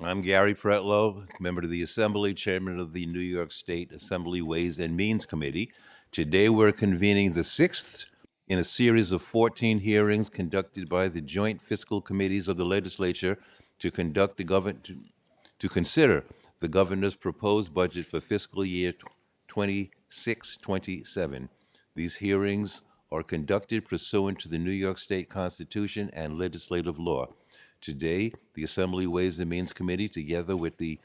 I'm Gary Pretlow, member of the Assembly, chairman of the New York State Assembly Ways and Means Committee. Today we're convening the sixth in a series of 14 hearings conducted by the joint fiscal committees of the legislature to consider the governor's proposed budget for fiscal year 26-27. These hearings are conducted pursuant to the New York State Constitution and legislative law. Today, the Assembly Ways and Means Committee, together with the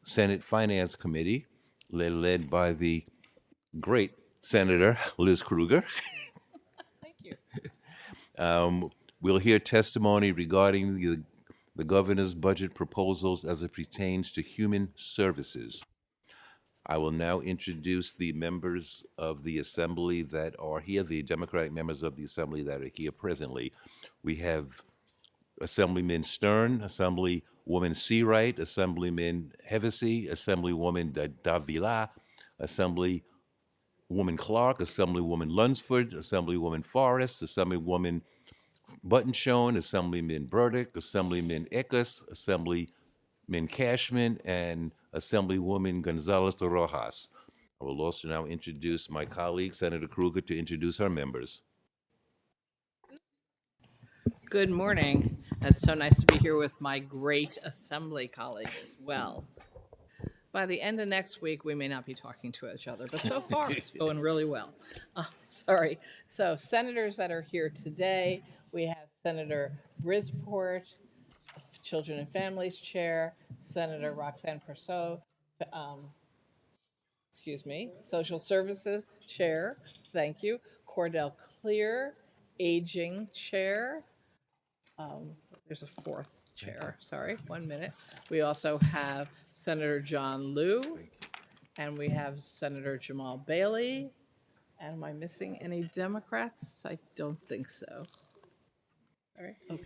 Senate Finance Committee, led by the great Senator Liz Krueger, Thank you. will hear testimony regarding the governor's budget proposals as it pertains to human services. I will now introduce the members of the Assembly that are here, the Democratic members of the Assembly that are here presently. We have Assemblyman Stern, Assemblywoman Seawright, Assemblyman Hevesy, Assemblywoman Davila, Assemblywoman Clark, Assemblywoman Lunsford, Assemblywoman Forrest, Assemblywoman Buttonshone, Assemblyman Burdick, Assemblyman Eckes, Assemblyman Cashman, and Assemblywoman Gonzalez de Rojas. I will also now introduce my colleague, Senator Krueger, to introduce our members. Good morning. It's so nice to be here with my great assembly colleagues as well. By the end of next week, we may not be talking to each other, but so far it's going really well. Sorry. So senators that are here today, we have Senator Brisport, Children and Families Chair, Senator Roxanne Persaud, Social Services Chair, thank you, Cordell Clear, Aging Chair. There's a fourth chair, sorry, 1 minute. We also have Senator John Liu, and we have Senator Jamal Bailey. And am I missing any Democrats? I don't think so. All right, okay.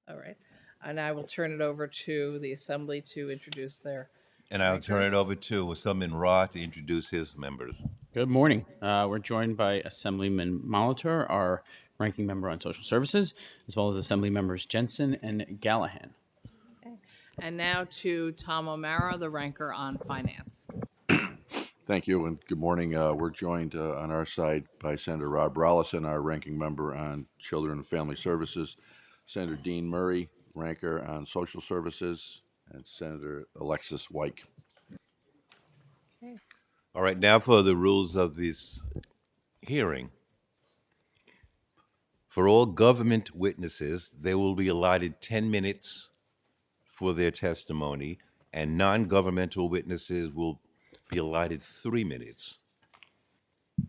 All right, and I will turn it over to the Assembly to introduce their. And I'll turn it over to Assemblyman Ra to introduce his members. Good morning. We're joined by Assemblyman Molitor, our ranking member on social services, as well as Assembly members Jensen and Gallahan. And now to Tom O'Mara, the ranker on finance. Thank you, and good morning. We're joined on our side by Senator Rob Rollison, our ranking member on Children and Family Services, Senator Dean Murray, ranker on Social Services, and Senator Alexis Wyke. All right, now for the rules of this hearing. For all government witnesses, they will be allotted 10 minutes for their testimony, and non-governmental witnesses will be allotted 3 minutes.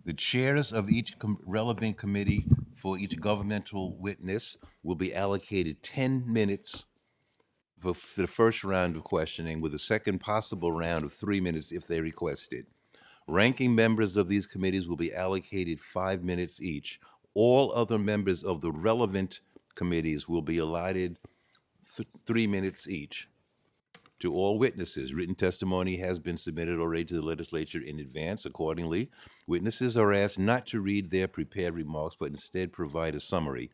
The chairs of each relevant committee for each governmental witness will be allocated 10 minutes for the first round of questioning, with a second possible round of 3 minutes if they request it. Ranking members of these committees will be allocated 5 minutes each. All other members of the relevant committees will be allotted 3 minutes each. To all witnesses, written testimony has been submitted already to the legislature in advance. Accordingly, witnesses are asked not to read their prepared remarks, but instead provide a summary.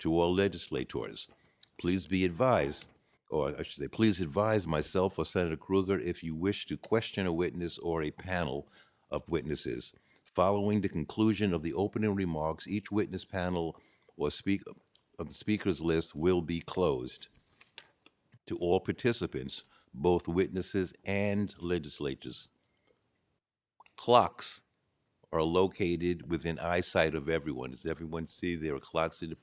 To all legislators, please be advised, or I should say, please advise myself or Senator Krueger if you wish to question a witness or a panel of witnesses. Following the conclusion of the opening remarks, each witness panel or of the speakers list will be closed. To all participants, both witnesses and legislators, clocks are located within eyesight of everyone. Does everyone see there are clocks in the...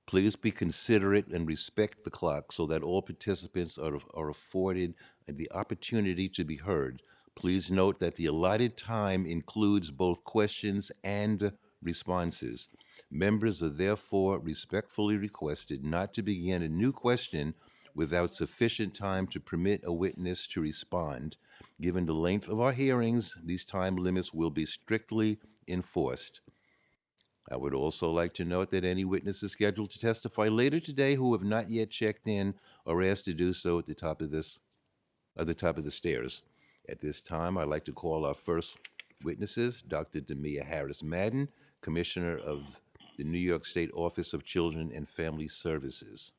Please be considerate and respect the clock so that all participants are afforded the opportunity to be heard. Please note that the allotted time includes both questions and responses. Members are therefore respectfully requested not to begin a new question without sufficient time to permit a witness to respond. Given the length of our hearings, these time limits will be strictly enforced. I would also like to note that any witnesses scheduled to testify later today who have not yet checked in are asked to do so at the top of the stairs. At this time, I'd like to call our first witnesses, Dr. Demia Harris Madden, Commissioner of the New York State Office of Children and Family Services.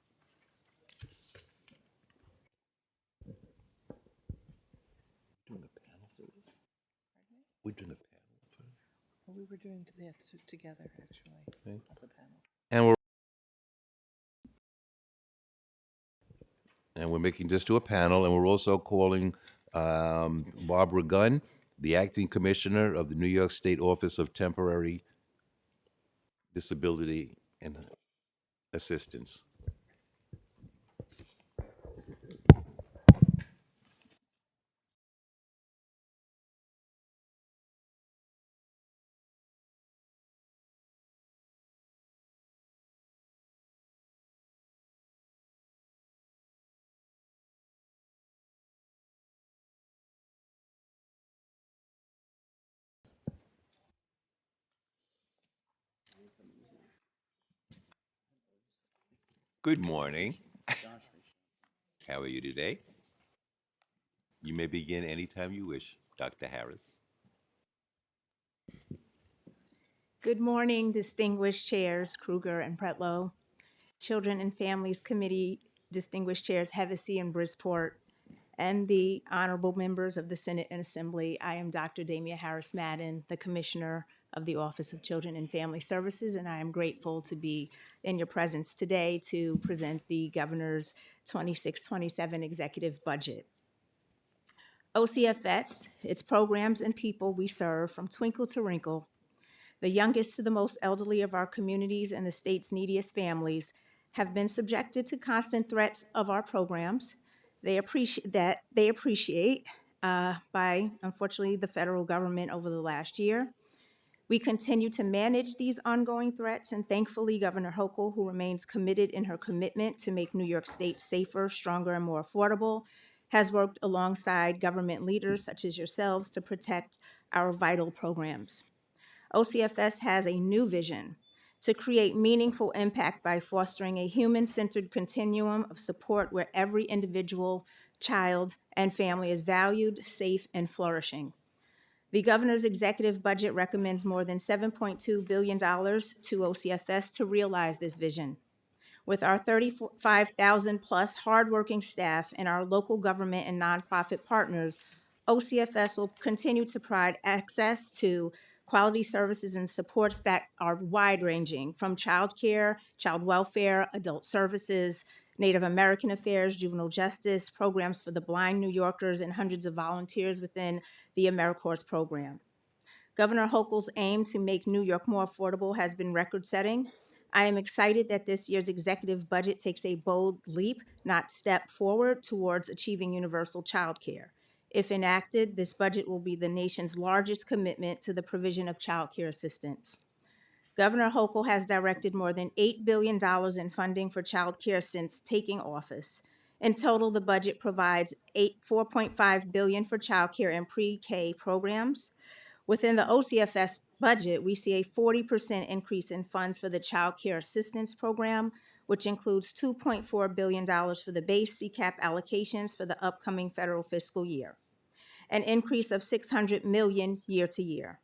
We're doing a panel first. We were doing that together, actually, Okay. as a panel. And we're making this to a panel, and we're also calling Barbara Gunn, the acting commissioner of the New York State Office of Temporary Disability and Assistance. Good morning. How are you today? You may begin anytime you wish, Dr. Harris. Good morning, distinguished chairs Kruger and Pretlow, Children and Families Committee distinguished chairs Hevesy and Brisport, and the honorable members of the Senate and Assembly. I am Dr. Damia Harris Madden, the Commissioner of the Office of Children and Family Services, and I am grateful to be in your presence today to present the Governor's 26-27 executive budget. OCFS, its programs and people we serve from twinkle to wrinkle, the youngest to the most elderly of our communities and the state's neediest families, have been subjected to constant threats of our programs. They appreciate by, unfortunately, the federal government over the last year. We continue to manage these ongoing threats, and thankfully, Governor Hochul, who remains committed in her commitment to make New York State safer, stronger, and more affordable, has worked alongside government leaders such as yourselves to protect our vital programs. OCFS has a new vision to create meaningful impact by fostering a human-centered continuum of support where every individual, child, and family is valued, safe, and flourishing. The governor's executive budget recommends more than $7.2 billion to OCFS to realize this vision. With our 35,000 plus hardworking staff and our local government and nonprofit partners, OCFS will continue to provide access to quality services and supports that are wide-ranging, from child care, child welfare, adult services, Native American affairs, juvenile justice, programs for the blind New Yorkers, and hundreds of volunteers within the AmeriCorps program. Governor Hochul's aim to make New York more affordable has been record-setting. I am excited that this year's executive budget takes a bold leap, not step forward, towards achieving universal child care. If enacted, this budget will be the nation's largest commitment to the provision of child care assistance. Governor Hochul has directed more than $8 billion in funding for child care since taking office. In total, the budget provides $4.5 billion for child care and pre-K programs. Within the OCFS budget, we see a 40% increase in funds for the Child Care Assistance Program, which includes $2.4 billion for the base CCAP allocations for the upcoming federal fiscal year, an increase of $600 million year to year.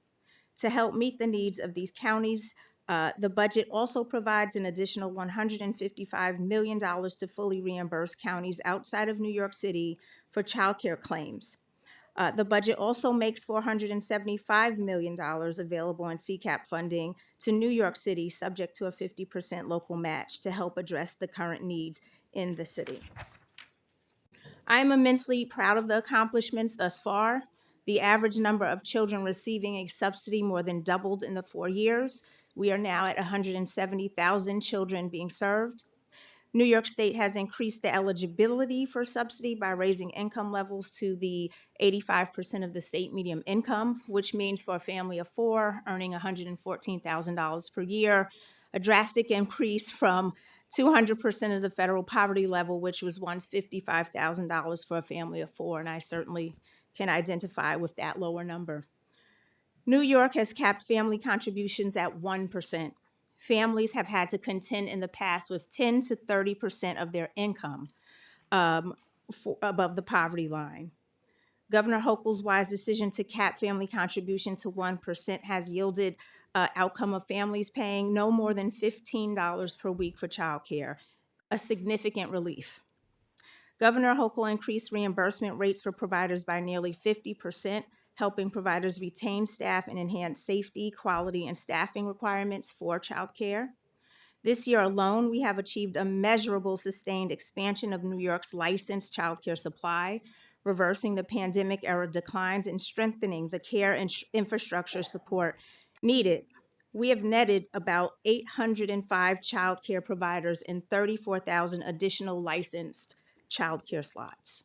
To help meet the needs of these counties, the budget also provides an additional $155 million to fully reimburse counties outside of New York City for child care claims. The budget also makes $475 million available in CCAP funding to New York City, subject to a 50% local match, to help address the current needs in the city. I am immensely proud of the accomplishments thus far. The average number of children receiving a subsidy more than doubled in the 4 years. We are now at 170,000 children being served. New York State has increased the eligibility for subsidy by raising income levels to the 85% of the state median income, which means for a family of 4 earning $114,000 per year, a drastic increase from 200% of the federal poverty level, which was once $55,000 for a family of 4, and I certainly can identify with that lower number. New York has capped family contributions at 1%. Families have had to contend in the past with 10 to 30% of their income above the poverty line. Governor Hochul's wise decision to cap family contribution to 1% has yielded outcome of families paying no more than $15 per week for childcare, a significant relief. Governor Hochul increased reimbursement rates for providers by nearly 50%, helping providers retain staff and enhance safety, quality, and staffing requirements for childcare. This year alone, we have achieved a measurable sustained expansion of New York's licensed childcare supply, reversing the pandemic-era declines and strengthening the care and infrastructure support needed. We have netted about 805 childcare providers and 34,000 additional licensed childcare slots.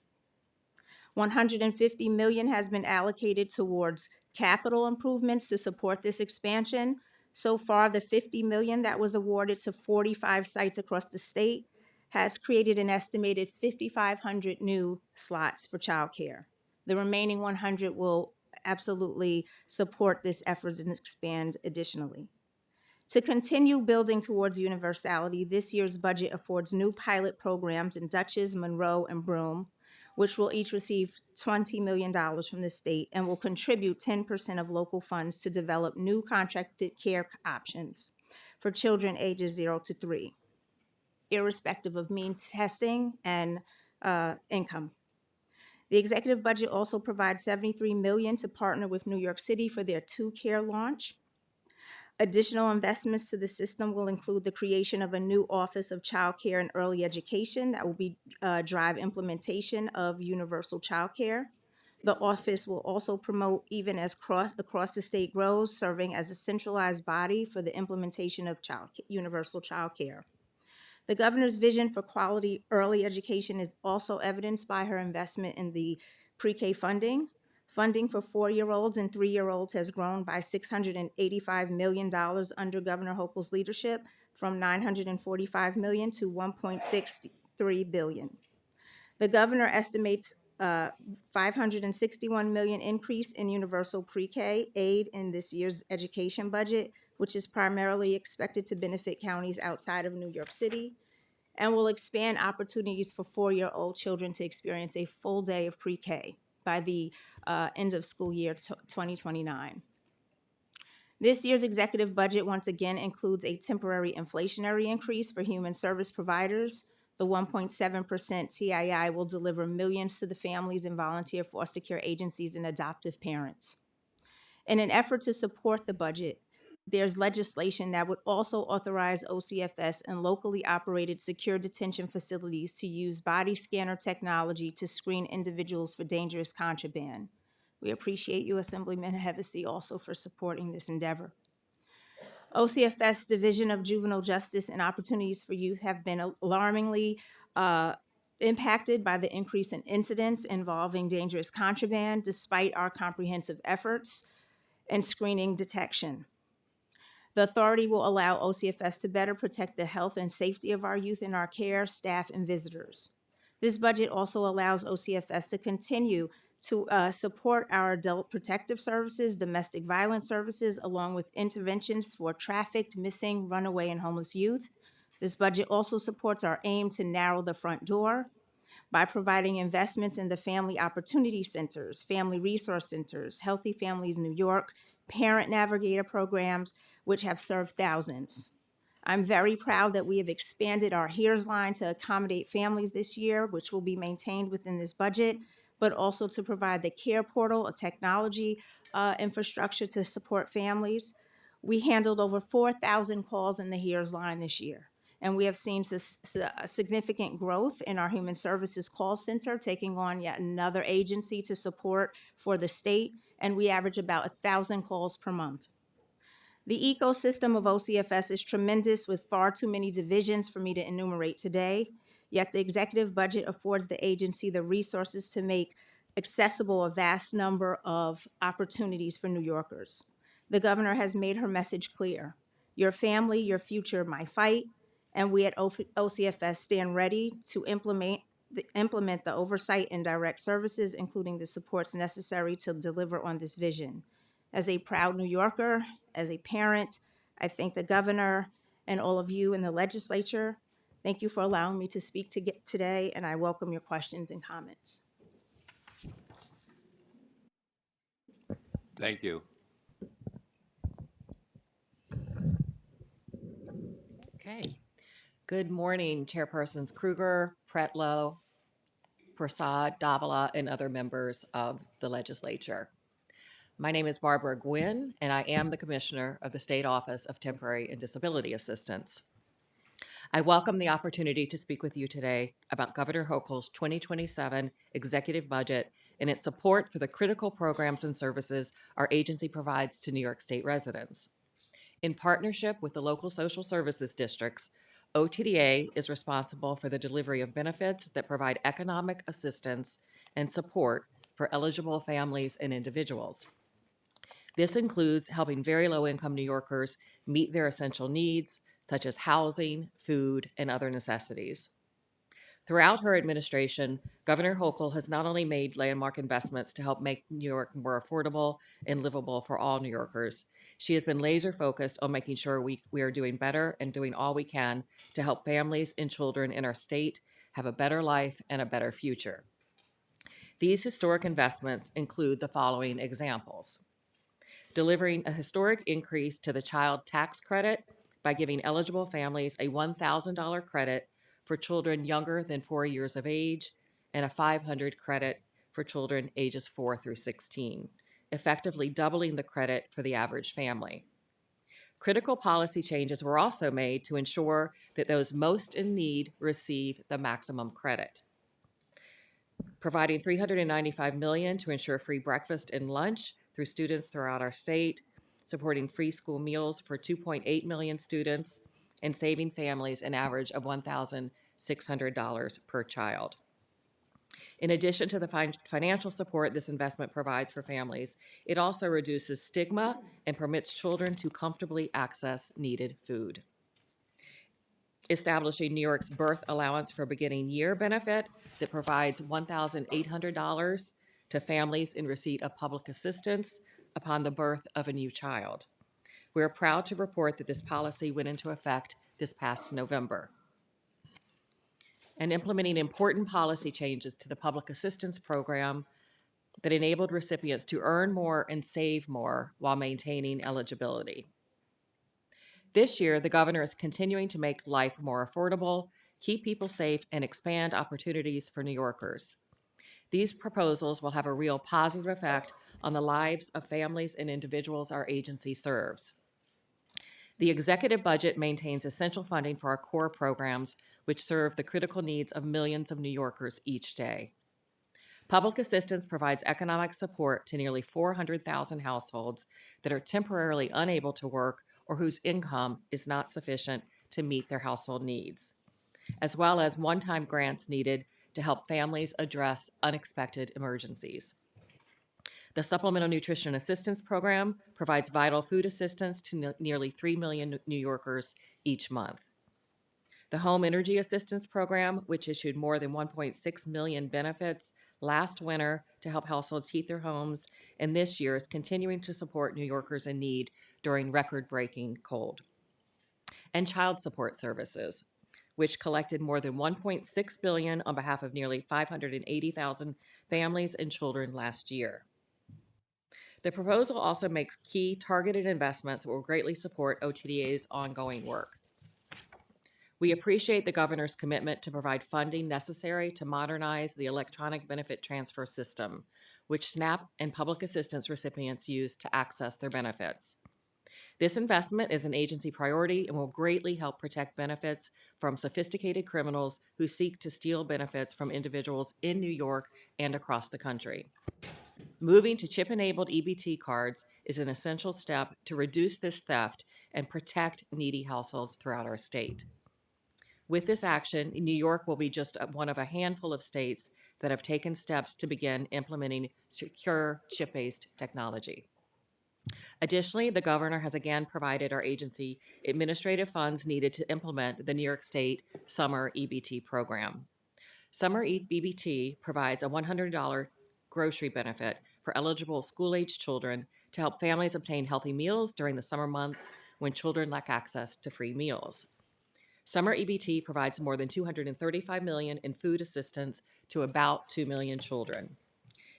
150 million has been allocated towards capital improvements to support this expansion. So far, the 50 million that was awarded to 45 sites across the state has created an estimated 5,500 new slots for childcare. The remaining 100 will absolutely support this effort and expand additionally. To continue building towards universality, this year's budget affords new pilot programs in Dutchess, Monroe, and Broome, which will each receive $20 million from the state and will contribute 10% of local funds to develop new contracted care options for children ages 0 to 3, irrespective of means testing and income. The executive budget also provides $73 million to partner with New York City for their 2Care launch. Additional investments to the system will include the creation of a new Office of Child Care and Early Education that will drive implementation of universal child care. The office will also promote even as across the state grows, serving as a centralized body for the implementation of universal child care. The governor's vision for quality early education is also evidenced by her investment in the pre-K funding. Funding for 4-year-olds and 3-year-olds has grown by $685 million under Governor Hochul's leadership, from $945 million to $1.63 billion. The governor estimates a $561 million increase in universal pre-K aid in this year's education budget, which is primarily expected to benefit counties outside of New York City, and will expand opportunities for 4-year-old children to experience a full day of pre-K by the end of school year 2029. This year's executive budget once again includes a temporary inflationary increase for human service providers. The 1.7% TII will deliver millions to the families and volunteer foster care agencies and adoptive parents. In an effort to support the budget, there's legislation that would also authorize OCFS and locally operated secure detention facilities to use body scanner technology to screen individuals for dangerous contraband. We appreciate you, Assemblyman Hevesy, also for supporting this endeavor. OCFS Division of Juvenile Justice and Opportunities for Youth have been alarmingly impacted by the increase in incidents involving dangerous contraband, despite our comprehensive efforts and screening detection. The authority will allow OCFS to better protect the health and safety of our youth in our care, staff, and visitors. This budget also allows OCFS to continue to support our adult protective services, domestic violence services, along with interventions for trafficked, missing, runaway, and homeless youth. This budget also supports our aim to narrow the front door by providing investments in the Family Opportunity Centers, Family Resource Centers, Healthy Families New York, Parent Navigator programs, which have served thousands. I'm very proud that we have expanded our HERES line to accommodate families this year, which will be maintained within this budget, but also to provide the Care Portal, a technology infrastructure to support families. We handled over 4,000 calls in the HERES line this year, and we have seen significant growth in our Human Services call center, taking on yet another agency to support for the state, and we average about 1,000 calls per month. The ecosystem of OCFS is tremendous, with far too many divisions for me to enumerate today, yet the executive budget affords the agency the resources to make accessible a vast number of opportunities for New Yorkers. The governor has made her message clear: your family, your future, my fight, and we at OCFS stand ready to implement the oversight and direct services, including the supports necessary to deliver on this vision. As a proud New Yorker, as a parent, I thank the governor and all of you in the legislature. Thank you for allowing me to speak today, and I welcome your questions and comments. Thank you. Okay. Good morning, Chairpersons Kruger, Pretlow, Prasad, Davila, and other members of the legislature. My name is Barbara Gwynn, and I am the Commissioner of the State Office of Temporary and Disability Assistance. I welcome the opportunity to speak with you today about Governor Hochul's 2027 executive budget and its support for the critical programs and services our agency provides to New York State residents. In partnership with the local social services districts, OTDA is responsible for the delivery of benefits that provide economic assistance and support for eligible families and individuals. This includes helping very low-income New Yorkers meet their essential needs, such as housing, food, and other necessities. Throughout her administration, Governor Hochul has not only made landmark investments to help make New York more affordable and livable for all New Yorkers, she has been laser focused on making sure we are doing better and doing all we can to help families and children in our state have a better life and a better future. These historic investments include the following examples: delivering a historic increase to the child tax credit by giving eligible families a $1,000 credit for children younger than 4 years of age and a $500 credit for children ages 4 through 16, effectively doubling the credit for the average family. Critical policy changes were also made to ensure that those most in need receive the maximum credit. Providing $395 million to ensure free breakfast and lunch through students throughout our state, supporting free school meals for 2.8 million students, and saving families an average of $1,600 per child. In addition to the financial support this investment provides for families, it also reduces stigma and permits children to comfortably access needed food. Establishing New York's birth allowance for beginning year benefit that provides $1,800 to families in receipt of public assistance upon the birth of a new child. We are proud to report that this policy went into effect this past November. And implementing important policy changes to the public assistance program that enabled recipients to earn more and save more while maintaining eligibility. This year, the governor is continuing to make life more affordable, keep people safe, and expand opportunities for New Yorkers. These proposals will have a real positive effect on the lives of families and individuals our agency serves. The executive budget maintains essential funding for our core programs, which serve the critical needs of millions of New Yorkers each day. Public assistance provides economic support to nearly 400,000 households that are temporarily unable to work or whose income is not sufficient to meet their household needs, as well as one-time grants needed to help families address unexpected emergencies. The Supplemental Nutrition Assistance Program provides vital food assistance to nearly 3 million New Yorkers each month. The Home Energy Assistance Program, which issued more than 1.6 million benefits last winter to help households heat their homes, and this year is continuing to support New Yorkers in need during record-breaking cold. And Child Support Services, which collected more than $1.6 billion on behalf of nearly 580,000 families and children last year. The proposal also makes key targeted investments that will greatly support OTDA's ongoing work. We appreciate the governor's commitment to provide funding necessary to modernize the electronic benefit transfer system, which SNAP and public assistance recipients use to access their benefits. This investment is an agency priority and will greatly help protect benefits from sophisticated criminals who seek to steal benefits from individuals in New York and across the country. Moving to chip-enabled EBT cards is an essential step to reduce this theft and protect needy households throughout our state. With this action, New York will be just one of a handful of states that have taken steps to begin implementing secure chip-based technology. Additionally, the governor has again provided our agency administrative funds needed to implement the New York State Summer EBT program. Summer EBT provides a $100 grocery benefit for eligible school-age children to help families obtain healthy meals during the summer months when children lack access to free meals. Summer EBT provides more than $235 million in food assistance to about 2 million children.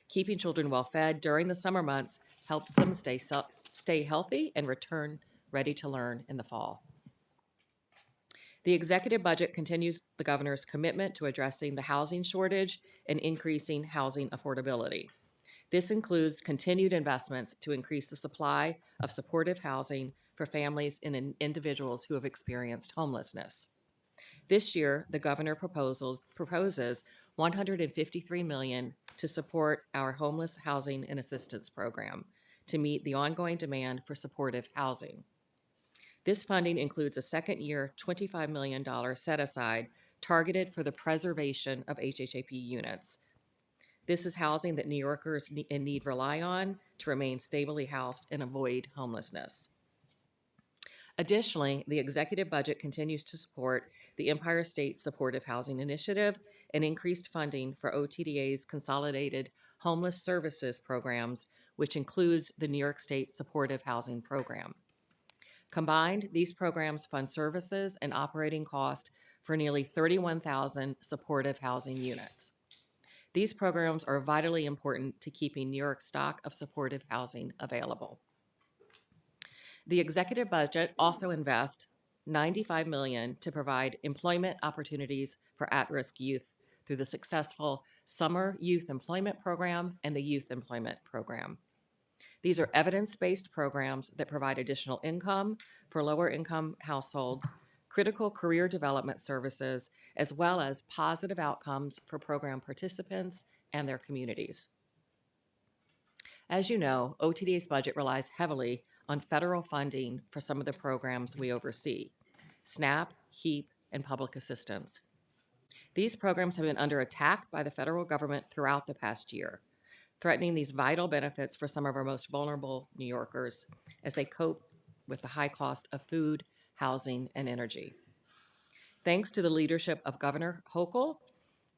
Keeping children well fed during the summer months helps them stay healthy and return ready to learn in the fall. The executive budget continues the governor's commitment to addressing the housing shortage and increasing housing affordability. This includes continued investments to increase the supply of supportive housing for families and individuals who have experienced homelessness. This year, the governor proposes $153 million to support our homeless housing and assistance program to meet the ongoing demand for supportive housing. This funding includes a second-year $25 million set-aside targeted for the preservation of HHAP units. This is housing that New Yorkers in need rely on to remain stably housed and avoid homelessness. Additionally, the executive budget continues to support the Empire State Supportive Housing Initiative and increased funding for OTDA's Consolidated Homeless Services Programs, which includes the New York State Supportive Housing Program. Combined, these programs fund services and operating costs for nearly 31,000 supportive housing units. These programs are vitally important to keeping New York's stock of supportive housing available. The executive budget also invests $95 million to provide employment opportunities for at-risk youth through the successful Summer Youth Employment Program and the Youth Employment Program. These are evidence-based programs that provide additional income for lower-income households, critical career development services, as well as positive outcomes for program participants and their communities. As you know, OTDA's budget relies heavily on federal funding for some of the programs we oversee: SNAP, HEAP, and public assistance. These programs have been under attack by the federal government throughout the past year, threatening these vital benefits for some of our most vulnerable New Yorkers as they cope with the high cost of food, housing, and energy. Thanks to the leadership of Governor Hochul,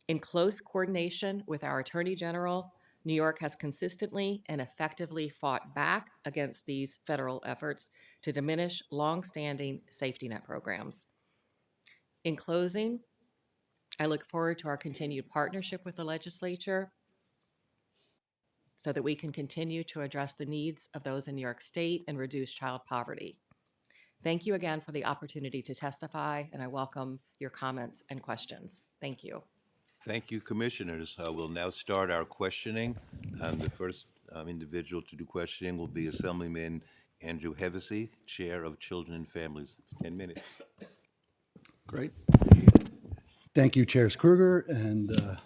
in close coordination with our Attorney General, New York has consistently and effectively fought back against these federal efforts to diminish longstanding safety net programs. In closing, I look forward to our continued partnership with the legislature so that we can continue to address the needs of those in New York State and reduce child poverty. Thank you again for the opportunity to testify, and I welcome your comments and questions. Thank you. Thank you, Commissioners. We'll now start our questioning. The first individual to do questioning will be Assemblyman Andrew Hevesy, Chair of Children and Families. 10 minutes. Great. Thank you, Chairs Kruger and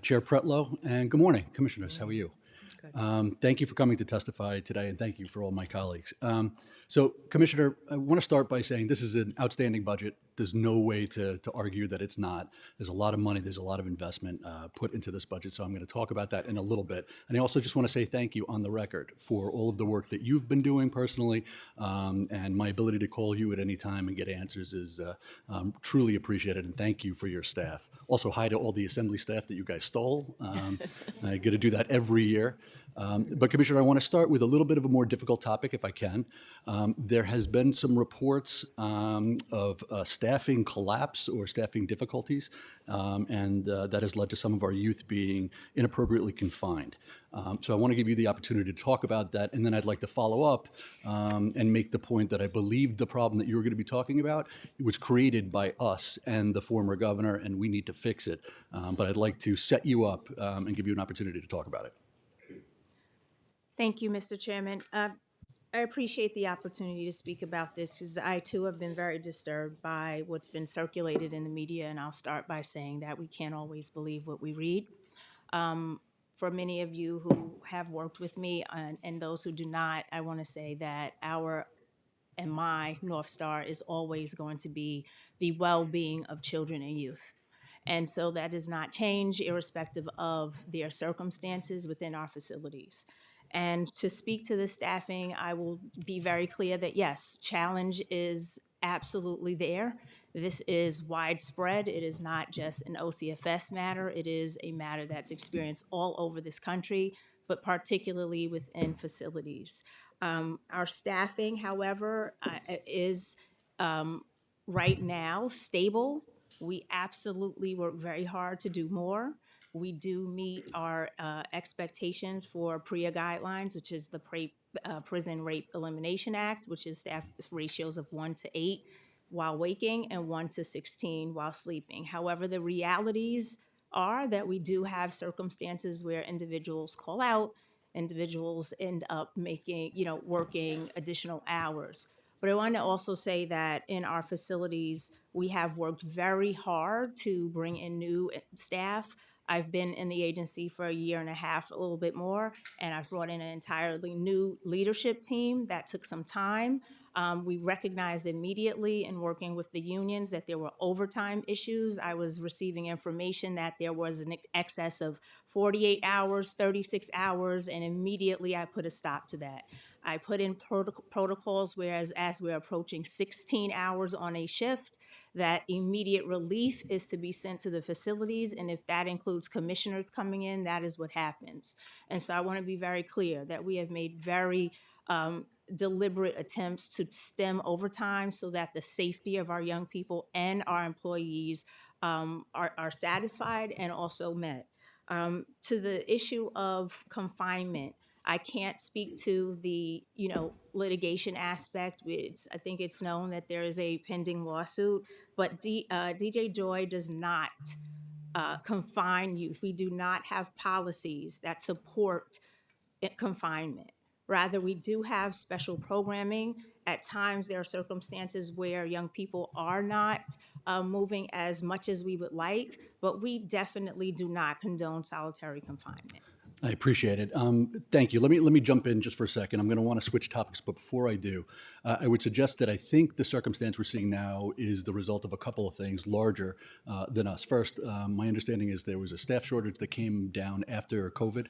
Chair Pretlow, and good morning, Commissioners. How are you? Thank you for coming to testify today, and thank you for all my colleagues. So, Commissioner, I want to start by saying this is an outstanding budget. There's no way to argue that it's not. There's a lot of money, there's a lot of investment put into this budget, so I'm going to talk about that in a little bit. And I also just want to say thank you on the record for all of the work that you've been doing personally, and my ability to call you at any time and get answers is truly appreciated, and thank you for your staff. Also, hi to all the Assembly staff that you guys stole. I get to do that every year. But Commissioner, I want to start with a little bit of a more difficult topic, if I can. There has been some reports of staffing collapse or staffing difficulties, and that has led to some of our youth being inappropriately confined. So I want to give you the opportunity to talk about that, and then I'd like to follow up and make the point that I believe the problem that you were going to be talking about was created by us and the former governor, and we need to fix it. But I'd like to set you up and give you an opportunity to talk about it. Thank you, Mr. Chairman. I appreciate the opportunity to speak about this because I too have been very disturbed by what's been circulated in the media, and I'll start by saying that we can't always believe what we read. For many of you who have worked with me and those who do not, I want to say that our and my North Star is always going to be the well-being of children and youth. And so that does not change irrespective of their circumstances within our facilities. And to speak to the staffing, I will be very clear that yes, challenge is absolutely there. This is widespread. It is not just an OCFS matter. It is a matter that's experienced all over this country, but particularly within facilities. Our staffing, however, is right now stable. We absolutely work very hard to do more. We do meet our expectations for PREA guidelines, which is the Prison Rape Elimination Act, which is staff ratios of 1:8 while waking and 1:16 while sleeping. However, the realities are that we do have circumstances where individuals call out individuals end up making, working additional hours. But I want to also say that in our facilities, we have worked very hard to bring in new staff. I've been in the agency for a year and a half, a little bit more, and I've brought in an entirely new leadership team. That took some time. We recognized immediately in working with the unions that there were overtime issues. I was receiving information that there was an excess of 48 hours, 36 hours, and immediately I put a stop to that. I put in protocols, whereas as we're approaching 16 hours on a shift, that immediate relief is to be sent to the facilities, and if that includes commissioners coming in, that is what happens. And so I want to be very clear that we have made very deliberate attempts to stem overtime so that the safety of our young people and our employees are satisfied and also met. To the issue of confinement, I can't speak to the, litigation aspect. I think it's known that there is a pending lawsuit, but DJ Joy does not confine youth. We do not have policies that support confinement. Rather, we do have special programming. At times, there are circumstances where young people are not moving as much as we would like, but we definitely do not condone solitary confinement. I appreciate it. Thank you. Let me jump in just for a second. I'm going to want to switch topics, but before I do, I would suggest that I think the circumstance we're seeing now is the result of a couple of things larger than us. First, my understanding is there was a staff shortage that came down after COVID.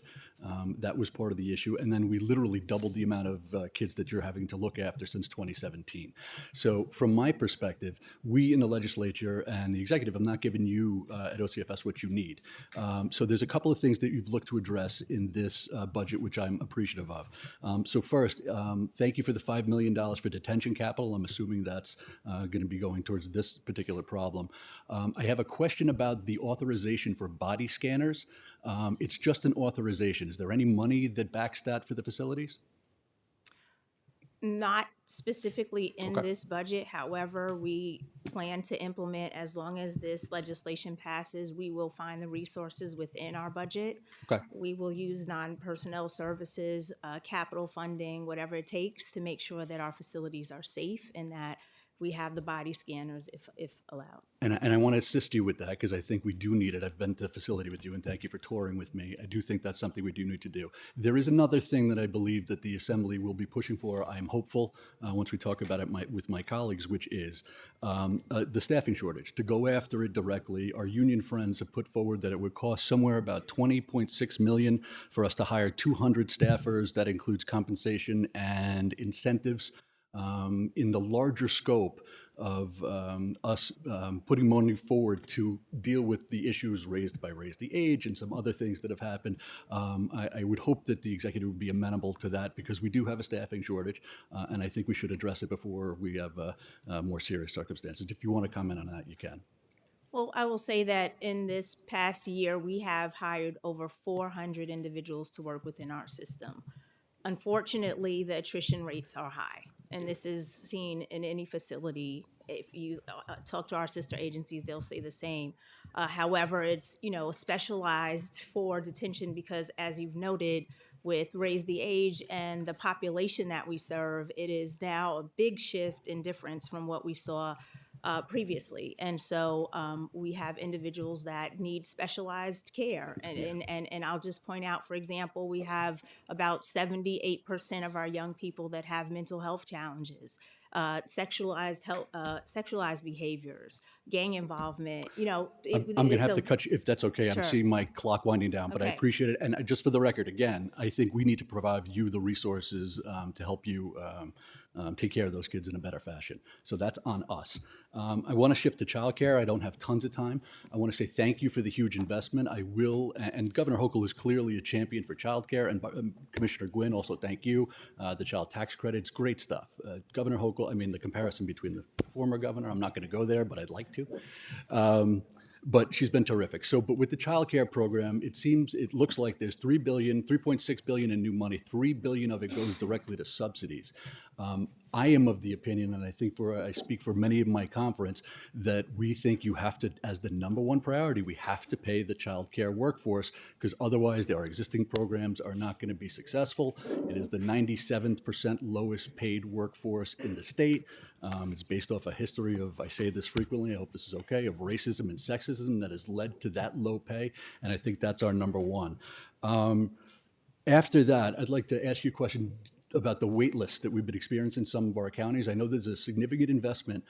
That was part of the issue. And then we literally doubled the amount of kids that you're having to look after since 2017. So from my perspective, we in the legislature and the executive, I'm not giving you at OCFS what you need. So there's a couple of things that you've looked to address in this budget, which I'm appreciative of. So first, thank you for the $5 million for detention capital. I'm assuming that's going to be going towards this particular problem. I have a question about the authorization for body scanners. It's just an authorization. Is there any money that backs that for the facilities? Not specifically in Okay. this budget. However, we plan to implement, as long as this legislation passes, we will find the resources within our budget. Okay. We will use non-personnel services, capital funding, whatever it takes to make sure that our facilities are safe and that we have the body scanners if allowed. And I want to assist you with that because I think we do need it. I've been to the facility with you, and thank you for touring with me. I do think that's something we do need to do. There is another thing that I believe that the Assembly will be pushing for. I'm hopeful once we talk about it with my colleagues, which is the staffing shortage. To go after it directly, our union friends have put forward that it would cost somewhere about $20.6 million for us to hire 200 staffers. That includes compensation and incentives. In the larger scope of us putting money forward to deal with the issues raised by Raise the Age and some other things that have happened, I would hope that the executive would be amenable to that because we do have a staffing shortage, and I think we should address it before we have more serious circumstances. If you want to comment on that, you can. Well, I will say that in this past year, we have hired over 400 individuals to work within our system. Unfortunately, the attrition rates are high, and this is seen in any facility. If you talk to our sister agencies, they'll say the same. However, it's specialized for detention because, as you've noted, with Raise the Age and the population that we serve, it is now a big shift in difference from what we saw previously. And so we have individuals that need specialized care. And I'll just point out, for example, we have about 78% of our young people that have mental health challenges, sexualized behaviors, gang involvement. I'm going to have to cut you, if that's okay. Sure. I'm seeing my clock winding down, but I Okay. appreciate it. And just for the record, again, I think we need to provide you the resources to help you take care of those kids in a better fashion. So that's on us. I want to shift to childcare. I don't have tons of time. I want to say thank you for the huge investment. I will, and Governor Hochul is clearly a champion for childcare, and Commissioner Gwynn, also thank you. The child tax credits, great stuff. Governor Hochul, I mean, the comparison between the former governor, I'm not going to go there, but I'd like to. But she's been terrific. So, but with the child care program, it looks like there's $3.6 billion in new money. $3 billion of it goes directly to subsidies. I am of the opinion, and I think I speak for many of my conference, that we think you have to, as the number one priority, we have to pay the child care workforce, because otherwise our existing programs are not going to be successful. It is the 97th% lowest paid workforce in the state. It's based off a history of, I say this frequently, I hope this is okay, of racism and sexism that has led to that low pay, and I think that's our number one. After that, I'd like to ask you a question about the wait list that we've been experiencing in some of our counties. I know there's a significant investment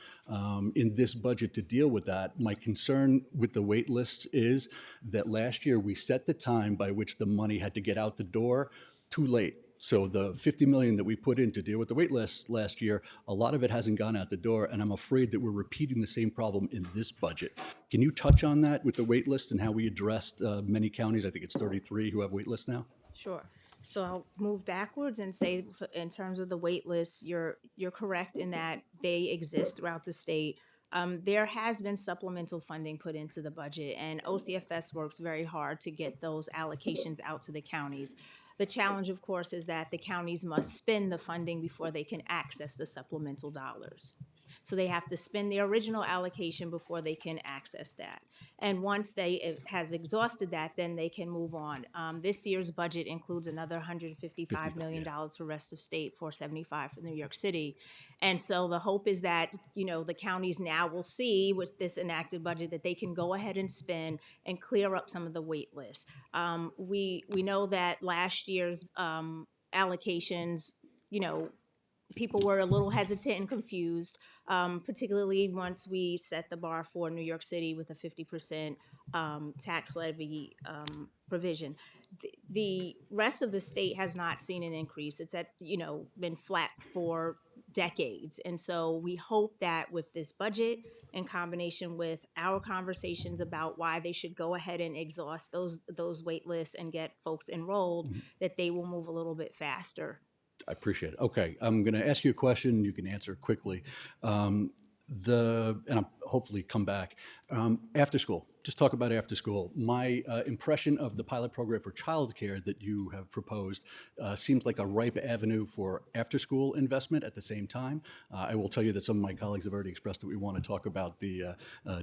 in this budget to deal with that. My concern with the wait lists is that last year we set the time by which the money had to get out the door too late. So the $50 million that we put in to deal with the wait list last year, a lot of it hasn't gone out the door, and I'm afraid that we're repeating the same problem in this budget. Can you touch on that with the wait list and how we addressed many counties, I think it's 33 who have wait lists now? Sure. So I'll move backwards and say, in terms of the wait lists, you're correct in that they exist throughout the state. There has been supplemental funding put into the budget, and OCFS works very hard to get those allocations out to the counties. The challenge, of course, is that the counties must spend the funding before they can access the supplemental dollars. So they have to spend the original allocation before they can access that. And once they have exhausted that, then they can move on. This year's budget includes another $155 million for rest of state, $475 for New York City. And so the hope is that, the counties now will see with this enacted budget that they can go ahead and spend and clear up some of the wait lists. We know that last year's allocations, people were a little hesitant and confused, particularly once we set the bar for New York City with a 50% tax levy provision. The rest of the state has not seen an increase. It's been flat for decades. And so we hope that with this budget, in combination with our conversations about why they should go ahead and exhaust those wait lists and get folks enrolled, that they will move a little bit faster. I appreciate it. Okay, I'm going to ask you a question. You can answer quickly. And I'll hopefully come back. After school, just talk about after school. My impression of the pilot program for childcare that you have proposed seems like a ripe avenue for after school investment at the same time. I will tell you that some of my colleagues have already expressed that we want to talk about the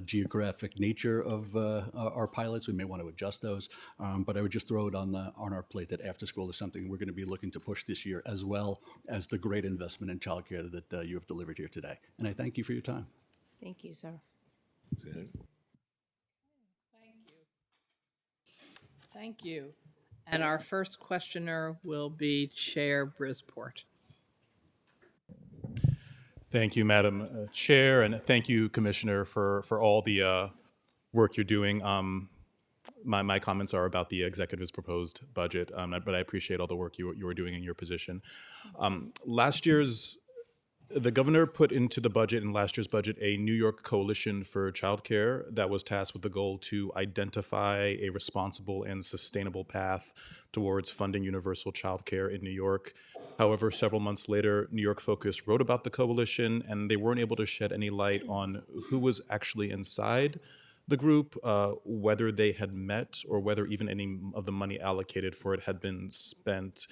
geographic nature of our pilots. We may want to adjust those, but I would just throw it on our plate that after school is something we're going to be looking to push this year, as well as the great investment in childcare that you have delivered here today. And I thank you for your time. Thank you, sir. Thank you. And our first questioner will be Chair Brisport. Thank you, Madam Chair, and thank you, Commissioner, for all the work you're doing. My comments are about the executive's proposed budget, but I appreciate all the work you were doing in your position. The governor put into the budget, in last year's budget, a New York Coalition for Childcare that was tasked with the goal to identify a responsible and sustainable path towards funding universal childcare in New York. However, several months later, New York Focus wrote about the coalition, and they weren't able to shed any light on who was actually inside the group, whether they had met, or whether even any of the money allocated for it had been spent.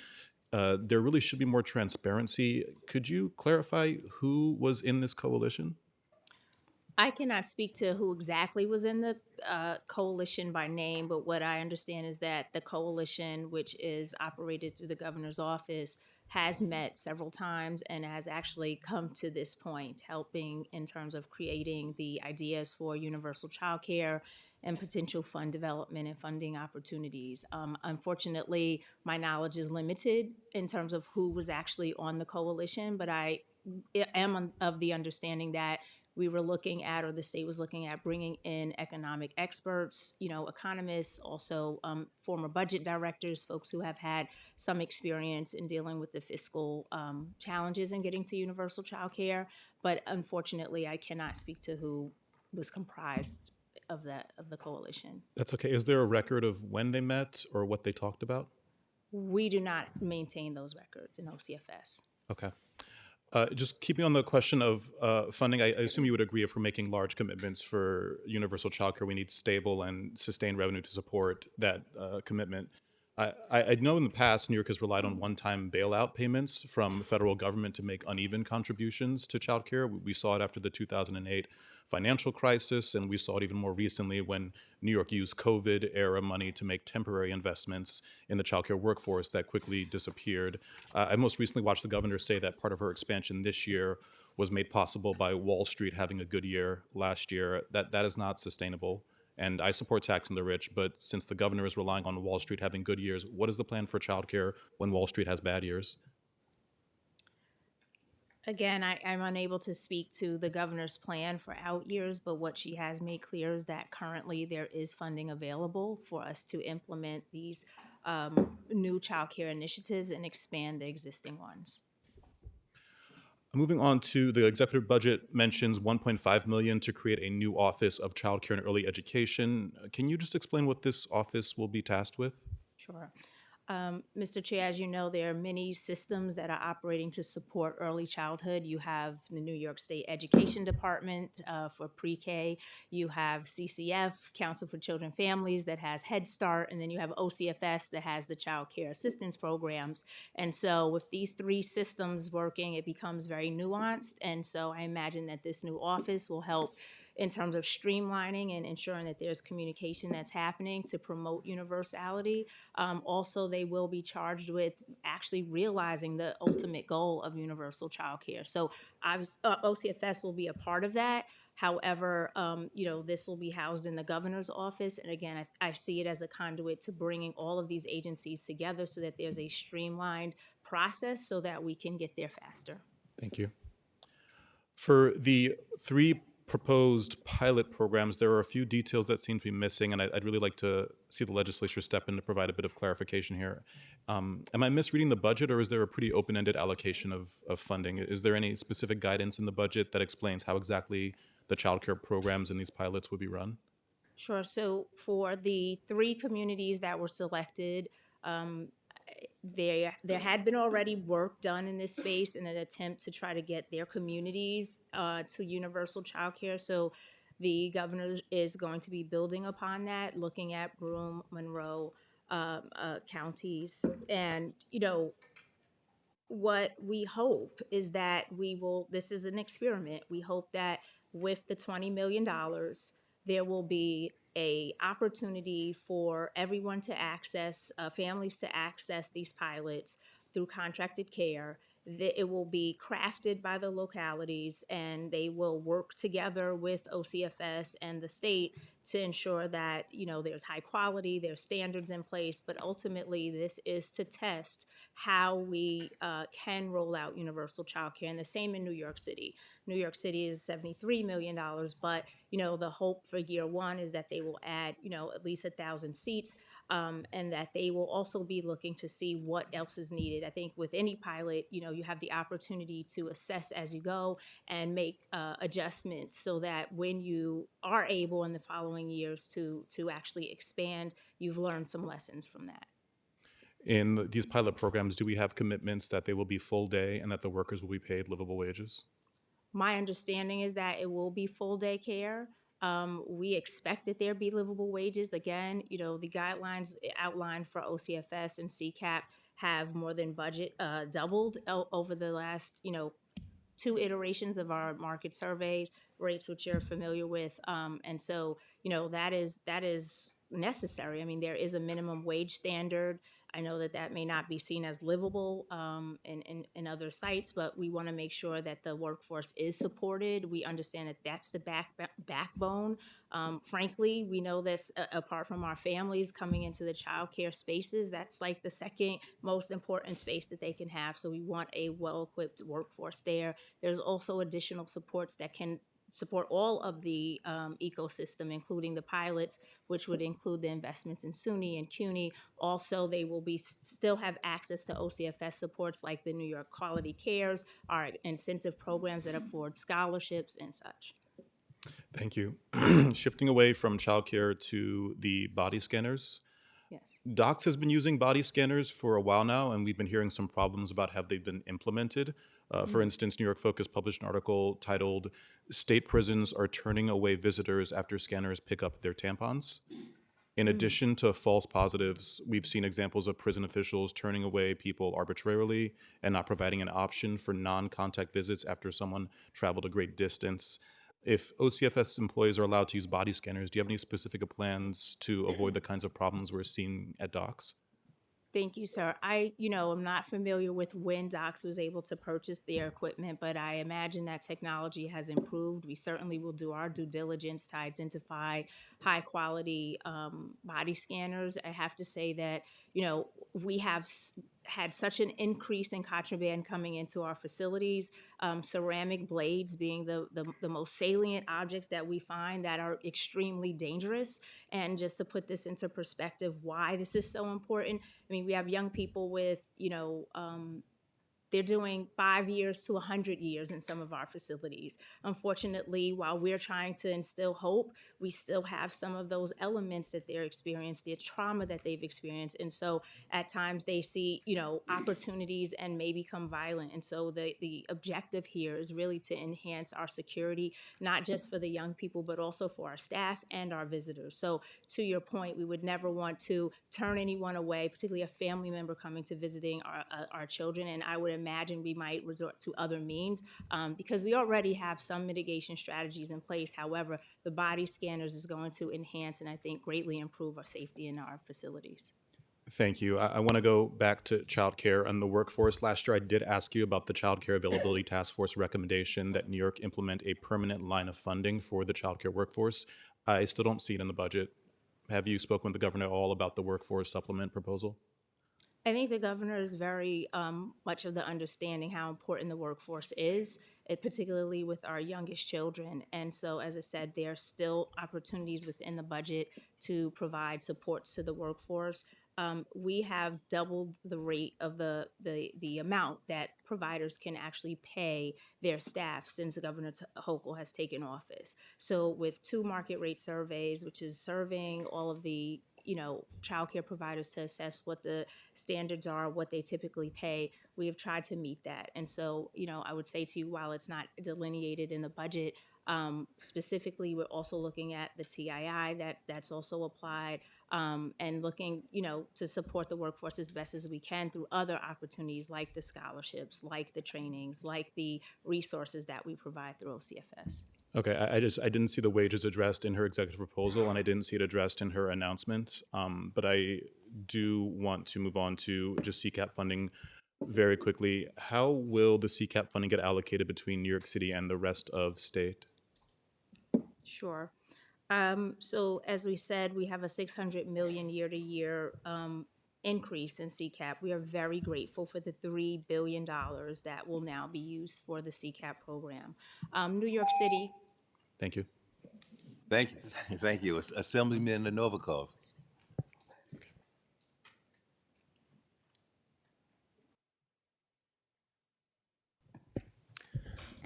There really should be more transparency. Could you clarify who was in this coalition? I cannot speak to who exactly was in the coalition by name, but what I understand is that the coalition, which is operated through the governor's office, has met several times and has actually come to this point, helping in terms of creating the ideas for universal childcare and potential fund development and funding opportunities. Unfortunately, my knowledge is limited in terms of who was actually on the coalition, but I am of the understanding that we were looking at, or the state was looking at, bringing in economic experts, economists, also former budget directors, folks who have had some experience in dealing with the fiscal challenges in getting to universal child care. But unfortunately, I cannot speak to who was comprised of the coalition. That's okay. Is there a record of when they met or what they talked about? We do not maintain those records in OCFS. Okay. Just keeping on the question of funding, I assume you would agree if we're making large commitments for universal childcare, we need stable and sustained revenue to support that commitment. I know in the past New York has relied on one-time bailout payments from the federal government to make uneven contributions to childcare. We saw it after the 2008 financial crisis, and we saw it even more recently when New York used COVID-era money to make temporary investments in the childcare workforce that quickly disappeared. I most recently watched the governor say that part of her expansion this year was made possible by Wall Street having a good year last year. That is not sustainable. And I support taxing the rich, but since the governor is relying on Wall Street having good years, what is the plan for childcare when Wall Street has bad years? Again, I'm unable to speak to the governor's plan for out years, but what she has made clear is that currently there is funding available for us to implement these new childcare initiatives and expand the existing ones. Moving on to the executive budget mentions 1.5 million to create a new office of childcare and early education. Can you just explain what this office will be tasked with? Sure. Mr. Chair, as you know, there are many systems that are operating to support early childhood. You have the New York State Education Department for pre-K. You have CCF, Council for Children and Families, that has Head Start, and then you have OCFS that has the Child Care Assistance Programs. And so with these three systems working, it becomes very nuanced. And so I imagine that this new office will help in terms of streamlining and ensuring that there's communication that's happening to promote universality. Also, they will be charged with actually realizing the ultimate goal of universal childcare. So OCFS will be a part of that. However, this will be housed in the governor's office. And again, I see it as a conduit to bringing all of these agencies together so that there's a streamlined process so that we can get there faster. Thank you. For the three proposed pilot programs, there are a few details that seem to be missing, and I'd really like to see the legislature step in to provide a bit of clarification here. Am I misreading the budget, or is there a pretty open-ended allocation of funding? Is there any specific guidance in the budget that explains how exactly the childcare programs in these pilots would be run? Sure. So for the three communities that were selected, there had been already work done in this space in an attempt to try to get their communities to universal childcare. So the governor is going to be building upon that, looking at Broome, Monroe counties. And, what we hope is that this is an experiment. We hope that with the $20 million, there will be a opportunity for everyone to access, families to access these pilots through contracted care. It will be crafted by the localities, and they will work together with OCFS and the state to ensure that, there's high quality, there's standards in place, but ultimately this is to test how we can roll out universal childcare. And the same in New York City. New York City is $73 million, but, the hope for year one is that they will add, at least 1,000 seats, and that they will also be looking to see what else is needed. I think with any pilot, you have the opportunity to assess as you go and make adjustments so that when you are able in the following years to actually expand, you've learned some lessons from that. In these pilot programs, do we have commitments that they will be full day and that the workers will be paid livable wages? My understanding is that it will be full day care. We expect that there be livable wages. Again, the guidelines outlined for OCFS and CCAP have more than doubled over the last, 2 iterations of our market survey rates, which you're familiar with. And so, that is necessary. I mean, there is a minimum wage standard. I know that may not be seen as livable in other sites, but we want to make sure that the workforce is supported. We understand that that's the backbone. Frankly, we know this apart from our families coming into the childcare spaces, that's like the second most important space that they can have. So we want a well-equipped workforce there. There's also additional supports that can support all of the ecosystem, including the pilots, which would include the investments in SUNY and CUNY. Also, they will still have access to OCFS supports like the New York Quality Cares, our incentive programs that afford scholarships and such. Thank you. Shifting away from childcare to the body scanners. Yes. Docs has been using body scanners for a while now, and we've been hearing some problems about how they've been implemented. For instance, New York Focus published an article titled, "State Prisons Are Turning Away Visitors After Scanners Pick Up Their Tampons." In addition to false positives, we've seen examples of prison officials turning away people arbitrarily and not providing an option for non-contact visits after someone traveled a great distance. If OCFS employees are allowed to use body scanners, do you have any specific plans to avoid the kinds of problems we're seeing at docks? Thank you, sir. I'm not familiar with when Docs was able to purchase their equipment, but I imagine that technology has improved. We certainly will do our due diligence to identify high quality body scanners. I have to say that, we have had such an increase in contraband coming into our facilities, ceramic blades being the most salient objects that we find that are extremely dangerous. And just to put this into perspective, why this is so important, I mean, we have young people with, they're doing 5 years to 100 years in some of our facilities. Unfortunately, while we're trying to instill hope, we still have some of those elements that they're experienced, the trauma that they've experienced. And so at times they see, opportunities and may become violent. And so the objective here is really to enhance our security, not just for the young people, but also for our staff and our visitors. So to your point, we would never want to turn anyone away, particularly a family member coming to visiting our children. And I would imagine we might resort to other means because we already have some mitigation strategies in place. However, the body scanners is going to enhance and I think greatly improve our safety in our facilities. Thank you. I want to go back to childcare and the workforce. Last year, I did ask you about the Childcare Availability Task Force recommendation that New York implement a permanent line of funding for the childcare workforce. I still don't see it in the budget. Have you spoken with the governor at all about the workforce supplement proposal? I think the governor is very much of the understanding how important the workforce is, particularly with our youngest children. And so, as I said, there are still opportunities within the budget to provide supports to the workforce. We have doubled the rate of the amount that providers can actually pay their staff since Governor Hochul has taken office. So with 2 market rate surveys, which is surveying all of the childcare providers to assess what the standards are, what they typically pay, we have tried to meet that. And so, I would say to you, while it's not delineated in the budget, specifically, we're also looking at the TII that's also applied and looking, to support the workforce as best as we can through other opportunities like the scholarships, like the trainings, like the resources that we provide through OCFS. Okay, I didn't see the wages addressed in her executive proposal, and I didn't see it addressed in her announcement. But I do want to move on to just CCAP funding very quickly. How will the CCAP funding get allocated between New York City and the rest of state? Sure. So as we said, we have a $600 million year-to-year increase in CCAP. We are very grateful for the $3 billion that will now be used for the CCAP program. New York City. Thank you. Thank you. Thank you. Assemblyman Novikov.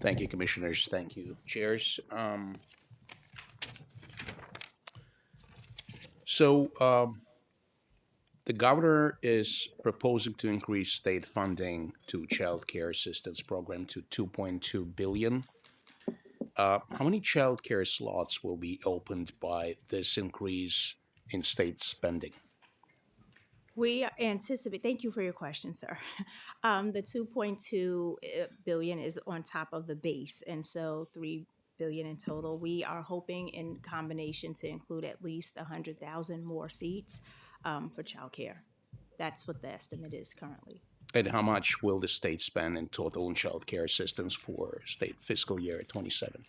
Thank you, commissioners. Thank you, chairs. The governor is proposing to increase state funding to child care assistance program to $2.2 billion. How many child care slots will be opened by this increase in state spending? We anticipate, thank you for your question, sir. The 2.2 billion is on top of the base, and so 3 billion in total. We are hoping in combination to include at least 100,000 more seats for childcare. That's what the estimate is currently. And how much will the state spend in total on child care assistance for state fiscal year 27?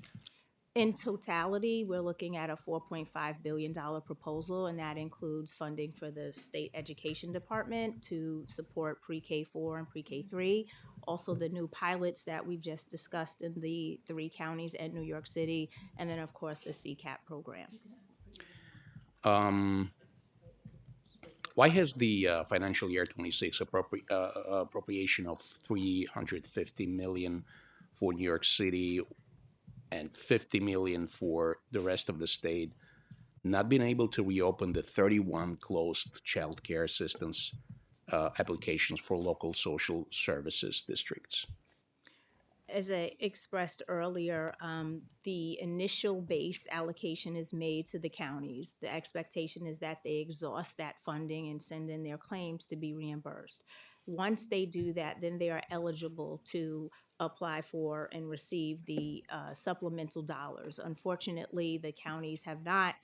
In totality, we're looking at a $4.5 billion proposal, and that includes funding for the state education department to support pre-K4 and pre-K3, also the new pilots that we've just discussed in the 3 counties and New York City, and then, of course, the CCAP program. Why has the financial year 26 appropriation of $350 million for New York City and $50 million for the rest of the state not been able to reopen the 31 closed child care assistance applications for local social services districts? as I expressed earlier, the initial base allocation is made to the counties. The expectation is that they exhaust that funding and send in their claims to be reimbursed. Once they do that, then they are eligible to apply for and receive the supplemental dollars. Unfortunately, the counties have not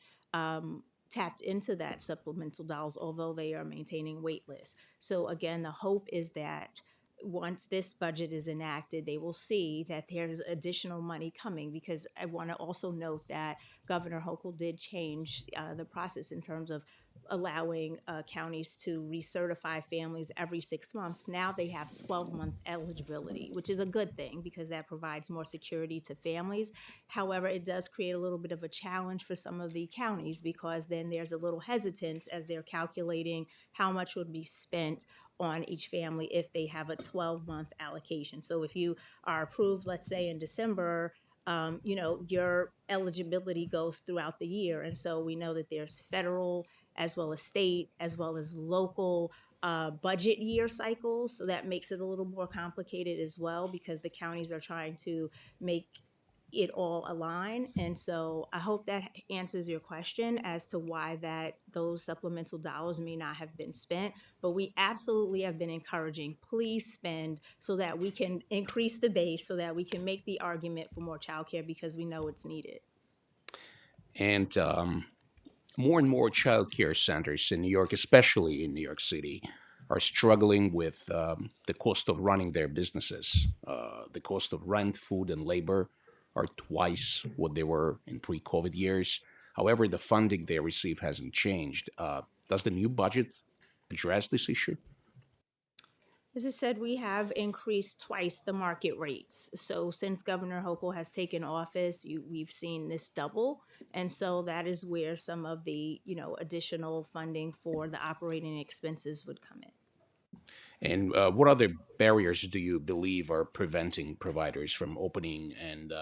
tapped into that supplemental dollars, although they are maintaining wait lists. So again, the hope is that once this budget is enacted, they will see that there's additional money coming, because I want to also note that Governor Hochul did change the process in terms of allowing counties to recertify families every 6 months. Now they have 12-month eligibility, which is a good thing because that provides more security to families. However, it does create a little bit of a challenge for some of the counties, because then there's a little hesitance as they're calculating how much would be spent on each family if they have a 12-month allocation. So if you are approved, let's say in December, your eligibility goes throughout the year. And so we know that there's federal as well as state as well as local budget year cycles. So that makes it a little more complicated as well, because the counties are trying to make it all align. And so I hope that answers your question as to why those supplemental dollars may not have been spent. But we absolutely have been encouraging, please spend so that we can increase the base, so that we can make the argument for more childcare, because we know it's needed. And more and more child care centers in New York, especially in New York City, are struggling with the cost of running their businesses. The cost of rent, food, and labor are twice what they were in pre-COVID years. However, the funding they receive hasn't changed. Does the new budget address this issue? As I said, we have increased twice the market rates. So since Governor Hochul has taken office, we've seen this double. And so that is where some of the, additional funding for the operating expenses would come in. And what other barriers do you believe are preventing providers from opening, and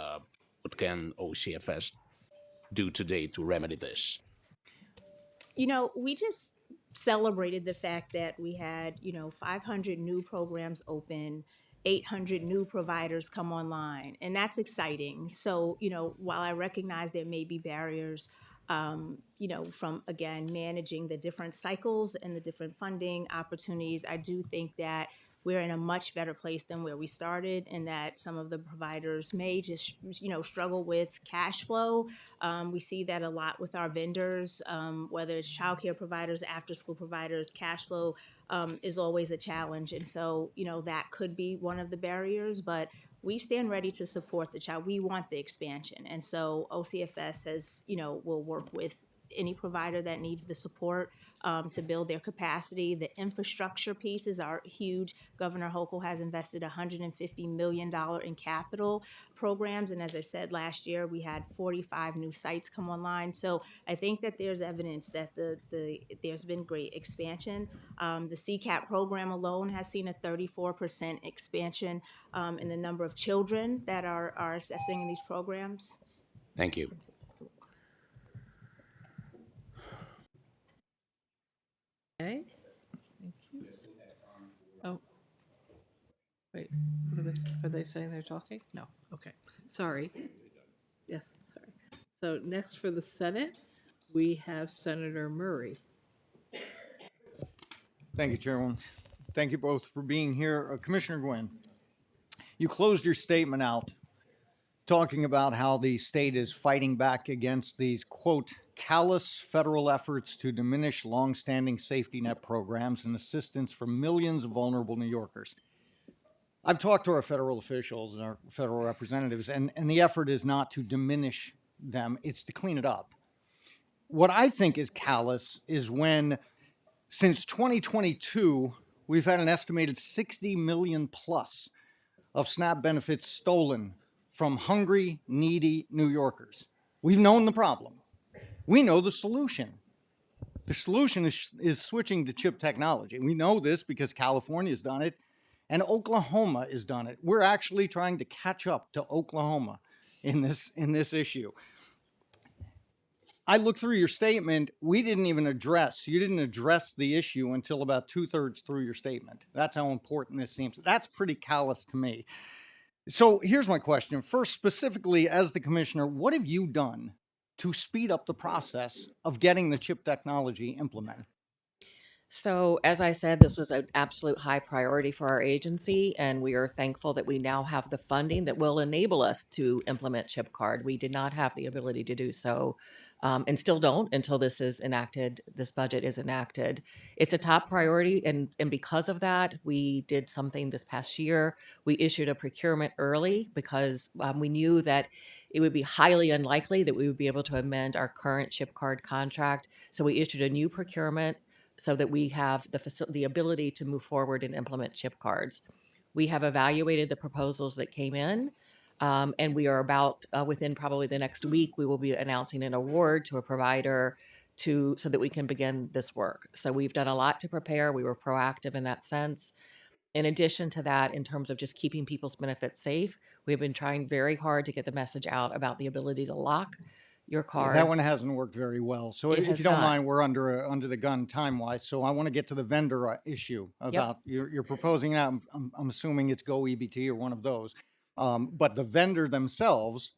what can OCFS do today to remedy this? We just celebrated the fact that we had, 500 new programs open, 800 new providers come online, and that's exciting. So, while I recognize there may be barriers, from, again, managing the different cycles and the different funding opportunities, I do think that we're in a much better place than where we started, and that some of the providers may just, struggle with cash flow. We see that a lot with our vendors, whether it's childcare providers, after-school providers. Cash flow is always a challenge, and so, that could be one of the barriers, but we stand ready to support the child. We want the expansion. And so OCFS will work with any provider that needs the support to build their capacity. The infrastructure pieces are huge. Governor Hochul has invested $150 million in capital programs. And as I said, last year we had 45 new sites come online. So I think that there's evidence that there's been great expansion. The CCAP program alone has seen a 34% expansion in the number of children that are assessing in these programs. Thank you. Okay, thank you. Oh, wait, are they saying they're talking? No, okay, sorry. Yes, sorry. So next for the Senate, we have Senator Murray. Thank you, Chairwoman. Thank you both for being here. Commissioner Gwynn, you closed your statement out talking about how the state is fighting back against these, quote, callous federal efforts to diminish longstanding safety net programs and assistance for millions of vulnerable New Yorkers. I've talked to our federal officials and our federal representatives, and the effort is not to diminish them, it's to clean it up. What I think is callous is when, since 2022, we've had an estimated 60 million plus of SNAP benefits stolen from hungry, needy New Yorkers. We've known the problem. We know the solution. The solution is switching to chip technology. We know this because California has done it and Oklahoma has done it. We're actually trying to catch up to Oklahoma in this issue. I looked through your statement. You didn't address the issue until about 2/3 through your statement. That's how important this seems. That's pretty callous to me. So here's my question. First, specifically as the commissioner, what have you done to speed up the process of getting the chip technology implemented? So, as I said, this was an absolute high priority for our agency, and we are thankful that we now have the funding that will enable us to implement chip card. We did not have the ability to do so, and still don't until this is enacted. This budget is enacted. It's a top priority, and because of that, we did something this past year. We issued a procurement early because we knew that it would be highly unlikely that we would be able to amend our current chip card contract. So we issued a new procurement so that we have the ability to move forward and implement chip cards. We have evaluated the proposals that came in, and we are about within probably the next week, we will be announcing an award to a provider so that we can begin this work. So we've done a lot to prepare. We were proactive in that sense. In addition to that, in terms of just keeping people's benefits safe, we've been trying very hard to get the message out about the ability to lock your card. That one hasn't worked very well. So It if has you don't not. mind, we're under the gun time-wise. So I want to get to the vendor issue about you're proposing that. I'm assuming it's Go EBT or one of those. But the vendor themselves,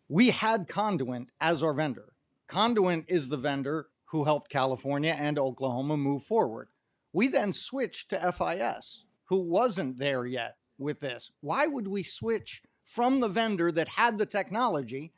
we had Conduent as our vendor. Conduent is the vendor who helped California and Oklahoma move forward. We then switched to FIS, who wasn't there yet with this. Why would we switch from the vendor that had the technology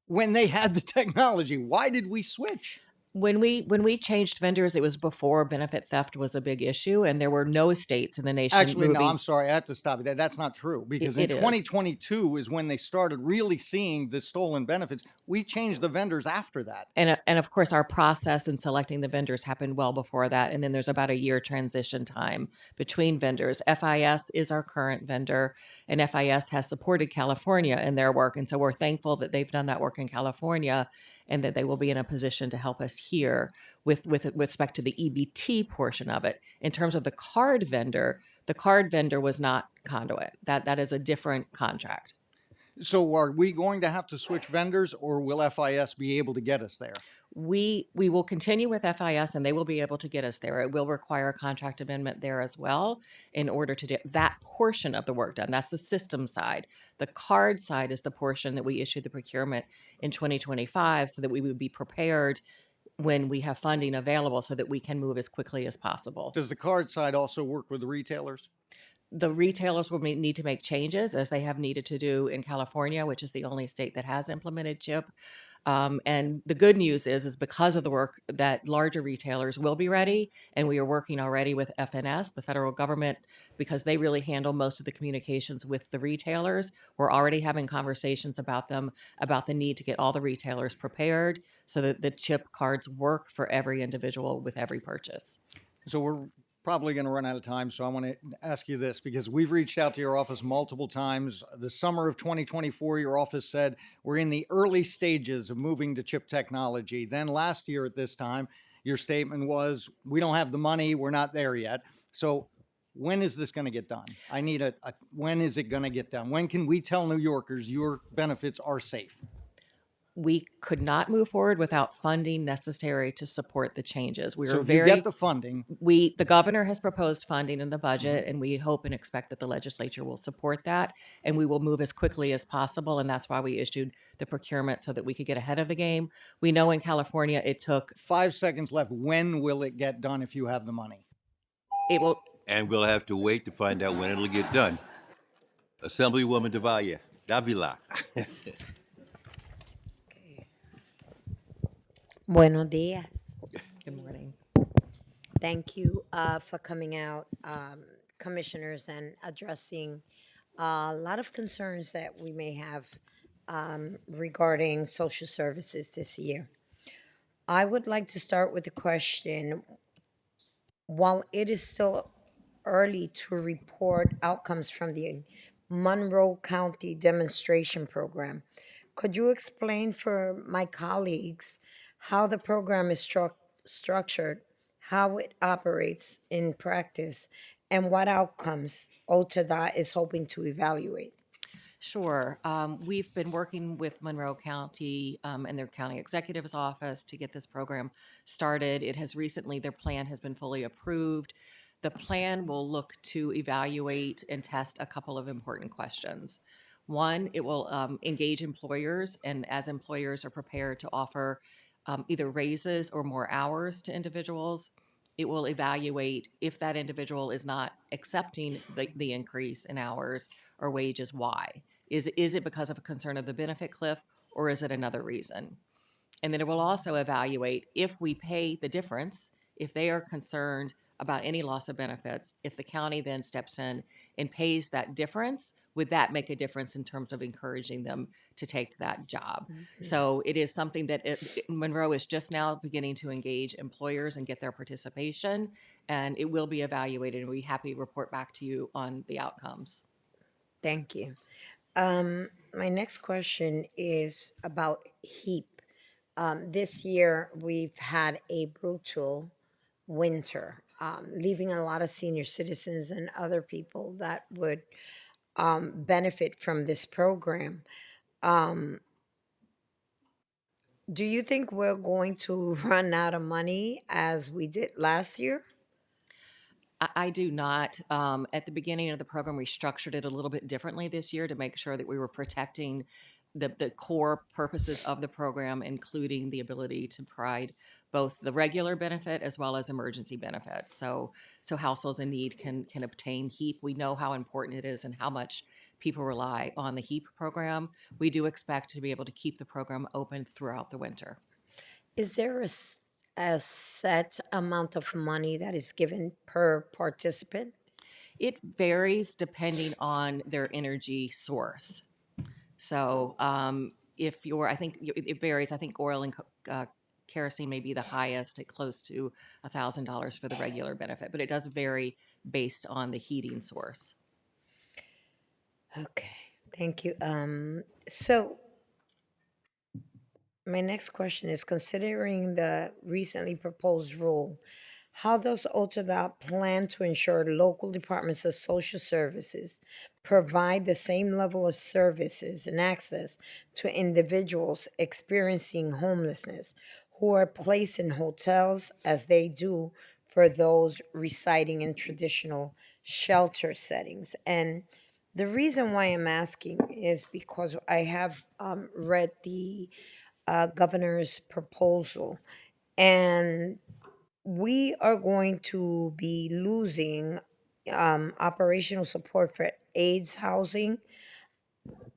when they had the technology? Why did we switch? When we changed vendors, it was before benefit theft was a big issue, and there were no states in the nation Actually, moving. no, I'm sorry. I have to stop you there. That's not true because in it is. 2022 is when they started really seeing the stolen benefits. We changed the vendors after that. And of course, our process in selecting the vendors happened well before that. And then there's about a year transition time between vendors. FIS is our current vendor, and FIS has supported California in their work. And so we're thankful that they've done that work in California and that they will be in a position to help us here with respect to the EBT portion of it. In terms of the card vendor was not Conduent. That is a different contract. So are we going to have to switch vendors or will FIS be able to get us there? We will continue with FIS and they will be able to get us there. It will require a contract amendment there as well in order to get that portion of the work done. That's the system side. The card side is the portion that we issued the procurement in 2025 so that we would be prepared when we have funding available so that we can move as quickly as possible. Does the card side also work with the retailers? The retailers will need to make changes as they have needed to do in California, which is the only state that has implemented chip. And the good news is because of the work that larger retailers will be ready, and we are working already with FNS, the federal government, because they really handle most of the communications with the retailers. We're already having conversations about the need to get all the retailers prepared so that the chip cards work for every individual with every purchase. So we're probably going to run out of time. So I want to ask you this because we've reached out to your office multiple times. The summer of 2024, your office said we're in the early stages of moving to chip technology. Then last year at this time, your statement was, we don't have the money. We're not there yet. So when is this going to get done? I need when is it going to get done? When can we tell New Yorkers your benefits are safe? We could not move forward without funding necessary to support the changes. We So are if you get the funding, the governor has proposed funding in the budget, and we hope and expect that the legislature will support that, and we will move as quickly as possible, and that's why we issued the procurement so that we could get ahead of the game. We know in California it took 5 seconds left. When will it get done if you have the money? it will And we'll have to wait to find out when it'll get done. Assemblywoman Davila. Buenos días. good morning. Thank you for coming out, commissioners, and addressing a lot of concerns that we may have regarding social services this year. I would like to start with the question, while it is still early to report outcomes from the Monroe County demonstration program, could you explain for my colleagues how the program is structured, how it operates in practice, and what outcomes OTDA is hoping to evaluate? Sure. We've been working with Monroe County and their county executive's office to get this program started. It has recently, their plan has been fully approved. The plan will look to evaluate and test a couple of important questions. One, it will engage employers, and as employers are prepared to offer either raises or more hours to individuals, it will evaluate if that individual is not accepting the increase in hours or wages, why. Is it because of a concern of the benefit cliff, or is it another reason? And then it will also evaluate if we pay the difference, if they are concerned about any loss of benefits, if the county then steps in and pays that difference, would that make a difference in terms of encouraging them to take that job? So it is something that Monroe is just now beginning to engage employers and get their participation, and it will be evaluated, and we'll be happy to report back to you on the outcomes. Thank you. My next question is about HEAP. This year, we've had a brutal winter, leaving a lot of senior citizens and other people that would benefit from this program. Do you think we're going to run out of money as we did last year? I do not. At the beginning of the program, we structured it a little bit differently this year to make sure that we were protecting the core purposes of the program, including the ability to provide both the regular benefit as well as emergency benefits. So households in need can obtain HEAP. We know how important it is and how much people rely on the HEAP program. We do expect to be able to keep the program open throughout the winter. Is there a set amount of money that is given per participant? It varies depending on their energy source. So if you're, I think it varies. I think oil and kerosene may be the highest at close to $1,000 for the regular benefit, but it does vary based on the heating source. Okay, thank you. So my next question is, considering the recently proposed rule, how does OTDOT plan to ensure local departments of social services provide the same level of services and access to individuals experiencing homelessness who are placed in hotels as they do for those residing in traditional shelter settings? And the reason why I'm asking is because I have read the governor's proposal, and we are going to be losing operational support for AIDS housing.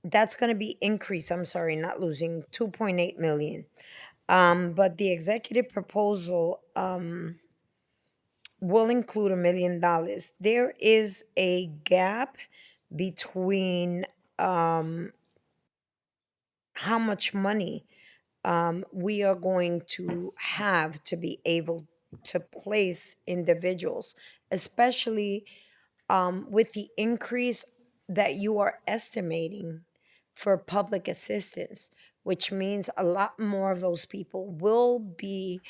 That's going to be increased. I'm sorry, not losing 2.8 million. But the executive proposal will include $1 million. There is a gap between how much money we are going to have to be able to place individuals, especially with the increase that you are estimating for public assistance, which means a lot more of those people will be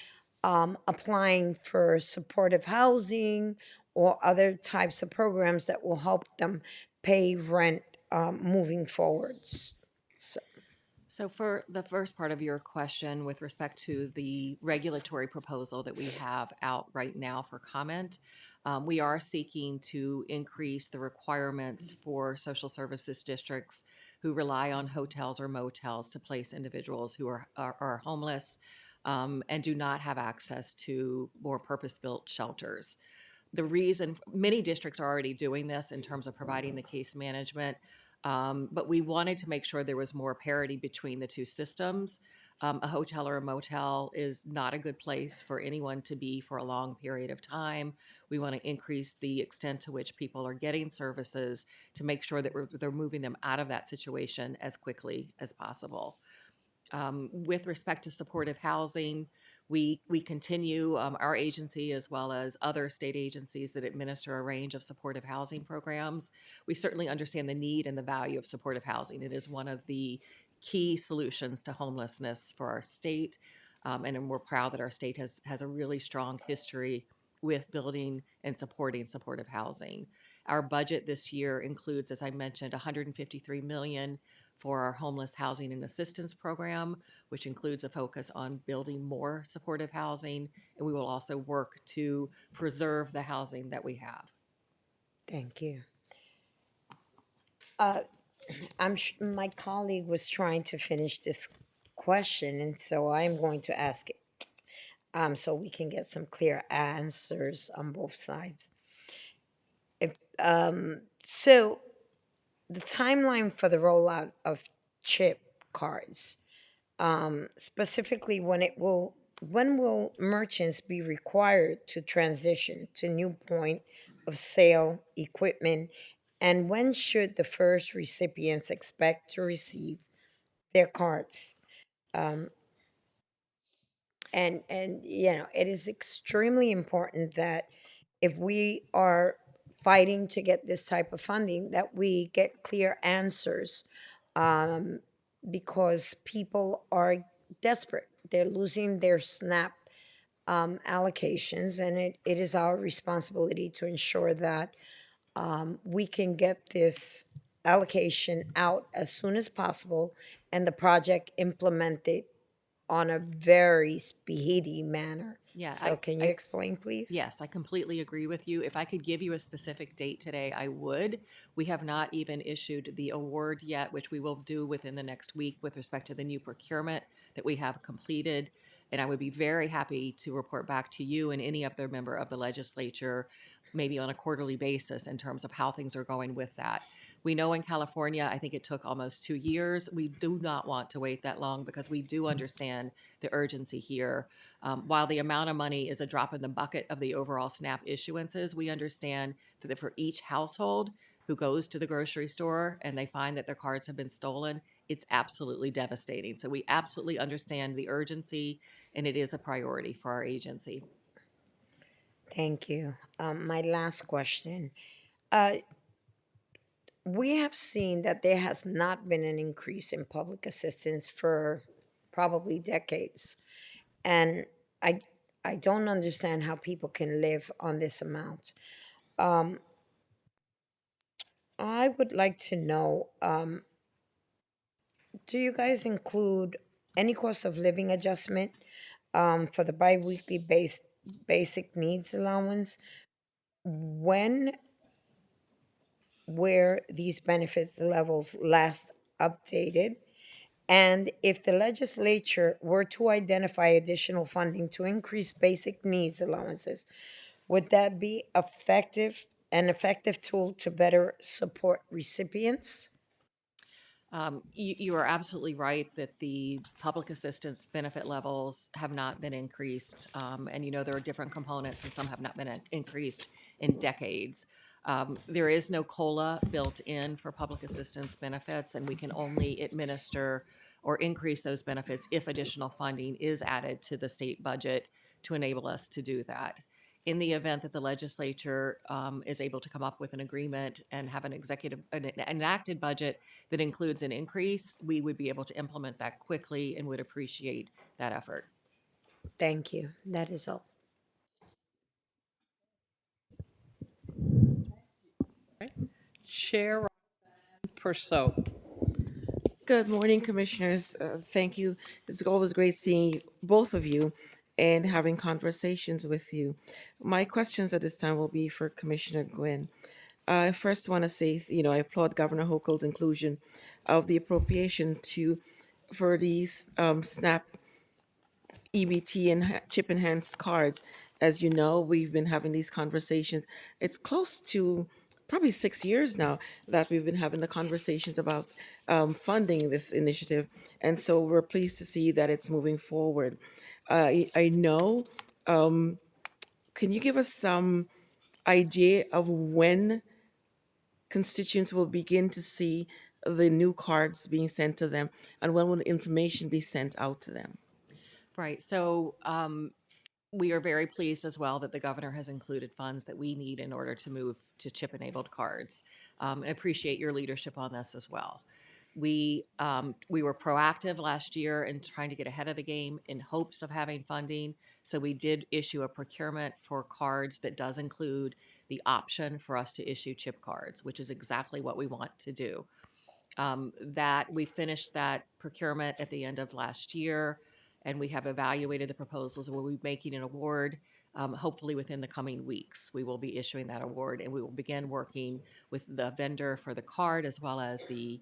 applying for supportive housing or other types of programs that will help them pay rent moving forwards. So for the first part of your question with respect to the regulatory proposal that we have out right now for comment, we are seeking to increase the requirements for social services districts who rely on hotels or motels to place individuals who are homeless and do not have access to more purpose-built shelters. The reason, many districts are already doing this in terms of providing the case management, but we wanted to make sure there was more parity between the two systems. A hotel or a motel is not a good place for anyone to be for a long period of time. We want to increase the extent to which people are getting services to make sure that they're moving them out of that situation as quickly as possible. With respect to supportive housing, we continue, our agency as well as other state agencies that administer a range of supportive housing programs. We certainly understand the need and the value of supportive housing. It is one of the key solutions to homelessness for our state, and we're proud that our state has a really strong history with building and supporting supportive housing. Our budget this year includes, as I mentioned, $153 million for our homeless housing and assistance program, which includes a focus on building more supportive housing. And we will also work to preserve the housing that we have. Thank you. My colleague was trying to finish this question, and so I'm going to ask it, so we can get some clear answers on both sides. So the timeline for the rollout of chip cards, specifically when will merchants be required to transition to new point of sale equipment, and when should the first recipients expect to receive their cards? And it is extremely important that if we are fighting to get this type of funding, that we get clear answers, because people are desperate. They're losing their SNAP allocations, and it is our responsibility to ensure that we can get this allocation out as soon as possible and the project implemented on a very speedy manner. Yeah, So can you explain, please? Yes, I completely agree with you. If I could give you a specific date today, I would. We have not even issued the award yet, which we will do within the next week with respect to the new procurement that we have completed. And I would be very happy to report back to you and any other member of the legislature, maybe on a quarterly basis, in terms of how things are going with that. We know in California, I think it took almost 2 years. We do not want to wait that long because we do understand the urgency here. While the amount of money is a drop in the bucket of the overall SNAP issuances, we understand that for each household who goes to the grocery store and they find that their cards have been stolen, it's absolutely devastating. So we absolutely understand the urgency, and it is a priority for our agency. Thank you. My last question. We have seen that there has not been an increase in public assistance for probably decades. And I, I don't understand how people can live on this amount. I would like to know, do you guys include any cost of living adjustment for the biweekly basic needs allowance? When were these benefits levels last updated? And if the legislature were to identify additional funding to increase basic needs allowances, would that be an effective tool to better support recipients? You are absolutely right that the public assistance benefit levels have not been increased. And there are different components, and some have not been increased in decades. There is no COLA built in for public assistance benefits, and we can only administer or increase those benefits if additional funding is added to the state budget to enable us to do that. In the event that the legislature is able to come up with an agreement and have an enacted budget that includes an increase, we would be able to implement that quickly and would appreciate that effort. Thank you. That is all. Chair Persaud. Good morning, Commissioners. Thank you. It's always great seeing both of you and having conversations with you. My questions at this time will be for Commissioner Gwynn. I first want to say, I applaud Governor Hochul's inclusion of the appropriation for these SNAP EBT and chip enhanced cards. As you know, we've been having these conversations. It's close to probably 6 years now that we've been having the conversations about funding this initiative. And so we're pleased to see that it's moving forward. I know, can you give us some idea of when constituents will begin to see the new cards being sent to them, and when will the information be sent out to them? Right. So we are very pleased as well that the governor has included funds that we need in order to move to chip-enabled cards. I appreciate your leadership on this as well. We were proactive last year in trying to get ahead of the game in hopes of having funding. So we did issue a procurement for cards that does include the option for us to issue chip cards, which is exactly what we want to do. That we finished that procurement at the end of last year, and we have evaluated the proposals, and we'll be making an award hopefully within the coming weeks. We will be issuing that award, and we will begin working with the vendor for the card as well as the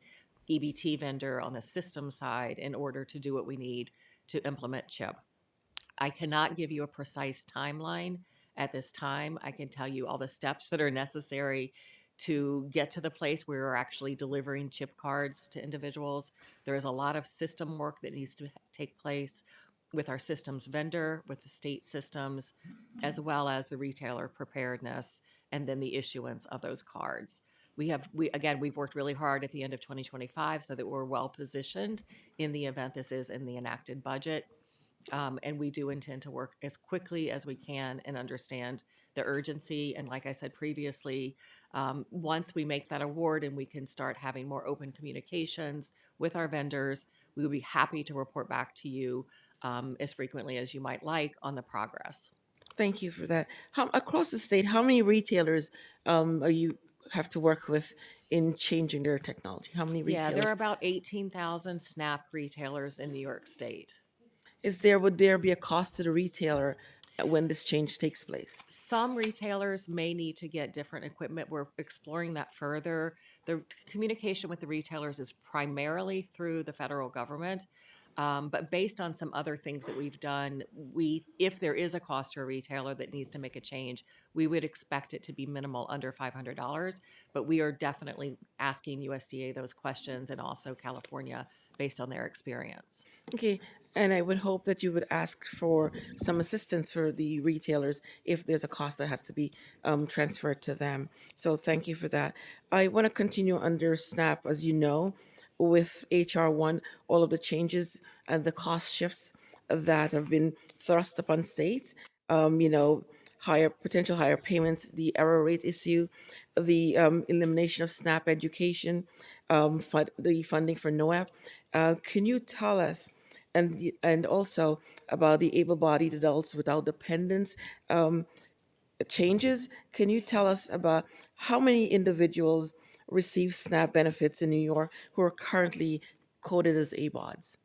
EBT vendor on the system side in order to do what we need to implement CHIP. I cannot give you a precise timeline at this time. I can tell you all the steps that are necessary to get to the place where we're actually delivering chip cards to individuals. There is a lot of system work that needs to take place with our systems vendor, with the state systems, as well as the retailer preparedness, and then the issuance of those cards. We've worked really hard at the end of 2025 so that we're well positioned in the event this is in the enacted budget. And we do intend to work as quickly as we can and understand the urgency. And like I said previously, once we make that award and we can start having more open communications with our vendors, we will be happy to report back to you as frequently as you might like on the progress. Thank you for that. Across the state, how many retailers are you have to work with in changing their technology? How many Yeah, retailers? there are about 18,000 SNAP retailers in New York State. Would there be a cost to the retailer when this change takes place? Some retailers may need to get different equipment. We're exploring that further. The communication with the retailers is primarily through the federal government. But based on some other things that we've done, if there is a cost to a retailer that needs to make a change, we would expect it to be minimal, under $500. But we are definitely asking USDA those questions, and also California, based on their experience. Okay, and I would hope that you would ask for some assistance for the retailers if there's a cost that has to be transferred to them. So thank you for that. I want to continue under SNAP, as you know, with HR 1, all of the changes and the cost shifts that have been thrust upon states. Potential higher payments, the error rate issue, the elimination of SNAP education, the funding for NOAP. Can you tell us, and also about the able-bodied adults without dependents changes? Can you tell us about how many individuals receive SNAP benefits in New York who are currently coded as ABODs?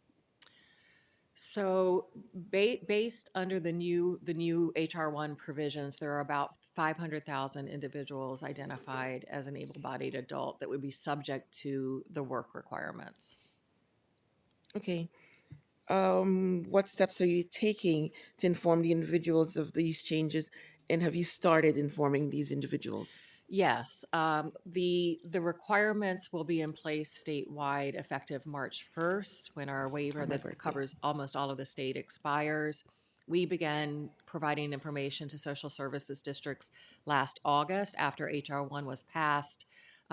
So based under the new HR 1 provisions, there are about 500,000 individuals identified as an able-bodied adult that would be subject to the work requirements. Okay. What steps are you taking to inform the individuals of these changes, and have you started informing these individuals? Yes, the requirements will be in place statewide effective March 1st, when our waiver that covers almost all of the state expires. We began providing information to social services districts last August after HR 1 was passed.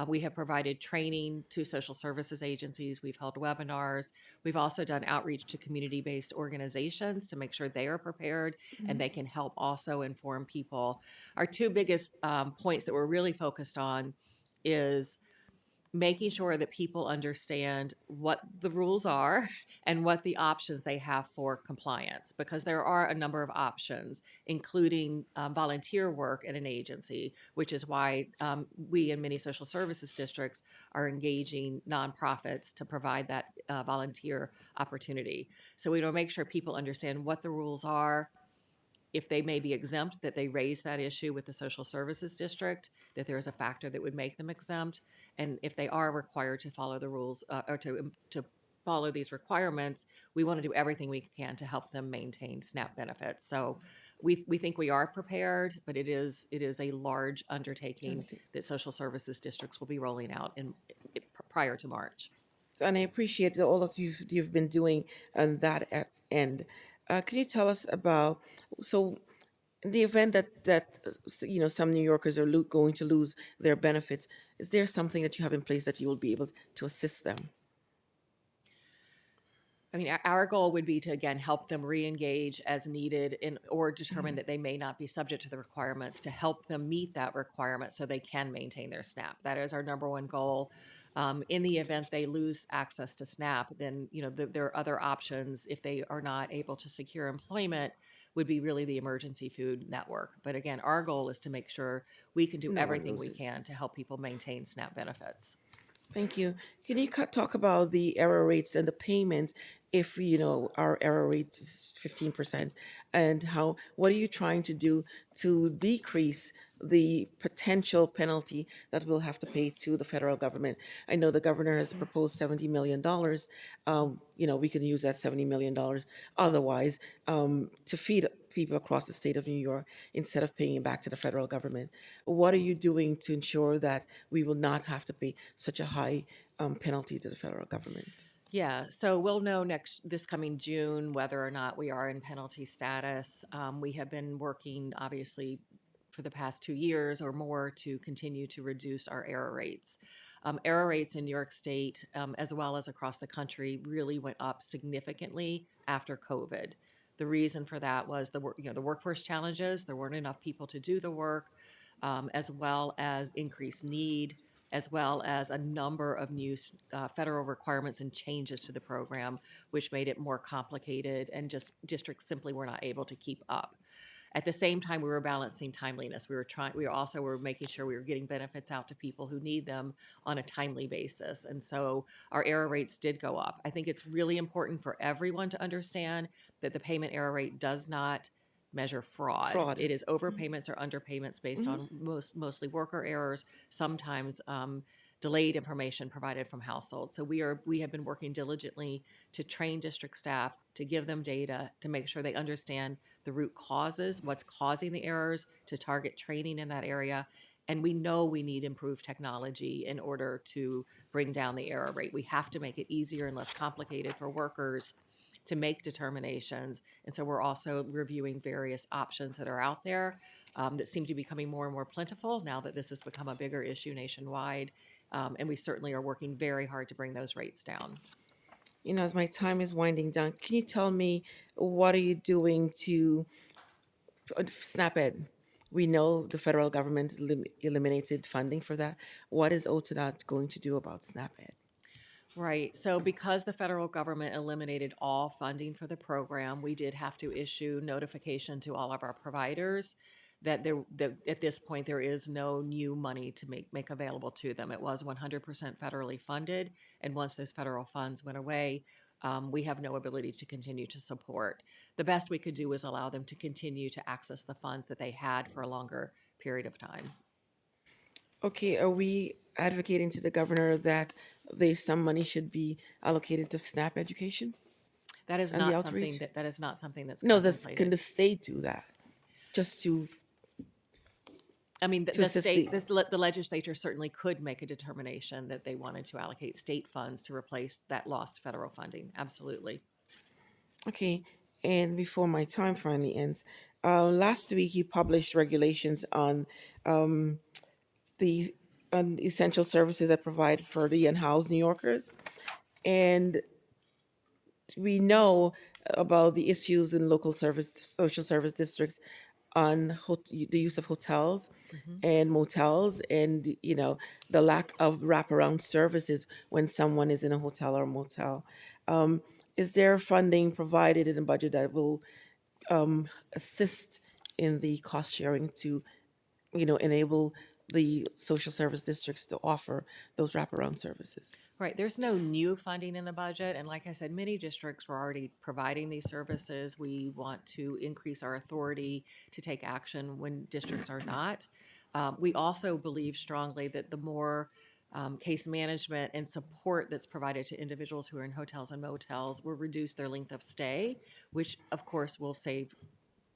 We have provided training to social services agencies. We've held webinars. We've also done outreach to community-based organizations to make sure they are prepared and they can help also inform people. Our two biggest points that we're really focused on is making sure that people understand what the rules are and what the options they have for compliance, because there are a number of options, including volunteer work at an agency, which is why we in many social services districts are engaging nonprofits to provide that volunteer opportunity. So we want to make sure people understand what the rules are. If they may be exempt, that they raise that issue with the social services district, that there is a factor that would make them exempt. And if they are required to follow the rules or to follow these requirements, we want to do everything we can to help them maintain SNAP benefits. So we think we are prepared, but it is a large undertaking that social services districts will be rolling out prior to March. And I appreciate all of you've been doing on that end. Can you tell us about, so in the event that some New Yorkers are going to lose their benefits, is there something that you have in place that you will be able to assist them? I mean, our goal would be to, again, help them re-engage as needed or determine that they may not be subject to the requirements, to help them meet that requirement so they can maintain their SNAP. That is our number one goal. In the event they lose access to SNAP, then there are other options. If they are not able to secure employment, would be really the emergency food network. But again, our goal is to make sure we can do everything we can to help people maintain SNAP benefits. Thank you. Can you talk about the error rates and the payment if, our error rate is 15%? And what are you trying to do to decrease the potential penalty that we'll have to pay to the federal government? I know the governor has proposed $70 million. We can use that $70 million otherwise to feed people across the state of New York instead of paying it back to the federal government. What are you doing to ensure that we will not have to pay such a high penalty to the federal government? Yeah, so we'll know this coming June whether or not we are in penalty status. We have been working, obviously, for the past 2 years or more to continue to reduce our error rates. Error rates in New York State, as well as across the country, really went up significantly after COVID. The reason for that was the workforce challenges. There weren't enough people to do the work, as well as increased need, as well as a number of new federal requirements and changes to the program, which made it more complicated, and just districts simply were not able to keep up. At the same time, we were balancing timeliness. We were making sure we were getting benefits out to people who need them on a timely basis. And so our error rates did go up. I think it's really important for everyone to understand that the payment error rate does not measure fraud. It is overpayments or underpayments based on mostly worker errors, sometimes delayed information provided from households. So we have been working diligently to train district staff, to give them data, to make sure they understand the root causes, what's causing the errors, to target training in that area. And we know we need improved technology in order to bring down the error rate. We have to make it easier and less complicated for workers to make determinations. And so we're also reviewing various options that are out there that seem to be becoming more and more plentiful now that this has become a bigger issue nationwide. And we certainly are working very hard to bring those rates down. As my time is winding down, can you tell me what are you doing to SNAP-Ed? We know the federal government eliminated funding for that. What is OTDOT going to do about SNAP-Ed? Right. So because the federal government eliminated all funding for the program, we did have to issue notification to all of our providers that at this point there is no new money to make available to them. It was 100% federally funded, and once those federal funds went away, we have no ability to continue to support. The best we could do was allow them to continue to access the funds that they had for a longer period of time. Okay, are we advocating to the governor that some money should be allocated to SNAP education? That is And the not something outreach? that is not something that's No, contemplated. can the state do that? Just to, I mean, to the assist state, the legislature certainly could make a determination that they wanted to allocate state funds to replace that lost federal funding. Absolutely. okay, and before my time finally ends, last week you published regulations on the essential services that provide for the unhoused New Yorkers. And we know about the issues in social service districts on the use of hotels and motels, and the lack of wraparound services when someone is in a hotel or motel. Is there funding provided in the budget that will assist in the cost sharing to enable the social service districts to offer those wraparound services? Right. There's no new funding in the budget. And like I said, many districts were already providing these services. We want to increase our authority to take action when districts are not. We also believe strongly that the more case management and support that's provided to individuals who are in hotels and motels will reduce their length of stay, which of course will save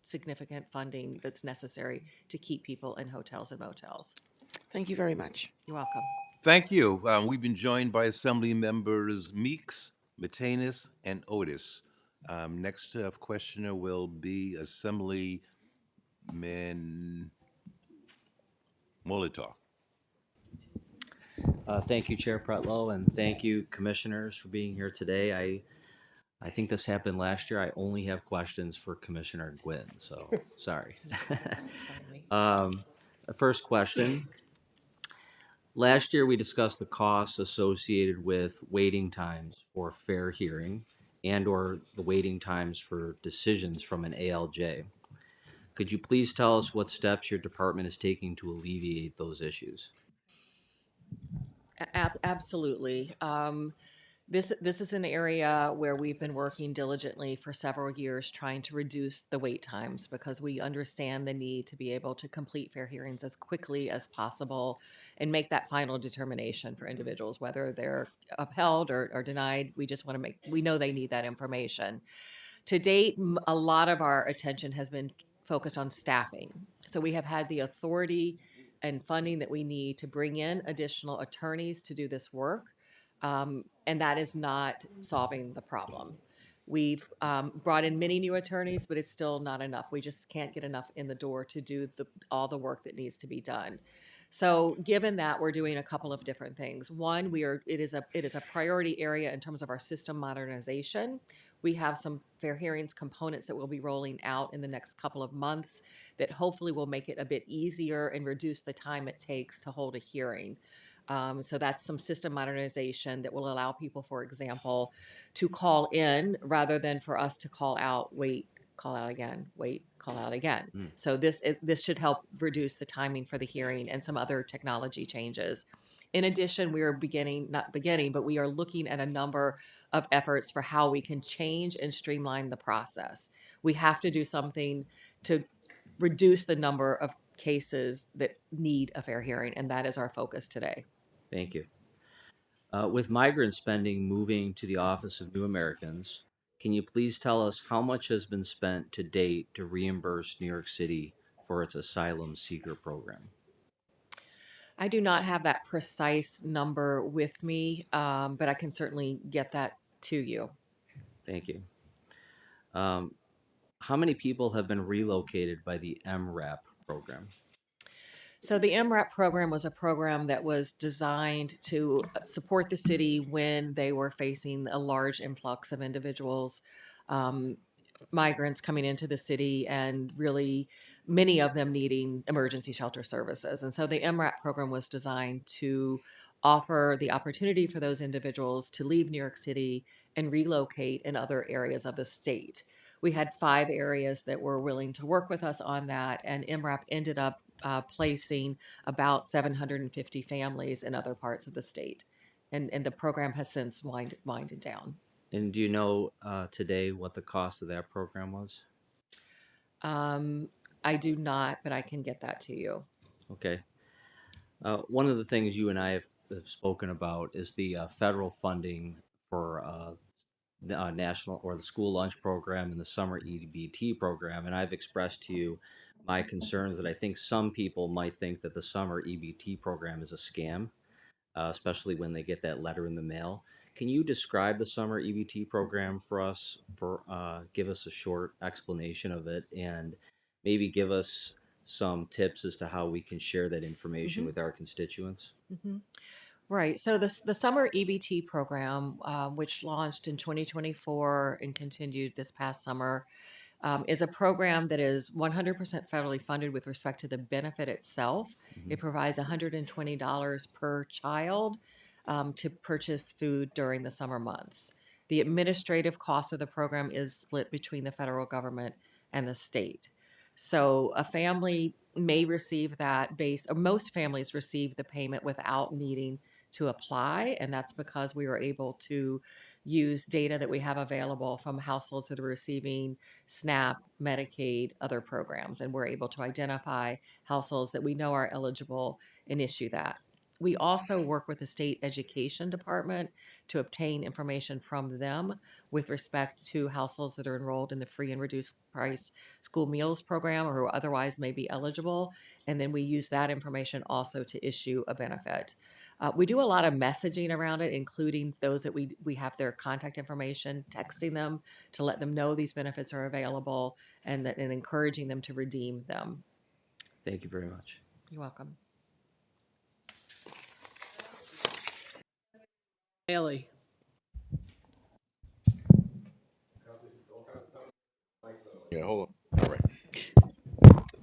significant funding that's necessary to keep people in hotels and motels. Thank you very much. You're welcome. Thank you. We've been joined by Assembly Members Meeks, Matenis, and Otis. Next questioner will be Assemblyman Molitor. Thank you, Chair Pretlow, and thank you, commissioners, for being here today. I think this happened last year. I only have questions for Commissioner Gwynn, so sorry. First question. Last year, we discussed the costs associated with waiting times for fair hearing and/or the waiting times for decisions from an ALJ. Could you please tell us what steps your department is taking to alleviate those issues? Absolutely. This is an area where we've been working diligently for several years trying to reduce the wait times because we understand the need to be able to complete fair hearings as quickly as possible and make that final determination for individuals, whether they're upheld or denied. We just want to we know they need that information. To date, a lot of our attention has been focused on staffing. So we have had the authority and funding that we need to bring in additional attorneys to do this work. And that is not solving the problem. We've brought in many new attorneys, but it's still not enough. We just can't get enough in the door to do all the work that needs to be done. So, given that, we're doing a couple of different things. One, it is a priority area in terms of our system modernization. We have some fair hearings components that we'll be rolling out in the next couple of months that hopefully will make it a bit easier and reduce the time it takes to hold a hearing. So that's some system modernization that will allow people, for example, to call in rather than for us to call out, wait, call out again, wait, call out again. So this should help reduce the timing for the hearing and some other technology changes. In addition, we are but we are looking at a number of efforts for how we can change and streamline the process. We have to do something to reduce the number of cases that need a fair hearing, and that is our focus today. Thank you. With migrant spending moving to the Office of New Americans, can you please tell us how much has been spent to date to reimburse New York City for its asylum seeker program? I do not have that precise number with me, but I can certainly get that to you. Thank you. How many people have been relocated by the MRAP program? So the MRAP program was a program that was designed to support the city when they were facing a large influx of individuals, migrants coming into the city, and really many of them needing emergency shelter services. And so the MRAP program was designed to offer the opportunity for those individuals to leave New York City and relocate in other areas of the state. We had 5 areas that were willing to work with us on that, and MRAP ended up placing about 750 families in other parts of the state. And the program has since winded down. And do you know today what the cost of that program was? I do not, but I can get that to you. Okay. One of the things you and I have spoken about is the federal funding for the national or the school lunch program and the summer EBT program. And I've expressed to you my concerns that I think some people might think that the summer EBT program is a scam, especially when they get that letter in the mail. Can you describe the summer EBT program for us? Give us a short explanation of it, and maybe give us some tips as to how we can share that information with our constituents. Right. So the summer EBT program, which launched in 2024 and continued this past summer, is a program that is 100% federally funded with respect to the benefit itself. It provides $120 per child to purchase food during the summer months. The administrative cost of the program is split between the federal government and the state. So a family may receive that or most families receive the payment without needing to apply, and that's because we were able to use data that we have available from households that are receiving SNAP, Medicaid, other programs, and we're able to identify households that we know are eligible and issue that. We also work with the state education department to obtain information from them with respect to households that are enrolled in the free and reduced price school meals program or who otherwise may be eligible. And then we use that information also to issue a benefit. We do a lot of messaging around it, including those that we have their contact information, texting them to let them know these benefits are available and encouraging them to redeem them. Thank you very much. You're welcome. Bailey. Yeah, hold on. All right.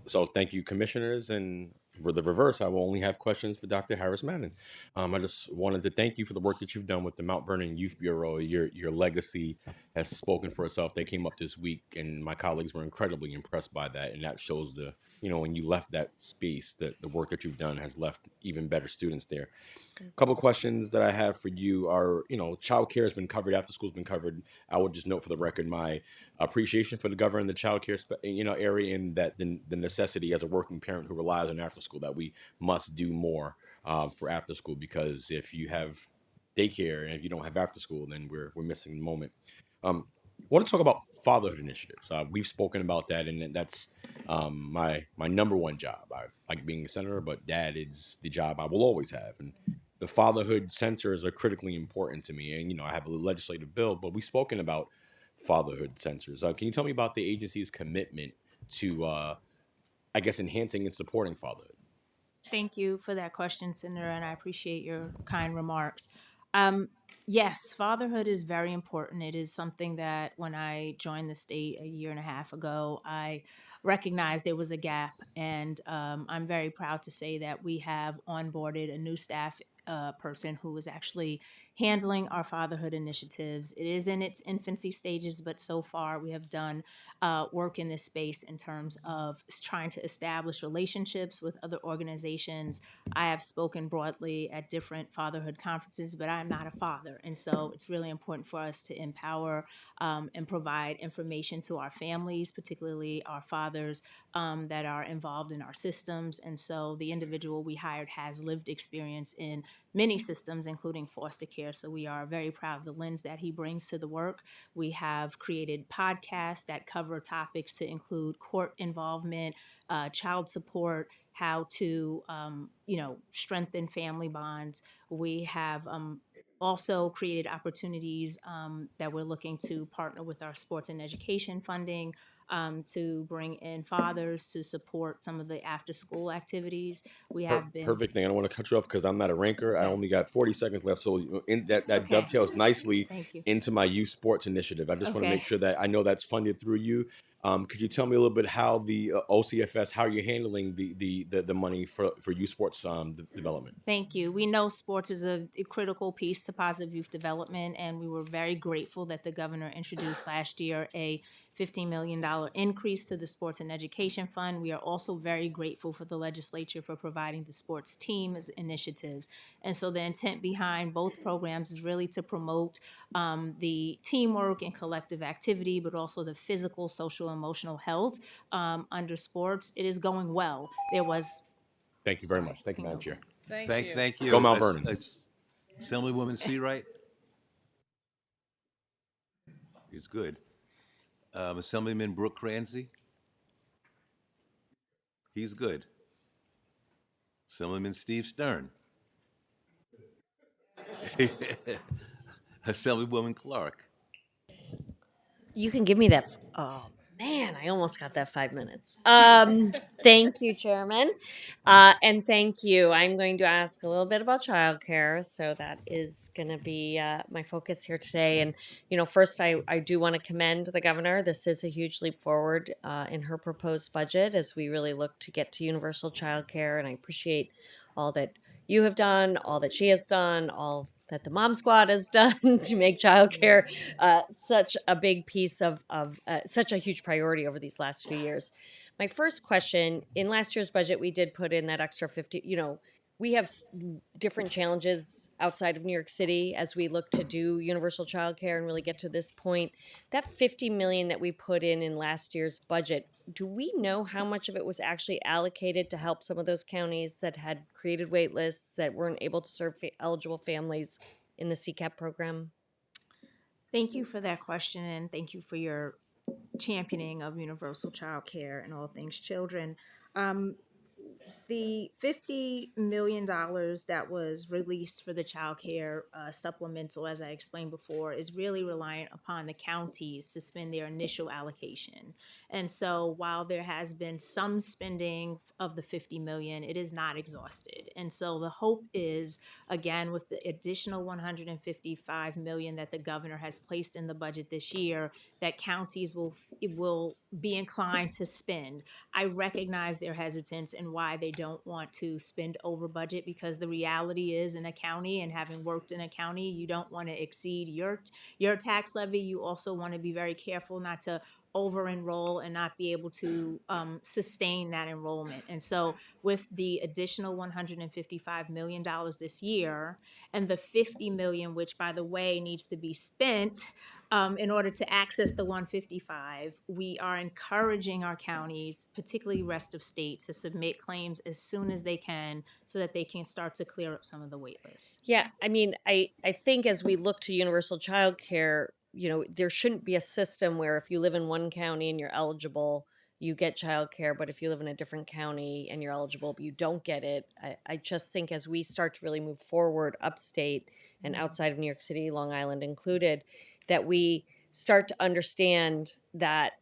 So thank you, commissioners and for the reverse, I will only have questions for Dr. Harris Madden. I just wanted to thank you for the work that you've done with the Mount Vernon Youth Bureau. Your legacy has spoken for itself. They came up this week, and my colleagues were incredibly impressed by that. And that shows when you left that space, that the work that you've done has left even better students there. A couple of questions that I have for you are, childcare has been covered, after school's been covered. I would just note for the record my appreciation for the governor in the childcare, area, and that the necessity as a working parent who relies on after school, that we must do more for after school, because if you have daycare and if you don't have after school, then we're missing the moment. I want to talk about fatherhood initiatives. We've spoken about that, and that's my number one job. I like being a senator, but dad is the job I will always have. And the fatherhood sensors are critically important to me. And, I have a legislative bill, but we've spoken about fatherhood sensors. Can you tell me about the agency's commitment to, enhancing and supporting fatherhood? Thank you for that question, Senator, and I appreciate your kind remarks. Yes, fatherhood is very important. It is something that when I joined the state a year and a half ago, I recognized there was a gap, and I'm very proud to say that we have onboarded a new staff person who is actually handling our fatherhood initiatives. It is in its infancy stages, but so far we have done work in this space in terms of trying to establish relationships with other organizations. I have spoken broadly at different fatherhood conferences, but I'm not a father. And so it's really important for us to empower and provide information to our families, particularly our fathers that are involved in our systems. And so the individual we hired has lived experience in many systems, including foster care. So we are very proud of the lens that he brings to the work. We have created podcasts that cover topics to include court involvement, child support, how to, strengthen family bonds. We have also created opportunities that we're looking to partner with our sports and education funding to bring in fathers to support some of the after-school activities. We have been Perfect thing. I don't want to cut you off because I'm not a ranker. I only got 40 seconds left. So that Okay. dovetails nicely Thank you. into my youth sports initiative. I just want to Okay. make sure that I know that's funded through you. Could you tell me a little bit how the OCFS, how you're handling the money for youth sports development? Thank you. We know sports is a critical piece to positive youth development, and we were very grateful that the governor introduced last year a $15 million increase to the Sports and Education Fund. We are also very grateful for the legislature for providing the sports team as initiatives. And so the intent behind both programs is really to promote the teamwork and collective activity, but also the physical, social, emotional health under sports. It is going well. There was Thank you very much. Thank you, Madam Chair. Thank you. Go Mount Vernon. Assemblywoman Seawright? He's good. Assemblyman Brooke Cransey? He's good. Assemblyman Steve Stern? Assemblywoman Clark? You can give me that. Oh man, I almost got that 5 minutes. Thank you, Chairman, and thank you. I'm going to ask a little bit about childcare, so that is going to be my focus here today. And first, I do want to commend the governor. This is a huge leap forward in her proposed budget as we really look to get to universal childcare. And I appreciate all that you have done, all that she has done, all that the Mom Squad has done to make childcare such a big piece of such a huge priority over these last few years. My first question, in last year's budget, we did put in that extra 50, we have different challenges outside of New York City as we look to do universal childcare and really get to this point. That $50 million that we put in last year's budget, do we know how much of it was actually allocated to help some of those counties that had created wait lists that weren't able to serve eligible families in the CCAP program? Thank you for that question, and thank you for your championing of universal child care and all things children. The $50 million that was released for the child care supplemental, as I explained before, is really reliant upon the counties to spend their initial allocation. And so while there has been some spending of the $50 million, it is not exhausted. And so the hope is, again, with the additional $155 million that the governor has placed in the budget this year, that counties will be inclined to spend. I recognize their hesitance and why they don't want to spend over budget, because the reality is, in a county, and having worked in a county, you don't want to exceed your tax levy. You also want to be very careful not to over enroll and not be able to sustain that enrollment. And so with the additional $155 million this year, and the 50 million, which by the way needs to be spent in order to access the 155, we are encouraging our counties, particularly rest of state, to submit claims as soon as they can so that they can start to clear up some of the wait lists. Yeah, I mean, I think as we look to universal childcare, there shouldn't be a system where if you live in one county and you're eligible, you get childcare, but if you live in a different county and you're eligible, but you don't get it. I just think as we start to really move forward upstate and outside of New York City, Long Island included, that we start to understand that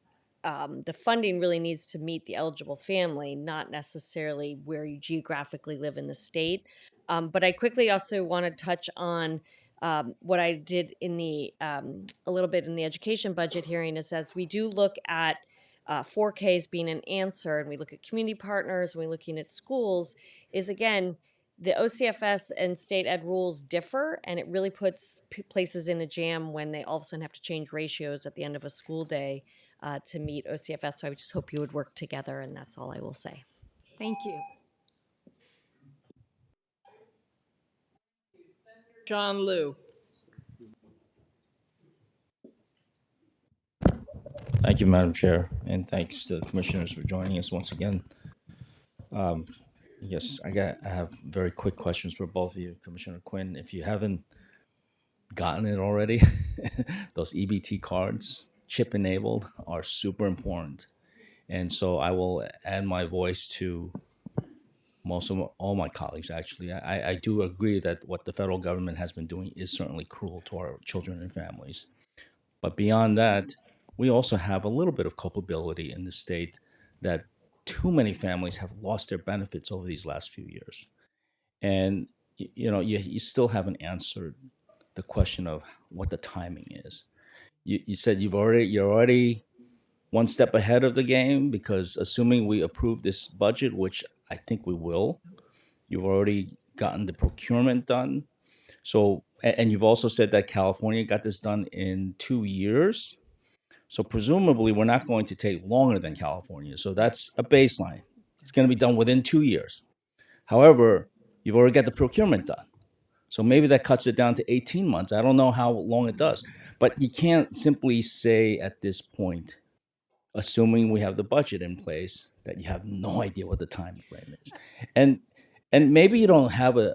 the funding really needs to meet the eligible family, not necessarily where you geographically live in the state. But I quickly also want to touch on what I did in the a little bit in the education budget hearing, is as we do look at 4Ks being an answer, and we look at community partners, and we're looking at schools, is again, the OCFS and state ed rules differ, and it really puts places in a jam when they all of a sudden have to change ratios at the end of a school day to meet OCFS. So I would just hope you would work together, and that's all I will say. Thank you. John Liu. Thank you, Madam Chair, and thanks to the commissioners for joining us once again. Yes, I have very quick questions for both of you, Commissioner Quinn. If you haven't gotten it already, those EBT cards, chip enabled, are super important. And so I will add my voice to all my colleagues, actually. I do agree that what the federal government has been doing is certainly cruel to our children and families. But beyond that, we also have a little bit of culpability in the state that too many families have lost their benefits over these last few years. And you still haven't answered the question of what the timing is. You said you're already one step ahead of the game, because assuming we approve this budget, which I think we will, you've already gotten the procurement done. So, and you've also said that California got this done in 2 years. So presumably we're not going to take longer than California. So that's a baseline. It's going to be done within 2 years. However, you've already got the procurement done. So maybe that cuts it down to 18 months. I don't know how long it does. But you can't simply say at this point, assuming we have the budget in place, that you have no idea what the time frame is. And maybe you don't have an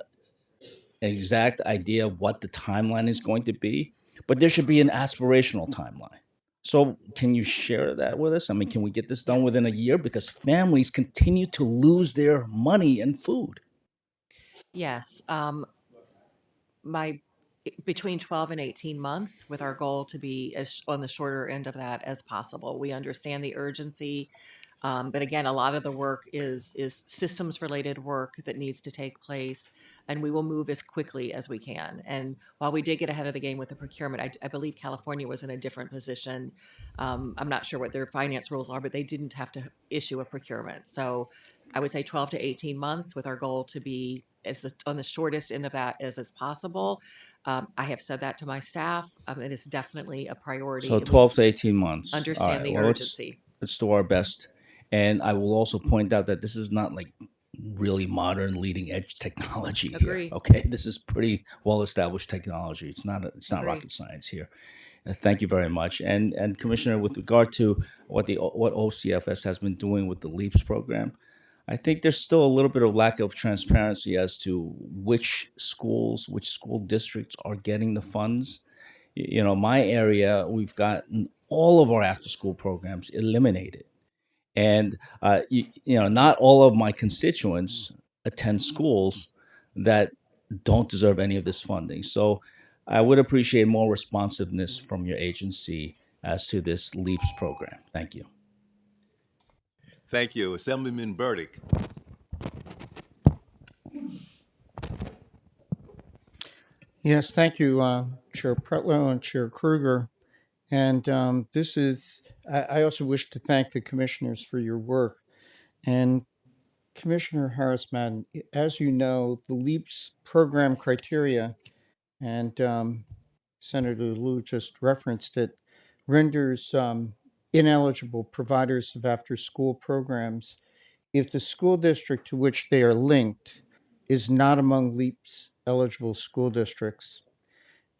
exact idea of what the timeline is going to be, but there should be an aspirational timeline. So can you share that with us? I mean, can we get this done within a year? Because families continue to lose their money and food. Yes. Between 12 and 18 months, with our goal to be as on the shorter end of that as possible. We understand the urgency, but again, a lot of the work is systems related work that needs to take place, and we will move as quickly as we can. And while we did get ahead of the game with the procurement, I believe California was in a different position. I'm not sure what their finance rules are, but they didn't have to issue a procurement. So I would say 12 to 18 months, with our goal to be on the shortest end of that as possible. I have said that to my staff. It is definitely a priority. So 12 to 18 months. Understand the urgency. Let's do our best. And I will also point out that this is not like really modern leading edge technology Agree. here. Okay, this is pretty well established technology. It's not Agree. rocket science here. Thank you very much. And Commissioner, with regard to what OCFS has been doing with the LEAPS program, I think there's still a little bit of lack of transparency as to which schools, which school districts are getting the funds. My area, we've gotten all of our after-school programs eliminated. And, not all of my constituents attend schools that don't deserve any of this funding. So I would appreciate more responsiveness from your agency as to this LEAPS program. Thank you. Thank you. Assemblyman Burdick. Yes, thank you, Chair Pretlow and Chair Kruger. And I also wish to thank the commissioners for your work. And Commissioner Harris-Madden, as you know, the LEAPS program criteria, and Senator Lou just referenced it, renders ineligible providers of after-school programs if the school district to which they are linked is not among LEAPS eligible school districts.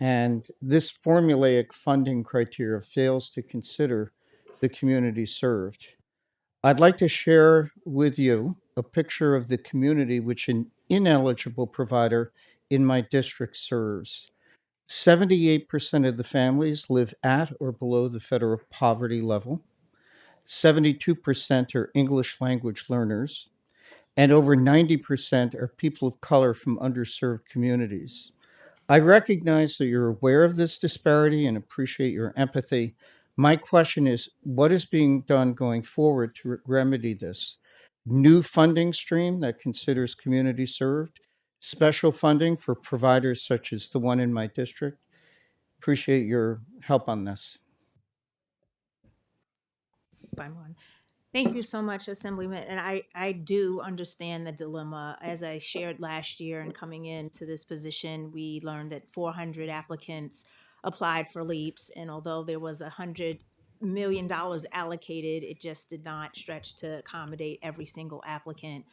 And this formulaic funding criteria fails to consider the community served. I'd like to share with you a picture of the community which an ineligible provider in my district serves. 78% of the families live at or below the federal poverty level. 72% are English language learners, and over 90% are people of color from underserved communities. I recognize that you're aware of this disparity and appreciate your empathy. My question is, what is being done going forward to remedy this? New funding stream that considers community served, special funding for providers such as the one in my district. Appreciate your help on this. Thank you so much, Assemblyman. And I do understand the dilemma. As I shared last year and coming into this position, we learned that 400 applicants applied for LEAPS. And although there was $100 million allocated, it just did not stretch to accommodate every single applicant.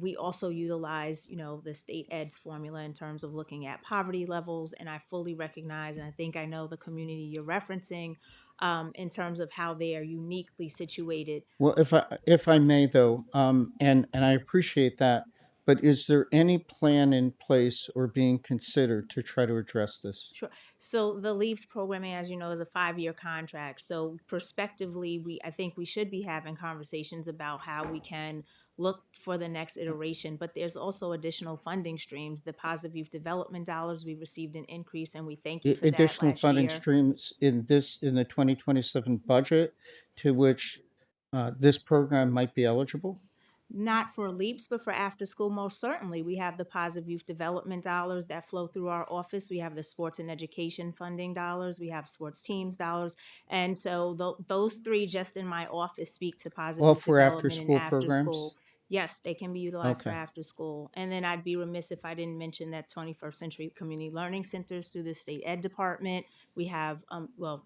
We also utilize, the state EDS formula in terms of looking at poverty levels. And I fully recognize, and I think I know the community you're referencing, in terms of how they are uniquely situated. Well, if I may though, and I appreciate that, but is there any plan in place or being considered to try to address this? Sure. So the LEAPS programming, as you know, is a 5-year contract. So prospectively, I think we should be having conversations about how we can look for the next iteration, but there's also additional funding streams. The Positive Youth Development dollars, we received an increase, and we thank you for that Additional last funding year. streams in the 2027 budget to which this program might be eligible? Not for LEAPS, but for after school, most certainly. We have the Positive Youth Development dollars that flow through our office. We have the sports and education funding dollars. We have sports teams dollars. And so those three just in my office speak to positive Well, for development after-school and after programs? school. Yes, they can be utilized for Okay. after school. And then I'd be remiss if I didn't mention that 21st Century Community Learning Centers through the State Ed Department. We have,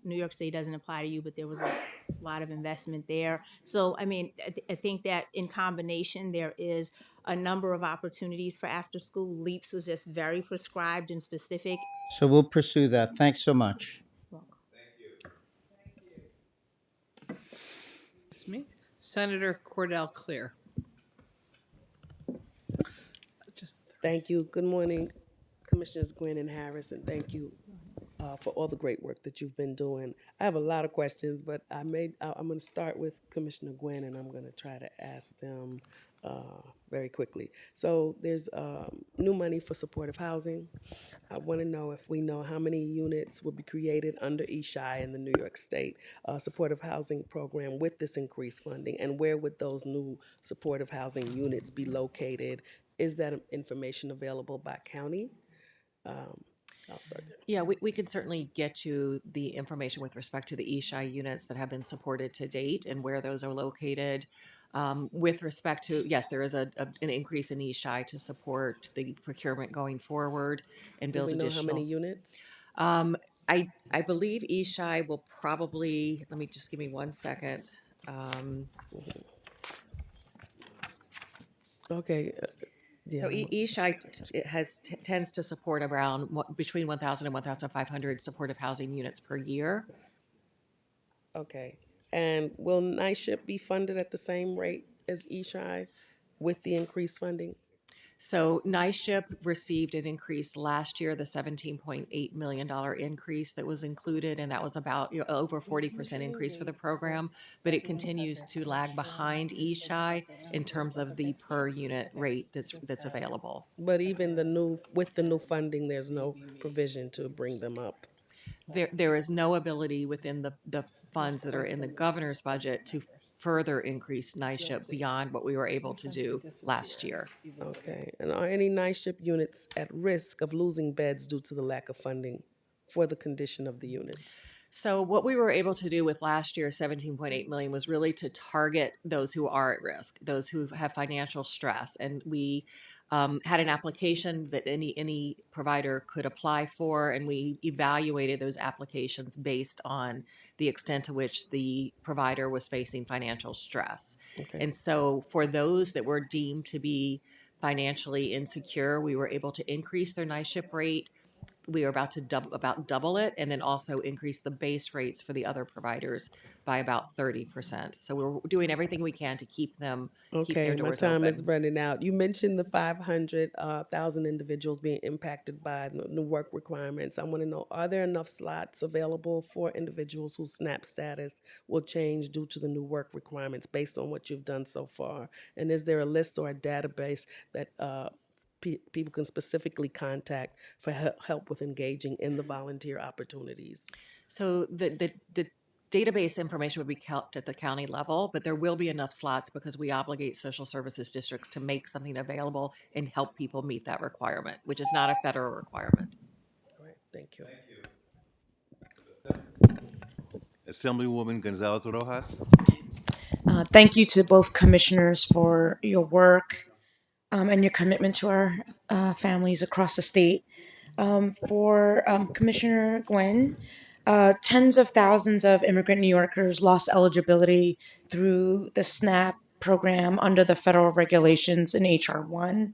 New York State doesn't apply to you, but there was a lot of investment there. So, I think that in combination, there is a number of opportunities for after school. LEAPS was just very prescribed and specific. So we'll pursue that. Thanks so much. It's me. Senator Cordell Clear. Thank you. Good morning, Commissioners Gwynn and Harris, and thank you for all the great work that you've been doing. I have a lot of questions, but I'm going to start with Commissioner Gwynn, and I'm going to try to ask them very quickly. So there's new money for supportive housing. I want to know if we know how many units will be created under ESHI in the New York State supportive housing program with this increased funding, and where would those new supportive housing units be located? Is that information available by county? I'll start there. Yeah, we can certainly get you the information with respect to the ESHI units that have been supported to date and where those are located. With respect to, yes, there is an increase in ESHI to support the procurement going forward and Do build we know additional. how many units? I believe ESHI will probably, let me just give me 1 second. Okay. So ESHI tends to support around between 1,000 and 1,500 supportive housing units per year. Okay. And will NYSHIP be funded at the same rate as ESHI with the increased funding? So NYSHIP received an increase last year, the $17.8 million increase that was included, and that was about over 40% increase for the program, but it continues to lag behind ESHI in terms of the per unit rate that's available. But even with the new funding, there's no provision to bring them up. There is no ability within the funds that are in the governor's budget to further increase NYSHIP beyond what we were able to do last year. Okay. And are any NYSHIP units at risk of losing beds due to the lack of funding for the condition of the units? So what we were able to do with last year's 17.8 million was really to target those who are at risk, those who have financial stress. And we had an application that any provider could apply for, and we evaluated those applications based on the extent to which the provider was facing financial stress. Okay. And so for those that were deemed to be financially insecure, we were able to increase their NISHIP rate. We are about to double it, and then also increase the base rates for the other providers by about 30%. So we're doing everything we can to keep them keep their Okay, my doors time open. is running out. You mentioned the 500,000 individuals being impacted by the new work requirements. I want to know, are there enough slots available for individuals whose SNAP status will change due to the new work requirements based on what you've done so far? And is there a list or a database that people can specifically contact for help with engaging in the volunteer opportunities? So the database information would be kept at the county level, but there will be enough slots because we obligate social services districts to make something available and help people meet that requirement, which is not a federal requirement. All right, thank you. Assemblywoman Gonzalez Rojas. Thank you to both commissioners for your work and your commitment to our families across the state. For Commissioner Gwen, tens of thousands of immigrant New Yorkers lost eligibility through the SNAP program under the federal regulations in H.R. 1.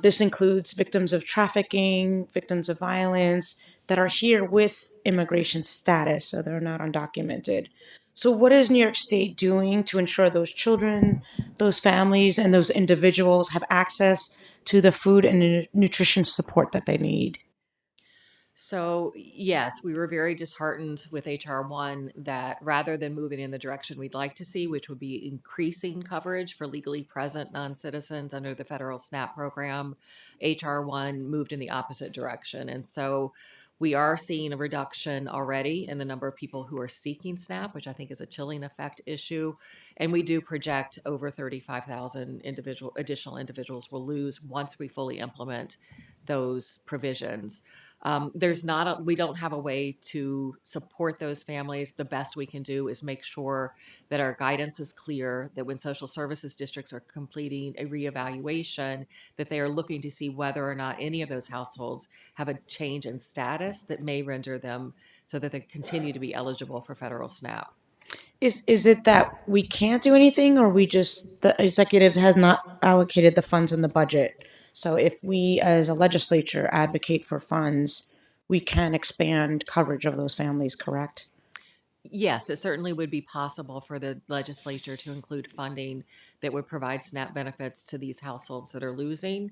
This includes victims of trafficking, victims of violence that are here with immigration status, so they're not undocumented. So what is New York State doing to ensure those children, those families, and those individuals have access to the food and nutrition support that they need? So yes, we were very disheartened with HR 1 that rather than moving in the direction we'd like to see, which would be increasing coverage for legally present non-citizens under the federal SNAP program, HR 1 moved in the opposite direction. And so we are seeing a reduction already in the number of people who are seeking SNAP, which I think is a chilling effect issue. And we do project over 35,000 additional individuals will lose once we fully implement those provisions. We don't have a way to support those families. The best we can do is make sure that our guidance is clear, that when social services districts are completing a reevaluation, that they are looking to see whether or not any of those households have a change in status that may render them so that they continue to be eligible for federal SNAP. Is it that we can't do anything, or the executive has not allocated the funds in the budget? So if we as a legislature advocate for funds, we can expand coverage of those families, correct? Yes, it certainly would be possible for the legislature to include funding that would provide SNAP benefits to these households that are losing.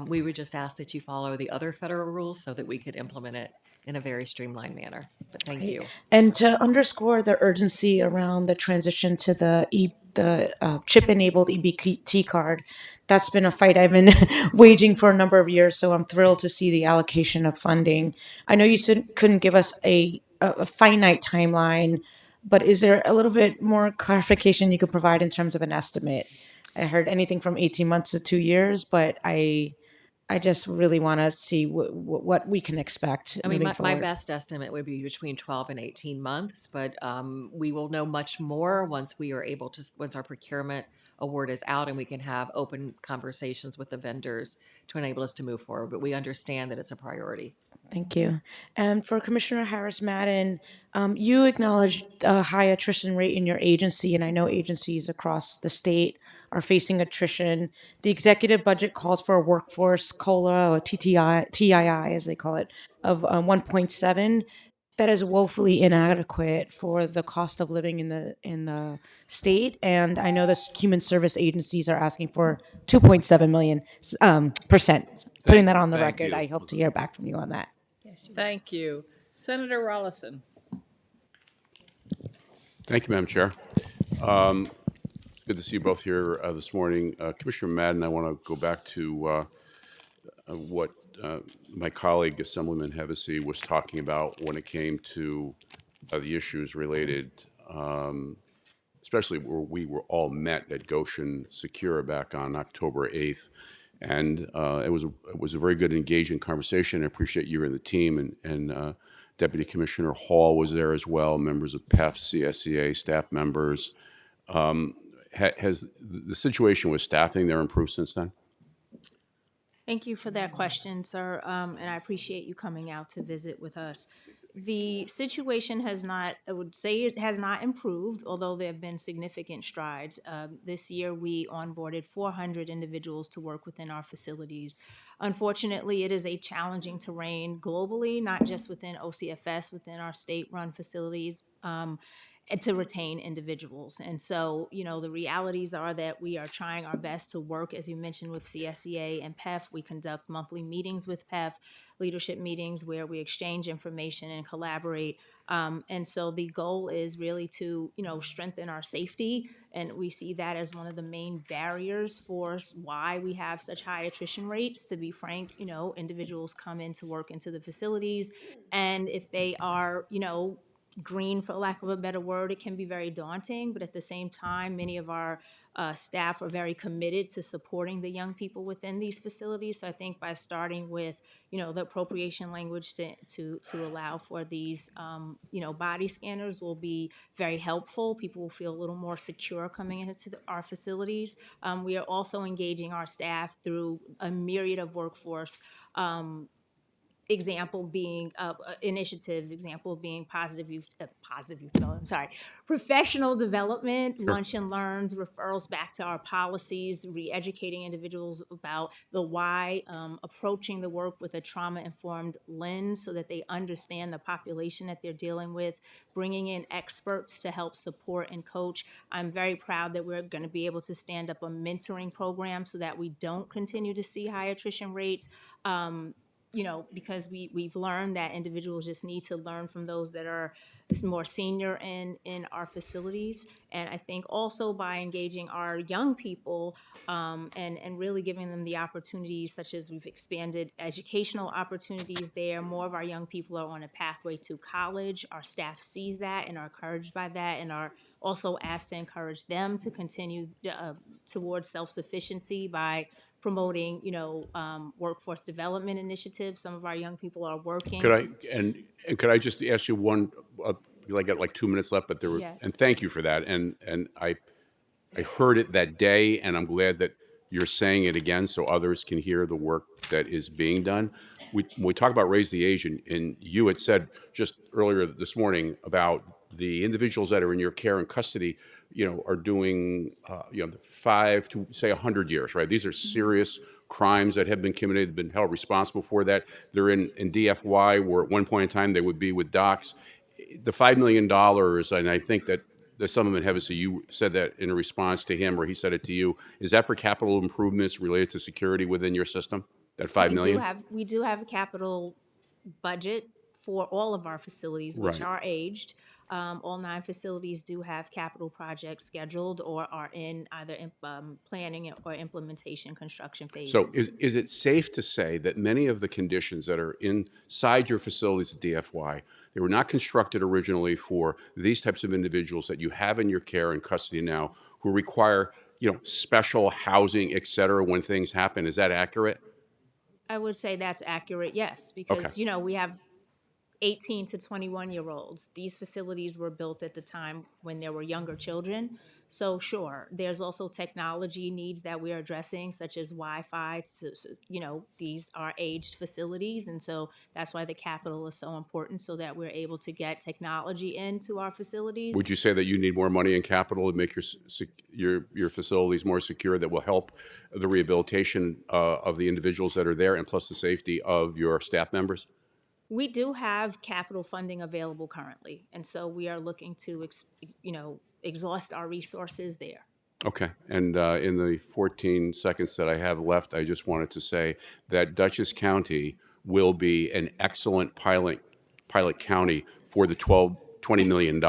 We would just ask that you follow the other federal rules so that we could implement it in a very streamlined manner. But thank you. And to underscore the urgency around the transition to the chip-enabled EBT card, that's been a fight I've been waging for a number of years, so I'm thrilled to see the allocation of funding. I know you couldn't give us a finite timeline, but is there a little bit more clarification you could provide in terms of an estimate? I heard anything from 18 months to 2 years, but I just really want to see what we can expect. I mean, moving my forward. best estimate would be between 12 and 18 months, but we will know much more once once our procurement award is out and we can have open conversations with the vendors to enable us to move forward. But we understand that it's a priority. Thank you. And for Commissioner Harris-Madden, you acknowledged a high attrition rate in your agency, and I know agencies across the state are facing attrition. The executive budget calls for a workforce COLA, or TII as they call it, of 1.7. That is woefully inadequate for the cost of living in the state. And I know the human service agencies are asking for 2.7 million percent. Putting that on the Thank record, you. I hope to hear back from you on that. Thank you. Senator Rollison. Thank you, Madam Chair. Good to see you both here this morning. Commissioner Madden, I want to go back to what my colleague, Assemblyman Hevesy, was talking about when it came to the issues related, especially where we were all met at Goshen Secure back on October 8th. And it was a very good, engaging conversation. I appreciate you and the team and Deputy Commissioner Hall was there as well, members of PEF, CSEA, staff members. Has the situation with staffing there improved since then? Thank you for that question, sir, and I appreciate you coming out to visit with us. The situation has not, I would say it has not improved, although there have been significant strides. This year, we onboarded 400 individuals to work within our facilities. Unfortunately, it is a challenging terrain globally, not just within OCFS, within our state-run facilities. And to retain individuals. And so, you know, the realities are that we are trying our best to work, as you mentioned, with CSEA and PEF. We conduct monthly meetings with PEF, leadership meetings where we exchange information and collaborate. And so the goal is really to, you know, strengthen our safety. And we see that as one of the main barriers for why we have such high attrition rates. To be frank, you know, individuals come in to work into the facilities, and if they are, you know, green, for lack of a better word, it can be very daunting, but at the same time, many of our staff are very committed to supporting the young people within these facilities. So I think by starting with, you know, the appropriation language to allow for these, you know, body scanners will be very helpful. People will feel a little more secure coming into our facilities. We are also engaging our staff through a myriad of workforce example being initiatives, example being positive youth development, I'm sorry, professional development, lunch and learns, referrals back to our policies, re-educating individuals about the why, approaching the work with a trauma-informed lens so that they understand the population that they're dealing with, bringing in experts to help support and coach. I'm very proud that we're going to be able to stand up a mentoring program so that we don't continue to see high attrition rates. You know, because we've learned that individuals just need to learn from those that are more senior in our facilities. And I think also by engaging our young people and really giving them the opportunities, such as we've expanded educational opportunities there. More of our young people are on a pathway to college. Our staff sees that and are encouraged by that, and are also asked to encourage them to continue towards self-sufficiency by promoting, you know, workforce development initiatives. Some of our young people are working. Could I just ask you one? I got like 2 minutes left, but there were, Yes. and thank you for that. And I heard it that day, and I'm glad that you're saying it again so others can hear the work that is being done. When we talk about Raise the Age, and you had said just earlier this morning about the individuals that are in your care and custody, you know, are doing, 5 to say 100 years, right? These are serious crimes that have been committed, been held responsible for that. They're in DFY, where at one point in time they would be with docs. The $5 million, and I think that Assemblyman Hevesy, you said that in response to him, or he said it to you. Is that for capital improvements related to security within your system? That $5 million? We do have a capital budget for all of our facilities, which Right. are aged. All 9 facilities do have capital projects scheduled or are in either planning or implementation construction phases. So is it safe to say that many of the conditions that are inside your facilities at DFY, they were not constructed originally for these types of individuals that you have in your care and custody now, who require, you know, special housing, et cetera, when things happen? Is that accurate? I would say that's accurate, yes, because, you know, we have 18 to 21-year-olds. These facilities were built at the time when there were younger children. So sure, there's also technology needs that we are addressing, such as Wi-Fi. You know, these are aged facilities, and so that's why the capital is so important, so that we're able to get technology into our facilities. Would you say that you need more money in capital to make your facilities more secure, that will help the rehabilitation of the individuals that are there, and plus the safety of your staff members? We do have capital funding available currently, and so we are looking to, exhaust our resources there. Okay, and in the 14 seconds that I have left, I just wanted to say that Dutchess County will be an excellent pilot county for the $20 million,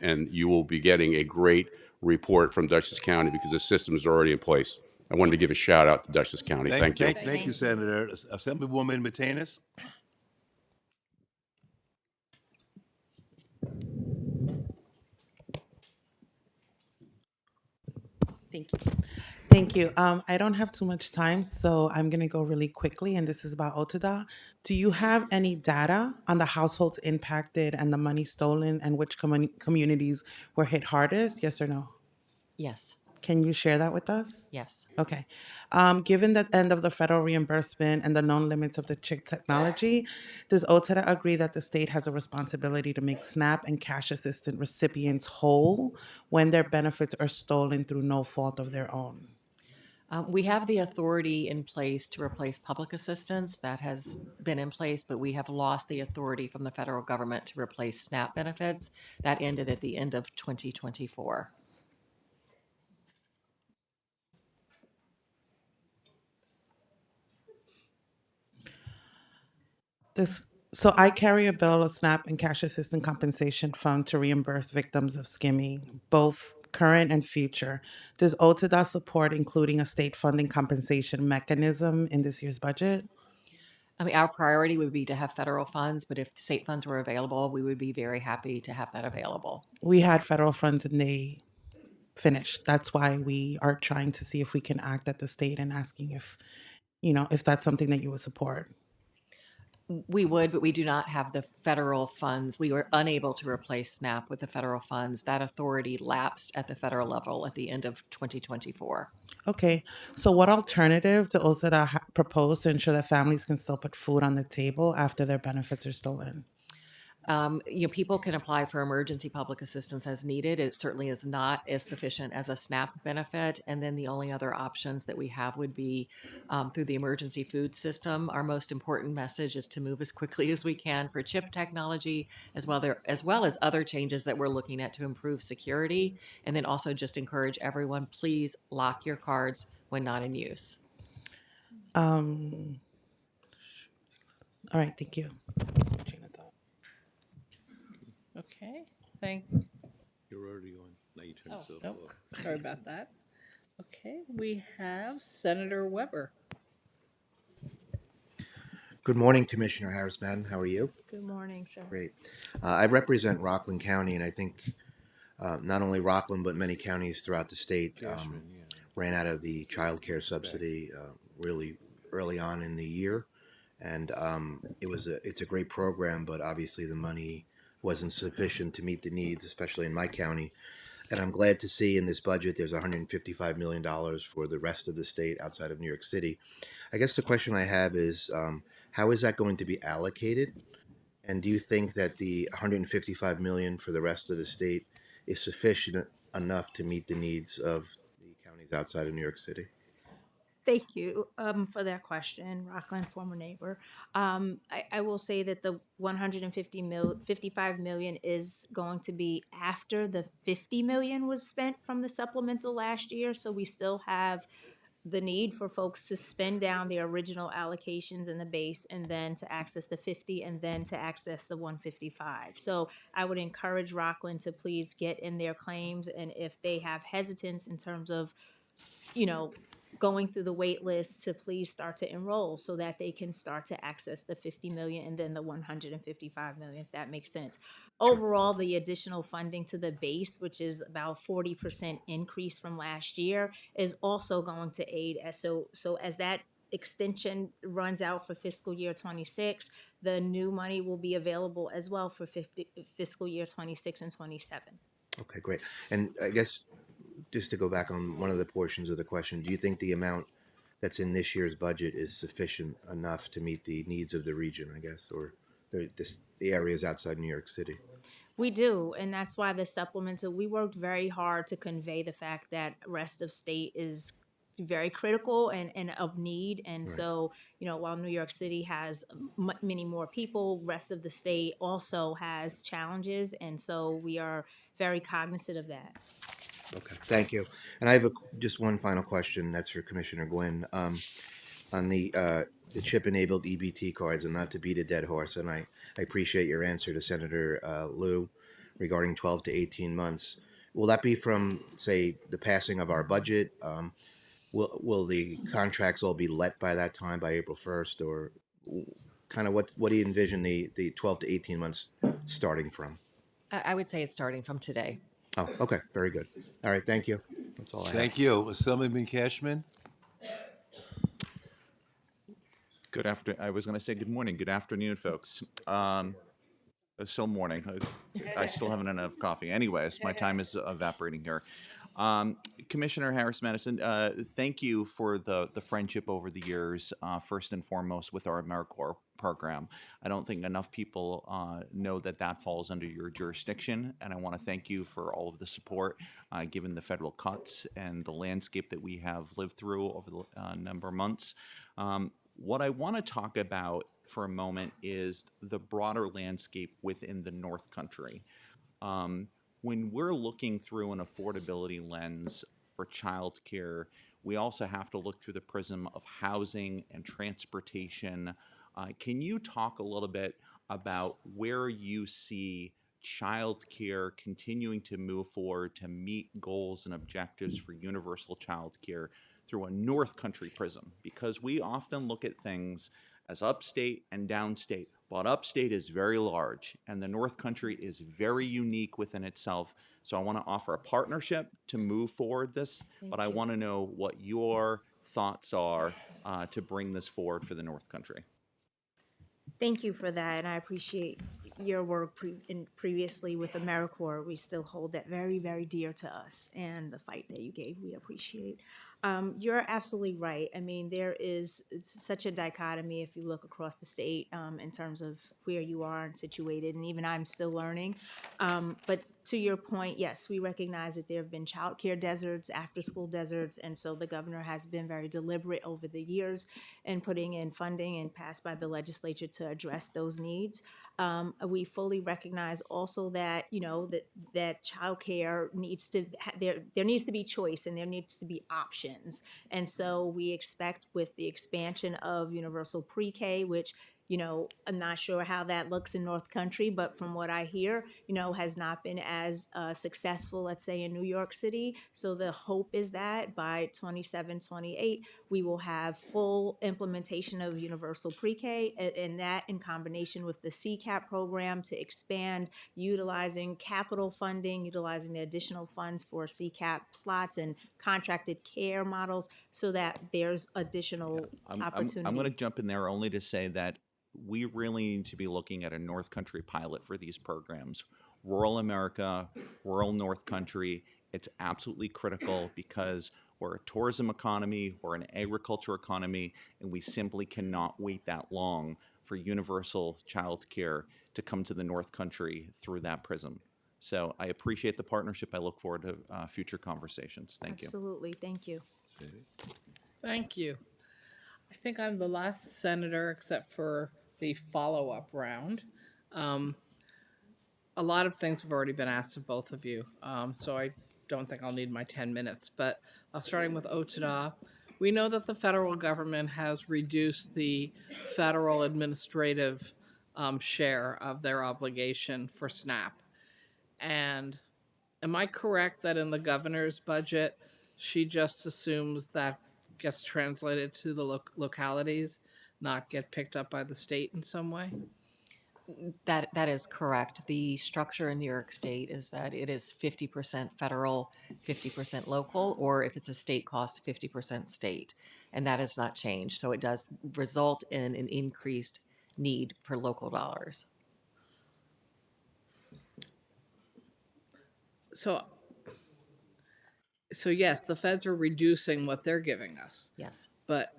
and you will be getting a great report from Dutchess County because the system is already in place. I wanted to give a shout out to Dutchess County. Thank you. Thank you, Senator. Assemblywoman Matenis? Thank you. Thank you. I don't have too much time, so I'm going to go really quickly, and this is about OTDA. Do you have any data on the households impacted and the money stolen and which communities were hit hardest? Yes or no? Yes. Can you share that with us? Yes. Okay. Given the end of the federal reimbursement and the known limits of the CHIP technology, does OTDA agree that the state has a responsibility to make SNAP and cash assistance recipients whole when their benefits are stolen through no fault of their own? We have the authority in place to replace public assistance. That has been in place, but we have lost the authority from the federal government to replace SNAP benefits. That ended at the end of 2024. So I carry a bill of SNAP and cash assistance compensation fund to reimburse victims of skimming, both current and future. Does OTDA support including a state funding compensation mechanism in this year's budget? I mean, our priority would be to have federal funds, but if state funds were available, we would be very happy to have that available. We had federal funds and they finished. That's why we are trying to see if we can act at the state and asking if, if that's something that you would support. We would, but we do not have the federal funds. We were unable to replace SNAP with the federal funds. That authority lapsed at the federal level at the end of 2024. Okay, so what alternative do OSEDA propose to ensure that families can still put food on the table after their benefits are stolen? People can apply for emergency public assistance as needed. It certainly is not as sufficient as a SNAP benefit. And then the only other options that we have would be through the emergency food system. Our most important message is to move as quickly as we can for chip technology, as well as other changes that we're looking at to improve security. And then also just encourage everyone, please lock your cards when not in use. All right, thank you. Okay, thank. You're already on. Now you turn Oh, yourself nope. off. Sorry about that. Okay, we have Senator Weber. Good morning, Commissioner Harris Madden. How are you? Good morning, sir. Great. I represent Rockland County, and I think not only Rockland, but many counties throughout the state ran out of the child care subsidy really early on in the year. And it's a great program, but obviously the money wasn't sufficient to meet the needs, especially in my county. And I'm glad to see in this budget there's $155 million for the rest of the state outside of New York City. I guess the question I have is, how is that going to be allocated? And do you think that the $155 million for the rest of the state is sufficient enough to meet the needs of the counties outside of New York City? Thank you for that question, Rockland, former neighbor. I will say that the $55 million is going to be after the $50 million was spent from the supplemental last year. So we still have the need for folks to spend down their original allocations in the base and then to access the 50 and then to access the 155. So I would encourage Rockland to please get in their claims, and if they have hesitance in terms of, going through the wait list, to please start to enroll so that they can start to access the 50 million and then the 155 million, if that makes sense. Overall, the additional funding to the base, which is about 40% increase from last year, is also going to aid as that extension runs out for fiscal year 26, the new money will be available as well for fiscal year 26 and 27. Okay, great. And I guess just to go back on one of the portions of the question, do you think the amount that's in this year's budget is sufficient enough to meet the needs of the region, I guess, or the areas outside New York City? We do, and that's why the supplemental, we worked very hard to convey the fact that rest of state is very critical and of need. And right. So, while New York City has many more people, rest of the state also has challenges. And so we are very cognizant of that. Okay, thank you. And I have just one final question. That's for Commissioner Gwynn. On the chip-enabled EBT cards, and not to beat a dead horse, and I appreciate your answer to Senator Lieu regarding 12 to 18 months. Will that be from, say, the passing of our budget? Will the contracts all be let by that time, by April 1st? Or kind of what do you envision the 12 to 18 months starting from? I would say it's starting from today. Oh, okay. Very good. All right. Thank you. That's all I have. Thank you. Assemblyman Cashman? Good after. I was going to say good morning. Good afternoon, folks. It's still morning. I still haven't had enough coffee. Anyways, my time is evaporating here. Commissioner Harris Madison, thank you for the friendship over the years. First and foremost, with our AmeriCorps program. I don't think enough people know that that falls under your jurisdiction, and I want to thank you for all of the support, given the federal cuts and the landscape that we have lived through over the number of months. What I want to talk about for a moment is the broader landscape within the North Country. When we're looking through an affordability lens for childcare, we also have to look through the prism of housing and transportation. Can you talk a little bit about where you see childcare continuing to move forward to meet goals and objectives for universal childcare through a North Country prism? Because we often look at things as upstate and downstate, but upstate is very large and the North Country is very unique within itself. So I want to offer a partnership to move forward this, but I want to know what your thoughts are to bring this forward for the North Country. Thank you for that, and I appreciate your work previously with AmeriCorps. We still hold that very, very dear to us, and the fight that you gave, we appreciate. You're absolutely right. I mean, it's such a dichotomy if you look across the state in terms of where you are and situated, and even I'm still learning. But to your point, yes, we recognize that there have been childcare deserts, after-school deserts, and so the governor has been very deliberate over the years in putting in funding and passed by the legislature to address those needs. We fully recognize also that, that childcare needs to, there needs to be choice and there needs to be options. And so we expect with the expansion of universal pre-K, which I'm not sure how that looks in North Country, but from what I hear, has not been as successful, let's say, in New York City. So the hope is that by 27, 28, we will have full implementation of universal pre-K, and that in combination with the CCAP program to expand, utilizing capital funding, utilizing the additional funds for CCAP slots and contracted care models so that there's additional opportunity. I'm going to jump in there only to say that we really need to be looking at a North Country pilot for these programs. Rural America, rural North Country, it's absolutely critical because we're a tourism economy, we're an agriculture economy, and we simply cannot wait that long for universal child care to come to the North Country through that prism. So I appreciate the partnership. I look forward to future conversations. Thank you. Absolutely. Thank you. Thank you. I think I'm the last senator except for the follow-up round. A lot of things have already been asked of both of you, so I don't think I'll need my 10 minutes. But starting with OTDA, we know that the federal government has reduced the federal administrative share of their obligation for SNAP. And am I correct that in the governor's budget, she just assumes that gets translated to the localities, not get picked up by the state in some way? That is correct. The structure in New York State is that it is 50% federal, 50% local, or if it's a state cost, 50% state. And that has not changed. So it does result in an increased need for local dollars. So yes, the feds are reducing what they're giving us. Yes. But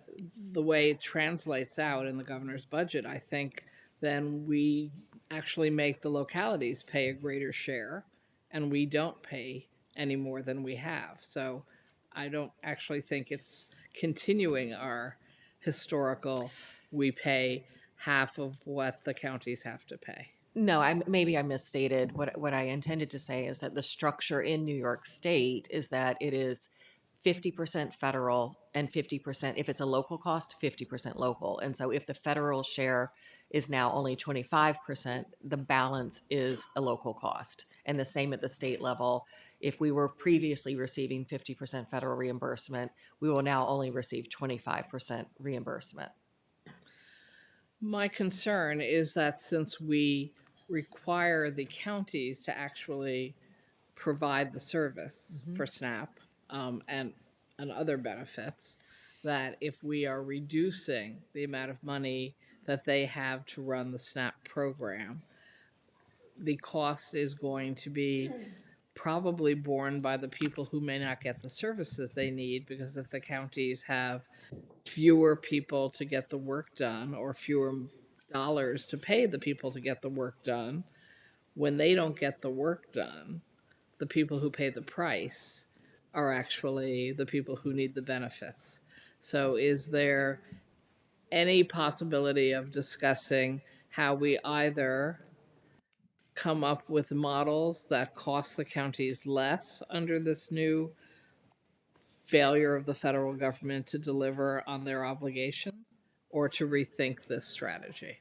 the way it translates out in the governor's budget, I think then we actually make the localities pay a greater share and we don't pay any more than we have. So I don't actually think it's continuing our historical, we pay half of what the counties have to pay. No, maybe I misstated. What I intended to say is that the structure in New York State is that it is 50% federal and 50%, if it's a local cost, 50% local. And so if the federal share is now only 25%, the balance is a local cost. And the same at the state level. If we were previously receiving 50% federal reimbursement, we will now only receive 25% reimbursement. My concern is that since we require the counties to actually provide the service for SNAP, and other benefits, that if we are reducing the amount of money that they have to run the SNAP program, the cost is going to be probably borne by the people who may not get the services they need, because if the counties have fewer people to get the work done or fewer dollars to pay the people to get the work done, when they don't get the work done, the people who pay the price are actually the people who need the benefits. So is there any possibility of discussing how we either come up with models that cost the counties less under this new failure of the federal government to deliver on their obligations, or to rethink this strategy?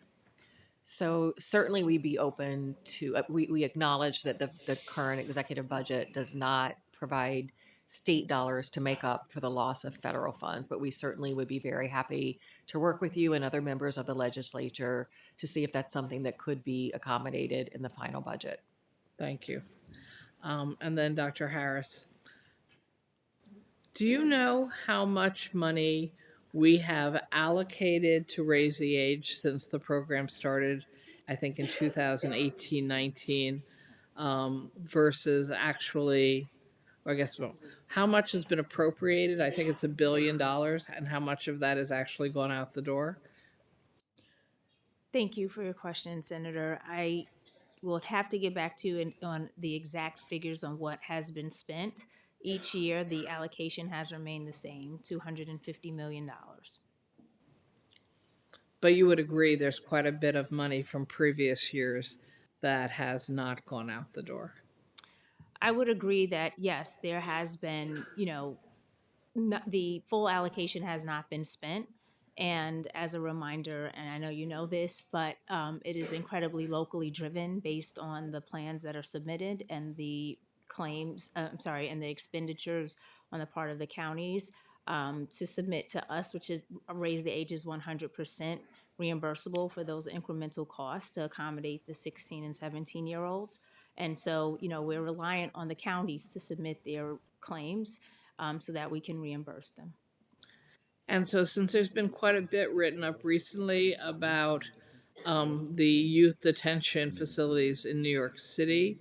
So certainly we'd be open to, we acknowledge that the current executive budget does not provide state dollars to make up for the loss of federal funds, but we certainly would be very happy to work with you and other members of the legislature to see if that's something that could be accommodated in the final budget. Thank you. And then Dr. Harris, do you know how much money we have allocated to raise the age since the program started, I think in 2018-19, versus actually, or I guess, well, how much has been appropriated? I think it's $1 billion, and how much of that has actually gone out the door? Thank you for your question, Senator. I will have to get back to you on the exact figures on what has been spent. Each year, the allocation has remained the same, $250 million. But you would agree there's quite a bit of money from previous years that has not gone out the door. I would agree that, yes, there has been, the full allocation has not been spent. And as a reminder, and I know you know this, but it is incredibly locally driven based on the plans that are submitted and the claims, and the expenditures on the part of the counties to submit to us, which is raise the age is 100% reimbursable for those incremental costs to accommodate the 16 and 17-year-olds. And so, we're reliant on the counties to submit their claims so that we can reimburse them. And so since there's been quite a bit written up recently about the youth detention facilities in New York City,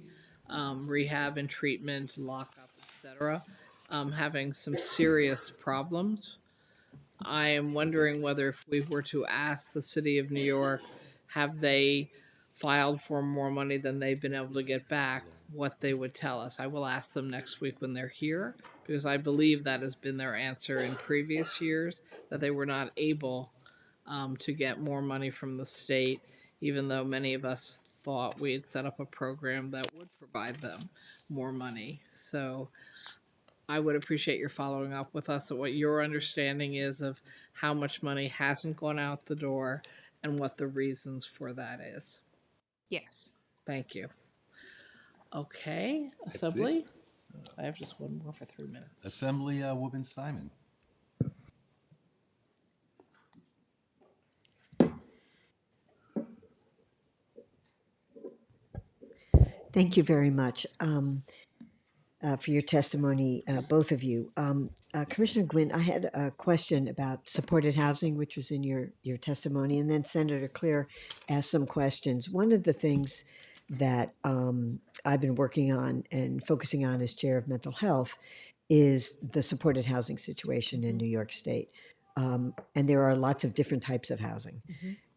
rehab and treatment, lockup, etc., having some serious problems, I am wondering whether if we were to ask the city of New York, have they filed for more money than they've been able to get back, what they would tell us. I will ask them next week when they're here, because I believe that has been their answer in previous years, that they were not able to get more money from the state, even though many of us thought we had set up a program that would provide them more money. So I would appreciate your following up with us at what your understanding is of how much money hasn't gone out the door and what the reasons for that is. Yes. Thank you. Okay, Assembly. I have just one more for 3 minutes. Assembly Woman Simon. Thank you very much for your testimony, both of you. Commissioner Gwynn, I had a question about supported housing, which was in your testimony, and then Senator Clear asked some questions. One of the things that I've been working on and focusing on as chair of mental health is the supported housing situation in New York State. And there are lots of different types of housing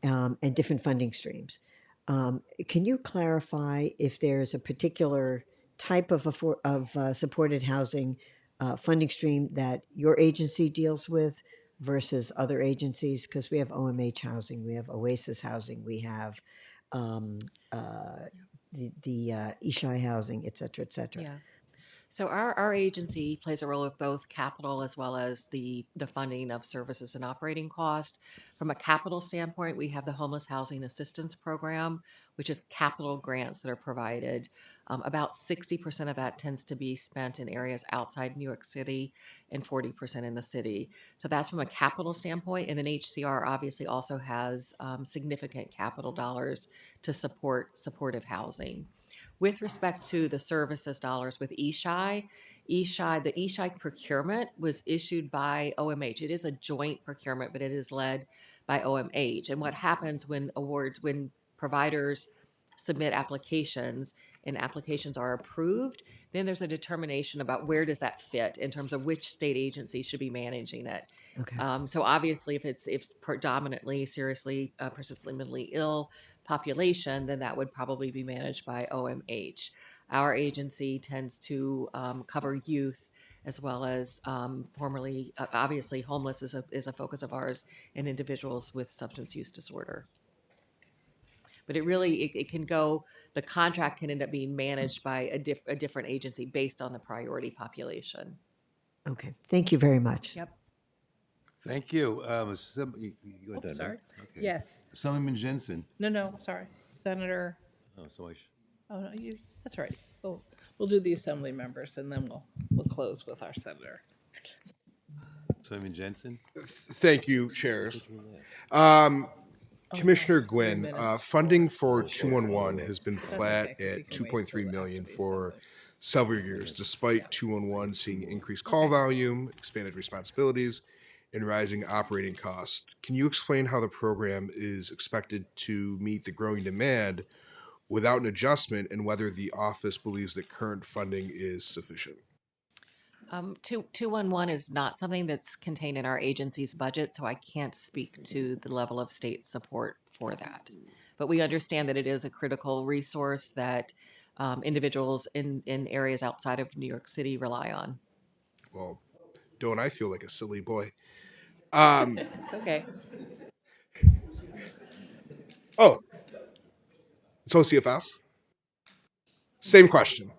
and different funding streams. Can you clarify if there's a particular type of supported housing funding stream that your agency deals with versus other agencies? Because we have OMH housing, we have Oasis housing, we have the Ishai housing, et cetera, et cetera. Yeah. So our agency plays a role of both capital as well as the funding of services and operating cost. From a capital standpoint, we have the Homeless Housing Assistance Program, which is capital grants that are provided. About 60% of that tends to be spent in areas outside New York City and 40% in the city. So that's from a capital standpoint. And then HCR obviously also has significant capital dollars to support supportive housing. With respect to the services dollars with Ishai, the ESHI procurement was issued by OMH. It is a joint procurement, but it is led by OMH. And what happens when providers submit applications and applications are approved, then there's a determination about where does that fit in terms of which state agency should be managing it. Okay. So obviously, if it's predominantly seriously persistently mentally ill population, then that would probably be managed by OMH. Our agency tends to cover youth as well as formerly, obviously, homeless is a focus of ours, and individuals with substance use disorder. But it can go, the contract can end up being managed by a different agency based on the priority population. Okay. Thank you very much. Yep. Thank you. You're done, sorry. right? Okay. Yes. Assemblyman Jensen. No, sorry. Senator, Oh, so I oh, no, that's right. We'll do the assembly members and then we'll close with our senator. Assemblyman Jensen. Thank you, chairs. Commissioner Gwynn, funding for 211 has been flat at 2.3 million for several years, despite 211 seeing increased call volume, expanded responsibilities, and rising operating costs. Can you explain how the program is expected to meet the growing demand without an adjustment, and whether the office believes that current funding is sufficient? 211 is not something that's contained in our agency's budget, so I can't speak to the level of state support for that. But we understand that it is a critical resource that individuals in areas outside of New York City rely on. Well, don't I feel like a silly boy? It's okay. Oh, it's OCFS? Same question.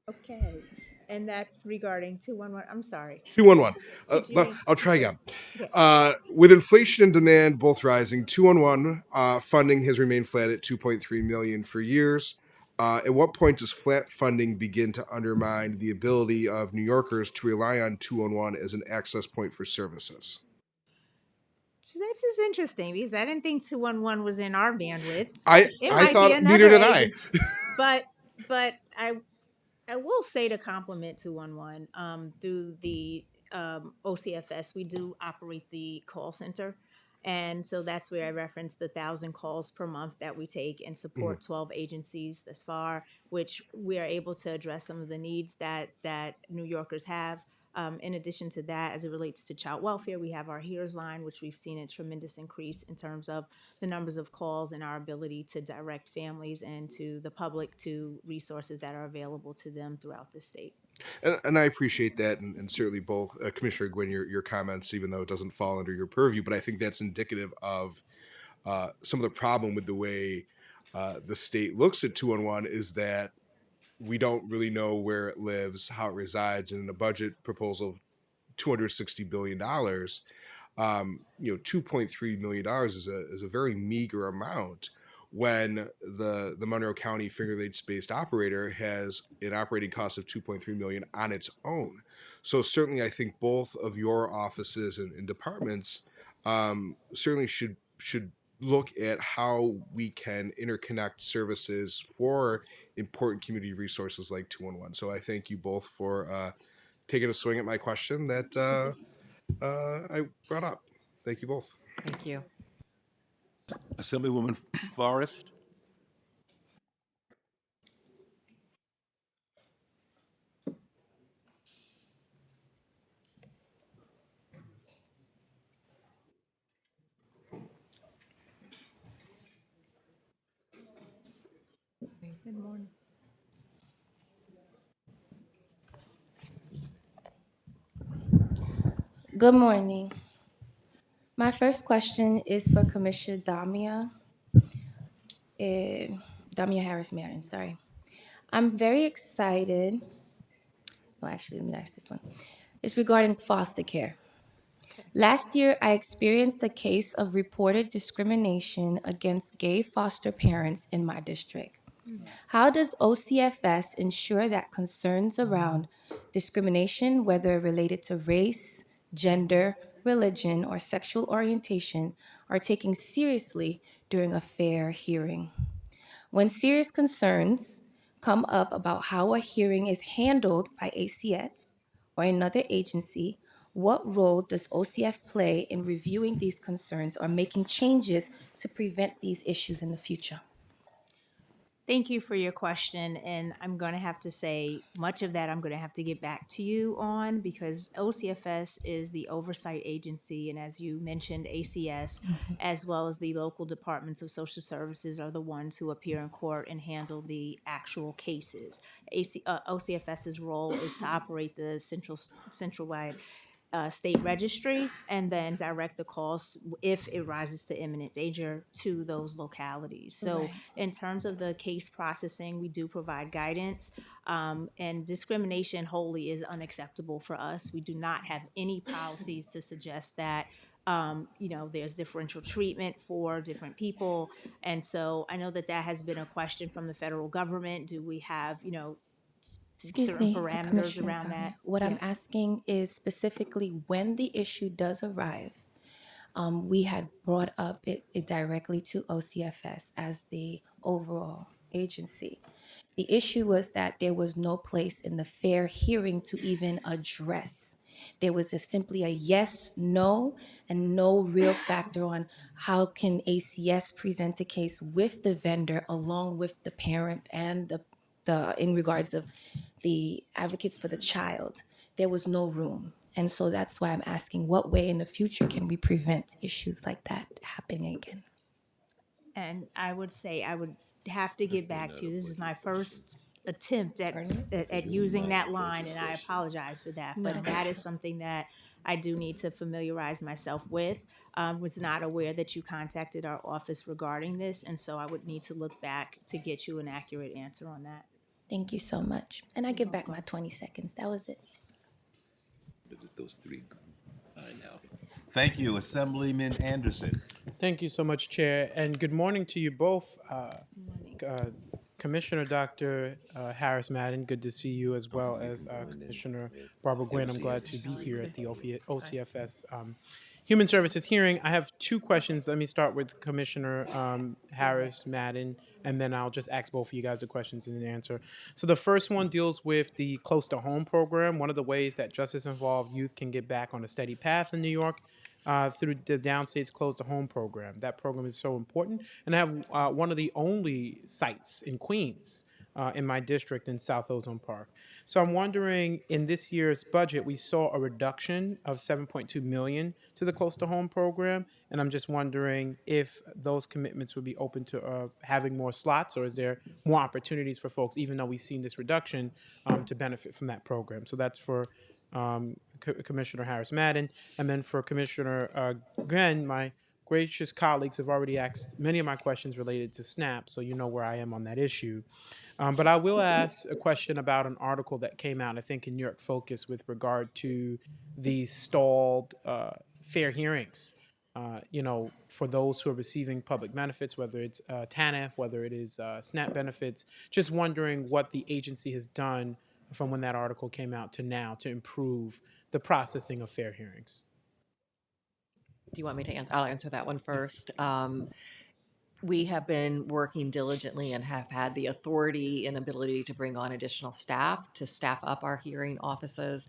Okay, and that's regarding 211, I'm sorry. 211. Did But you- I'll try again. Okay. With inflation and demand both rising, 211 funding has remained flat at 2.3 million for years. At what point does flat funding begin to undermine the ability of New Yorkers to rely on 211 as an access point for services? So this is interesting because I didn't think 211 was in our bandwidth. I might be thought another neither did I. agency. But I will say to compliment 211, through the OCFS, we do operate the call center. And so that's where I referenced the 1,000 calls per month that we take and support 12 agencies thus far, which we are able to address some of the needs that New Yorkers have. In addition to that, as it relates to child welfare, we have our HERES line, which we've seen a tremendous increase in terms of the numbers of calls and our ability to direct families and to the public to resources that are available to them throughout the state. And I appreciate that, and certainly both, Commissioner Gwynn, your comments, even though it doesn't fall under your purview, but I think that's indicative of some of the problem with the way the state looks at 211 is that we don't really know where it lives, how it resides, and in a budget proposal of $260 billion, $2.3 million is a very meager amount when the Monroe County Finger Lakes-based operator has an operating cost of $2.3 million on its own. So certainly I think both of your offices and departments certainly should look at how we can interconnect services for important community resources like 211. So I thank you both for taking a swing at my question that I brought up. Thank you both. Thank you. Assemblywoman Forrest. Good morning. Good morning. My first question is for Commissioner Damia. Damia Harris Marion, sorry. I'm very excited. Well, actually, let me ask this one. It's regarding foster care. Last year, I experienced a case of reported discrimination against gay foster parents in my district. How does OCFS ensure that concerns around discrimination, whether related to race, gender, religion, or sexual orientation, are taken seriously during a fair hearing? When serious concerns come up about how a hearing is handled by ACS or another agency, what role does OCF play in reviewing these concerns or making changes to prevent these issues in the future? Thank you for your question. And I'm going to have to say much of that I'm going to have to get back to you on, because OCFS is the oversight agency. And as you mentioned, ACS, as well as the local departments of social services, are the ones who appear in court and handle the actual cases. OCFS's role is to operate the central-wide state registry and then direct the calls if it rises to imminent danger to those localities. So Right. in terms of the case processing, we do provide guidance, and discrimination wholly is unacceptable for us. We do not have any policies to suggest that there's differential treatment for different people. And so I know that that has been a question from the federal government. Do we have, Excuse certain me, parameters Commissioner around Conley. that? What I'm Yes. asking is specifically when the issue does arrive, we had brought up it directly to OCFS as the overall agency. The issue was that there was no place in the fair hearing to even address. There was simply a yes, no, and no real factor on how can ACS present a case with the vendor along with the parent and the in regards of the advocates for the child. There was no room. And so that's why I'm asking, what way in the future can we prevent issues like that happening again? And I would say I would have to get back to you. This is my first attempt at using that line, and I apologize for that. No. But that is something that I do need to familiarize myself with. Was not aware that you contacted our office regarding this, and so I would need to look back to get you an accurate answer on that. Thank you so much. And I give back my 20 seconds. That was it. Those three. I know. Thank you, Assemblyman Anderson. Thank you so much, Chair, and good morning to you both. Commissioner Dr. Harris Madden, good to see you, as well as Commissioner Barbara Gwynn. I'm glad to be here at the OCFS Human Services hearing. I have two questions. Let me start with Commissioner Harris Madden, and then I'll just ask both of you guys the questions and then answer. So the first one deals with the Close to Home program. One of the ways that justice-involved youth can get back on a steady path in New York through the Downstate's Close to Home program. That program is so important, and I have one of the only sites in Queens in my district in South Ozone Park. So I'm wondering, in this year's budget, we saw a reduction of $7.2 million to the Close to Home program, and I'm just wondering if those commitments would be open to having more slots, or is there more opportunities for folks, even though we've seen this reduction, to benefit from that program? So that's for Commissioner Harris Madden, and then for Commissioner Gwynn, my gracious colleagues have already asked many of my questions related to SNAP, so you know where I am on that issue. But I will ask a question about an article that came out, I think, in New York Focus with regard to the stalled fair hearings. For those who are receiving public benefits, whether it's TANF, whether it is SNAP benefits, just wondering what the agency has done from when that article came out to now to improve the processing of fair hearings. Do you want me to answer? I'll answer that one first. We have been working diligently and have had the authority and ability to bring on additional staff to staff up our hearing offices.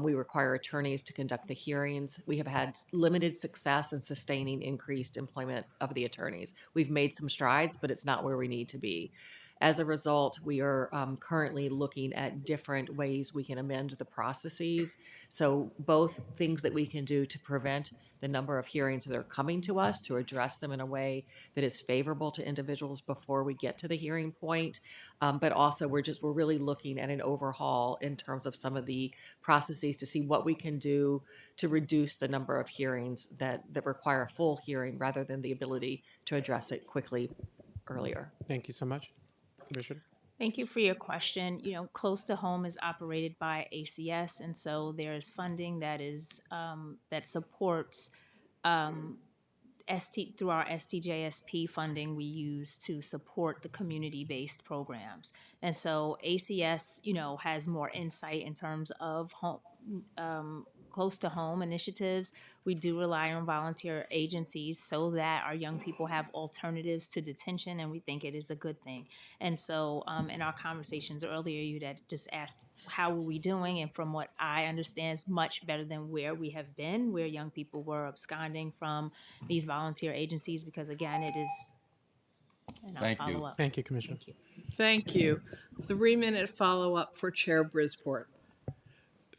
We require attorneys to conduct the hearings. We have had limited success in sustaining increased employment of the attorneys. We've made some strides, but it's not where we need to be. As a result, we are currently looking at different ways we can amend the processes. So both things that we can do to prevent the number of hearings that are coming to us, to address them in a way that is favorable to individuals before we get to the hearing point. But also we're really looking at an overhaul in terms of some of the processes to see what we can do to reduce the number of hearings that require a full hearing rather than the ability to address it quickly earlier. Thank you so much. Commissioner? Thank you for your question. Close to Home is operated by ACS, and so there's funding that is that supports through our STJSP funding we use to support the community-based programs. And so ACS, has more insight in terms of home, close to home initiatives. We do rely on volunteer agencies so that our young people have alternatives to detention, and we think it is a good thing. And so in our conversations earlier, you had just asked, how are we doing? And from what I understand, is much better than where we have been, where young people were absconding from these volunteer agencies, because again, it is, and I'll Thank you. follow up. Thank you, Commissioner. Thank you. Thank you. 3-minute follow-up for Chair Bridgeport.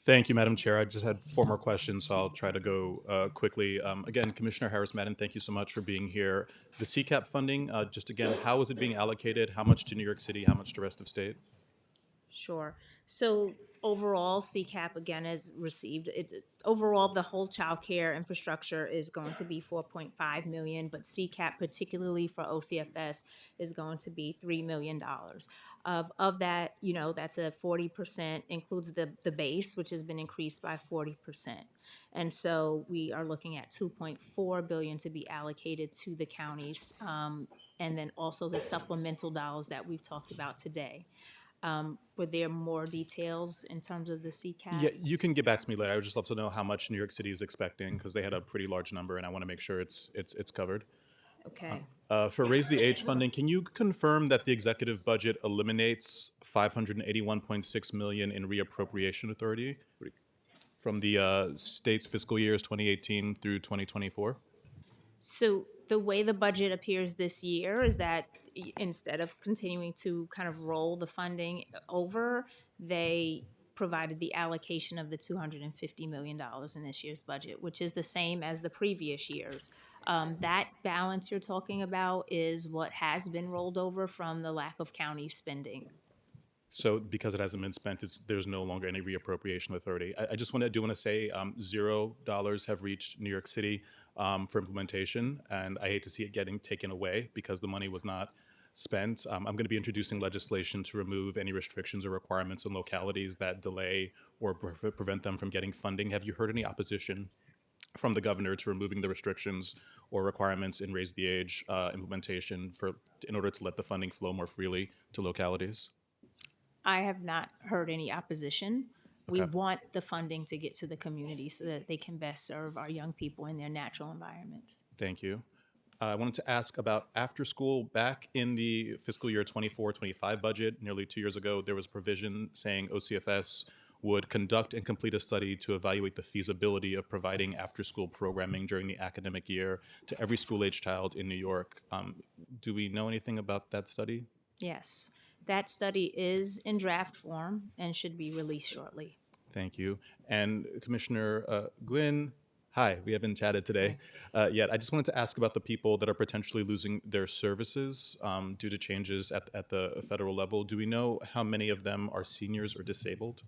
Thank you, Madam Chair. I just had 4 more questions, so I'll try to go quickly. Again, Commissioner Harris Madden, thank you so much for being here. The CCAP funding, just again, how is it being allocated? How much to New York City? How much to rest of state? Sure. So overall, CCAP again has received overall the whole child care infrastructure is going to be 4.5 million, but CCAP particularly for OCFS is going to be $3 million. Of that, that's a 40% includes the base, which has been increased by 40%. And so we are looking at 2.4 billion to be allocated to the counties, and then also the supplemental dollars that we've talked about today. Were there more details in terms of the CCAP? Yeah, you can get back to me later. I would just love to know how much New York City is expecting, because they had a pretty large number, and I want to make sure it's covered. Okay. For Raise the Age funding, can you confirm that the executive budget eliminates $581.6 million in reappropriation authority from the state's fiscal years 2018 through 2024? So the way the budget appears this year is that instead of continuing to kind of roll the funding over, they provided the allocation of the $250 million in this year's budget, which is the same as the previous years. That balance you're talking about is what has been rolled over from the lack of county spending. So because it hasn't been spent, there's no longer any reappropriation authority. I just do want to say $0 have reached New York City for implementation, and I hate to see it getting taken away because the money was not spent. I'm going to be introducing legislation to remove any restrictions or requirements on localities that delay or prevent them from getting funding. Have you heard any opposition from the governor to removing the restrictions or requirements in Raise the Age implementation in order to let the funding flow more freely to localities? I have not heard any opposition. We Okay. want the funding to get to the community so that they can best serve our young people in their natural environments. Thank you. I wanted to ask about after school. Back in the fiscal year 24-25 budget, nearly 2 years ago, there was a provision saying OCFS would conduct and complete a study to evaluate the feasibility of providing after-school programming during the academic year to every school-age child in New York. Do we know anything about that study? Yes, that study is in draft form and should be released shortly. Thank you. And Commissioner Gwynn, hi, we haven't chatted today yet. I just wanted to ask about the people that are potentially losing their services due to changes at the federal level. Do we know how many of them are seniors or disabled?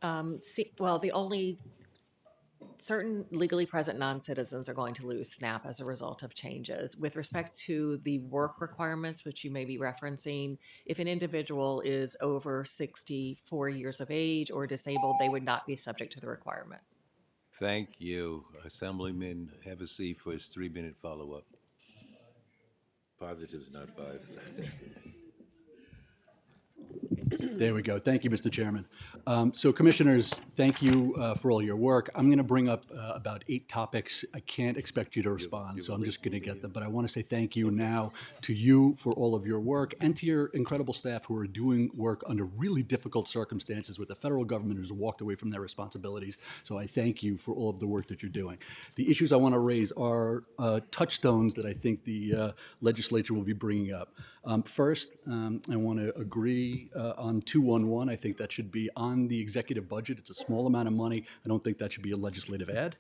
Well, the only certain legally present non-citizens are going to lose SNAP as a result of changes. With respect to the work requirements, which you may be referencing, if an individual is over 64 years of age or disabled, they would not be subject to the requirement. Thank you. Assemblyman Hevesy for his 3-minute follow-up. Positives, not 5. There we go. Thank you, Mr. Chairman. So commissioners, thank you for all your work. I'm going to bring up about 8 topics. I can't expect you to respond, so I'm just going to get them. But I want to say thank you now to you for all of your work and to your incredible staff who are doing work under really difficult circumstances with the federal government who's walked away from their responsibilities. So I thank you for all of the work that you're doing. The issues I want to raise are touchstones that I think the legislature will be bringing up. First, I want to agree on 211. I think that should be on the executive budget. It's a small amount of money. I don't think that should be a legislative ad.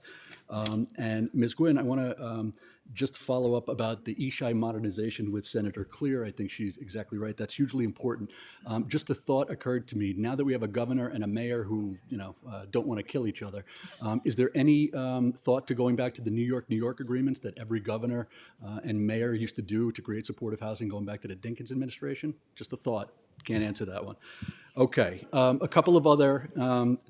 And Ms. Gwynn, I want to just follow up about the ESHI modernization with Senator Clear. I think she's exactly right. That's hugely important. Just a thought occurred to me. Now that we have a governor and a mayor who, don't want to kill each other, is there any thought to going back to the New York agreements that every governor and mayor used to do to create supportive housing, going back to the Dinkins administration? Just a thought. Can't answer that one. Okay, a couple of other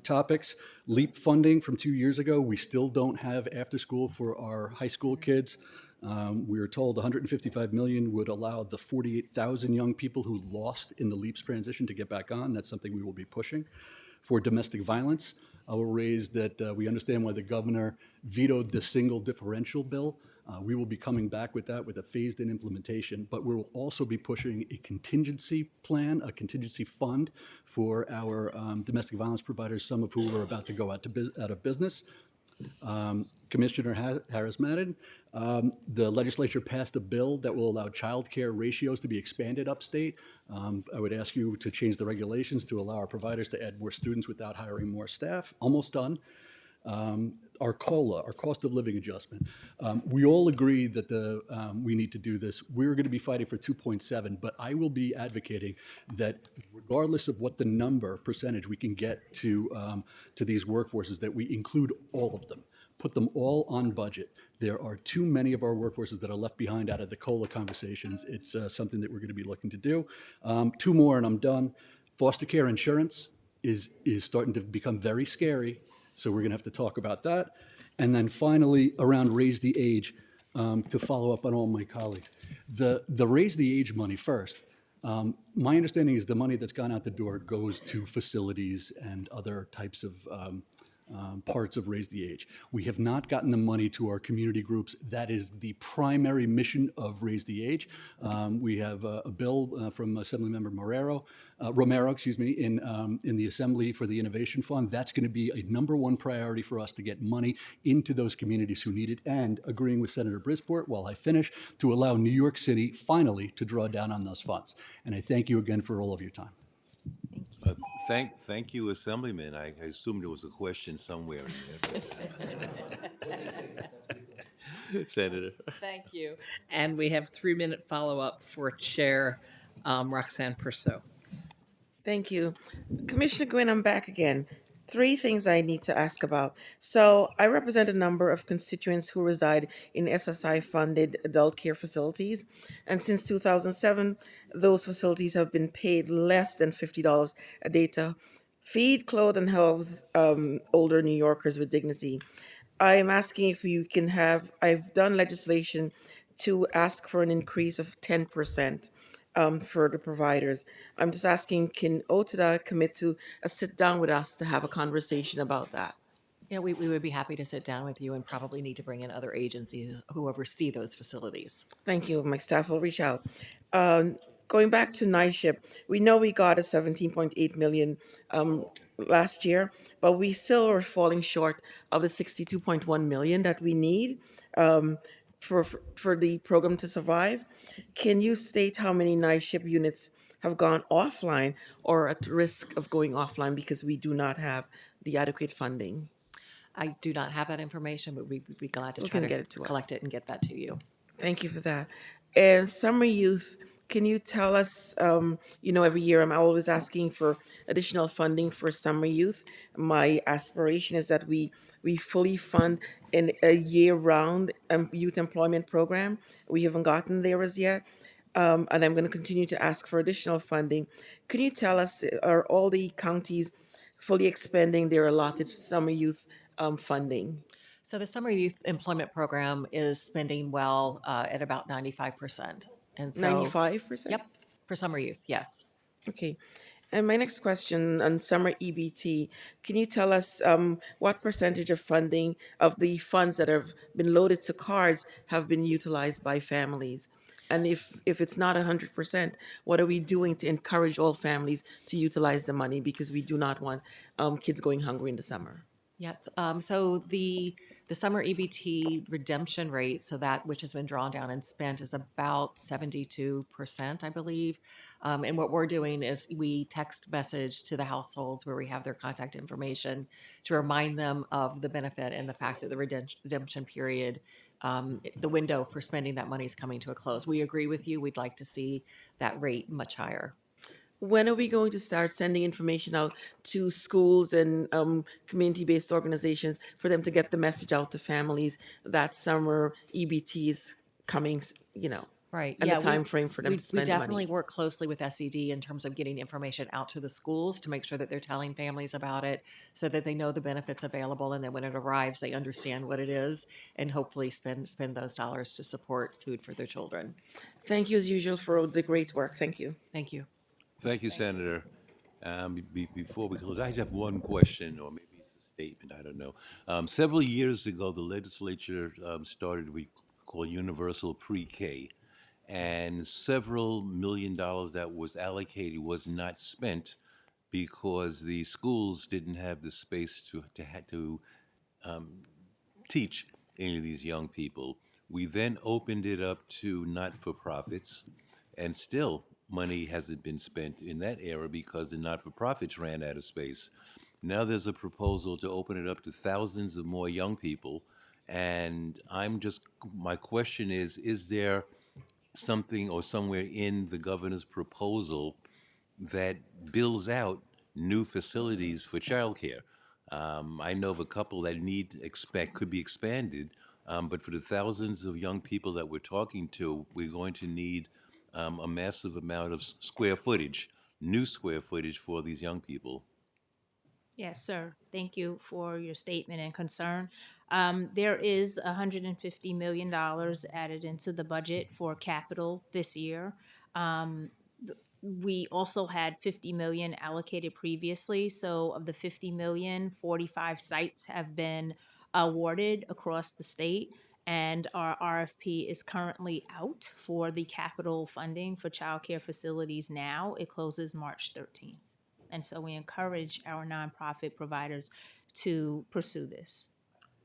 topics. LEAP funding from 2 years ago. We still don't have after school for our high school kids. We were told 155 million would allow the 48,000 young people who lost in the LEAP's transition to get back on. That's something we will be pushing. For domestic violence, I will raise that we understand why the governor vetoed the single differential bill. We will be coming back with that with a phased-in implementation, but we will also be pushing a contingency plan, a contingency fund for our domestic violence providers, some of whom are about to go out of business. Commissioner Harris-Madden, the legislature passed a bill that will allow child care ratios to be expanded upstate. I would ask you to change the regulations to allow our providers to add more students without hiring more staff. Almost done. Our COLA, our cost of living adjustment. We all agree that we need to do this. We're going to be fighting for 2.7, but I will be advocating that regardless of what the percentage we can get to these workforces, that we include all of them. Put them all on budget. There are too many of our workforces that are left behind out of the COLA conversations. It's something that we're going to be looking to do. Two more and I'm done. Foster care insurance is starting to become very scary. So we're going to have to talk about that. And then finally, around Raise the Age, to follow up on all my colleagues. The Raise the Age money first. My understanding is the money that's gone out the door goes to facilities and other types of parts of Raise the Age. We have not gotten the money to our community groups. That is the primary mission of Raise the Age. We have a bill from Assemblymember Romero, in the Assembly for the Innovation Fund. That's going to be a #1 priority for us to get money into those communities who need it, and agreeing with Senator Brisport, while I finish, to allow New York City finally to draw down on those funds. And I thank you again for all of your time. Thank you, Assemblyman. I assumed there was a question somewhere in there. Senator. Thank you. And we have 3-minute follow-up for Chair Roxanne Persaud. Thank you. Commissioner Gwynn, I'm back again. 3 things I need to ask about. So I represent a number of constituents who reside in SSI-funded adult care facilities. And since 2007, those facilities have been paid less than $50 a day to feed, clothe, and house older New Yorkers with dignity. I am asking if you can I've done legislation to ask for an increase of 10%. For the providers. I'm just asking, can OTDA commit to a sit down with us to have a conversation about that? Yeah, we would be happy to sit down with you and probably need to bring in other agencies who oversee those facilities. Thank you. My staff will reach out. Going back to NISHIP, we know we got a $17.8 million last year, but we still are falling short of the $62.1 million that we need for the program to survive. Can you state how many NISHIP units have gone offline or at risk of going offline because we do not have the adequate funding? I do not have that information, but we'd be glad to You try can to get it to us. collect it and get that to you. Thank you for that. And summer youth, can you tell us, every year I'm always asking for additional funding for summer youth. My aspiration is that we fully fund in a year-round youth employment program. We haven't gotten there as yet. And I'm going to continue to ask for additional funding. Can you tell us, are all the counties fully expending their allotted summer youth funding? So the Summer Youth Employment Program is spending well at about 95%. And so 95%? Yep, for summer youth, yes. Okay. And my next question on summer EBT, can you tell us what percentage of funding of the funds that have been loaded to cards have been utilized by families? And if it's not 100%, what are we doing to encourage all families to utilize the money, because we do not want kids going hungry in the summer? Yes, so the summer EBT redemption rate, so that which has been drawn down and spent, is about 72%, I believe. And what we're doing is we text message to the households where we have their contact information to remind them of the benefit and the fact that the redemption period, the window for spending that money is coming to a close. We agree with you. We'd like to see that rate much higher. When are we going to start sending information out to schools and community-based organizations for them to get the message out to families that summer EBT is coming, Right. and yeah, the time frame for them to spend we definitely money? work closely with SED in terms of getting information out to the schools to make sure that they're telling families about it so that they know the benefits available, and that when it arrives, they understand what it is, and hopefully spend those dollars to support food for their children. Thank you as usual for the great work. Thank you. Thank you. Thank you, Senator. Before we close, I just have one question, or maybe it's a statement, I don't know. Several years ago, the legislature started what we call universal pre-K, and several $1 million that was allocated was not spent because the schools didn't have the space to teach any of these young people. We then opened it up to not-for-profits, and still money hasn't been spent in that era because the not-for-profits ran out of space. Now there's a proposal to open it up to thousands of more young people, and my question is there something or somewhere in the governor's proposal that bills out new facilities for childcare? I know of a couple that could be expanded, but for the thousands of young people that we're talking to, we're going to need a massive amount of square footage, new square footage for these young people. Yes, sir. Thank you for your statement and concern. There is $150 million added into the budget for capital this year. We also had 50 million allocated previously. So of the 50 million, 45 sites have been awarded across the state. And our RFP is currently out for the capital funding for childcare facilities now. It closes March 13th. And so we encourage our nonprofit providers to pursue this.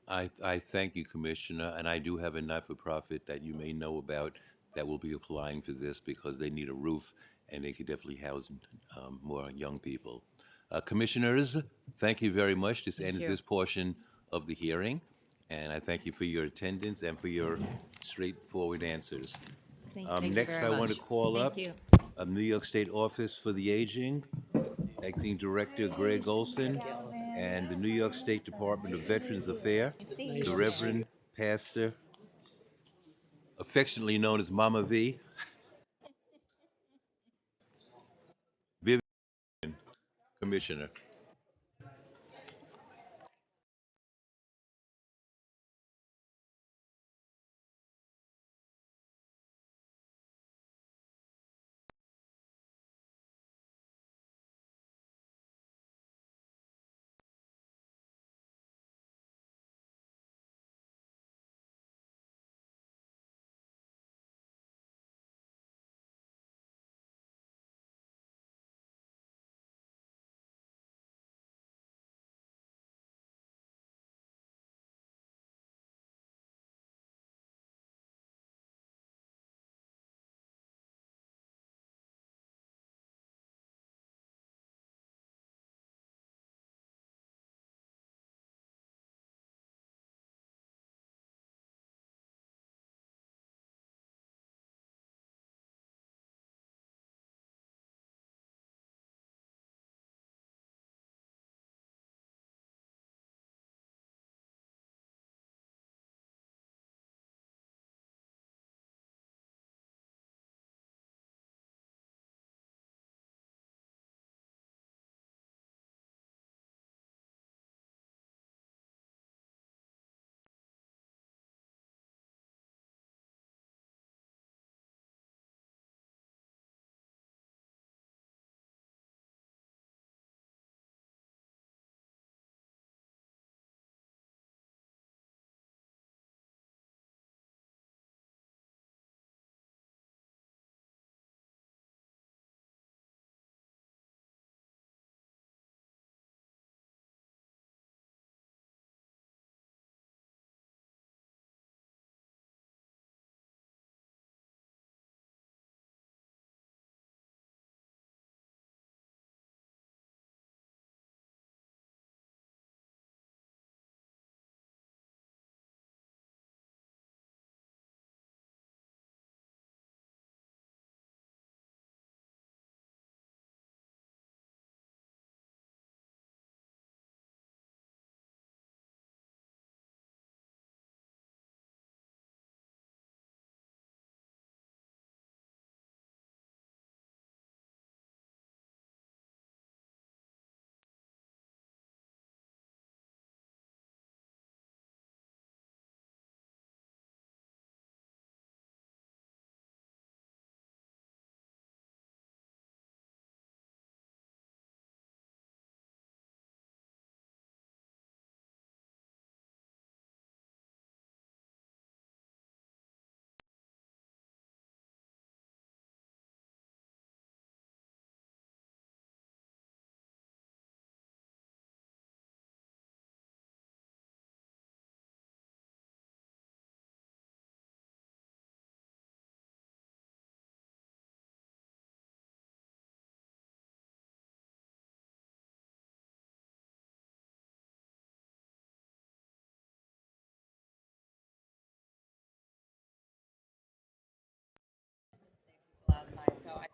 I thank you, Commissioner, and I do have a not-for-profit that you may know about that will be applying for this because they need a roof, and they could definitely house more young people. Commissioners, thank you very much. This ends you. this portion of the hearing, and I thank you for your attendance and for your straightforward answers. Thank you Next, very I want to much. call Thank up you. New York State Office for the Aging, Acting Director Greg Olson, and the New York State Department of Veterans Affairs, the Reverend Pastor, affectionately known as Mama V, Vivian, Commissioner.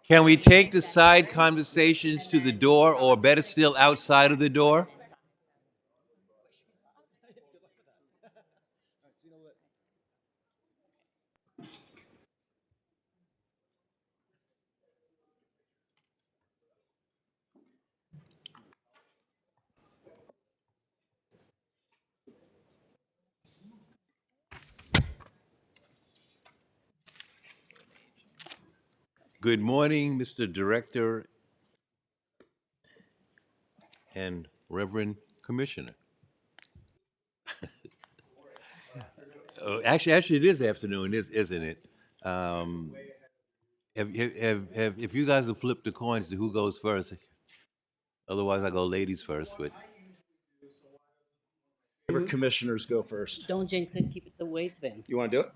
Can we take the side conversations to the door, or better still, outside of the door? Good morning, Mr. Director and Reverend Commissioner. Actually, it is afternoon, isn't it? If you guys have flipped the coins to who goes first, otherwise I go ladies first. But Favorite commissioners go first. Don't jinx it. Keep it the way it's been. You want to do it?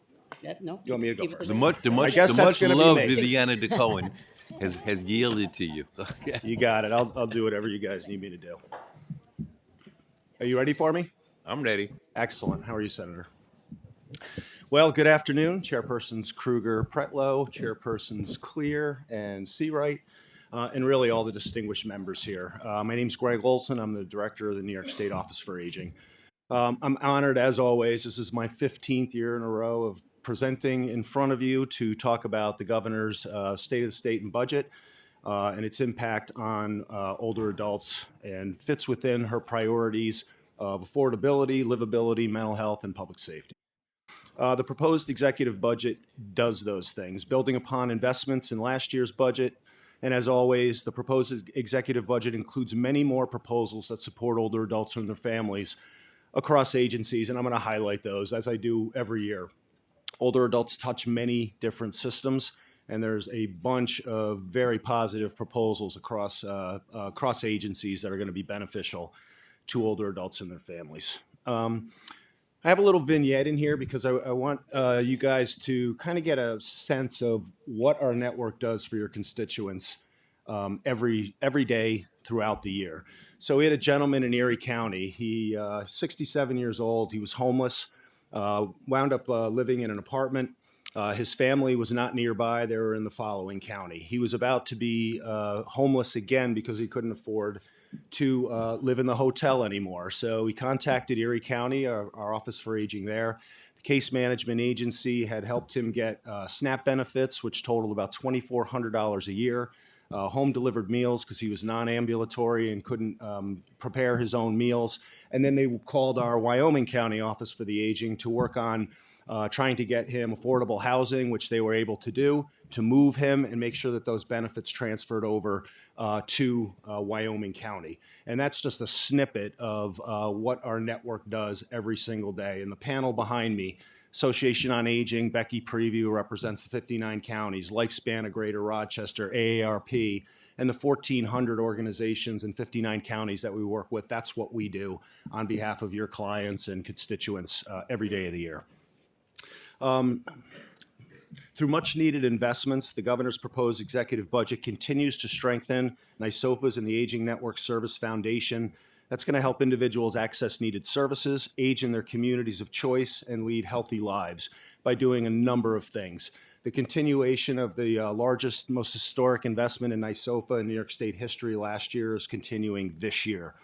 No. You want me to go keep it first? the the way much, I guess that's gonna be loved me. Viviana DeCohen has yielded to you. Okay. You got it. I'll do whatever you guys need me to do. Are you ready for me? I'm ready. Excellent. How are you, Senator? Well, good afternoon, Chairpersons Kruger Pretlow, Chairpersons Clear and Seawright, and really all the distinguished members here. My name's Greg Olson. I'm the Director of the New York State Office for Aging. I'm honored, as always. This is my 15th year in a row of presenting in front of you to talk about the governor's State of the State and budget and its impact on older adults, and fits within her priorities of affordability, livability, mental health, and public safety. The proposed executive budget does those things, building upon investments in last year's budget. And as always, the proposed executive budget includes many more proposals that support older adults and their families across agencies, and I'm going to highlight those, as I do every year. Older adults touch many different systems, and there's a bunch of very positive proposals across agencies that are going to be beneficial to older adults and their families. I have a little vignette in here because I want you guys to kind of get a sense of what our network does for your constituents every day throughout the year. So we had a gentleman in Erie County. He 67 years old. He was homeless, wound up living in an apartment. His family was not nearby. They were in the following county. He was about to be homeless again because he couldn't afford to live in the hotel anymore. So we contacted Erie County, our Office for Aging there. The case management agency had helped him get SNAP benefits, which totaled about $2,400 a year, home delivered meals because he was non-ambulatory and couldn't prepare his own meals. And then they called our Wyoming County Office for the Aging to work on trying to get him affordable housing, which they were able to do, to move him and make sure that those benefits transferred over to Wyoming County. And that's just a snippet of what our network does every single day. And the panel behind me, Association on Aging, Becky Preview represents the 59 counties, Lifespan of Greater Rochester, AARP, and the 1,400 organizations in 59 counties that we work with. That's what we do on behalf of your clients and constituents every day of the year. Through much needed investments, the governor's proposed executive budget continues to strengthen NYSOFA's and the Aging Network Service Foundation. That's going to help individuals access needed services, age in their communities of choice, and lead healthy lives by doing a number of things. The continuation of the largest, most historic investment in NYSOFA in New York State history last year is continuing this year.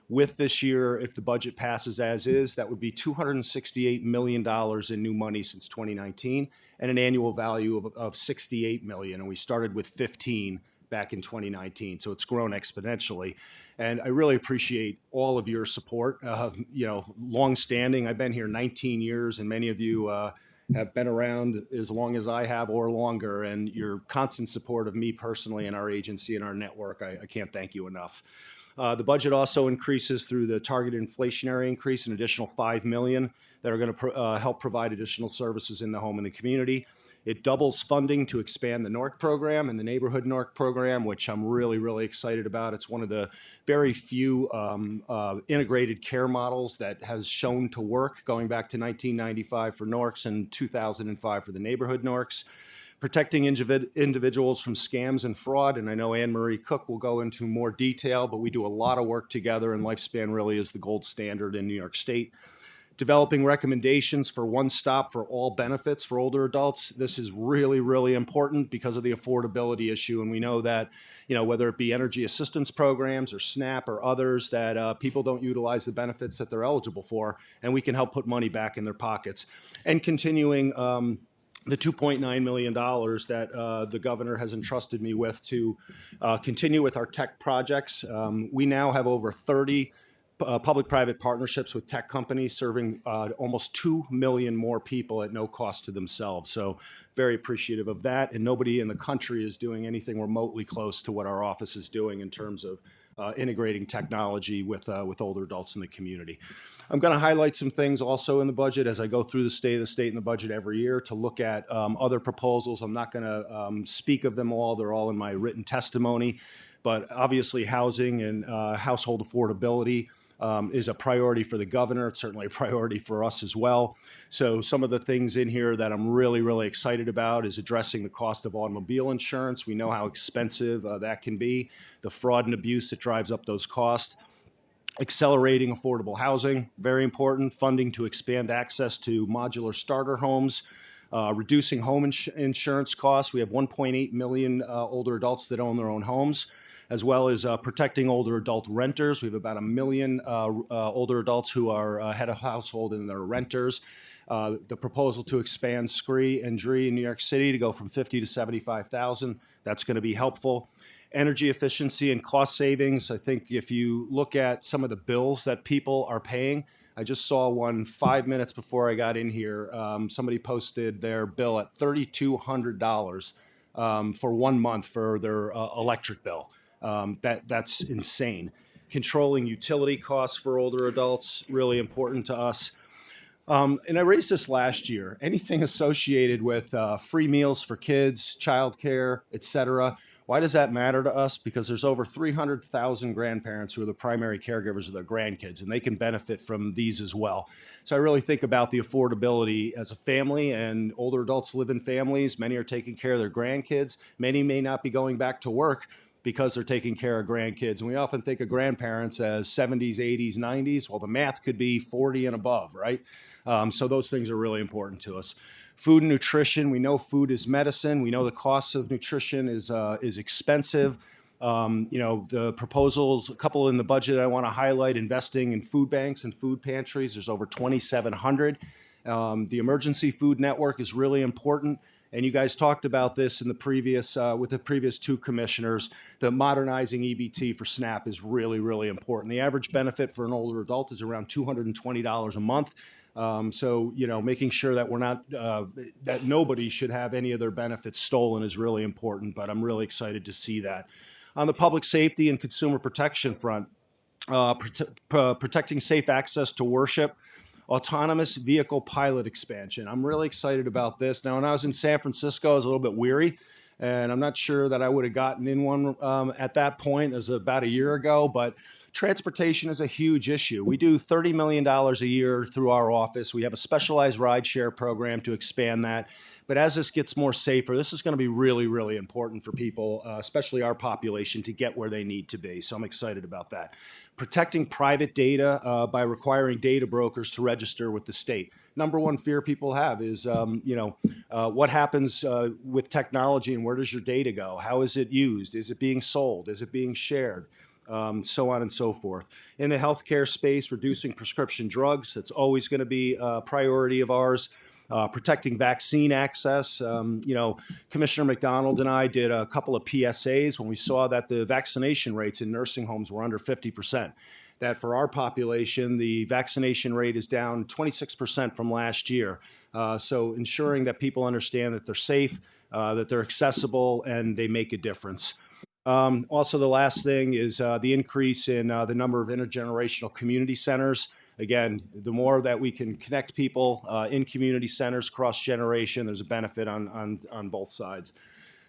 With this year, if the budget passes as is, that would be $268 million in new money since 2019 and an annual value of $68 million. And we started with 15 back in 2019. So it's grown exponentially. And I really appreciate all of your support. Longstanding, I've been here 19 years, and many of you have been around as long as I have or longer, and your constant support of me personally and our agency and our network, I can't thank you enough. The budget also increases through the targeted inflationary increase, an additional $5 million that are going to help provide additional services in the home and the community. It doubles funding to expand the NORC program and the neighborhood NORC program, which I'm really, really excited about. It's one of the very few integrated care models that has shown to work, going back to 1995 for NORCs and 2005 for the neighborhood NORCs. Protecting individuals from scams and fraud, and I know Anne Marie Cook will go into more detail, but we do a lot of work together, and Lifespan really is the gold standard in New York State. developing recommendations for one stop for all benefits for older adults. This is really, really important because of the affordability issue. And we know that, whether it be energy assistance programs or SNAP or others, that people don't utilize the benefits that they're eligible for, and we can help put money back in their pockets. And continuing the $2.9 million that the governor has entrusted me with to continue with our tech projects. We now have over 30 public-private partnerships with tech companies serving almost 2 million more people at no cost to themselves. So very appreciative of that. And nobody in the country is doing anything remotely close to what our office is doing in terms of integrating technology with older adults in the community. I'm going to highlight some things also in the budget as I go through the state of the state and the budget every year to look at other proposals. I'm not going to speak of them all. They're all in my written testimony. But obviously housing and household affordability is a priority for the governor. It's certainly a priority for us as well. So some of the things in here that I'm really, really excited about is addressing the cost of automobile insurance. We know how expensive that can be, the fraud and abuse that drives up those costs. Accelerating affordable housing, very important. Funding to expand access to modular starter homes. Reducing home insurance costs. We have 1.8 million older adults that own their own homes, as well as protecting older adult renters. We have about 1 million older adults who are head of household and they're renters. The proposal to expand SCREE and DREE in New York City to go from 50 to 75,000, that's going to be helpful. Energy efficiency and cost savings. I think if you look at some of the bills that people are paying, I just saw one 5 minutes before I got in here. Somebody posted their bill at $3,200 for 1 month for their electric bill. That's insane. Controlling utility costs for older adults, really important to us. And I raised this last year. Anything associated with free meals for kids, childcare, et cetera. Why does that matter to us? Because there's over 300,000 grandparents who are the primary caregivers of their grandkids, and they can benefit from these as well. So I really think about the affordability as a family, and older adults live in families. Many are taking care of their grandkids. Many may not be going back to work because they're taking care of grandkids. And we often think of grandparents as 70s, 80s, 90s. Well, the math could be 40 and above, right? So those things are really important to us. Food and nutrition. We know food is medicine. We know the cost of nutrition is expensive. The proposals, a couple in the budget I want to highlight, investing in food banks and food pantries. There's over 2,700. The emergency food network is really important. And you guys talked about this in the previous, with the previous two commissioners. The modernizing EBT for SNAP is really, really important. The average benefit for an older adult is around $220 a month. So, making sure that we're not, that nobody should have any of their benefits stolen is really important, but I'm really excited to see that. On the public safety and consumer protection front, protecting safe access to worship, autonomous vehicle pilot expansion. I'm really excited about this. Now, when I was in San Francisco, I was a little bit weary, and I'm not sure that I would have gotten in one at that point. It was about a year ago, but transportation is a huge issue. We do $30 million a year through our office. We have a specialized rideshare program to expand that. But as this gets more safer, this is going to be really, really important for people, especially our population, to get where they need to be. So I'm excited about that. Protecting private data by requiring data brokers to register with the state. Number one fear people have is, what happens with technology and where does your data go? How is it used? Is it being sold? Is it being shared? So on and so forth. In the healthcare space, reducing prescription drugs, that's always going to be a priority of ours. Protecting vaccine access. Commissioner McDonald and I did a couple of PSAs when we saw that the vaccination rates in nursing homes were under 50%. That for our population, the vaccination rate is down 26% from last year. So ensuring that people understand that they're safe, that they're accessible, and they make a difference. Also, the last thing is the increase in the number of intergenerational community centers. Again, the more that we can connect people in community centers cross generation, there's a benefit on both sides.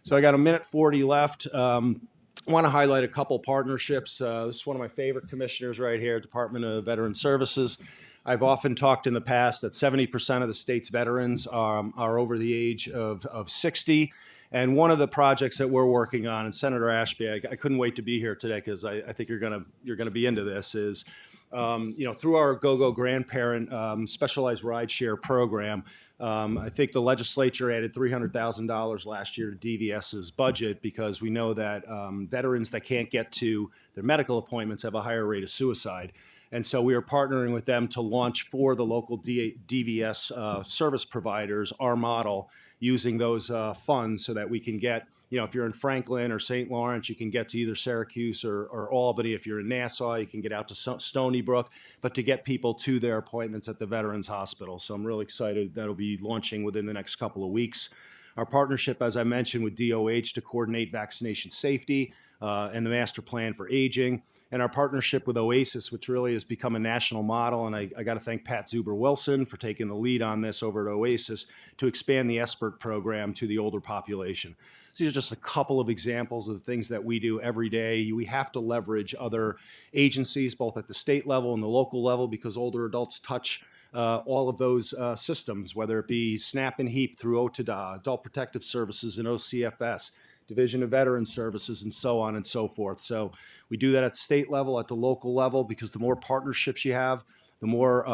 So I got 1:40 left. I want to highlight a couple partnerships. This is one of my favorite commissioners right here, Department of Veteran Services. I've often talked in the past that 70% of the state's veterans are over the age of 60. And one of the projects that we're working on, and Senator Ashby, I couldn't wait to be here today because I think you're gonna be into this, is through our GoGo Grandparent specialized rideshare program, I think the legislature added $300,000 last year to DVS's budget because we know that veterans that can't get to their medical appointments have a higher rate of suicide. And so we are partnering with them to launch for the local DVS service providers our model using those funds so that we can get, if you're in Franklin or St. Lawrence, you can get to either Syracuse or Albany. If you're in Nassau, you can get out to Stony Brook, but to get people to their appointments at the Veterans Hospital. So I'm really excited that'll be launching within the next couple of weeks. Our partnership, as I mentioned, with DOH to coordinate vaccination safety and the master plan for aging, and our partnership with OASIS, which really has become a national model. And I got to thank Pat Zuber-Wilson for taking the lead on this over at OASIS to expand the ESPERT program to the older population. So these are just a couple of examples of the things that we do every day. We have to leverage other agencies, both at the state level and the local level, because older adults touch all of those systems, whether it be SNAP and HEAP through OTDA, Adult Protective Services and OCFS, Division of Veterans Services, and so on and so forth. So we do that at state level, at the local level, because the more partnerships you have, the more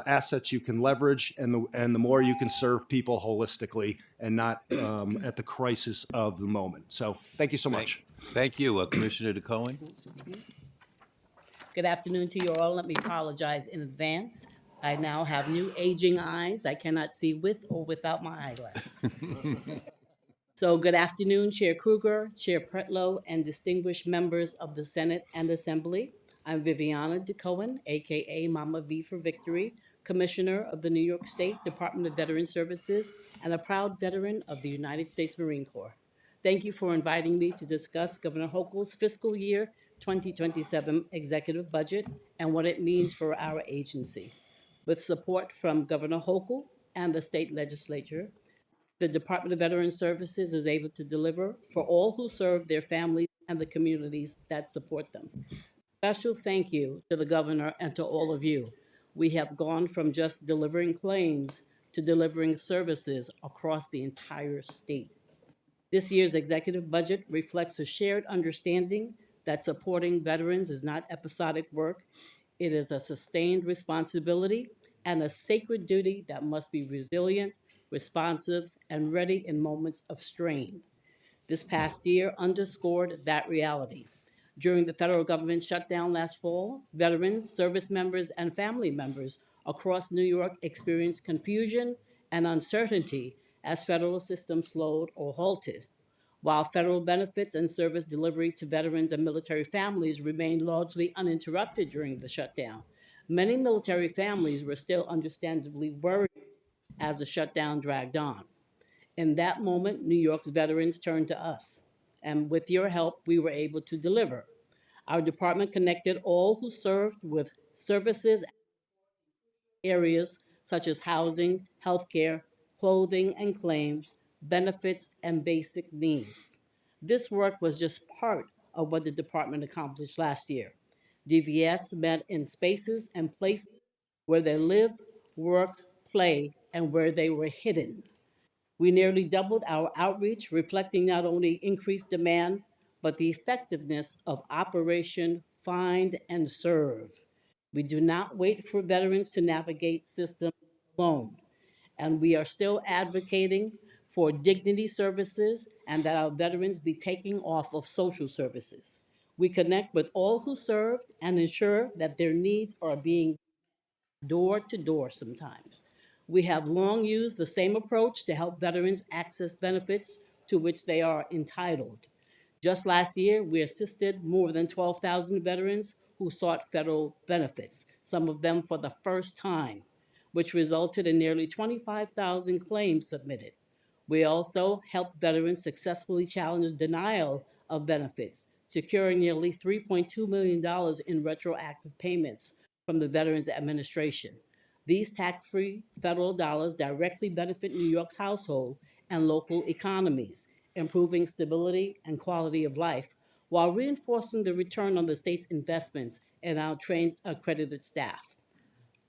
assets you can leverage, and the more you can serve people holistically and not at the crisis of the moment. So thank you so much. Thank you, Commissioner DeCohen. Good afternoon to you all. Let me apologize in advance. I now have new aging eyes. I cannot see with or without my eyeglasses. So good afternoon, Chair Kruger, Chair Pretlow, and distinguished members of the Senate and Assembly. I'm Viviana DeCohen, AKA Mama V for Victory, Commissioner of the New York State Department of Veterans Services, and a proud veteran of the United States Marine Corps. Thank you for inviting me to discuss Governor Hochul's fiscal year 2027 executive budget and what it means for our agency. With support from Governor Hochul and the state legislature, the Department of Veterans Services is able to deliver for all who serve their families and the communities that support them. Special thank you to the governor and to all of you. We have gone from just delivering claims to delivering services across the entire state. This year's executive budget reflects a shared understanding that supporting veterans is not episodic work. It is a sustained responsibility and a sacred duty that must be resilient, responsive, and ready in moments of strain. This past year underscored that reality. During the federal government shutdown last fall, veterans, service members, and family members across New York experienced confusion and uncertainty as federal systems slowed or halted. While federal benefits and service delivery to veterans and military families remained largely uninterrupted during the shutdown, many military families were still understandably worried as the shutdown dragged on. In that moment, New York's veterans turned to us, and with your help, we were able to deliver. Our department connected all who served with services areas such as housing, healthcare, clothing and claims, benefits, and basic needs. This work was just part of what the department accomplished last year. DVS met in spaces and places where they live, work, play, and where they were hidden. We nearly doubled our outreach, reflecting not only increased demand, but the effectiveness of Operation Find and Serve. We do not wait for veterans to navigate systems alone, and we are still advocating for dignity services and that our veterans be taking off of social services. We connect with all who serve and ensure that their needs are being door to door sometimes. We have long used the same approach to help veterans access benefits to which they are entitled. Just last year, we assisted more than 12,000 veterans who sought federal benefits, some of them for the first time, which resulted in nearly 25,000 claims submitted. We also helped veterans successfully challenge denial of benefits, securing nearly $3.2 million in retroactive payments from the Veterans Administration. These tax-free federal dollars directly benefit New York's household and local economies, improving stability and quality of life, while reinforcing the return on the state's investments in our trained accredited staff.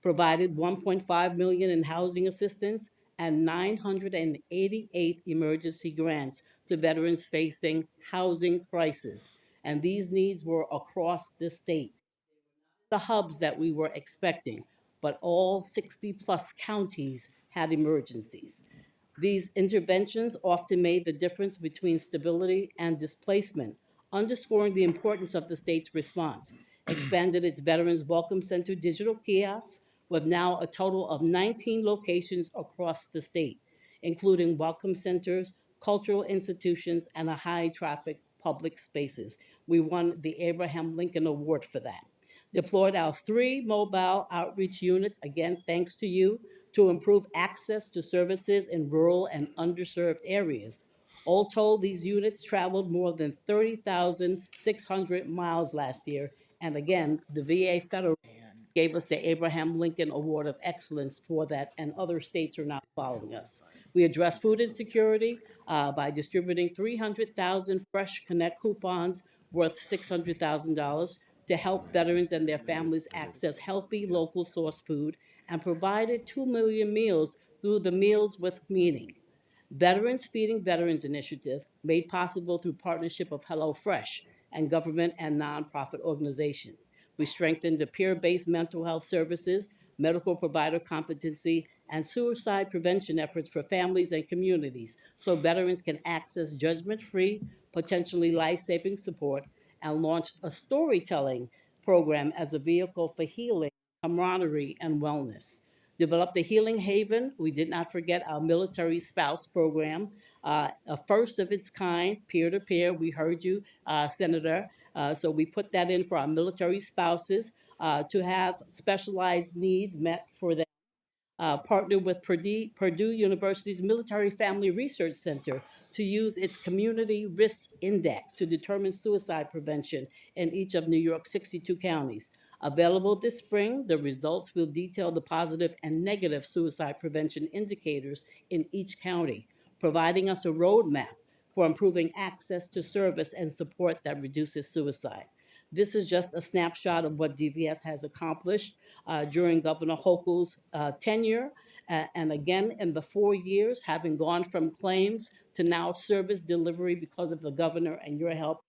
Provided $1.5 million in housing assistance and 988 emergency grants to veterans facing housing crisis. And these needs were across the state. the hubs that we were expecting, but all 60-plus counties had emergencies. These interventions often made the difference between stability and displacement, underscoring the importance of the state's response. Expanded its Veterans Welcome Center digital kiosks with now a total of 19 locations across the state, including welcome centers, cultural institutions, and a high-traffic public spaces. We won the Abraham Lincoln Award for that. Deployed our 3 mobile outreach units, again, thanks to you, to improve access to services in rural and underserved areas. All told, these units traveled more than 30,600 miles last year. And again, the VA Federal gave us the Abraham Lincoln Award of Excellence for that, and other states are now following us. We address food insecurity by distributing 300,000 Fresh Connect coupons worth $600,000 to help veterans and their families access healthy, local source food, and provided 2 million meals through the Meals with Meaning. Veterans Feeding Veterans Initiative, made possible through partnership of HelloFresh and government and nonprofit organizations. We strengthened the peer-based mental health services, medical provider competency, and suicide prevention efforts for families and communities so veterans can access judgment-free, potentially life-saving support, and launched a storytelling program as a vehicle for healing, camaraderie, and wellness. Developed the Healing Haven. We did not forget our military spouse program, a first of its kind, peer-to-peer. We heard you, Senator. So we put that in for our military spouses to have specialized needs met for them. Partnered with Purdue University's Military Family Research Center to use its Community Risk Index to determine suicide prevention in each of New York's 62 counties. Available this spring, the results will detail the positive and negative suicide prevention indicators in each county, providing us a roadmap for improving access to service and support that reduces suicide. This is just a snapshot of what DVS has accomplished during Governor Hochul's tenure. And again, in the 4 years, having gone from claims to now service delivery because of the governor and your help,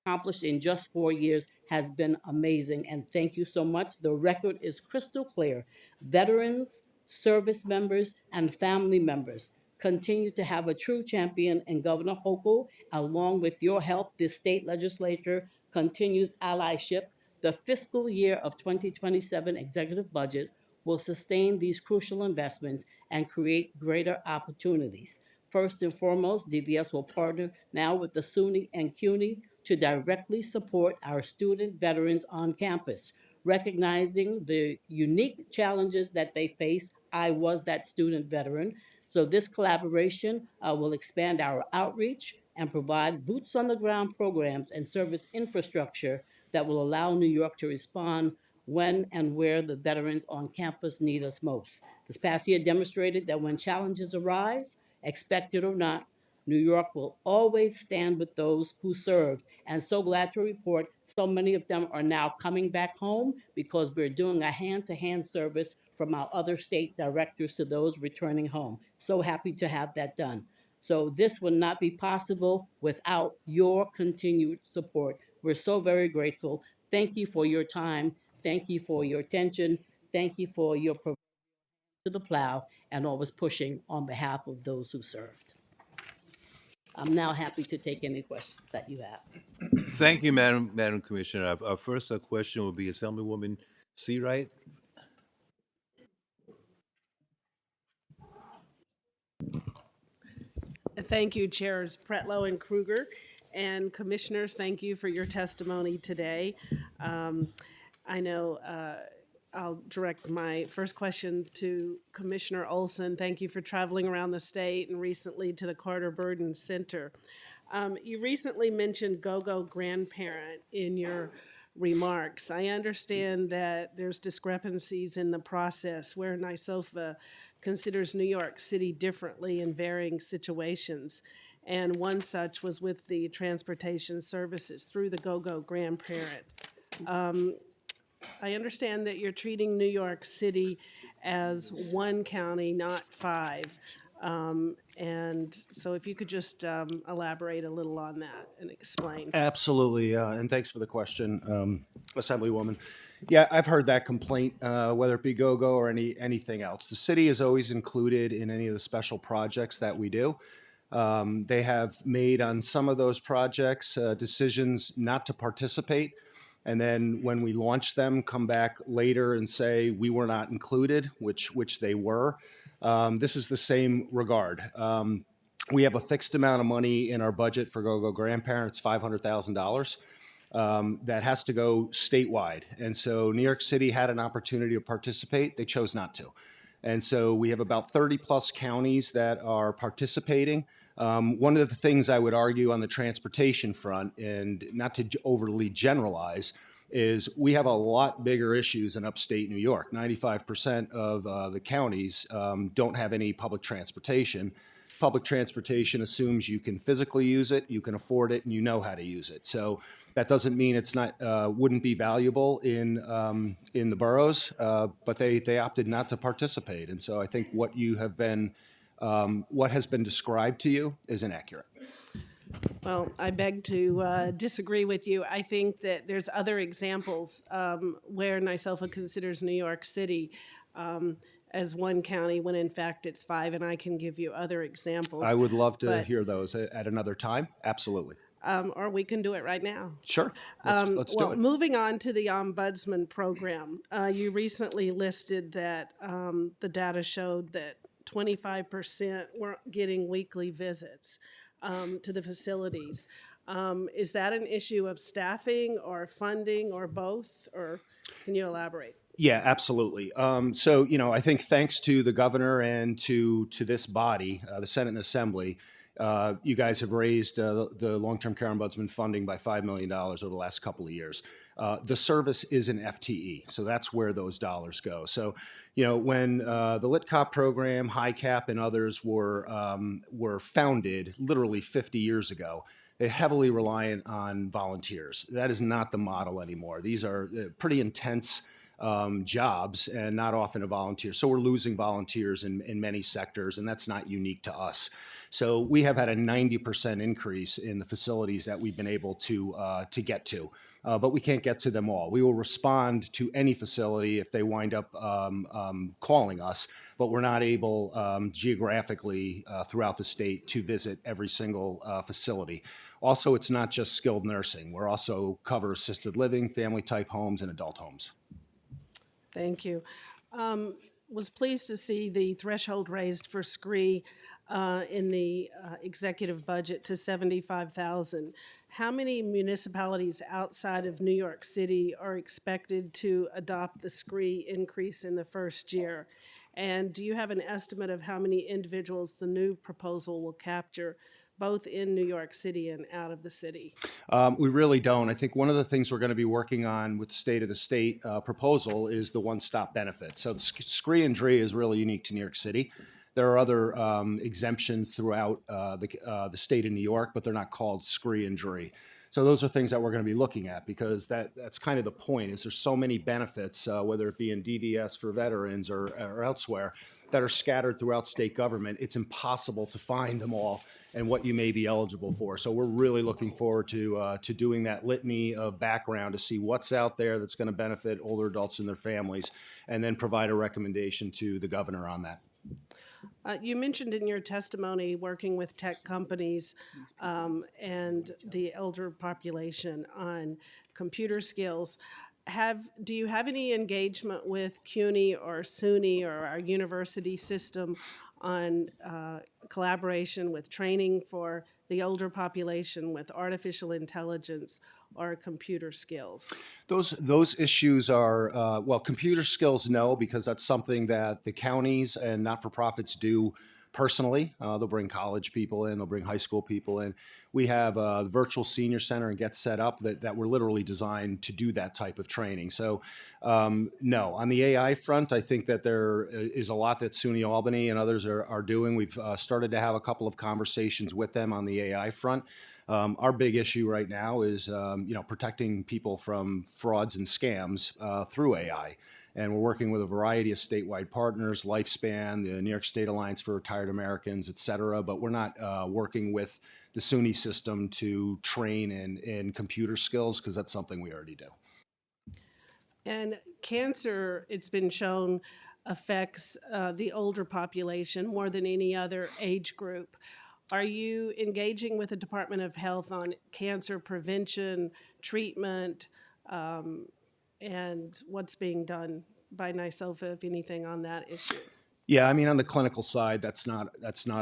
accomplished in just 4 years has been amazing. And thank you so much. The record is crystal clear. Veterans, service members, and family members continue to have a true champion in Governor Hochul. Along with your help, this state legislature continues allyship. The fiscal year of 2027 executive budget will sustain these crucial investments and create greater opportunities. First and foremost, DVS will partner now with the SUNY and CUNY to directly support our student veterans on campus, recognizing the unique challenges that they face. I was that student veteran. So this collaboration will expand our outreach and provide boots on the ground programs and service infrastructure that will allow New York to respond when and where the veterans on campus need us most. This past year demonstrated that when challenges arise, expected or not, New York will always stand with those who served. And so glad to report so many of them are now coming back home because we're doing a hand-to-hand service from our other state directors to those returning home. So happy to have that done. So this would not be possible without your continued support. We're so very grateful. Thank you for your time. Thank you for your attention. Thank you for your to the plow and always pushing on behalf of those who served. I'm now happy to take any questions that you have. Thank you, Madam Commissioner. Our first question will be Assemblywoman Seawright. Thank you, Chairs Pretlow and Kruger. And Commissioners, thank you for your testimony today. I know I'll direct my first question to Commissioner Olson. Thank you for traveling around the state and recently to the Carter Burden Center. You recently mentioned go-go grandparent in your remarks. I understand that there's discrepancies in the process where NYSOFA considers New York City differently in varying situations. And one such was with the transportation services through the go-go grandparent. I understand that you're treating New York City as one county, not 5. And so if you could just elaborate a little on that and explain. Absolutely, and thanks for the question, Assemblywoman. Yeah, I've heard that complaint, whether it be GoGo or anything else. The city is always included in any of the special projects that we do. They have made on some of those projects decisions not to participate, and then when we launch them, come back later and say we were not included, which they were. This is the same regard. We have a fixed amount of money in our budget for GoGo Grandparents, $500,000. That has to go statewide. And so New York City had an opportunity to participate. They chose not to. And so we have about 30 plus counties that are participating. One of the things I would argue on the transportation front, and not to overly generalize, is we have a lot bigger issues in upstate New York. 95% of the counties don't have any public transportation. Public transportation assumes you can physically use it, you can afford it, and you know how to use it. So that doesn't mean it's not wouldn't be valuable in the boroughs, but they opted not to participate. And so I think what has been described to you is inaccurate. Well, I beg to disagree with you. I think that there's other examples where NYSOFA considers New York City as one county when in fact it's 5, and I can give you other examples. I would love to hear those at another time. Absolutely. Or we can do it right now. Sure. Let's do it. Moving on to the Ombudsman program, you recently listed that the data showed that 25% weren't getting weekly visits to the facilities. Is that an issue of staffing or funding or both, or can you elaborate? Yeah, absolutely. So, I think thanks to the governor and to this body, the Senate and Assembly, you guys have raised the long-term care ombudsman funding by $5 million over the last couple of years. The service is an FTE, so that's where those dollars go. So, when the LitCop program, HICAP, and others were founded literally 50 years ago, they're heavily reliant on volunteers. That is not the model anymore. These are pretty intense jobs and not often a volunteer. So we're losing volunteers in many sectors, and that's not unique to us. So we have had a 90% increase in the facilities that we've been able to get to, but we can't get to them all. We will respond to any facility if they wind up calling us, but we're not able geographically throughout the state to visit every single facility. Also, it's not just skilled nursing. We're also cover assisted living, family type homes, and adult homes. Thank you. Was pleased to see the threshold raised for SCREE in the executive budget to $75,000. How many municipalities outside of New York City are expected to adopt the SCREE increase in the first year? And do you have an estimate of how many individuals the new proposal will capture, both in New York City and out of the city? We really don't. I think one of the things we're going to be working on with the State of the State proposal is the one-stop benefit. So the SCREE and DRE is really unique to New York City. There are other exemptions throughout the state of New York, but they're not called SCREE and DRE. So those are things that we're going to be looking at, because that's kind of the point, is there's so many benefits, whether it be in DVS for veterans or elsewhere, that are scattered throughout state government. It's impossible to find them all and what you may be eligible for. So we're really looking forward to doing that litany of background to see what's out there that's going to benefit older adults and their families, and then provide a recommendation to the governor on that. You mentioned in your testimony working with tech companies and the elder population on computer skills. Do you have any engagement with CUNY or SUNY or our university system on collaboration with training for the older population with artificial intelligence or computer skills? Those issues are, computer skills, no, because that's something that the counties and not-for-profits do personally. They'll bring college people in, they'll bring high school people in. We have a virtual senior center and Get Set Up that were literally designed to do that type of training. So no. On the AI front, I think that there is a lot that SUNY Albany and others are doing. We've started to have a couple of conversations with them on the AI front. Our big issue right now is protecting people from frauds and scams through AI. And we're working with a variety of statewide partners, Lifespan, the New York State Alliance for Retired Americans, et cetera. But we're not working with the SUNY system to train in computer skills because that's something we already do. And cancer, it's been shown, affects the older population more than any other age group. Are you engaging with the Department of Health on cancer prevention, treatment, and what's being done by NYSOFA, if anything, on that issue? Yeah, I mean, on the clinical side, that's not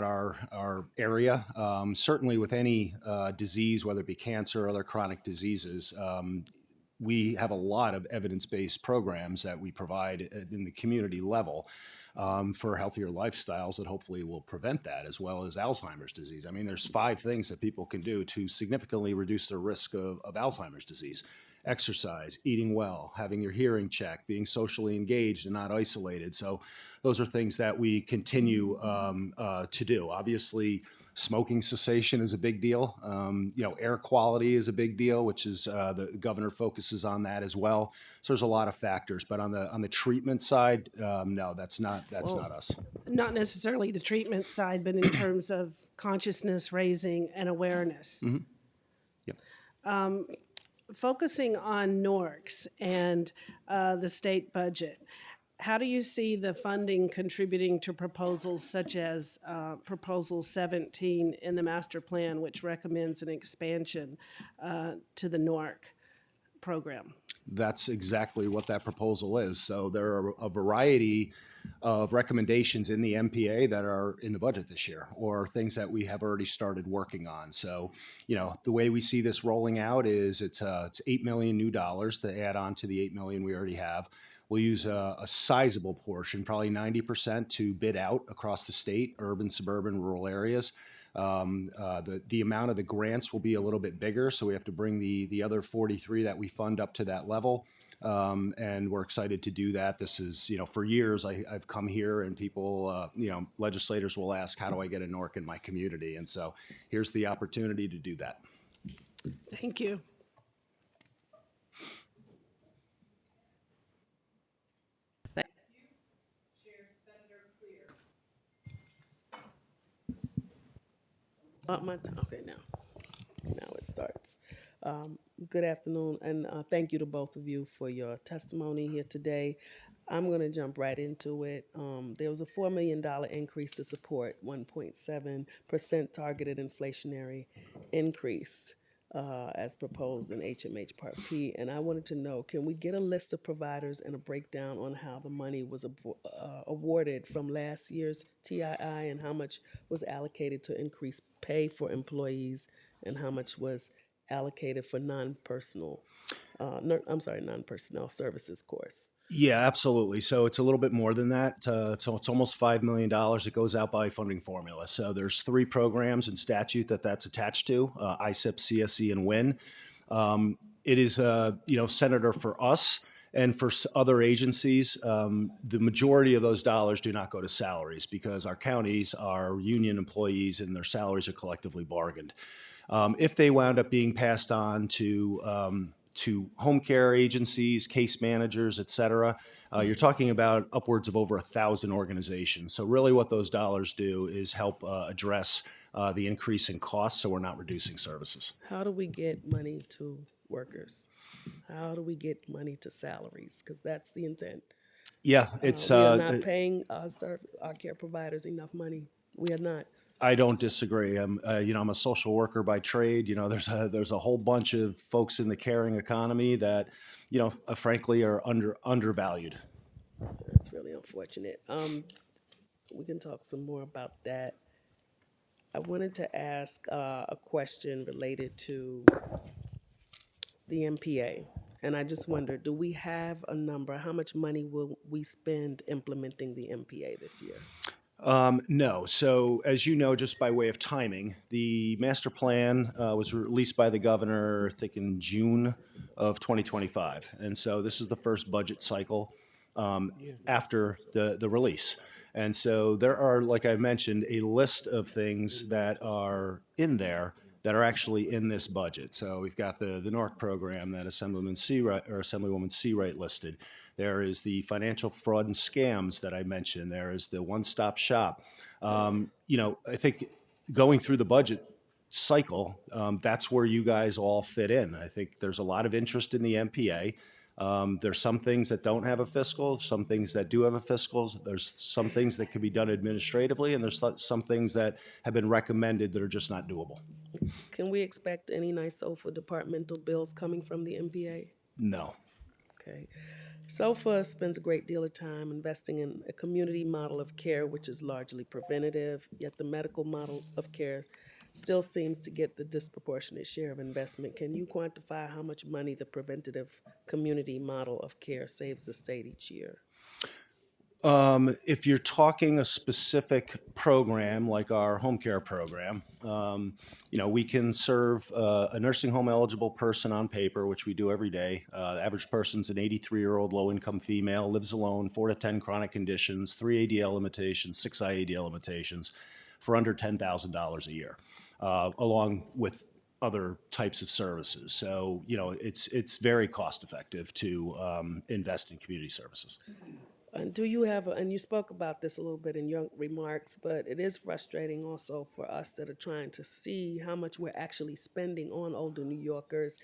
our area. Certainly, with any disease, whether it be cancer or other chronic diseases, we have a lot of evidence-based programs that we provide in the community level for healthier lifestyles that hopefully will prevent that, as well as Alzheimer's disease. I mean, there's 5 things that people can do to significantly reduce their risk of Alzheimer's disease: exercise, eating well, having your hearing checked, being socially engaged and not isolated. So those are things that we continue to do. Obviously, smoking cessation is a big deal. Air quality is a big deal, which is the governor focuses on that as well. So there's a lot of factors, but on the treatment side, no, that's not us. Not necessarily the treatment side, but in terms of consciousness raising and awareness. Mm-hmm. Yep. Focusing on NORCS and the state budget, how do you see the funding contributing to proposals such as Proposal 17 in the master plan, which recommends an expansion to the NORC program? That's exactly what that proposal is. So there are a variety of recommendations in the MPA that are in the budget this year, or things that we have already started working on. So, the way we see this rolling out is it's $8 million new dollars to add on to the $8 million we already have. We'll use a sizable portion, probably 90%, to bid out across the state, urban, suburban, rural areas. The amount of the grants will be a little bit bigger, so we have to bring the other 43 that we fund up to that level. And we're excited to do that. This is, for years I've come here and people, legislators will ask, how do I get a NORC in my community? And so here's the opportunity to do that. Thank you. My time. Okay, now it starts. Good afternoon, and thank you to both of you for your testimony here today. I'm going to jump right into it. There was a $4 million increase to support 1.7% targeted inflationary increase as proposed in HMH Part P. And I wanted to know, can we get a list of providers and a breakdown on how the money was awarded from last year's TII and how much was allocated to increase pay for employees and how much was allocated for non-personnel services course? Yeah, absolutely. So it's a little bit more than that. So it's almost $5 million. It goes out by funding formula. So there's 3 programs in statute that's attached to, ISIP, CSE, and WIN. It is, Senator, for us and for other agencies, the majority of those dollars do not go to salaries because our counties are union employees and their salaries are collectively bargained. If they wound up being passed on to home care agencies, case managers, et cetera, you're talking about upwards of over 1,000 organizations. So really what those dollars do is help address the increase in costs so we're not reducing services. How do we get money to workers? How do we get money to salaries? Because that's the intent. Yeah, it's... we are not paying our care providers enough money. We are not. I don't disagree. I'm a social worker by trade. There's a whole bunch of folks in the caring economy that, frankly, are undervalued. That's really unfortunate. We can talk some more about that. I wanted to ask a question related to the MPA, and I just wonder, do we have a number? How much money will we spend implementing the MPA this year? No. So as you know, just by way of timing, the master plan was released by the governor, I think in June of 2025. And so this is the first budget cycle after the release. And so there are, like I mentioned, a list of things that are in there that are actually in this budget. So we've got the NORC program that Assemblywoman Seawright listed. There is the financial fraud and scams that I mentioned. There is the one-stop shop. I think going through the budget cycle, that's where you guys all fit in. I think there's a lot of interest in the MPA. There's some things that don't have a fiscal, some things that do have a fiscal. There's some things that can be done administratively, and there's some things that have been recommended that are just not doable. Can we expect any NYSOFA departmental bills coming from the MPA? No. Okay. SOFA spends a great deal of time investing in a community model of care, which is largely preventative, yet the medical model of care still seems to get the disproportionate share of investment. Can you quantify how much money the preventative community model of care saves the state each year? If you're talking a specific program like our home care program, we can serve a nursing home eligible person on paper, which we do every day. The average person's an 83-year-old low-income female, lives alone, 4 to 10 chronic conditions, 3 ADL limitations, 6 IADL limitations, for under $10,000 a year, along with other types of services. So, it's very cost effective to invest in community services. And do you have, and you spoke about this a little bit in your remarks, but it is frustrating also for us that are trying to see how much we're actually spending on older New Yorkers.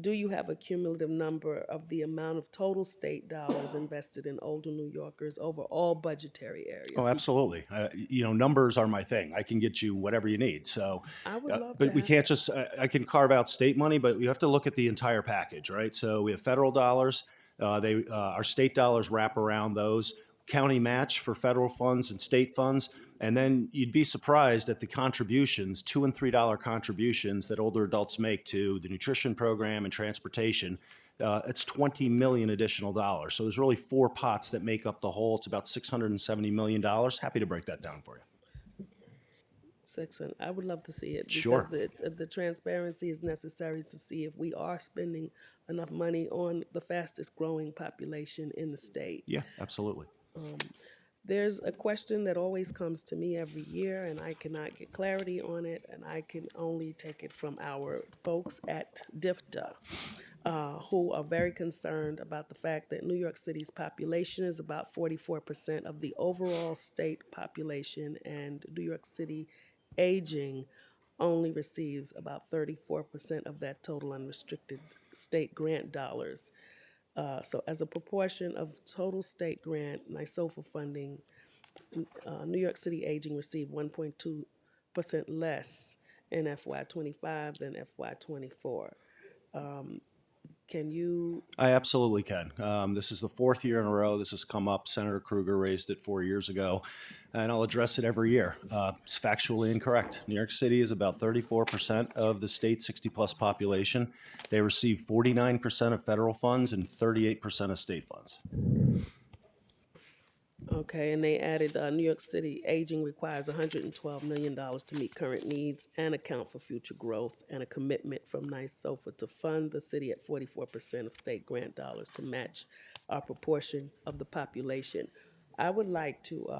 Do you have a cumulative number of the amount of total state dollars invested in older New Yorkers over all budgetary areas? Oh, absolutely. Numbers are my thing. I can get you whatever you need. So, I would love but to we have can't just, I can carve out state money, but you have to look at the entire package, right? So we have federal dollars. Our state dollars wrap around those, county match for federal funds and state funds. And then you'd be surprised at the contributions, $2 and $3 contributions that older adults make to the nutrition program and transportation. It's $20 million additional dollars. So there's really 4 pots that make up the whole. It's about $670 million. Happy to break that down for you. I would love to see it Sure. because the transparency is necessary to see if we are spending enough money on the fastest growing population in the state. Yeah, absolutely. There's a question that always comes to me every year, and I cannot get clarity on it, and I can only take it from our folks at DFTA, who are very concerned about the fact that New York City's population is about 44% of the overall state population, and New York City aging only receives about 34% of that total unrestricted state grant dollars. So as a proportion of total state grant, NYSOFA funding, New York City aging received 1.2% less in FY25 than FY24. Can you? I absolutely can. This is the 4th year in a row this has come up. Senator Krueger raised it 4 years ago, and I'll address it every year. It's factually incorrect. New York City is about 34% of the state's 60-plus population. They receive 49% of federal funds and 38% of state funds. Okay, and they added New York City aging requires $112 million to meet current needs and account for future growth, and a commitment from NYSOFA to fund the city at 44% of state grant dollars to match our proportion of the population. I would like to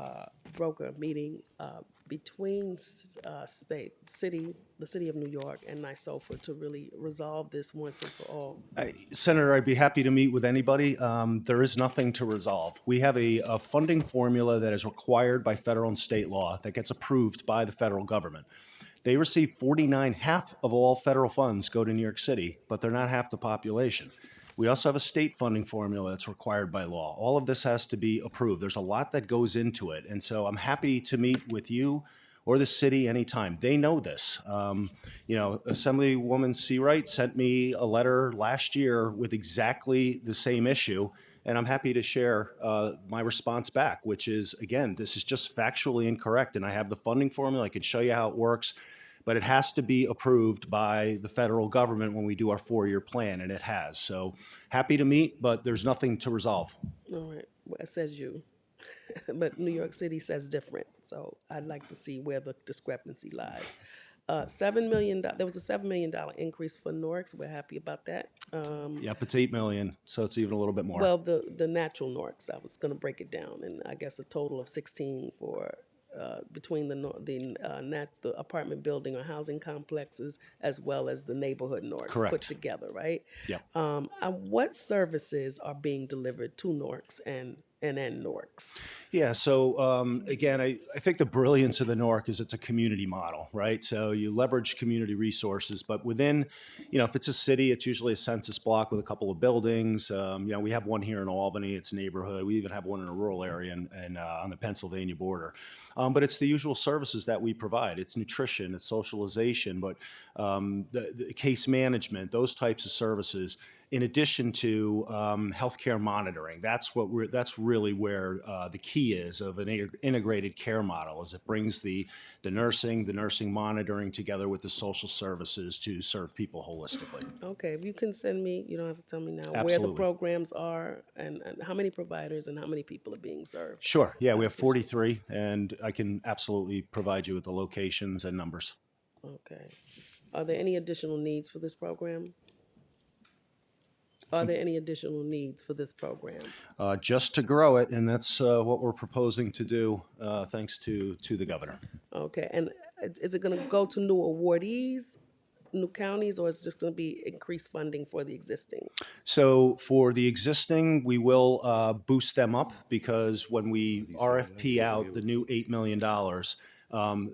broker a meeting between the city of New York and NYSOFA to really resolve this once and for all. Senator, I'd be happy to meet with anybody. There is nothing to resolve. We have a funding formula that is required by federal and state law that gets approved by the federal government. They receive 49, half of all federal funds go to New York City, but they're not half the population. We also have a state funding formula that's required by law. All of this has to be approved. There's a lot that goes into it. And so I'm happy to meet with you or the city anytime. They know this. Assemblywoman Seawright sent me a letter last year with exactly the same issue, and I'm happy to share my response back, which is, again, this is just factually incorrect, and I have the funding formula. I can show you how it works, but it has to be approved by the federal government when we do our 4-year plan, and it has. So happy to meet, but there's nothing to resolve. All right, well, it says you, but New York City says different. So I'd like to see where the discrepancy lies. $7 million. There was a $7 million increase for NORCS. We're happy about that. Yep, it's $8 million, so it's even a little bit more. Well, the natural NORCS. I was going to break it down, and I guess a total of 16 for between the apartment building or housing complexes as well as the neighborhood NORCs put Correct. together, right? Yep. What services are being delivered to NORCs and NORCs? Yeah, so again, I think the brilliance of the NORC is it's a community model, right? So you leverage community resources, but within, if it's a city, it's usually a census block with a couple of buildings. We have one here in Albany, it's a neighborhood. We even have one in a rural area and on the Pennsylvania border. But it's the usual services that we provide. It's nutrition, it's socialization, but the case management, those types of services. In addition to healthcare monitoring, that's really where the key is of an integrated care model. Is it brings the nursing monitoring together with the social services to serve people holistically. Okay, if you can send me, you don't have to tell me now, where Absolutely. the programs are and how many providers and how many people are being served. Sure. Yeah, we have 43, and I can absolutely provide you with the locations and numbers. Okay. Are there any additional needs for this program? Are there any additional needs for this program? Just to grow it, and that's what we're proposing to do, thanks to the governor. Okay, and is it going to go to new awardees, new counties, or is it just going to be increased funding for the existing? So for the existing, we will boost them up because when we RFP out the new $8 million,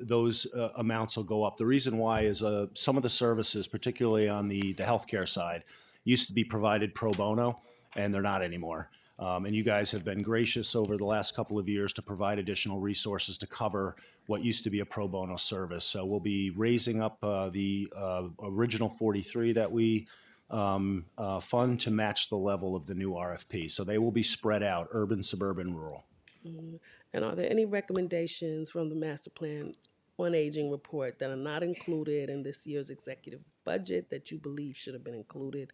those amounts will go up. The reason why is some of the services, particularly on the healthcare side, used to be provided pro bono, and they're not anymore. And you guys have been gracious over the last couple of years to provide additional resources to cover what used to be a pro bono service. So we'll be raising up the original 43 that we fund to match the level of the new RFP. So they will be spread out, urban, suburban, rural. And are there any recommendations from the Master Plan on Aging report that are not included in this year's executive budget that you believe should have been included?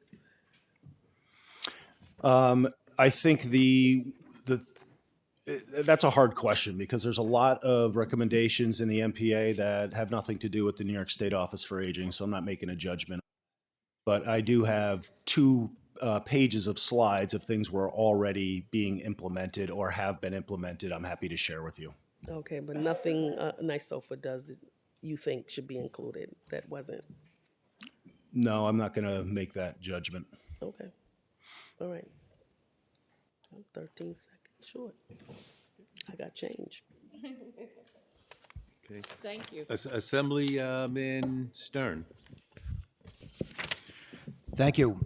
I think that's a hard question because there's a lot of recommendations in the MPA that have nothing to do with the New York State Office for Aging, so I'm not making a judgment. But I do have 2 pages of slides of things were already being implemented or have been implemented. I'm happy to share with you. Okay, but nothing NYSOFA does that you think should be included that wasn't? No, I'm not going to make that judgment. Okay, all right. I'm 13 seconds short. I got change. Okay. Thank you. Assemblyman Stern. Thank you.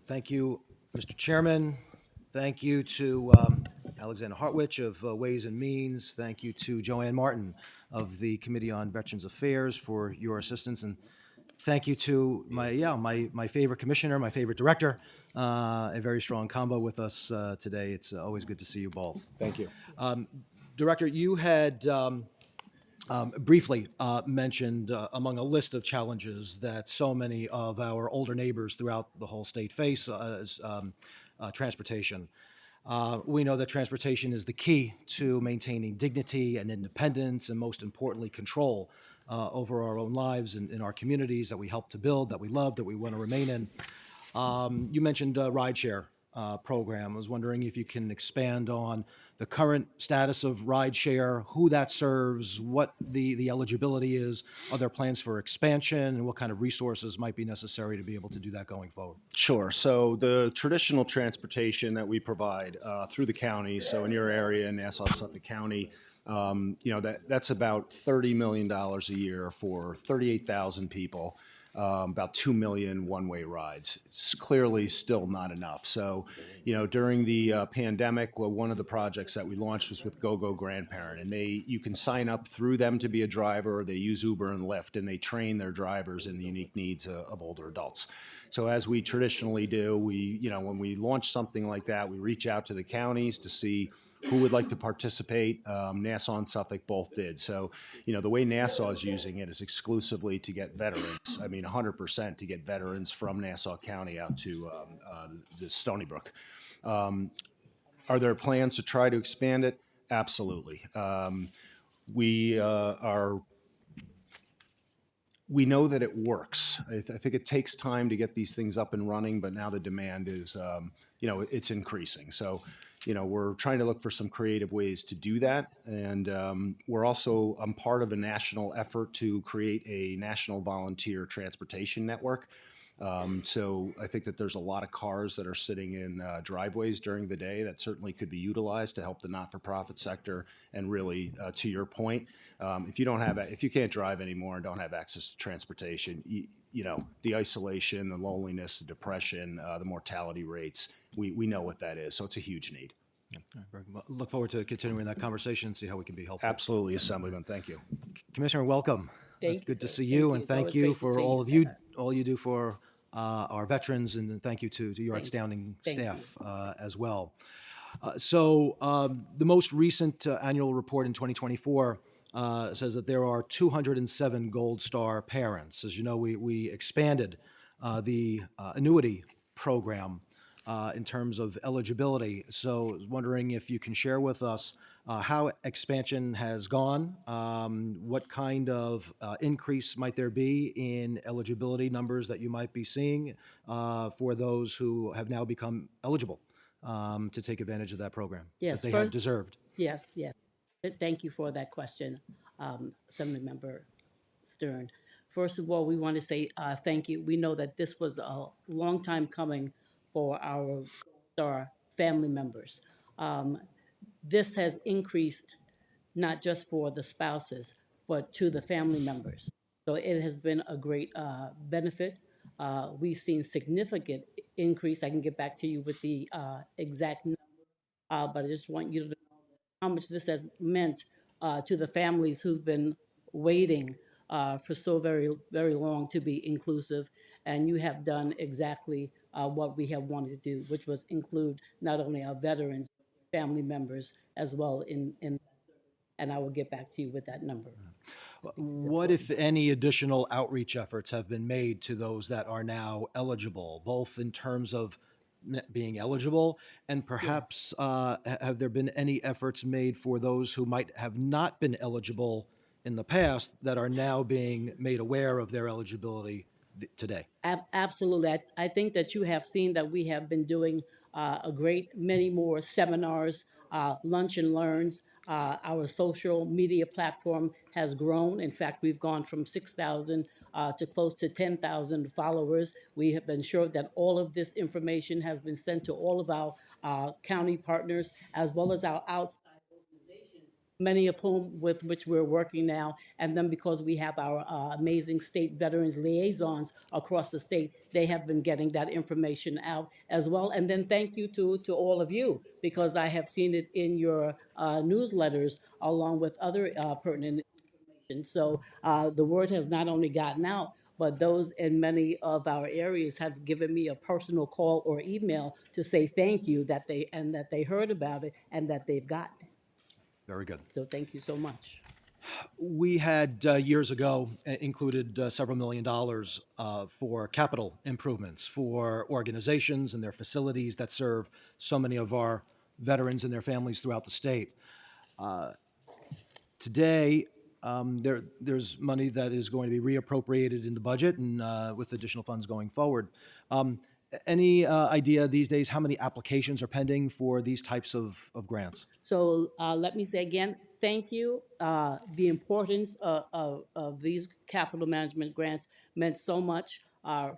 Thank you, Mr. Chairman. Thank you to Alexander Hartwich of Ways and Means. Thank you to Joanne Martin of the Committee on Veterans Affairs for your assistance. And thank you to my favorite commissioner, my favorite director, a very strong combo with us today. It's always good to see you both. Thank you. Director, you had briefly mentioned among a list of challenges that so many of our older neighbors throughout the whole state face is transportation. We know that transportation is the key to maintaining dignity and independence and, most importantly, control over our own lives and in our communities that we help to build, that we love, that we want to remain in. You mentioned rideshare program. I was wondering if you can expand on the current status of rideshare, who that serves, what the eligibility is, are there plans for expansion, and what kind of resources might be necessary to be able to do that going forward? Sure. So the traditional transportation that we provide through the county, so in your area in Nassau, Suffolk County, that's about $30 million a year for 38,000 people. About 2 million one-way rides. It's clearly still not enough. So, during the pandemic, one of the projects that we launched was with GoGo Grandparent, and you can sign up through them to be a driver. They use Uber and Lyft, and they train their drivers in the unique needs of older adults. So, as we traditionally do, when we launch something like that, we reach out to the counties to see who would like to participate. Nassau and Suffolk both did. So, the way Nassau is using it is exclusively to get veterans. 100% to get veterans from Nassau County out to the Stony Brook. Are there plans to try to expand it? Absolutely. We know that it works. I think it takes time to get these things up and running, but now the demand is, it's increasing. So, we're trying to look for some creative ways to do that. And I'm part of a national effort to create a national volunteer transportation network. So I think that there's a lot of cars that are sitting in driveways during the day that certainly could be utilized to help the not-for-profit sector. And really, to your point, if you can't drive anymore and don't have access to transportation, the isolation, the loneliness, the depression, the mortality rates, we know what that is. So it's a huge need. Look forward to continuing that conversation and see how we can be helpful. Absolutely, Assemblyman. Thank you. Commissioner, welcome. Thank It's you, good to sir. see you, Thank and you. It's thank always you great to for see all you, of you, Senator. all you do for our veterans, and thank you to your outstanding Thank you. staff as well. The most recent annual report in 2024 says that there are 207 Gold Star parents. As you know, we expanded the annuity program in terms of eligibility. So I was wondering if you can share with us how expansion has gone, what kind of increase might there be in eligibility numbers that you might be seeing for those who have now become eligible to take advantage of that program Yes, that they have deserved. Yes. Thank you for that question, Assemblymember Stern. First of all, we want to say thank you. We know that this was a long time coming for our Star family members. This has increased not just for the spouses, but to the family members. So it has been a great benefit. We've seen significant increase. I can get back to you with the exact number, but I just want you to know how much this has meant to the families who've been waiting for so very, very long to be inclusive. And you have done exactly what we have wanted to do, which was include not only our veterans, family members as well in and I will get back to you with that number. What, if any, additional outreach efforts have been made to those that are now eligible, both in terms of being eligible and perhaps have there been any efforts made for those who might have not been eligible in the past that are now being made aware of their eligibility today? Absolutely. I think that you have seen that we have been doing a great many more seminars, lunch and learns. Our social media platform has grown. In fact, we've gone from 6,000 to close to 10,000 followers. We have been sure that all of this information has been sent to all of our county partners, as well as our outside organizations, many of whom with which we're working now. And then because we have our amazing state veterans liaisons across the state, they have been getting that information out as well. And then thank you to all of you, because I have seen it in your newsletters along with other pertinent information. So the word has not only gotten out, but those in many of our areas have given me a personal call or email to say thank you that they heard about it and that they've gotten it. Very good. So thank you so much. We had years ago included several $1 million for capital improvements for organizations and their facilities that serve so many of our veterans and their families throughout the state. Today, there's money that is going to be reappropriated in the budget and with additional funds going forward. Any idea these days how many applications are pending for these types of grants? So let me say again, thank you. The importance of these capital management grants meant so much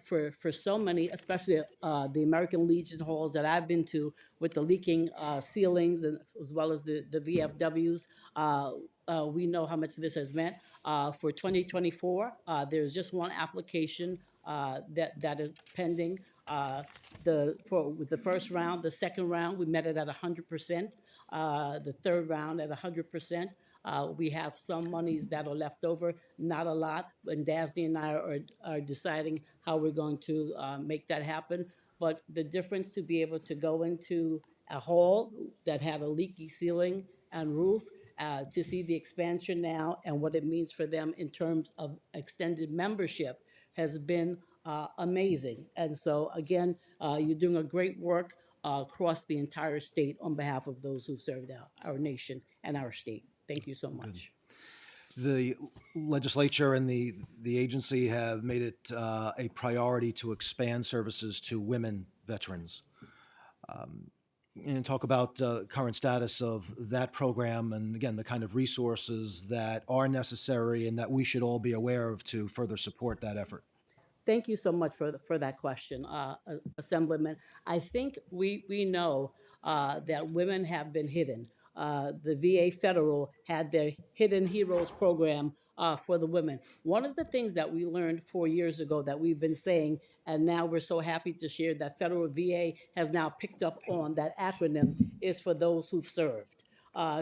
for so many, especially the American Legion halls that I've been to with the leaking ceilings and as well as the VFWs. We know how much this has meant. For 2024, there's just one application that is pending. With the first round, the second round, we met it at 100%. The third round at 100%. We have some monies that are left over, not a lot, and Dasney and I are deciding how we're going to make that happen. But the difference to be able to go into a hall that had a leaky ceiling and roof, to see the expansion now and what it means for them in terms of extended membership has been amazing. And so again, you're doing a great work across the entire state on behalf of those who served our nation and our state. Thank you so much. The legislature and the agency have made it a priority to expand services to women veterans. and talk about current status of that program and again, the kind of resources that are necessary and that we should all be aware of to further support that effort. Thank you so much for that question, Assemblyman. I think we know that women have been hidden. The VA Federal had their Hidden Heroes program for the women. One of the things that we learned 4 years ago that we've been saying, and now we're so happy to share that Federal VA has now picked up on that acronym, is for those who've served.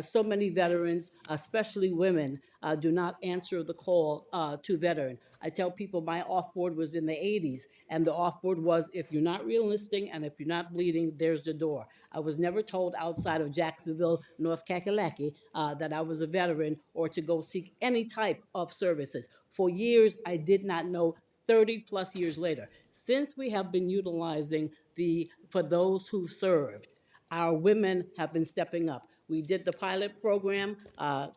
So many veterans, especially women, do not answer the call to veteran. I tell people my off-board was in the 80s, and the off-board was, if you're not re-enlisting and if you're not bleeding, there's the door. I was never told outside of Jacksonville, North Kakalaki, that I was a veteran or to go seek any type of services. For years, I did not know. 30 plus years later, since we have been utilizing the for those who served, our women have been stepping up. We did the pilot program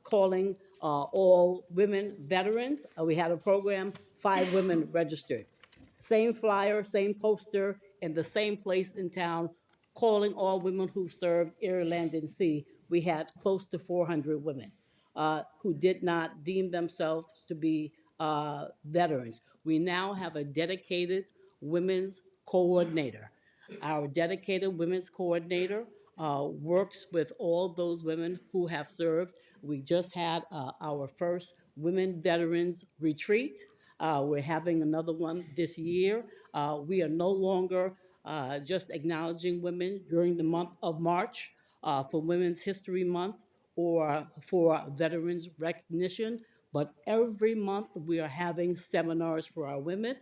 calling all women veterans. We had a program, 5 women registered. Same flyer, same poster, in the same place in town, calling all women who served air, land, and sea. We had close to 400 women who did not deem themselves to be veterans. We now have a dedicated women's coordinator. Our dedicated women's coordinator works with all those women who have served. We just had our first Women Veterans Retreat. We're having another one this year. We are no longer just acknowledging women during the month of March for Women's History Month or for Veterans Recognition, but every month we are having seminars for our women.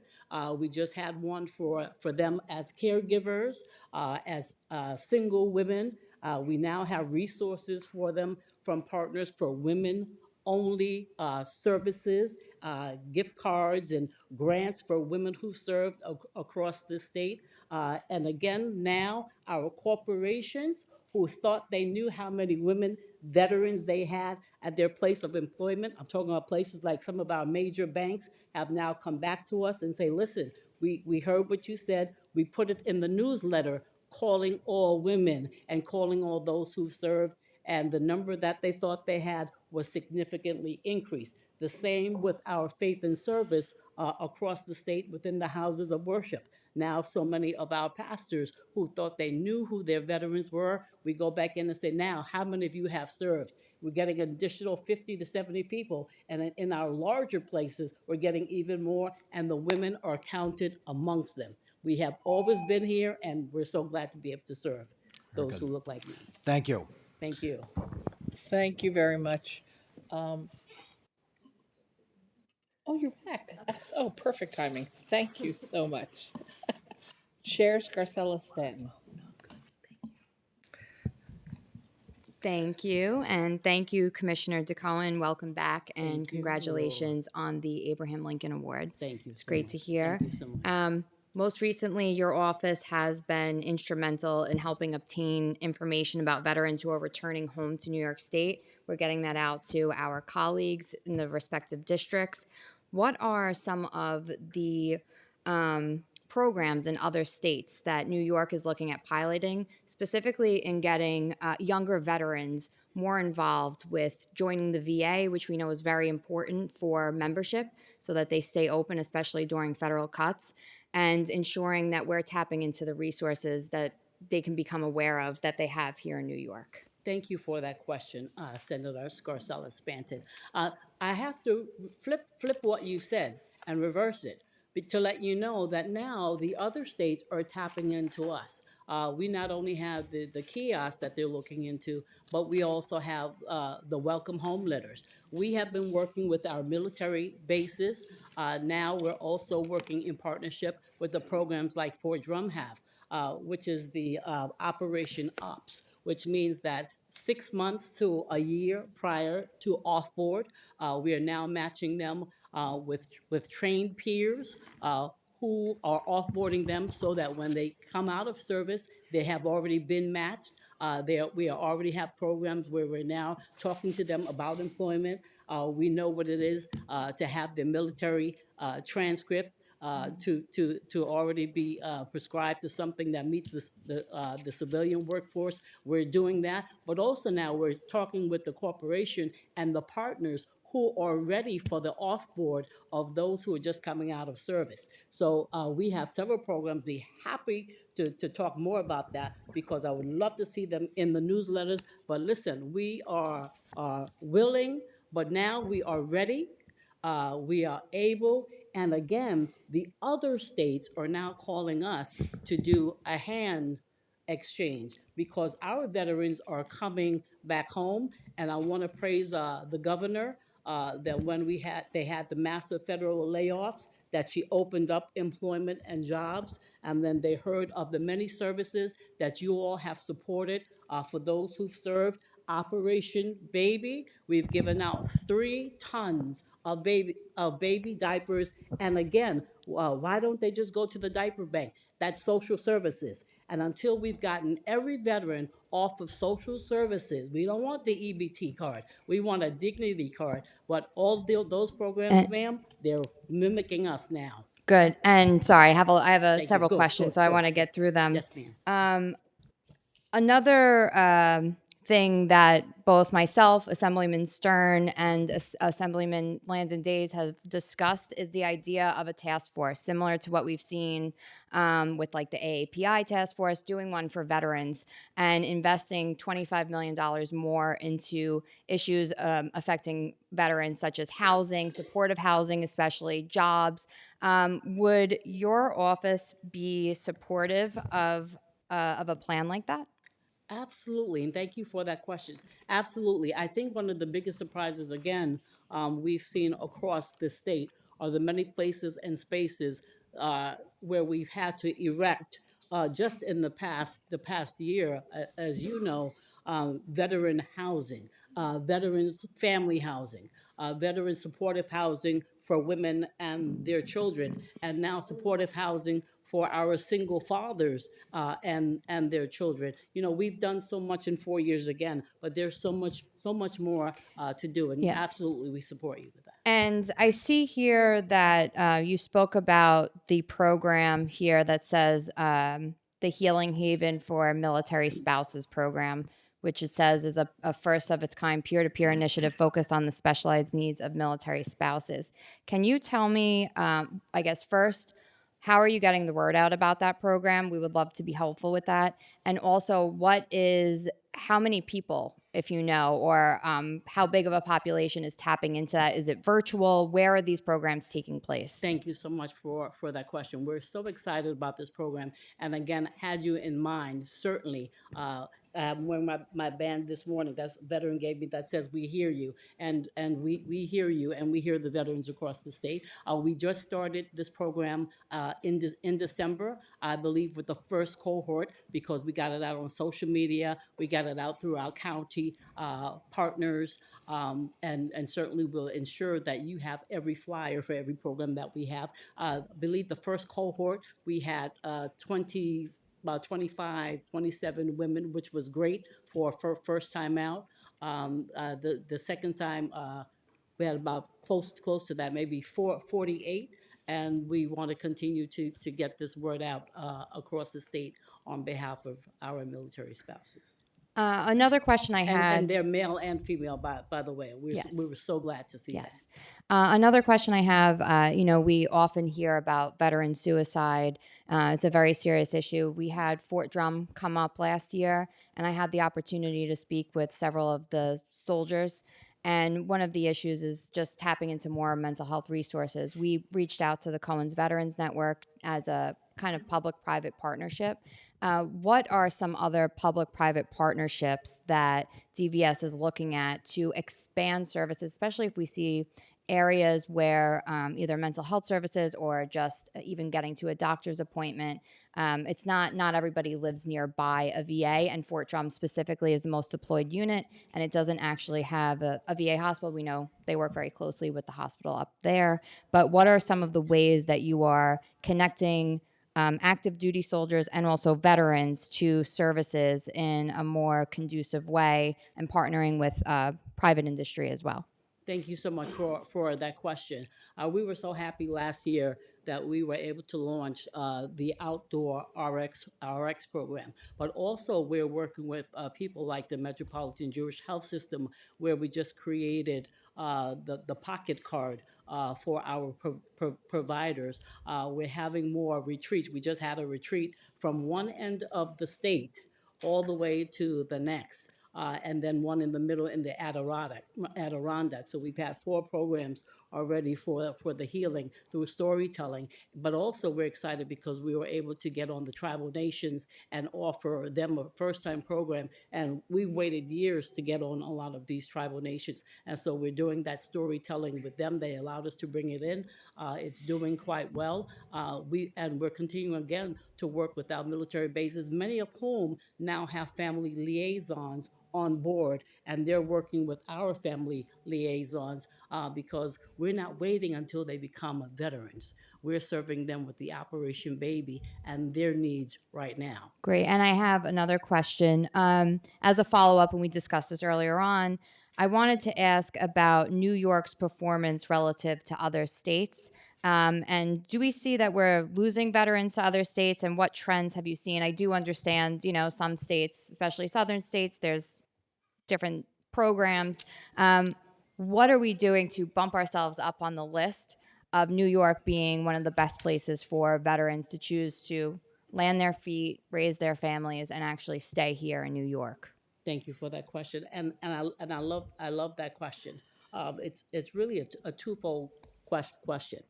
We just had one for them as caregivers, as single women. We now have resources for them from Partners for Women Only services, gift cards and grants for women who served across the state. And again, now our corporations who thought they knew how many women veterans they had at their place of employment. I'm talking about places like some of our major banks have now come back to us and say, listen, we heard what you said. We put it in the newsletter calling all women and calling all those who served, and the number that they thought they had was significantly increased. The same with our faith and service across the state within the houses of worship. Now, so many of our pastors who thought they knew who their veterans were, we go back in and say, now, how many of you have served? We're getting an additional 50 to 70 people. And in our larger places, we're getting even more, and the women are counted amongst them. We have always been here, and we're so glad to be able to serve those who look like me. Thank you. Thank you. Thank you very much. Oh, you're back. Oh, perfect timing. Thank you so much. Chair Scarcella Stanton. Thank you, and thank you, Commissioner DeCohen. Welcome back, and Thank you. congratulations on the Abraham Lincoln Award. Thank you. It's great to hear. Thank you so much. Most recently, your office has been instrumental in helping obtain information about veterans who are returning home to New York State. We're getting that out to our colleagues in the respective districts. What are some of the programs in other states that New York is looking at piloting, specifically in getting younger veterans more involved with joining the VA, which we know is very important for membership so that they stay open, especially during federal cuts, and ensuring that we're tapping into the resources that they can become aware of that they have here in New York? Thank you for that question, Senator Scarcella Stanton. I have to flip what you said and reverse it to let you know that now the other states are tapping into us. We not only have the kiosks that they're looking into, but we also have the welcome home letters. We have been working with our military bases. Now we're also working in partnership with the programs like Fort Drum have, which is the Operation Ops, which means that 6 months to a year prior to off-board, we are now matching them with trained peers who are offboarding them so that when they come out of service, they have already been matched. We already have programs where we're now talking to them about employment. We know what it is to have their military transcript. to already be prescribed to something that meets the civilian workforce. We're doing that, but also now we're talking with the corporation and the partners who are ready for the offboard of those who are just coming out of service. So we have several programs. Be happy to talk more about that because I would love to see them in the newsletters. But listen, we are willing, but now we are ready. We are able, and again, the other states are now calling us to do a hand exchange because our veterans are coming back home. And I want to praise the governor that when they had the massive federal layoffs, that she opened up employment and jobs, and then they heard of the many services that you all have supported for those who've served. Operation Baby, we've given out 3 tons of baby diapers. And again, why don't they just go to the diaper bank? That's social services. And until we've gotten every veteran off of social services, we don't want the EBT card. We want a dignity card. But all those programs, ma'am, they're mimicking us now. Good. And sorry, I have Thank you. several Go, questions, go, so I go. want to get through them. Yes, ma'am. Another thing that both myself, Assemblyman Stern, and Assemblyman Landon Days have discussed is the idea of a task force, similar to what we've seen with like the AAPI task force, doing one for veterans and investing $25 million more into issues affecting veterans, such as housing, supportive housing, especially jobs. Would your office be supportive of a plan like that? Absolutely, and thank you for that question. Absolutely. I think one of the biggest surprises, again, we've seen across the state are the many places and spaces where we've had to erect just in the past year, as you know, veteran housing, veterans family housing, veteran supportive housing for women and their children, and now supportive housing for our single fathers and their children. You know, we've done so much in 4 years again, but there's so much more to do, and Yeah. absolutely we support you with that. And I see here that you spoke about the program here that says the Healing Haven for Military Spouses program, which it says is a first of its kind peer-to-peer initiative focused on the specialized needs of military spouses. Can you tell me, I guess first, how are you getting the word out about that program? We would love to be helpful with that. And also, how many people, if you know, or how big of a population is tapping into that? Is it virtual? Where are these programs taking place? Thank you so much for that question. We're so excited about this program. And again, had you in mind, certainly, I'm wearing my band this morning, that's veteran gave me, that says we hear you. And we hear you, and we hear the veterans across the state. We just started this program in December, I believe, with the first cohort, because we got it out on social media, we got it out through our county partners, and certainly will ensure that you have every flyer for every program that we have. I believe the first cohort, we had about 25, 27 women, which was great for first time out. The second time, we had about close to that, maybe 48. And we want to continue to get this word out across the state on behalf of our military spouses. Another question I had. And they're male and female, by the way. We were so glad to see that. Yes. Another question I have, we often hear about veteran suicide. It's a very serious issue. We had Fort Drum come up last year, and I had the opportunity to speak with several of the soldiers. And one of the issues is just tapping into more mental health resources. We reached out to the Cohen's Veterans Network as a kind of public-private partnership. What are some other public-private partnerships that DVS is looking at to expand services, especially if we see areas where either mental health services or just even getting to a doctor's appointment, it's not everybody lives nearby a VA, and Fort Drum specifically is the most deployed unit, and it doesn't actually have a VA hospital. We know they work very closely with the hospital up there, but what are some of the ways that you are connecting active duty soldiers and also veterans to services in a more conducive way, and partnering with private industry as well? Thank you so much for that question. We were so happy last year that we were able to launch the outdoor RX program, but also we're working with people like the Metropolitan Jewish Health System, where we just created the pocket card for our providers. We're having more retreats. We just had a retreat from one end of the state all the way to the next. And then one in the middle in the Adirondack. So we've had 4 programs already for the healing through storytelling. But also we're excited because we were able to get on the tribal nations and offer them a first-time program. And we waited years to get on a lot of these tribal nations. And so we're doing that storytelling with them. They allowed us to bring it in. It's doing quite well. We're continuing again to work with our military bases, many of whom now have family liaisons on board, and they're working with our family liaisons because we're not waiting until they become veterans. We're serving them with the Operation Baby and their needs right now. Great. And I have another question. As a follow-up, and we discussed this earlier on, I wanted to ask about New York's performance relative to other states. And do we see that we're losing veterans to other states, and what trends have you seen? I do understand, some states, especially southern states, there's different programs. What are we doing to bump ourselves up on the list of New York being one of the best places for veterans to choose to land their feet, raise their families, and actually stay here in New York? Thank you for that question, and I love that question. It's really a twofold question,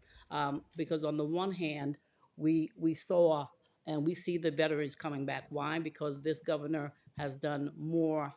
because on the one hand, we saw and we see the veterans coming back. Why? Because this governor has done more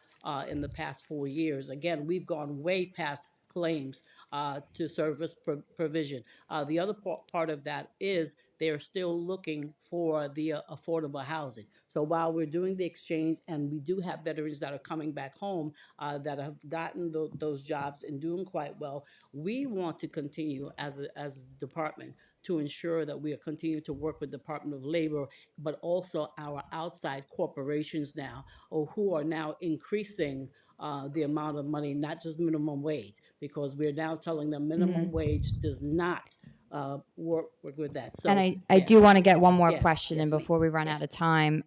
in the past 4 years. Again, we've gone way past claims to service provision. The other part of that is they're still looking for the affordable housing. So while we're doing the exchange, and we do have veterans that are coming back home that have gotten those jobs and doing quite well, we want to continue as a department to ensure that we are continuing to work with Department of Labor, but also our outside corporations now, who are now increasing the amount of money, not just minimum wage, because we're now telling them minimum wage does not work with that. So, And I yes. do want to get one more Yes, question yes, in before we run out of time.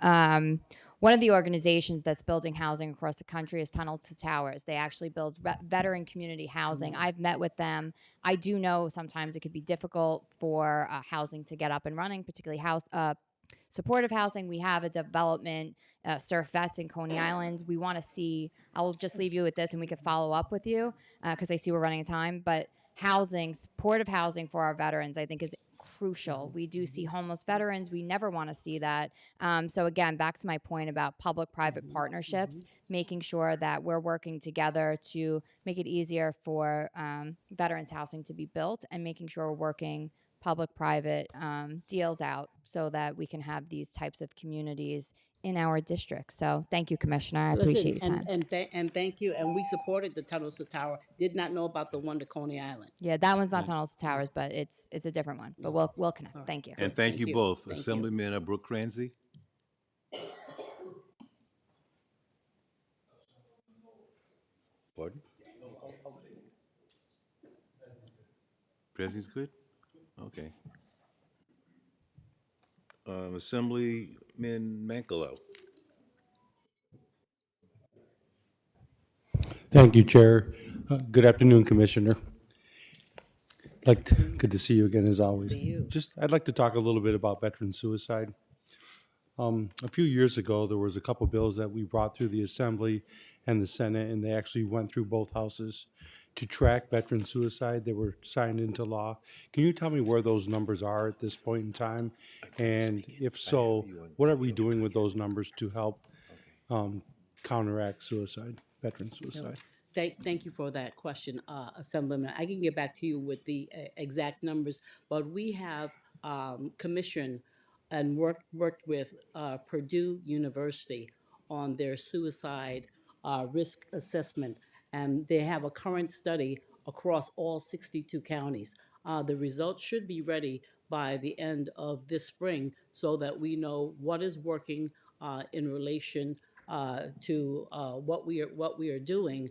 One of the organizations that's building housing across the country is Tunnel to Towers. They actually build veteran community housing. I've met with them. I do know sometimes it could be difficult for housing to get up and running, particularly supportive housing. We have a development, Surf Vets in Coney Island. We want to see, I'll just leave you with this and we can follow up with you because I see we're running out of time. But housing, supportive housing for our veterans, I think is crucial. We do see homeless veterans. We never want to see that. So again, back to my point about public-private partnerships, making sure that we're working together to make it easier for veterans housing to be built, and making sure we're working public-private deals out so that we can have these types of communities in our district. So thank you, Commissioner. I appreciate your time. And thank you. And we supported the Tunnels to Tower. Did not know about the one to Coney Island. Yeah, that one's not Tunnels to Towers, but it's a different one. But we'll connect. Thank you. And thank you both. Assemblyman Brooke Cransey. Pardon? Cransey's good? Okay. Assemblyman Mankelo. Thank you, Chair. Good afternoon, Commissioner. Good to see you again, as always. I'd like to talk a little bit about veteran suicide. A few years ago, there was a couple bills that we brought through the Assembly and the Senate, and they actually went through both houses to track veteran suicide. They were signed into law. Can you tell me where those numbers are at this point in time? And if so, what are we doing with those numbers to help counteract suicide, veteran suicide? Thank you for that question, Assemblyman. I can get back to you with the exact numbers, but we have commissioned and worked with Purdue University on their suicide risk assessment, and they have a current study across all 62 counties. The results should be ready by the end of this spring so that we know what is working in relation to what we are doing,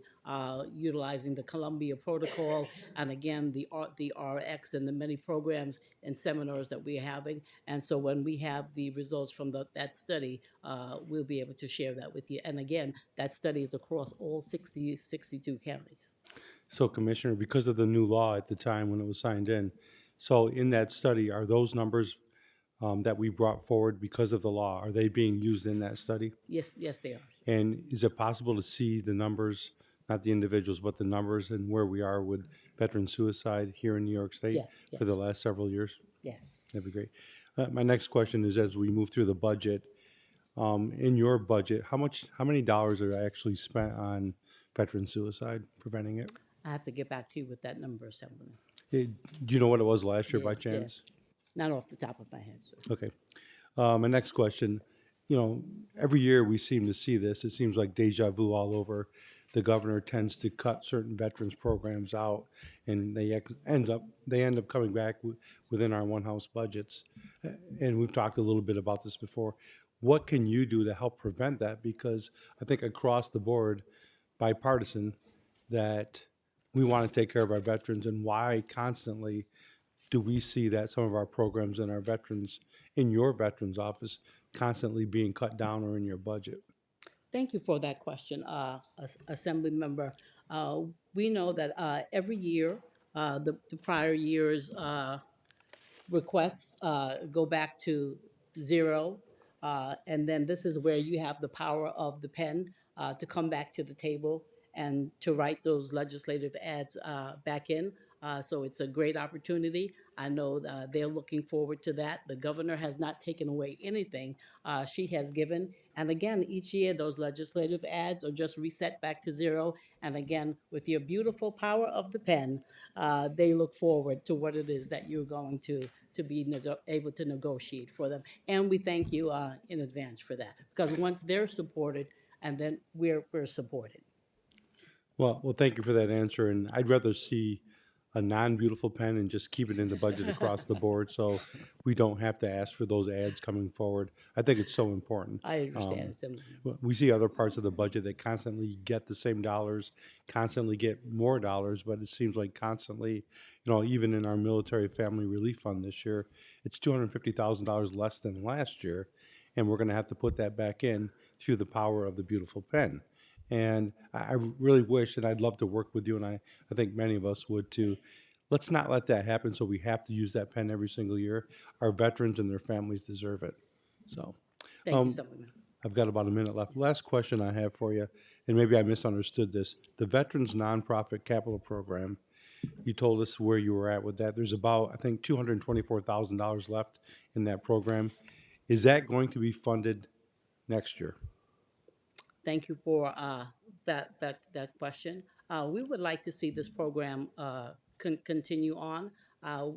utilizing the Columbia Protocol, and again the RX and the many programs and seminars that we are having. And so when we have the results from that study, we'll be able to share that with you. And again, that study is across all 62 counties. So, Commissioner, because of the new law at the time when it was signed in, so in that study, are those numbers that we brought forward because of the law, are they being used in that study? Yes, they are. And is it possible to see the numbers, not the individuals, but the numbers and where we are with veteran suicide here in New York State Yes, for the last several years? Yes. That'd be great. My next question is, as we move through the budget, in your budget, how many dollars are actually spent on veteran suicide, preventing it? I have to get back to you with that number, Assemblyman. Do you know what it was last year by Yes, chance? yes. Not off the top of my head, sir. Okay. My next question, every year we seem to see this. It seems like deja vu all over. The governor tends to cut certain veterans programs out, and they end up coming back within our one-house budgets. And we've talked a little bit about this before. What can you do to help prevent that? Because I think across the board, bipartisan, that we want to take care of our veterans, and why constantly do we see that some of our programs in our veterans, in your veterans office, constantly being cut down or in your budget? Thank you for that question, Assembly Member. We know that every year, the prior year's requests go back to zero. And then this is where you have the power of the pen to come back to the table and to write those legislative ads back in. So it's a great opportunity. I know they're looking forward to that. The governor has not taken away anything she has given. And again, each year, those legislative ads are just reset back to zero. And again, with your beautiful power of the pen, they look forward to what it is that you're going to be able to negotiate for them. And we thank you in advance for that. Because once they're supported, and then we're supported. Well, thank you for that answer. And I'd rather see a non-beautiful pen and just keep it in the budget across the board, so we don't have to ask for those ads coming forward. I think it's so important. I understand, Assemblyman. We see other parts of the budget that constantly get the same dollars, constantly get more dollars, but it seems like constantly, even in our military family relief fund this year, it's $250,000 less than last year, and we're going to have to put that back in through the power of the beautiful pen. And I really wish, and I'd love to work with you, and I think many of us would too. Let's not let that happen, so we have to use that pen every single year. Our veterans and their families deserve it. So, Thank you, Assemblyman. I've got about a minute left. Last question I have for you, and maybe I misunderstood this. The Veterans Nonprofit Capital Program, you told us where you were at with that. There's about, I think, $224,000 left in that program. Is that going to be funded next year? Thank you for that question. We would like to see this program continue on.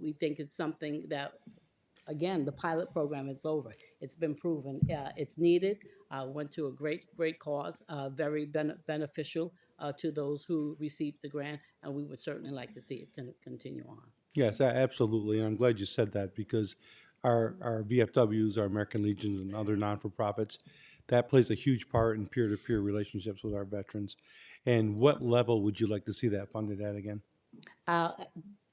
We think it's something that, again, the pilot program is over. It's been proven. It's needed. Went to a great cause, very beneficial to those who received the grant, and we would certainly like to see it continue on. Yes, absolutely. And I'm glad you said that, because our VFWs, our American Legions, and other non-for-profits, that plays a huge part in peer-to-peer relationships with our veterans. And what level would you like to see that funded at again?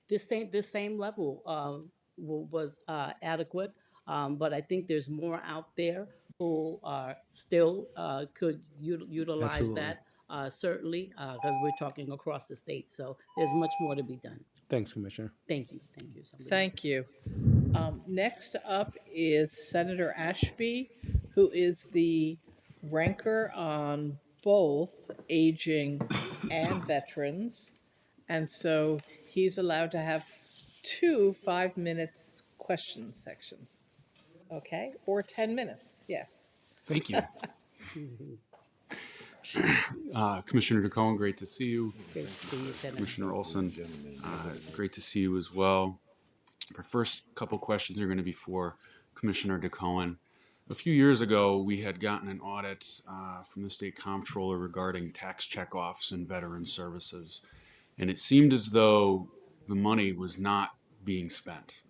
This same level was adequate, but I think there's more out there who are still could utilize Absolutely. that, certainly, because we're talking across the state. So there's much more to be done. Thanks, Commissioner. Thank you. Assemblyman. Thank you. Next up is Senator Ashby, who is the ranker on both aging and veterans. And so he's allowed to have 2 5-minute question sections. Okay? Or 10 minutes. Yes. Thank you. Commissioner DeCohen, great to see you. Great to see you, Senator. Commissioner Olson, great to see you as well. Our first couple questions are going to be for Commissioner DeCohen. A few years ago, we had gotten an audit from the state comptroller regarding tax checkoffs in veteran services, and it seemed as though the money was not being spent.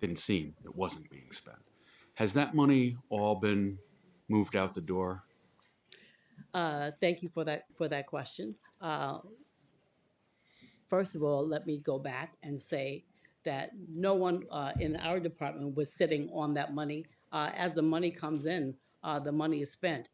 It wasn't being spent. Has that money all been moved out the door? Thank you for that question. First of all, let me go back and say that no one in our department was sitting on that money. As the money comes in, the money is spent.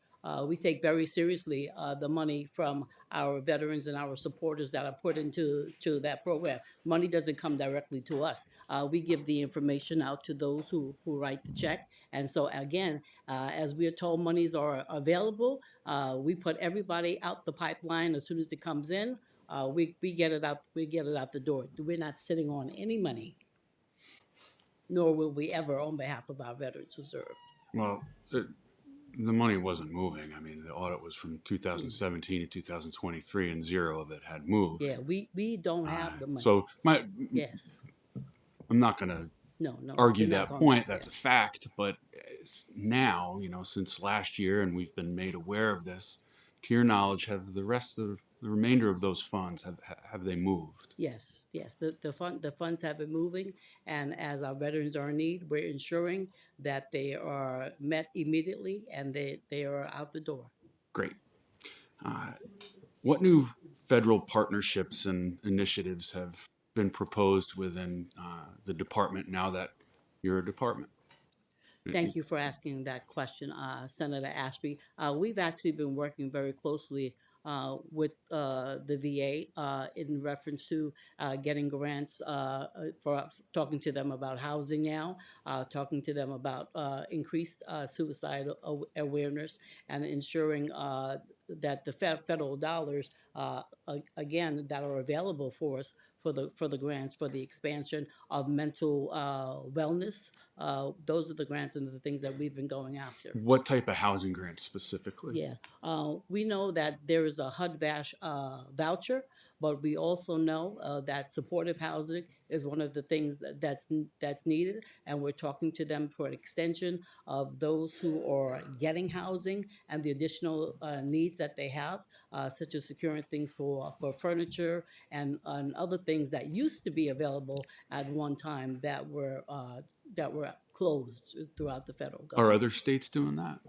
We take very seriously the money from our veterans and our supporters that are put into that program. Money doesn't come directly to us. We give the information out to those who write the check. And so again, as we are told monies are available, we put everybody out the pipeline as soon as it comes in. We get it out. We get it out the door. We're not sitting on any money, nor will we ever on behalf of our veterans who served. Well, the money wasn't moving. I mean, the audit was from 2017 to 2023, and zero of it had moved. Yeah, we don't have the money. So yes, I'm not going to no, argue we're not that gonna- point. That's a fact. But now, since last year, and we've been made aware of this, to your knowledge, have the remainder of those funds have they moved? Yes. The funds have been moving, and as our veterans are in need, we're ensuring that they are met immediately and they are out the door. Great. What new federal partnerships and initiatives have been proposed within the department now that you're a department? Thank you for asking that question, Senator Ashby. We've actually been working very closely with the VA in reference to getting grants for talking to them about housing now, talking to them about increased suicide awareness, and ensuring that the federal dollars, again, that are available for us for the grants for the expansion of mental wellness. Those are the grants and the things that we've been going after. What type of housing grants specifically? Yeah, we know that there is a HUD-VASH voucher, but we also know that supportive housing is one of the things that's needed, and we're talking to them for an extension of those who are getting housing and the additional needs that they have, such as securing things for furniture and other things that used to be available at one time that were closed throughout the federal government. Are other states doing that?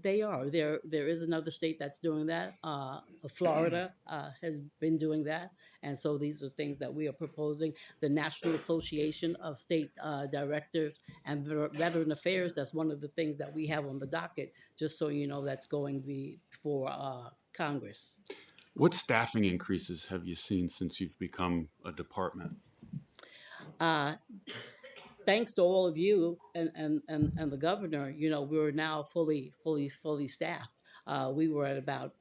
They are. There is another state that's doing that. Florida has been doing that, and so these are things that we are proposing. The National Association of State Directors and Veteran Affairs. That's one of the things that we have on the docket. Just so you know, that's going before Congress. What staffing increases have you seen since you've become a department? Thanks to all of you and the governor, we're now fully staffed. We were at about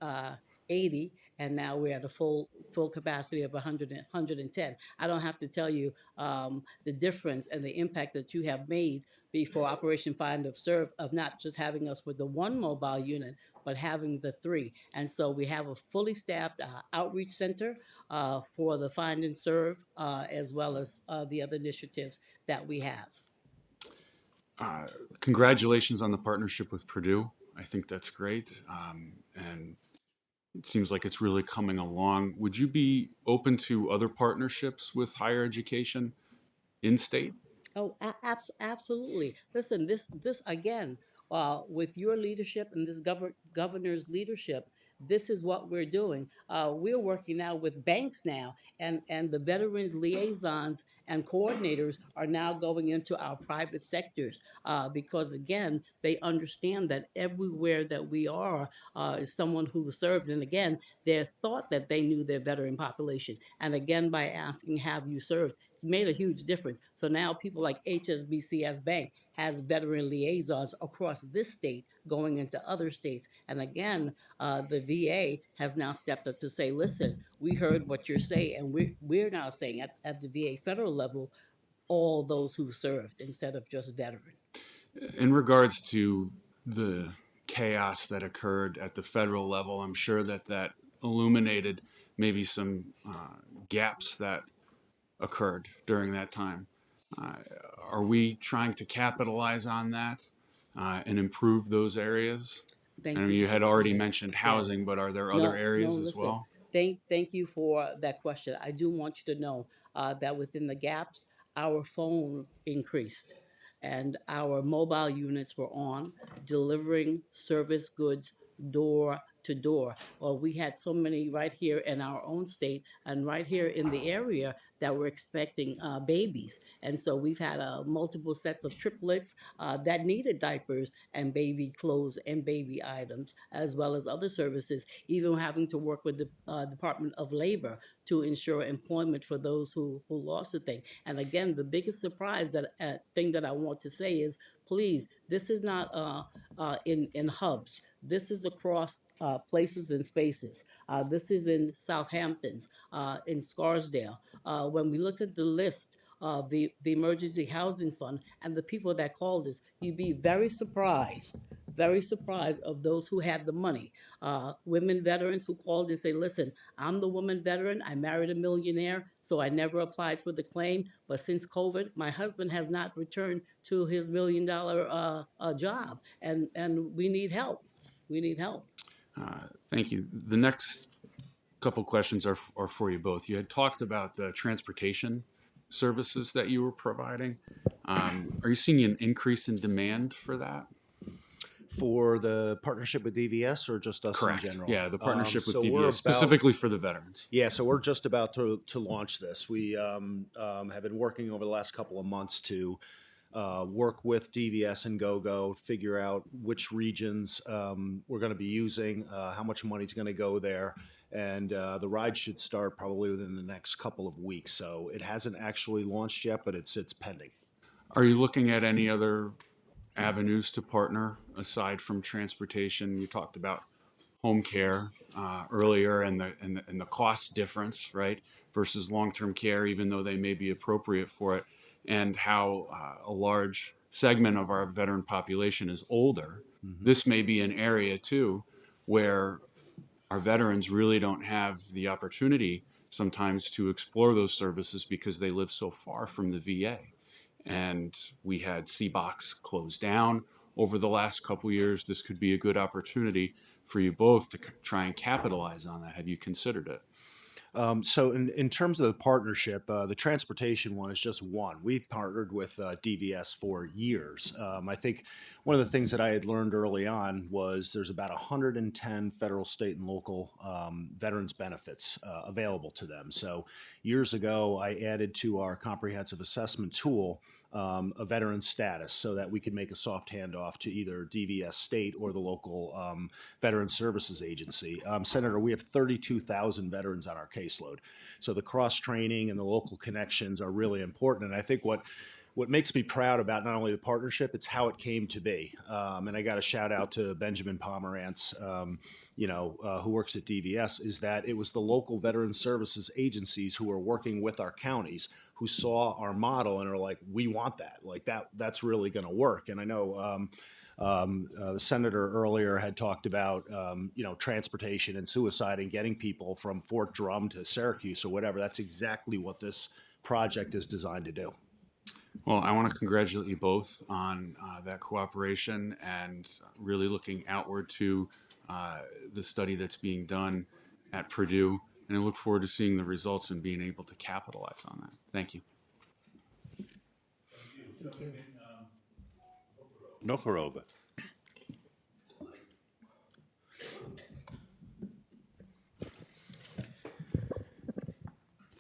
80, and now we're at a full capacity of 110. I don't have to tell you the difference and the impact that you have made before Operation Find and Serve, of not just having us with the one mobile unit, but having the three. And so we have a fully staffed outreach center for the Find and Serve, as well as the other initiatives that we have. Congratulations on the partnership with Purdue. I think that's great. And it seems like it's really coming along. Would you be open to other partnerships with higher education in state? Oh, absolutely. Listen, this again, with your leadership and this governor's leadership, this is what we're doing. We're working now with banks now, and the veterans liaisons and coordinators are now going into our private sectors because, again, they understand that everywhere that we are is someone who served. And again, they're thought that they knew their veteran population. And again, by asking, have you served? It's made a huge difference. So now people like HSBCS Bank has veteran liaisons across this state going into other states. And again, the VA has now stepped up to say, listen, we heard what you're saying, and we're now saying at the VA federal level, all those who served instead of just veteran. In regards to the chaos that occurred at the federal level, I'm sure that illuminated maybe some gaps that occurred during that time. Are we trying to capitalize on that and improve those areas? I mean, you had already mentioned housing, but are there other areas as listen. well? Thank you for that question. I do want you to know that within the gaps, our phone increased and our mobile units were on, delivering service goods door to door. Well, we had so many right here in our own state and right here in the area that were expecting babies. And so we've had multiple sets of triplets that needed diapers and baby clothes and baby items, as well as other services, even having to work with the Department of Labor to ensure employment for those who lost a thing. And again, the biggest surprise thing that I want to say is, please, this is not in hubs. This is across places and spaces. This is in Southamptons, in Scarsdale. When we looked at the list of the Emergency Housing Fund and the people that called us, you'd be very surprised of those who had the money. Women veterans who called and say, listen, I'm the woman veteran. I married a millionaire, so I never applied for the claim. But since COVID, my husband has not returned to his $1 million job, and we need help. We need help. Thank you. The next couple questions are for you both. You had talked about the transportation services that you were providing. Are you seeing an increase in demand for that? For the partnership with DVS or just us Correct. in general? Yeah, the partnership with so we're DVS, about- specifically for the veterans. Yeah, so we're just about to launch this. We have been working over the last couple of months to work with DVS and GoGo, figure out which regions we're going to be using, how much money's going to go there, and the ride should start probably within the next couple of weeks. So it hasn't actually launched yet, but it's pending. Are you looking at any other avenues to partner aside from transportation? You talked about home care earlier and the cost difference, right, versus long-term care, even though they may be appropriate for it, and how a large segment of our veteran population is older. Mm-hmm. This may be an area too where our veterans really don't have the opportunity sometimes to explore those services because they live so far from the VA. And we had CBOX closed down over the last couple years. This could be a good opportunity for you both to try and capitalize on that. Have you considered it? So in terms of the partnership, the transportation one is just one. We've partnered with DVS for years. I think one of the things that I had learned early on was there's about 110 federal, state, and local veterans benefits available to them. So years ago, I added to our comprehensive assessment tool a veteran status so that we could make a soft handoff to either DVS state or the local Veteran Services Agency. Senator, we have 32,000 veterans on our caseload. So the cross-training and the local connections are really important. And I think what makes me proud about not only the partnership, it's how it came to be. And I got a shout out to Benjamin Pomerantz, who works at DVS, is that it was the local Veteran Services Agencies who were working with our counties who saw our model and are like, we want that. Like that's really going to work. And I know the senator earlier had talked about, transportation and suicide and getting people from Fort Drum to Syracuse or whatever. That's exactly what this project is designed to do. Well, I want to congratulate you both on that cooperation and really looking outward to the study that's being done at Purdue. And I look forward to seeing the results and being able to capitalize on that. Thank you. Thank you. Nokorova.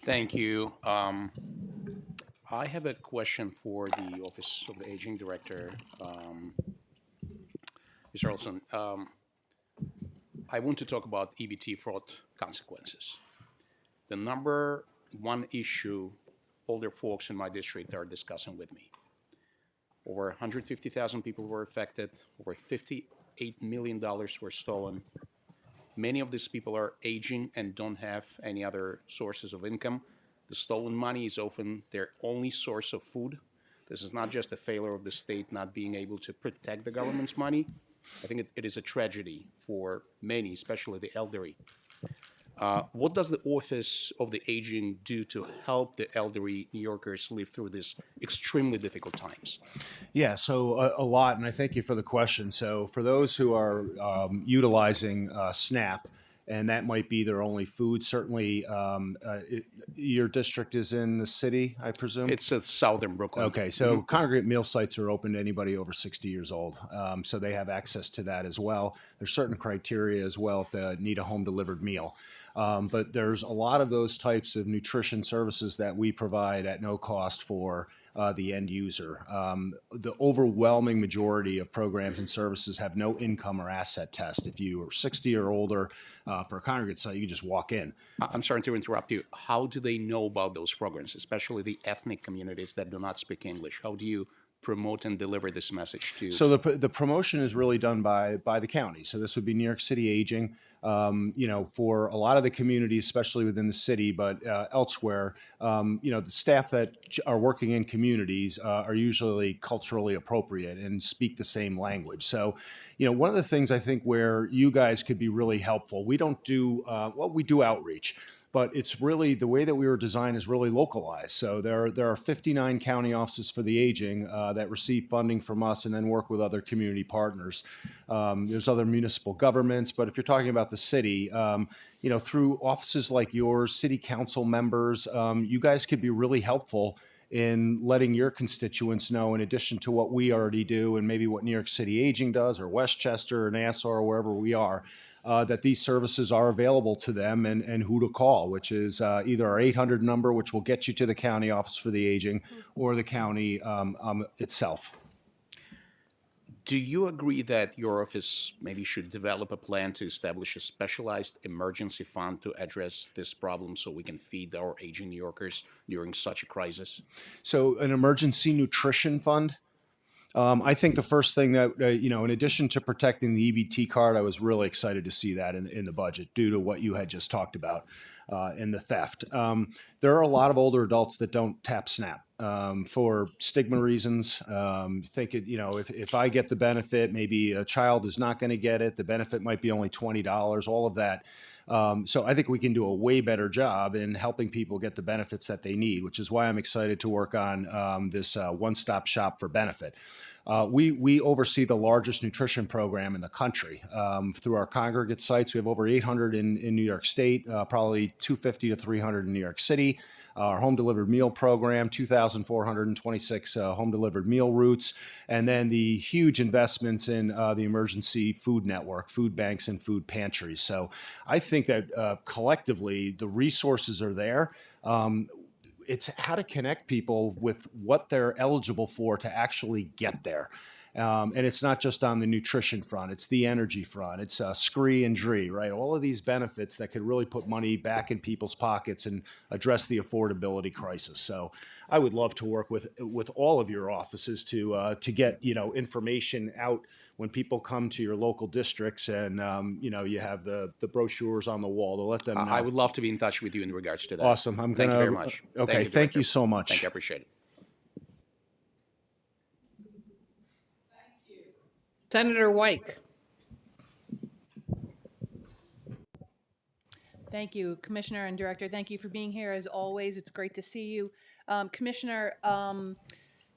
Thank you. I have a question for the Office of the Aging Director, Mr. Olson. I want to talk about EBT fraud consequences. The number one issue older folks in my district are discussing with me. Over 150,000 people were affected, over $58 million were stolen. Many of these people are aging and don't have any other sources of income. The stolen money is often their only source of food. This is not just a failure of the state not being able to protect the government's money. I think it is a tragedy for many, especially the elderly. What does the Office of the Aging do to help the elderly New Yorkers live through these extremely difficult times? Yeah, so a lot, and I thank you for the question. So for those who are utilizing SNAP, and that might be their only food. Certainly, your district is in the city, I presume? It's southern Brooklyn. Okay, so congregate meal sites are open to anybody over 60 years old, so they have access to that as well. There's certain criteria as well if they need a home delivered meal. But there's a lot of those types of nutrition services that we provide at no cost for the end user. The overwhelming majority of programs and services have no income or asset test. If you are 60 or older for a congregate site, you can just walk in. I'm sorry to interrupt you. How do they know about those programs, especially the ethnic communities that do not speak English? How do you promote and deliver this message to? So the promotion is really done by the county. So this would be New York City Aging. For a lot of the communities, especially within the city, but elsewhere, the staff that are working in communities are usually culturally appropriate and speak the same language. So, one of the things I think where you guys could be really helpful, we don't do, we do outreach. But it's really the way that we were designed is really localized. So there are 59 county offices for the aging that receive funding from us and then work with other community partners. There's other municipal governments, but if you're talking about the city, through offices like yours, city council members, you guys could be really helpful in letting your constituents know, in addition to what we already do and maybe what New York City Aging does, or Westchester or Nassau or wherever we are, that these services are available to them and who to call, which is either our 800 number, which will get you to the county office for the aging, or the county itself. Do you agree that your office maybe should develop a plan to establish a specialized emergency fund to address this problem so we can feed our aging New Yorkers during such a crisis? So an emergency nutrition fund? I think the first thing that, in addition to protecting the EBT card, I was really excited to see that in the budget due to what you had just talked about in the theft. There are a lot of older adults that don't tap SNAP for stigma reasons. If I get the benefit, maybe a child is not going to get it. The benefit might be only $20, all of that. So I think we can do a way better job in helping people get the benefits that they need, which is why I'm excited to work on this one-stop shop for benefit. We oversee the largest nutrition program in the country through our congregate sites. We have over 800 in New York State, probably 250 to 300 in New York City. Our home delivered meal program, 2,426 home delivered meal routes, and then the huge investments in the emergency food network, food banks and food pantries. So I think that collectively the resources are there. It's how to connect people with what they're eligible for to actually get there. And it's not just on the nutrition front, it's the energy front, it's SCREE and DREE, right? All of these benefits that could really put money back in people's pockets and address the affordability crisis. So I would love to work with all of your offices to get, information out when people come to your local districts and, you have the brochures on the wall to let them know. I would love to be in touch with you in regards to that. Awesome. Thank you very much. Okay. Thank you so much. Thank you. I appreciate it. Senator Wyke. Thank you, Commissioner and Director. Thank you for being here as always. It's great to see you. Commissioner,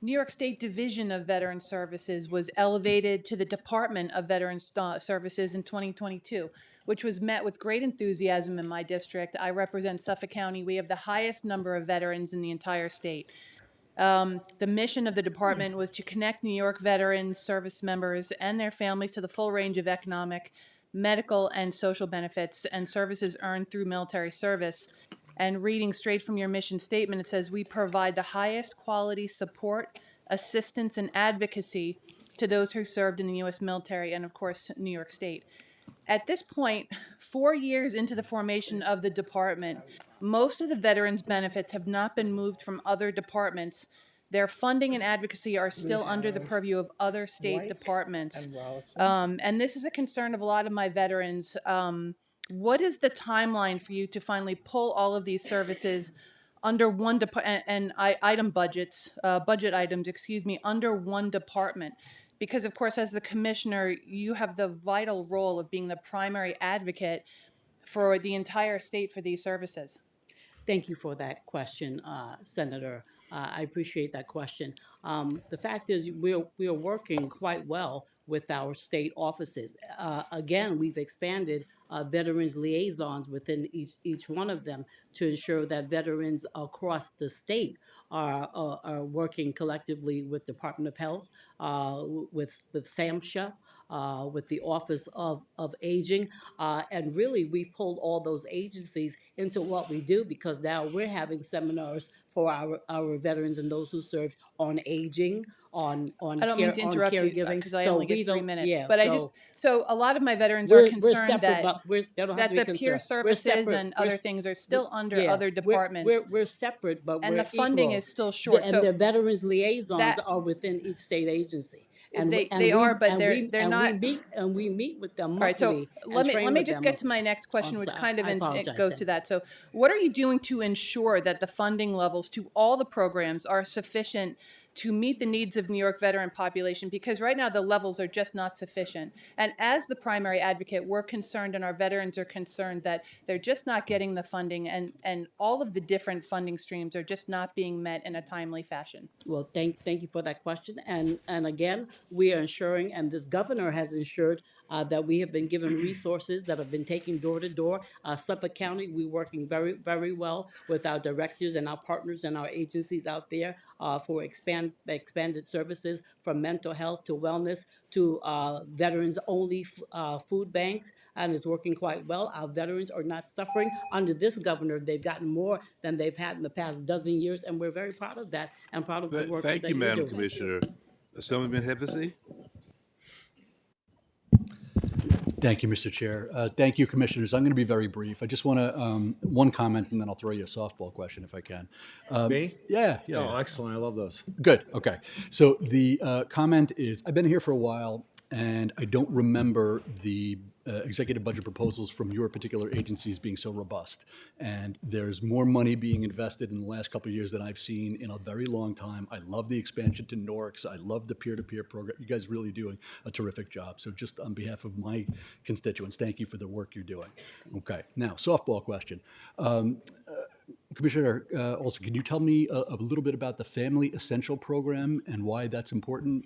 New York State Division of Veteran Services was elevated to the Department of Veterans Services in 2022, which was met with great enthusiasm in my district. I represent Suffolk County. We have the highest number of veterans in the entire state. The mission of the department was to connect New York veterans, service members, and their families to the full range of economic, medical, and social benefits and services earned through military service. And reading straight from your mission statement, it says, we provide the highest quality support, assistance, and advocacy to those who served in the U.S. military and, of course, New York State. At this point, 4 years into the formation of the department, most of the veterans' benefits have not been moved from other departments. Their funding and advocacy are still under the purview of other state departments. And this is a concern of a lot of my veterans. What is the timeline for you to finally pull all of these services under one budget items, under one department? Because, of course, as the commissioner, you have the vital role of being the primary advocate for the entire state for these services. Thank you for that question, Senator. I appreciate that question. The fact is we are working quite well with our state offices. Again, we've expanded veterans liaisons within each one of them to ensure that veterans across the state are working collectively with Department of Health, with SAMHSA, with the Office of Aging, and really we pulled all those agencies into what we do, because now we're having seminars for our veterans and those who served on aging, on I don't care, mean to on interrupt you caregiving. because I So only we get 3 don't- minutes. yeah, But I so just, so a lot of my veterans we're are concerned separate, that, but they don't have that to be the peer concerned. We're services separate. and We're other s- things are still under yeah, other we're- departments. We're separate, but And we're the funding equal. is still short. And So the veterans liaisons that- are within each state agency. And They- we, and they we, are, but and they're- we, they're and not- we meet with them All right, so monthly and let train me with just them. get to my next question, I'm which sorry. kind of I it apologize, goes to Sam. that. So what are you doing to ensure that the funding levels to all the programs are sufficient to meet the needs of New York veteran population? Because right now the levels are just not sufficient. And as the primary advocate, we're concerned, and our veterans are concerned, that they're just not getting the funding, and all of the different funding streams are just not being met in a timely fashion. Well, thank you for that question. And again, we are ensuring, and this governor has ensured that we have been given resources that have been taken door to door. Suffolk County, we're working very, very well with our directors and our partners and our agencies out there for expanded services, from mental health to wellness to veterans-only food banks, and is working quite well. Our veterans are not suffering under this governor. They've gotten more than they've had in the past dozen years, and we're very proud of that and proud of the work Thank that you, you're Madam doing. Commissioner. Assemblyman Hevesy? Thank you, Mr. Chair. Thank you, Commissioners. I'm going to be very brief. I just want to, one comment, and then I'll throw you a softball question if I can. Me? Yeah. Oh, excellent. I love those. Good. Okay. So the comment is, I've been here for a while, and I don't remember the executive budget proposals from your particular agencies being so robust. And there's more money being invested in the last couple of years than I've seen in a very long time. I love the expansion to NORCS. I love the peer-to-peer program. You guys really doing a terrific job. So just on behalf of my constituents, thank you for the work you're doing. Okay. Now, softball question. Commissioner Olson, can you tell me a little bit about the Family Essential Program and why that's important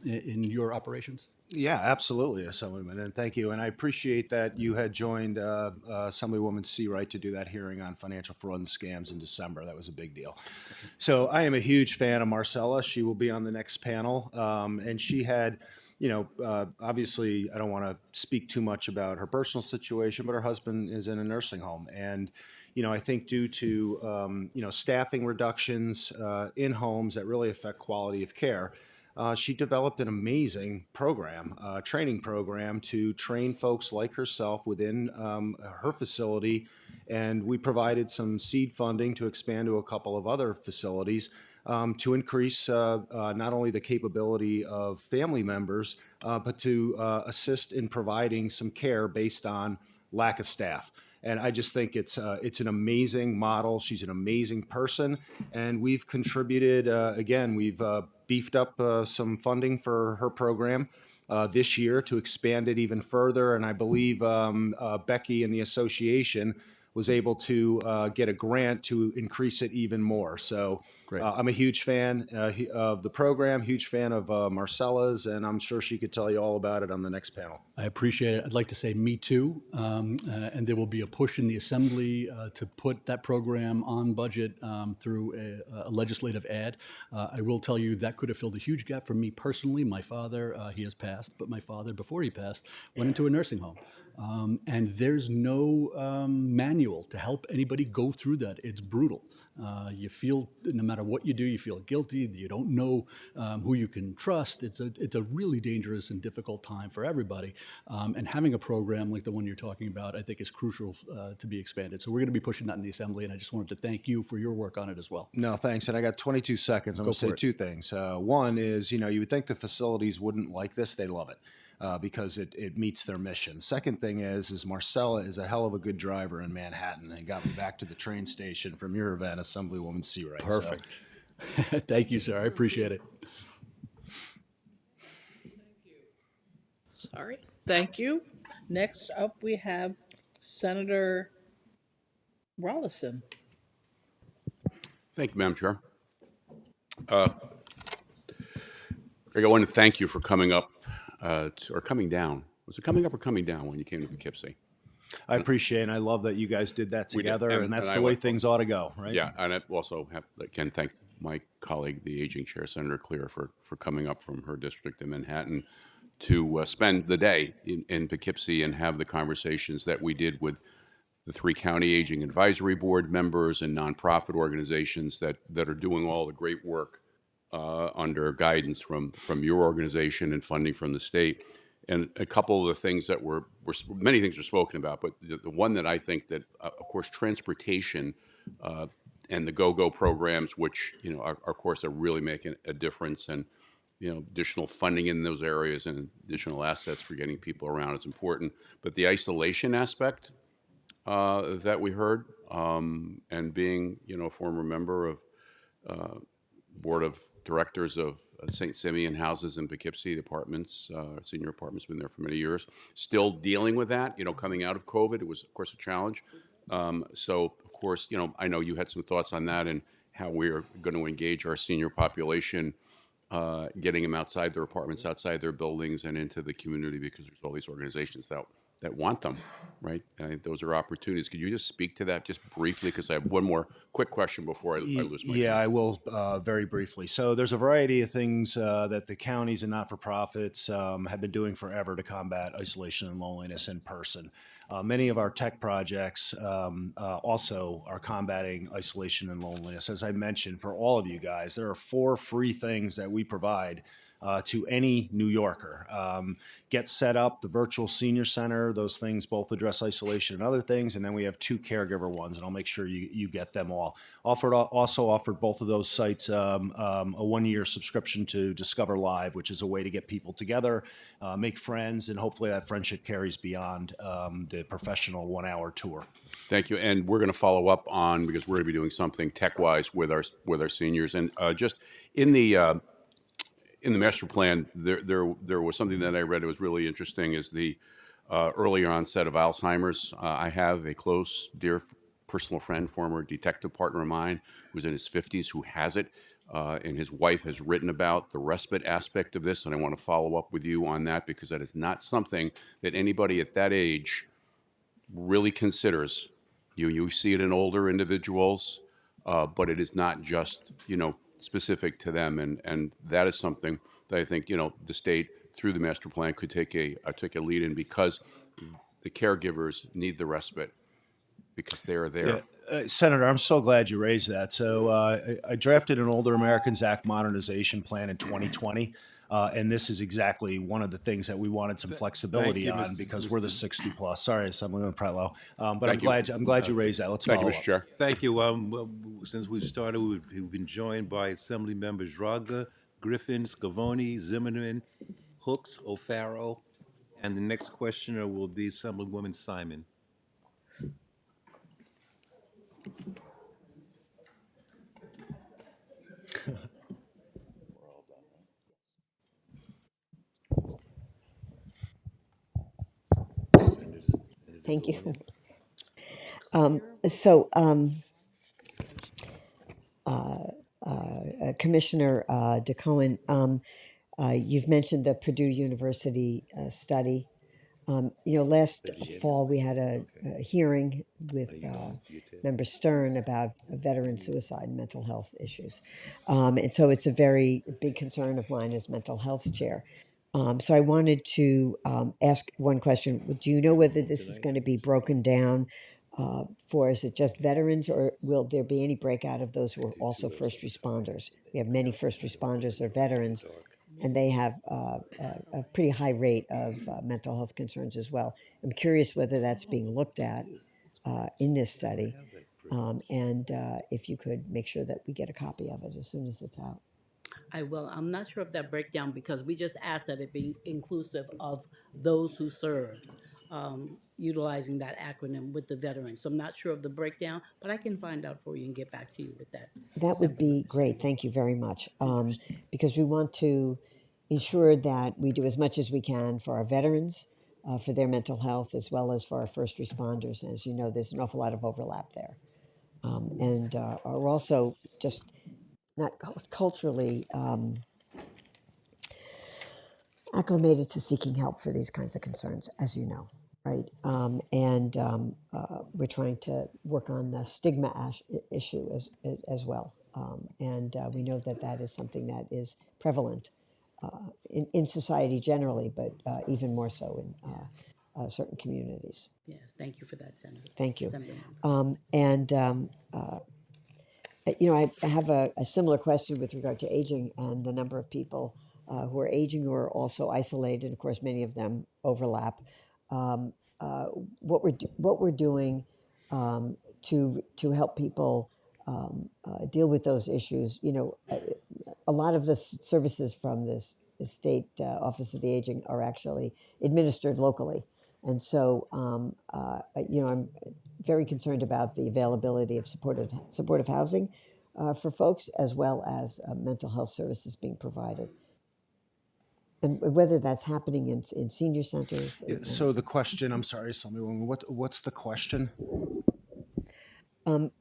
in your operations? Yeah, absolutely, Assemblyman, and thank you. And I appreciate that you had joined Assemblywoman Seawright to do that hearing on financial fraud and scams in December. That was a big deal. So I am a huge fan of Marcella. She will be on the next panel, and she had, obviously, I don't want to speak too much about her personal situation, but her husband is in a nursing home, and I think due to staffing reductions in homes that really affect quality of care. She developed an amazing program, training program to train folks like herself within her facility. And we provided some seed funding to expand to a couple of other facilities to increase not only the capability of family members, but to assist in providing some care based on lack of staff. And I just think it's an amazing model. She's an amazing person. And we've contributed, again, we've beefed up some funding for her program this year to expand it even further. And I believe Becky and the association was able to get a grant to increase it even more. So I'm a huge fan of the program, huge fan of Marcella's, and I'm sure she could tell you all about it on the next panel. I appreciate it. I'd like to say me too. And there will be a push in the Assembly to put that program on budget through a legislative ad. I will tell you that could have filled a huge gap for me personally. My father, he has passed, but my father, before he passed, went into a nursing home. And there's no manual to help anybody go through that. It's brutal. You feel, no matter what you do, you feel guilty. You don't know who you can trust. It's a really dangerous and difficult time for everybody. And having a program like the one you're talking about, I think is crucial to be expanded. So we're going to be pushing that in the Assembly, and I just wanted to thank you for your work on it as well. No, thanks. And I got 22 seconds. I'm going to say two things. One is, you would think the facilities wouldn't like this. They love it. Because it meets their mission. Second thing is Marcella is a hell of a good driver in Manhattan and got me back to the train station from your event, Assemblywoman Seawright. Perfect. So. Thank you, sir. I appreciate it. Sorry. Thank you. Next up, we have Senator Rollison. Thank you, Madam Chair. Greg, I want to thank you for coming up or coming down. Was it coming up or coming down when you came to Poughkeepsie? I appreciate it, and I love that you guys did that We did, together, and that's I the way went- things ought to go, right? Yeah, and I also can thank my colleague, the aging chair, Senator Clear, for coming up from her district in Manhattan to spend the day in Poughkeepsie and have the conversations that we did with the 3 county aging advisory board members and nonprofit organizations that are doing all the great work under guidance from your organization and funding from the state. And a couple of the things that were many things were spoken about, but the one that I think that, of course, transportation and the go-go programs, which, you know, are, of course, are really making a difference, and, you know, additional funding in those areas and additional assets for getting people around is important. But the isolation aspect that we heard, and being, you know, a former member of board of directors of St. Simeon Houses in Poughkeepsie, the apartments, senior apartments, been there for many years, still dealing with that, you know, coming out of COVID. It was, of course, a challenge. So, of course, you know, I know you had some thoughts on that and how we're going to engage our senior population, getting them outside their apartments, outside their buildings, and into the community, because there's all these organizations that want them, right? And I think those are opportunities. Could you just speak to that just briefly? Because I have one more quick question before I lose my Yeah, I will very briefly. So there's a variety of things that the counties and not-for-profits have been doing forever to combat isolation and loneliness in person. Many of our tech projects also are combating isolation and loneliness. As I mentioned, for all of you guys, there are 4 free things that we provide to any New Yorker. Get set up, the virtual senior center, those things both address isolation and other things, and then we have 2 caregiver ones, and I'll make sure you get them all. Also offered both of those sites a 1-year subscription to Discover Live, which is a way to get people together, make friends, and hopefully that friendship carries beyond the professional 1-hour tour. Thank you, and we're going to follow up on, because we're going to be doing something tech-wise with our seniors, and just in the master plan, there was something that I read that was really interesting, is the earlier onset of Alzheimer's. I have a close, dear personal friend, former detective partner of mine, who's in his 50s, who has it, and his wife has written about the respite aspect of this, and I want to follow up with you on that, because that is not something that anybody at that age really considers. You see it in older individuals, but it is not just, you know, specific to them, and that is something that I think, you know, the state through the master plan could take a lead in, because the caregivers need the respite because they are there. Yeah. Senator, I'm so glad you raised that. So I drafted an Older Americans Act modernization plan in 2020. And this is exactly one of the things that we wanted some flexibility you, on, because we're the 60 plus. Sorry, Assemblyman Pretlow. But Thank I'm glad you raised that. Let's Thank follow you, Mr. up. Chair. Thank you. Well, since we've started, we've been joined by Assembly Members Raga, Griffin, Scavone, Zimmerman, Hooks, O'Farrell, and the next questioner will be Assemblywoman Simon. Thank you. Commissioner DeCohen, you've mentioned the Purdue University study. Last fall we had a hearing with Member Stern about veteran suicide and mental health issues. And so it's a very big concern of mine as mental health chair. So I wanted to ask one question. Do you know whether this is going to be broken down is it just veterans, or will there be any breakout of those who are also first responders? We have many first responders or veterans, and they have a pretty high rate of mental health concerns as well. I'm curious whether that's being looked at in this study, and if you could make sure that we get a copy of it as soon as it's out. I will. I'm not sure of that breakdown, because we just asked that it be inclusive of those who serve, utilizing that acronym with the veterans. So I'm not sure of the breakdown, but I can find out for you and get back to you with that. That would be great. Thank you very much. Because we want to ensure that we do as much as we can for our veterans, for their mental health, as well as for our first responders. As you know, there's an awful lot of overlap there. And are also just not culturally acclimated to seeking help for these kinds of concerns, as you know, right? We're trying to work on the stigma issue as well. We know that that is something that is prevalent in society generally, but even more so in certain communities. Yes, thank you for that, Senator. Thank you. Assemblymember. I have a similar question with regard to aging and the number of people who are aging who are also isolated. Of course, many of them overlap. What we're doing to help people deal with those issues. A lot of the services from this state Office of the Aging are actually administered locally. And so, I'm very concerned about the availability of supportive housing for folks, as well as mental health services being provided. And whether that's happening in senior centers. So the question, I'm sorry, what's the question? What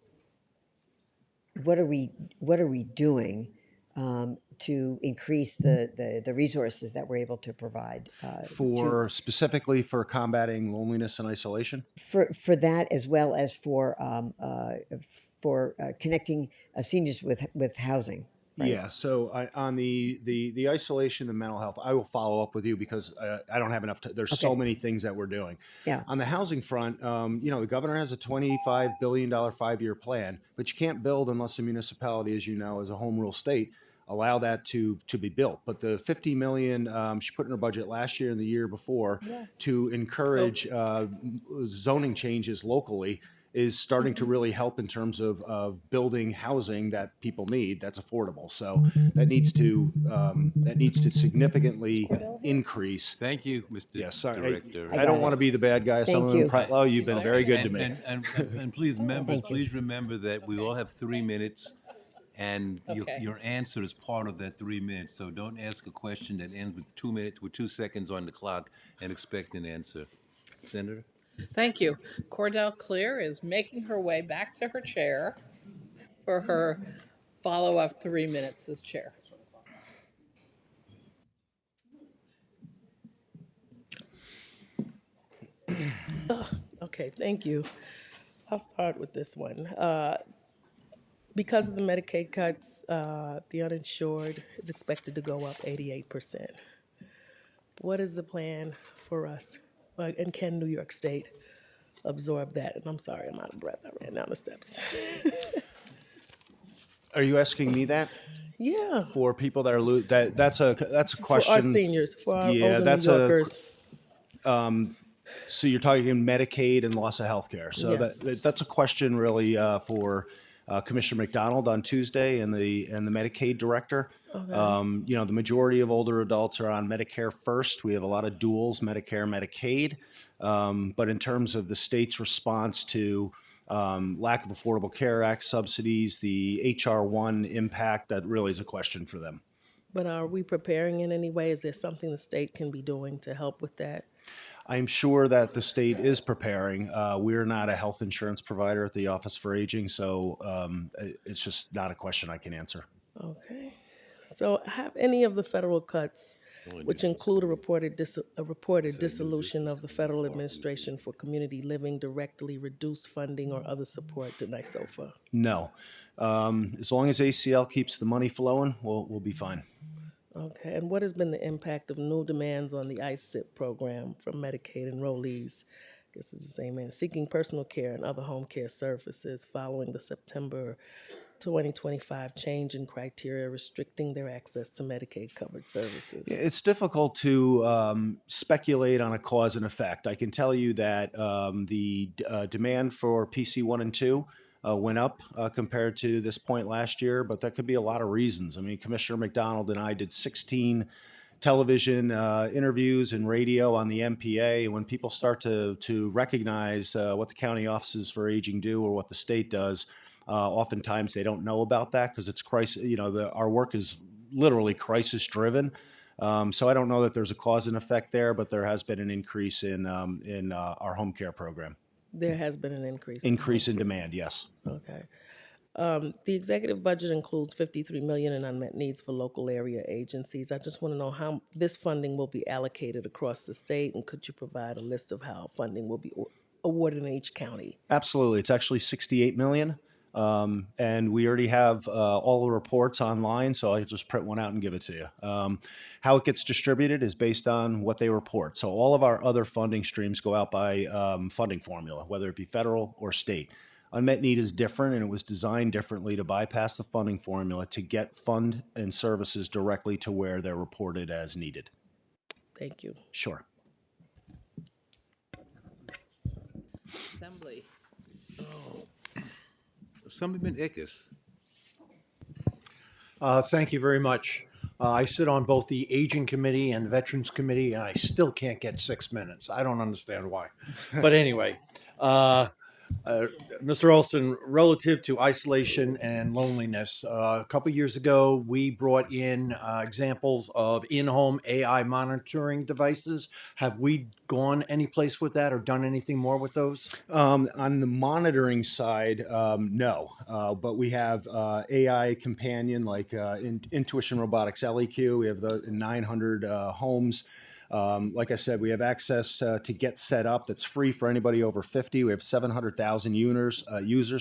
are we doing to increase the resources that we're able to provide Specifically for combating loneliness and isolation? For that, as well as for connecting seniors with housing. Right? Yeah. So on the isolation and mental health, I will follow up with you because I don't have enough. There's so many things that we're doing. Yeah. On the housing front, the governor has a $25 billion 5-year plan, but you can't build unless a municipality, as you know, as a home rule state, allow that to be built. But the $50 million she put in her budget last year and the year before to encourage zoning changes locally is starting to really help in terms of building housing that people need that's affordable. So that needs to significantly increase. Thank you, Mr. Yes, sorry. Director. I don't want to be the bad guy. Assemblyman Pretlow, you've been very good to me. And please, members, please remember that we all have 3 minutes, and your answer is part of that 3 minutes. So don't ask a question that ends with 2 minutes, with 2 seconds on the clock, and expect an answer. Senator? Thank you. Cordell Clear is making her way back to her chair for her follow-up 3 minutes as chair. Okay, thank you. I'll start with this one. Because of the Medicaid cuts, the uninsured is expected to go up 88%. What is the plan for us? And can New York State absorb that? And I'm sorry, I'm out of breath. I ran down the steps. Are you asking me that? Yeah. For people that are that's a question. For our seniors, for our older New Yorkers. So you're talking Medicaid and loss of health care. So Yes. that's a question really for Commissioner McDonald on Tuesday and the Medicaid director. Okay. The majority of older adults are on Medicare first. We have a lot of duals, Medicare, Medicaid. But in terms of the state's response to lack of Affordable Care Act subsidies, the HR 1 impact, that really is a question for them. But are we preparing in any way? Is there something the state can be doing to help with that? I'm sure that the state is preparing. We're not a health insurance provider at the Office for Aging, so it's just not a question I can answer. Okay. So have any of the federal cuts, which include a reported dissolution of the Federal Administration for Community Living, directly reduced funding or other support to NYSOFA? No. As long as ACL keeps the money flowing, we'll be fine. Okay, and what has been the impact of new demands on the ICE-SIP program from Medicaid enrollees? I guess it's the same man, seeking personal care and other home care services following the September 2025 change in criteria restricting their access to Medicaid-covered services? It's difficult to speculate on a cause and effect. I can tell you that the demand for PC 1 and 2 went up compared to this point last year, but that could be a lot of reasons. I mean, Commissioner McDonald and I did 16 television interviews and radio on the MPA, and when people start to recognize what the county offices for aging do or what the state does, oftentimes they don't know about that because it's crisis. Our work is literally crisis driven. So I don't know that there's a cause and effect there, but there has been an increase in our home care program. There has been an increase. Increase in demand, yes. Okay. The executive budget includes 53 million in unmet needs for local area agencies. I just want to know how this funding will be allocated across the state, and could you provide a list of how funding will be awarded in each county? Absolutely. It's actually 68 million. And we already have all the reports online, so I just print one out and give it to you. How it gets distributed is based on what they report. So all of our other funding streams go out by funding formula, whether it be federal or state. Unmet need is different, and it was designed differently to bypass the funding formula to get fund and services directly to where they're reported as needed. Thank you. Sure. Assembly. Assemblyman Ickes. Thank you very much. I sit on both the Aging Committee and the Veterans Committee, and I still can't get 6 minutes. I don't understand why. But anyway, Mr. Olson, relative to isolation and loneliness, a couple years ago, we brought in examples of in-home AI monitoring devices. Have we gone any place with that or done anything more with those? On the monitoring side, no. But we have AI companion like Intuition Robotics LEQ. We have the 900 homes. Like I said, we have access to get set up. That's free for anybody over 50. We have 700,000 users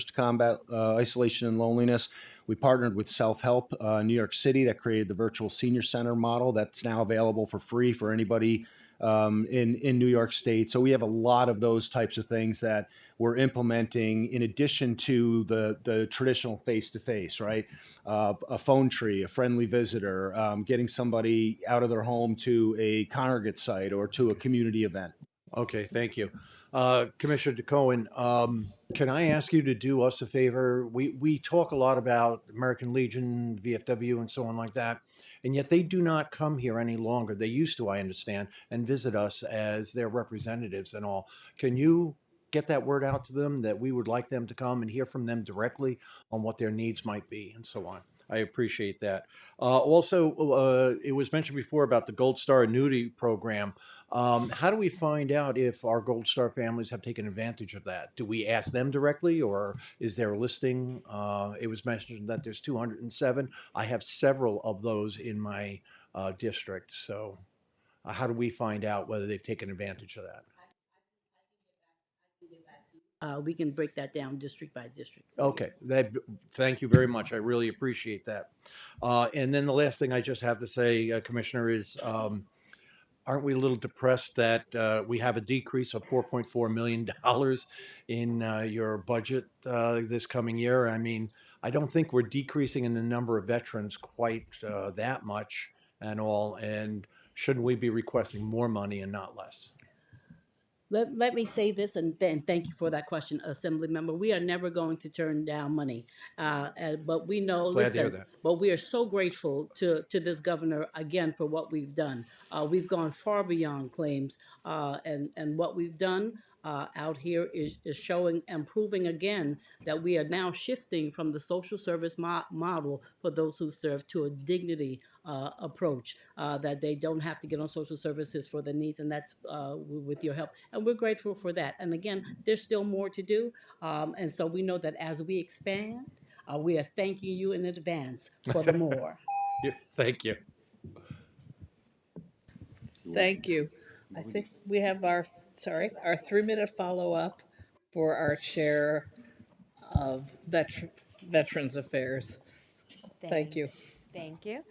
to combat isolation and loneliness. We partnered with Self-Help New York City that created the virtual senior center model that's now available for free for anybody in New York State. So we have a lot of those types of things that we're implementing in addition to the traditional face-to-face, right? A phone tree, a friendly visitor, getting somebody out of their home to a congregate site or to a community event. Okay, thank you. Commissioner DeCohen, can I ask you to do us a favor? We talk a lot about American Legion, VFW, and so on like that, and yet they do not come here any longer. They used to, I understand, and visit us as their representatives and all. Can you get that word out to them that we would like them to come and hear from them directly on what their needs might be and so on? I appreciate that. Also, it was mentioned before about the Gold Star Annuity Program. How do we find out if our Gold Star families have taken advantage of that? Do we ask them directly, or is there a listing? It was mentioned that there's 207. I have several of those in my district. So how do we find out whether they've taken advantage of that? We can break that down district by district. Okay, thank you very much. I really appreciate that. And then the last thing I just have to say, Commissioner, is aren't we a little depressed that we have a decrease of $4.4 million in your budget this coming year? I mean, I don't think we're decreasing in the number of veterans quite that much and all, and shouldn't we be requesting more money and not less? Let me say this, and then thank you for that question, Assembly Member. We are never going to turn down money, but we know. Glad to hear that. But we are so grateful to this governor again for what we've done. We've gone far beyond claims, and what we've done out here is showing and proving again that we are now shifting from the social service model for those who serve to a dignity approach, that they don't have to get on social services for their needs, and that's with your help. And we're grateful for that. And again, there's still more to do. And so we know that as we expand, we are thanking you in advance for the more. Yeah, thank you. Thank you. I think we have our 3-minute follow-up for our chair of Veterans Affairs. Thank you. Thank you.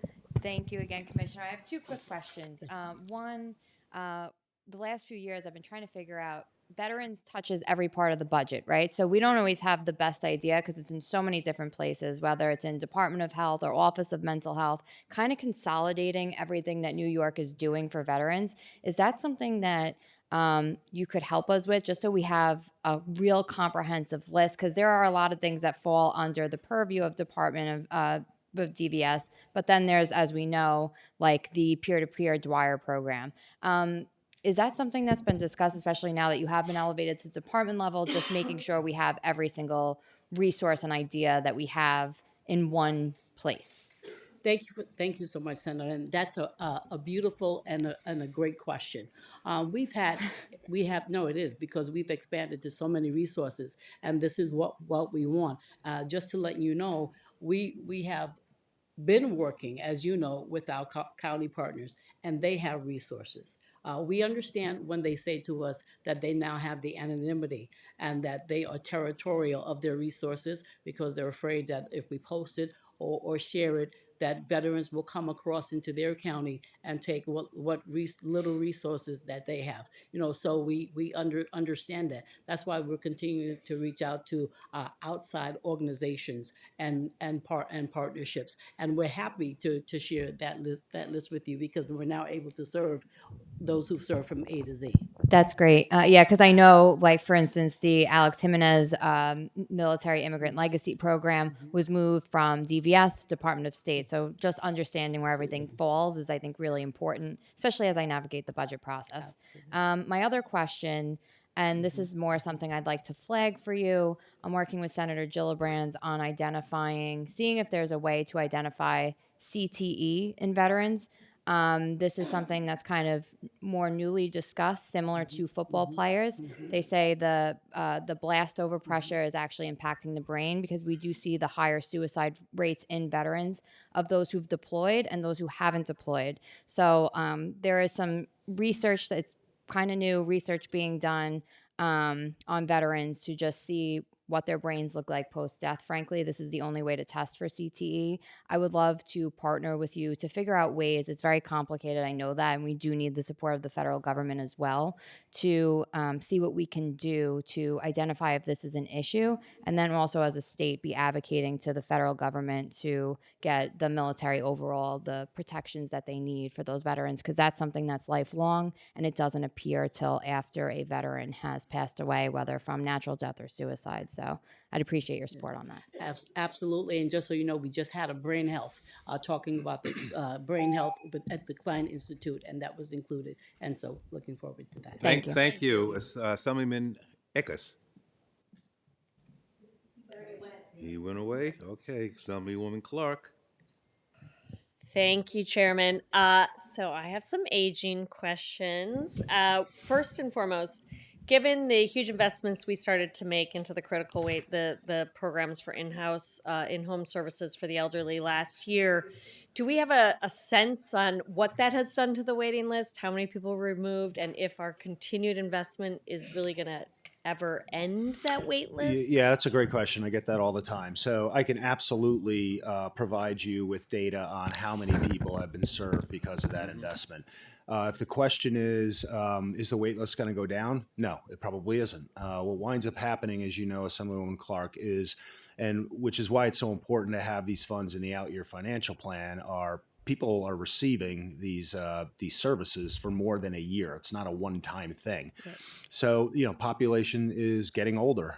Thank you again, Commissioner. I have two quick questions. One, the last few years I've been trying to figure out, veterans touches every part of the budget, right? So we don't always have the best idea because it's in so many different places, whether it's in Department of Health or Office of Mental Health, kind of consolidating everything that New York is doing for veterans. Is that something that you could help us with, just so we have a real comprehensive list? Because there are a lot of things that fall under the purview of Department of DVS, but then there's, as we know, like the peer-to-peer Dwyer program. Is that something that's been discussed, especially now that you have been elevated to department level, just making sure we have every single resource and idea that we have in one place? thank you so much, Senator. And that's a beautiful and a great question. No, it is because we've expanded to so many resources, and this is what we want. Just to let you know, we have been working, as you know, with our county partners, and they have resources. We understand when they say to us that they now have the anonymity and that they are territorial of their resources because they're afraid that if we post it or share it, that veterans will come across into their county and take little resources that they have. So we understand that. That's why we're continuing to reach out to outside organizations and partnerships, and we're happy to share that list with you because we're now able to serve those who've served from A to Z. That's great. Yeah, because I know, like, for instance, the Alex Jimenez Military Immigrant Legacy Program was moved from DVS, Department of State. So just understanding where everything falls is, I think, really important, especially as I navigate the budget process. My other question, and this is more something I'd like to flag for you, I'm working with Senator Gillibrand on seeing if there's a way to identify CTE in veterans. This is something that's kind of more newly discussed, similar to football players. They say the blast over pressure is actually impacting the brain because we do see the higher suicide rates in veterans of those who've deployed and those who haven't deployed. So there is some research that's kind of new research being done on veterans to just see what their brains look like post-death. Frankly, this is the only way to test for CTE. I would love to partner with you to figure out ways. It's very complicated, I know that, and we do need the support of the federal government as well to see what we can do to identify if this is an issue, and then also as a state be advocating to the federal government to get the military overall the protections that they need for those veterans, because that's something that's lifelong, and it doesn't appear till after a veteran has passed away, whether from natural death or suicide. So I'd appreciate your support on that. Absolutely. And just so you know, we just had a brain health, talking about the brain health at the Klein Institute, and that was included. And so looking forward to that. Thank you. Assemblyman Eckes. He went away? Okay. Assemblywoman Clark. Thank you, Chairman. So I have some aging questions. First and foremost, given the huge investments we started to make into the critical weight, the programs for in-home services for the elderly last year, do we have a sense on what that has done to the waiting list, how many people were removed, and if our continued investment is really going to ever end that wait list? Yeah, that's a great question. I get that all the time. So I can absolutely provide you with data on how many people have been served because of that investment. If the question is the wait list going to go down? No, it probably isn't. What winds up happening, as you know, Assemblywoman Clark, is, and which is why it's so important to have these funds in the out-year financial plan, are people are receiving these services for more than a year. It's not a one-time thing. Right. So, population is getting older.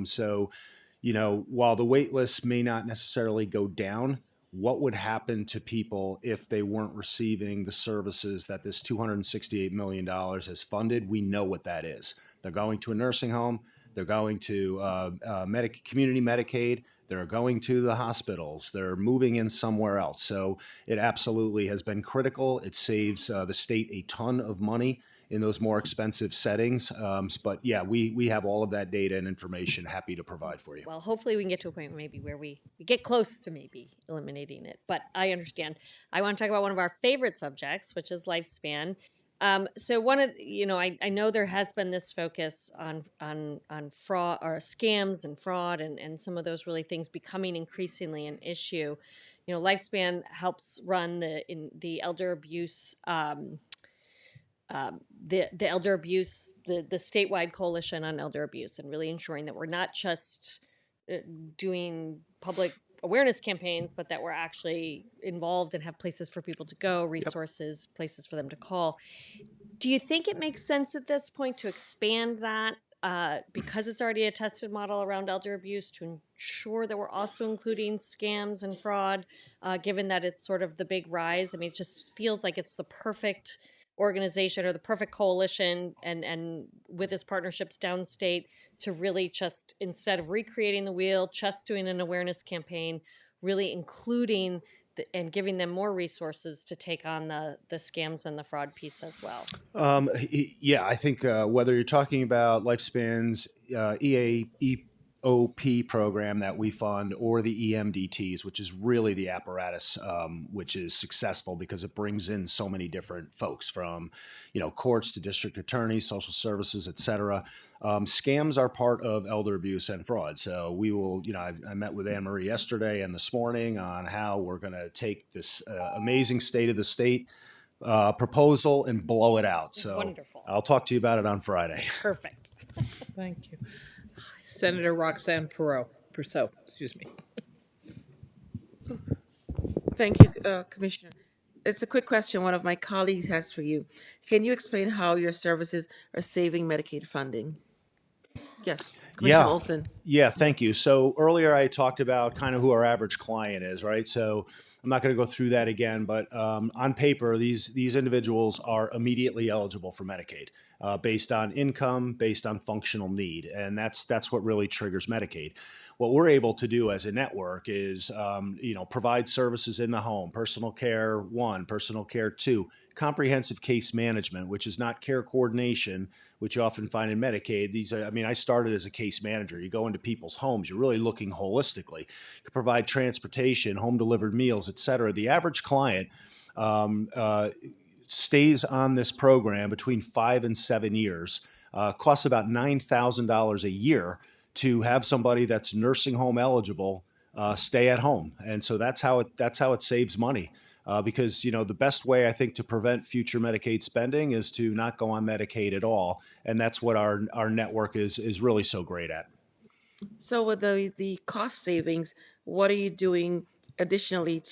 So, while the wait list may not necessarily go down, what would happen to people if they weren't receiving the services that this $268 million has funded? We know what that is. They're going to a nursing home. They're going to community Medicaid. They're going to the hospitals. They're moving in somewhere else. So it absolutely has been critical. It saves the state a ton of money in those more expensive settings. But yeah, we have all of that data and information happy to provide for you. Well, hopefully we can get to a point maybe where we get close to maybe eliminating it. But I understand. I want to talk about one of our favorite subjects, which is lifespan. So one of, I know there has been this focus on fraud or scams and fraud and some of those really things becoming increasingly an issue. Lifespan helps run the elder abuse, the elder abuse, the statewide coalition on elder abuse, and really ensuring that we're not just doing public awareness campaigns, but that we're actually involved and have places for people to go, resources, places for them to call. Do you think it makes sense at this point to expand that because it's already a tested model around elder abuse to ensure that we're also including scams and fraud, given that it's sort of the big rise? I mean, it just feels like it's the perfect organization or the perfect coalition and with its partnerships downstate to really just, instead of recreating the wheel, just doing an awareness campaign, really including and giving them more resources to take on the scams and the fraud piece as well. Yeah, I think whether you're talking about Lifespan's EAOP program that we fund or the EMDTs, which is really the apparatus which is successful because it brings in so many different folks from, courts to district attorneys, social services, et cetera. Scams are part of elder abuse and fraud. So we will, I met with Anne Marie yesterday and this morning on how we're going to take this amazing state of the state proposal and blow it out. So Wonderful. I'll talk to you about it on Friday. Perfect. Thank you. Senator Roxanne Perot, excuse me. Thank you, Commissioner. It's a quick question one of my colleagues has for you. Can you explain how your services are saving Medicaid funding? Yes, Commissioner Olson. Yeah, thank you. So earlier I talked about kind of who our average client is, right? So I'm not going to go through that again, but on paper, these individuals are immediately eligible for Medicaid based on income, based on functional need, and that's what really triggers Medicaid. What we're able to do as a network is, provide services in the home, personal care 1, personal care 2, comprehensive case management, which is not care coordination, which you often find in Medicaid. I started as a case manager. You go into people's homes, you're really looking holistically. You can provide transportation, home delivered meals, et cetera. The average client stays on this program between 5 and 7 years, costs about $9,000 a year to have somebody that's nursing home eligible stay at home. And so that's how it saves money. Because the best way I think to prevent future Medicaid spending is to not go on Medicaid at all, and that's what our network is really so great at. So with the cost savings, what are you doing additionally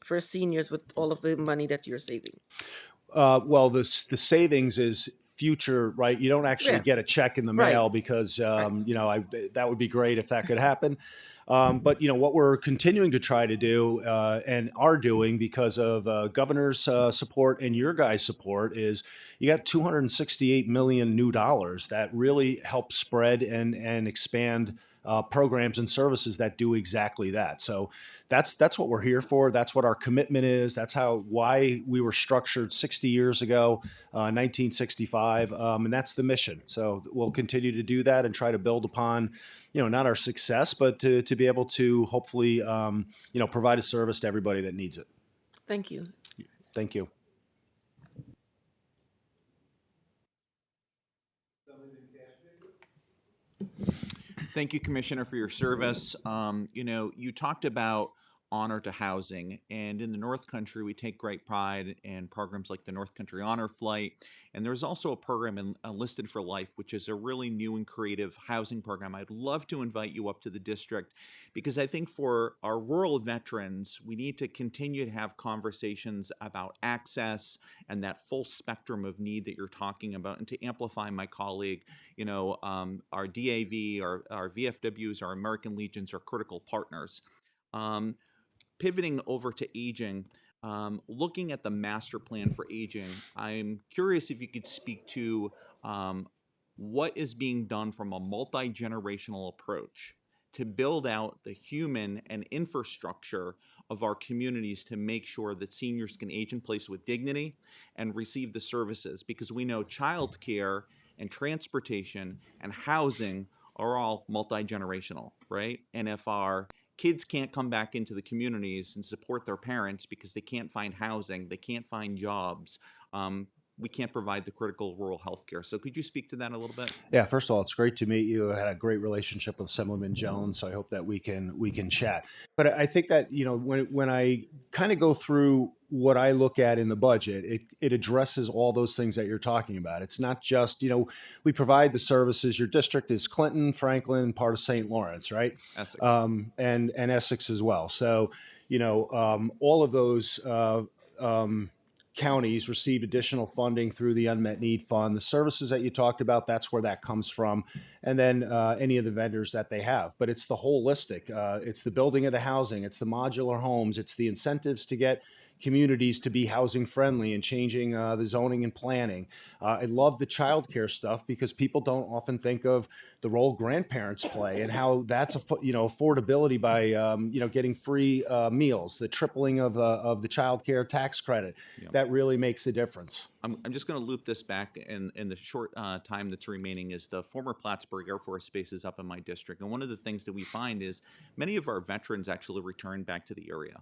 for seniors with all of the money that you're saving? Well, the savings is future, right? You don't actually get a check in the mail because that would be great if that could happen. But what we're continuing to try to do and are doing because of governor's support and your guys' support is you got $268 million new dollars that really help spread and expand programs and services that do exactly that. So that's what we're here for. That's what our commitment is. That's why we were structured 60 years ago, 1965, and that's the mission. So we'll continue to do that and try to build upon, not our success, but to be able to hopefully, provide a service to everybody that needs it. Thank you. Thank you. Thank you, Commissioner, for your service. You talked about honor to housing, and in the North Country, we take great pride in programs like the North Country Honor Flight, and there's also a program in Enlisted for Life, which is a really new and creative housing program. I'd love to invite you up to the district because I think for our rural veterans, we need to continue to have conversations about access and that full spectrum of need that you're talking about. And to amplify my colleague, our DAV, our VFWs, our American Legions are critical partners. Pivoting over to aging, looking at the master plan for aging, I'm curious if you could speak to what is being done from a multi-generational approach to build out the human and infrastructure of our communities to make sure that seniors can age in place with dignity and receive the services, because we know childcare and transportation and housing are all multi-generational, right? And if our kids can't come back into the communities and support their parents because they can't find housing, they can't find jobs, we can't provide the critical rural health care. So could you speak to that a little bit? Yeah, first of all, it's great to meet you. I had a great relationship with Assemblyman Jones, so I hope that we can chat. But I think that, when I kind of go through what I look at in the budget, it addresses all those things that you're talking about. It's not just, we provide the services. Your district is Clinton, Franklin, part of St. Lawrence, right? Essex. And Essex as well. So, all of those counties received additional funding through the Unmet Need Fund. The services that you talked about, that's where that comes from. And then any of the vendors that they have. But it's the holistic. It's the building of the housing. It's the modular homes. It's the incentives to get communities to be housing friendly and changing the zoning and planning. I love the childcare stuff because people don't often think of the role grandparents play and how that's affordability by getting free meals, the tripling of the childcare tax credit. That really makes a difference. I'm just going to loop this back in the short time that's remaining. Is the former Plattsburgh Air Force Base is up in my district, and one of the things that we find is many of our veterans actually return back to the area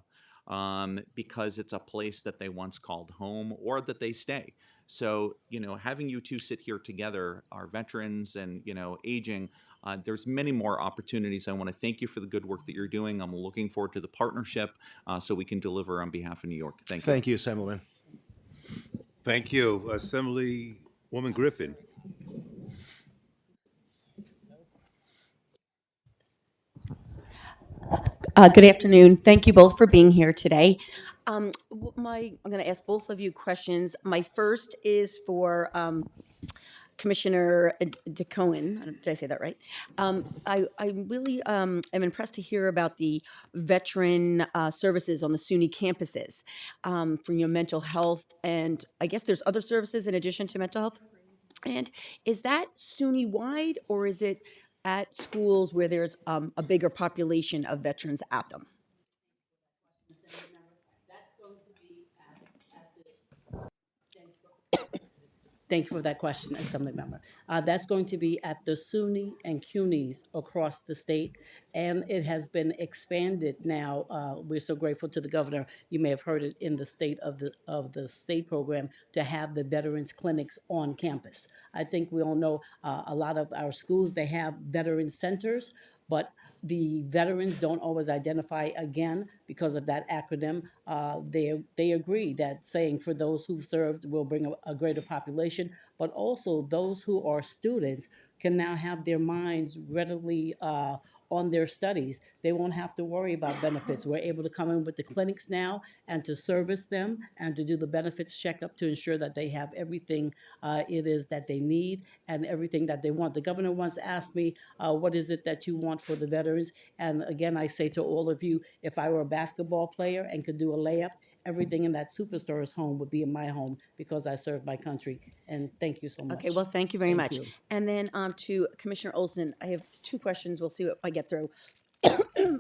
because it's a place that they once called home or that they stay. So, having you two sit here together, our veterans and, aging, there's many more opportunities. I want to thank you for the good work that you're doing. I'm looking forward to the partnership so we can deliver on behalf of New York. Thank you. Thank you, Assemblyman. Thank you. Assemblywoman Griffin. Good afternoon. Thank you both for being here today. I'm going to ask both of you questions. My first is for Commissioner DeCohen. Did I say that right? I really am impressed to hear about the veteran services on the SUNY campuses for your mental health, and I guess there's other services in addition to mental health. And is that SUNY-wide, or is it at schools where there's a bigger population of veterans at them? Thank you for that question, Assemblymember. That's going to be at the SUNY and CUNYs across the state, and it has been expanded now. We're so grateful to the governor. You may have heard it in the state of the state program to have the veterans clinics on campus. I think we all know a lot of our schools, they have veteran centers, but the veterans don't always identify again because of that acronym. They agree that saying for those who served will bring a greater population, but also those who are students can now have their minds readily on their studies. They won't have to worry about benefits. We're able to come in with the clinics now and to service them and to do the benefits checkup to ensure that they have everything it is that they need and everything that they want. The governor once asked me, what is it that you want for the veterans? And again, I say to all of you, if I were a basketball player and could do a layup, everything in that superstar's home would be in my home because I served my country. And thank you so much. Okay, well, thank you very much. you. And then to Commissioner Olson, I have two questions. We'll see what I get through.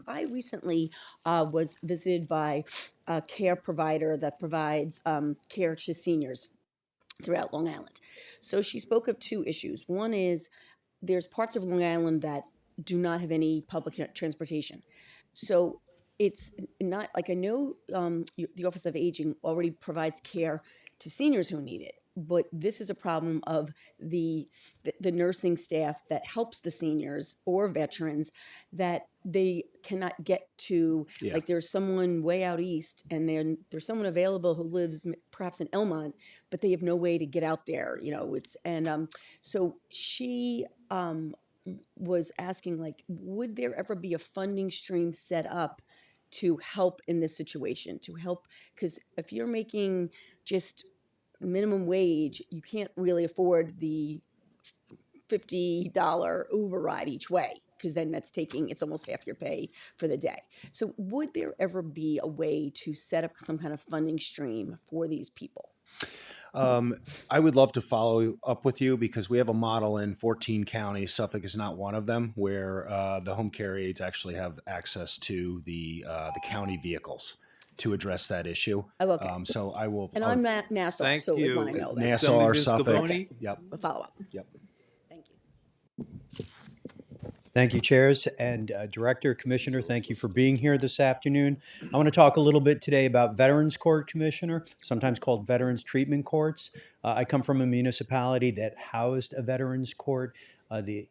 I recently was visited by a care provider that provides care to seniors throughout Long Island. So she spoke of two issues. One is there's parts of Long Island that do not have any public transportation. So it's not like I know the Office of Aging already provides care to seniors who need it, but this is a problem of the nursing staff that helps the seniors or veterans that they cannot get to. Yeah. Like there's someone way out east, and there's someone available who lives perhaps in Elmont, but they have no way to get out there. So she was asking, like, would there ever be a funding stream set up to help in this situation, to help, because if you're making just minimum wage, you can't really afford the $50 Uber ride each way, because then it's almost half your pay for the day. So would there ever be a way to set up some kind of funding stream for these people? I would love to follow up with you because we have a model in 14 counties. Suffolk is not one of them, where the home care aides actually have access to the county vehicles to address that issue. Oh, okay. So I will. And I'm at Nassau, Thank so we you. want to know that. Nassau or Assemblyman Suffolk. Scavone? Yep. We'll follow up. Yep. Thank you. Thank you, Chairs and Director, Commissioner. Thank you for being here this afternoon. I want to talk a little bit today about Veterans Court, Commissioner, sometimes called Veterans Treatment Courts. I come from a municipality that housed a Veterans Court, the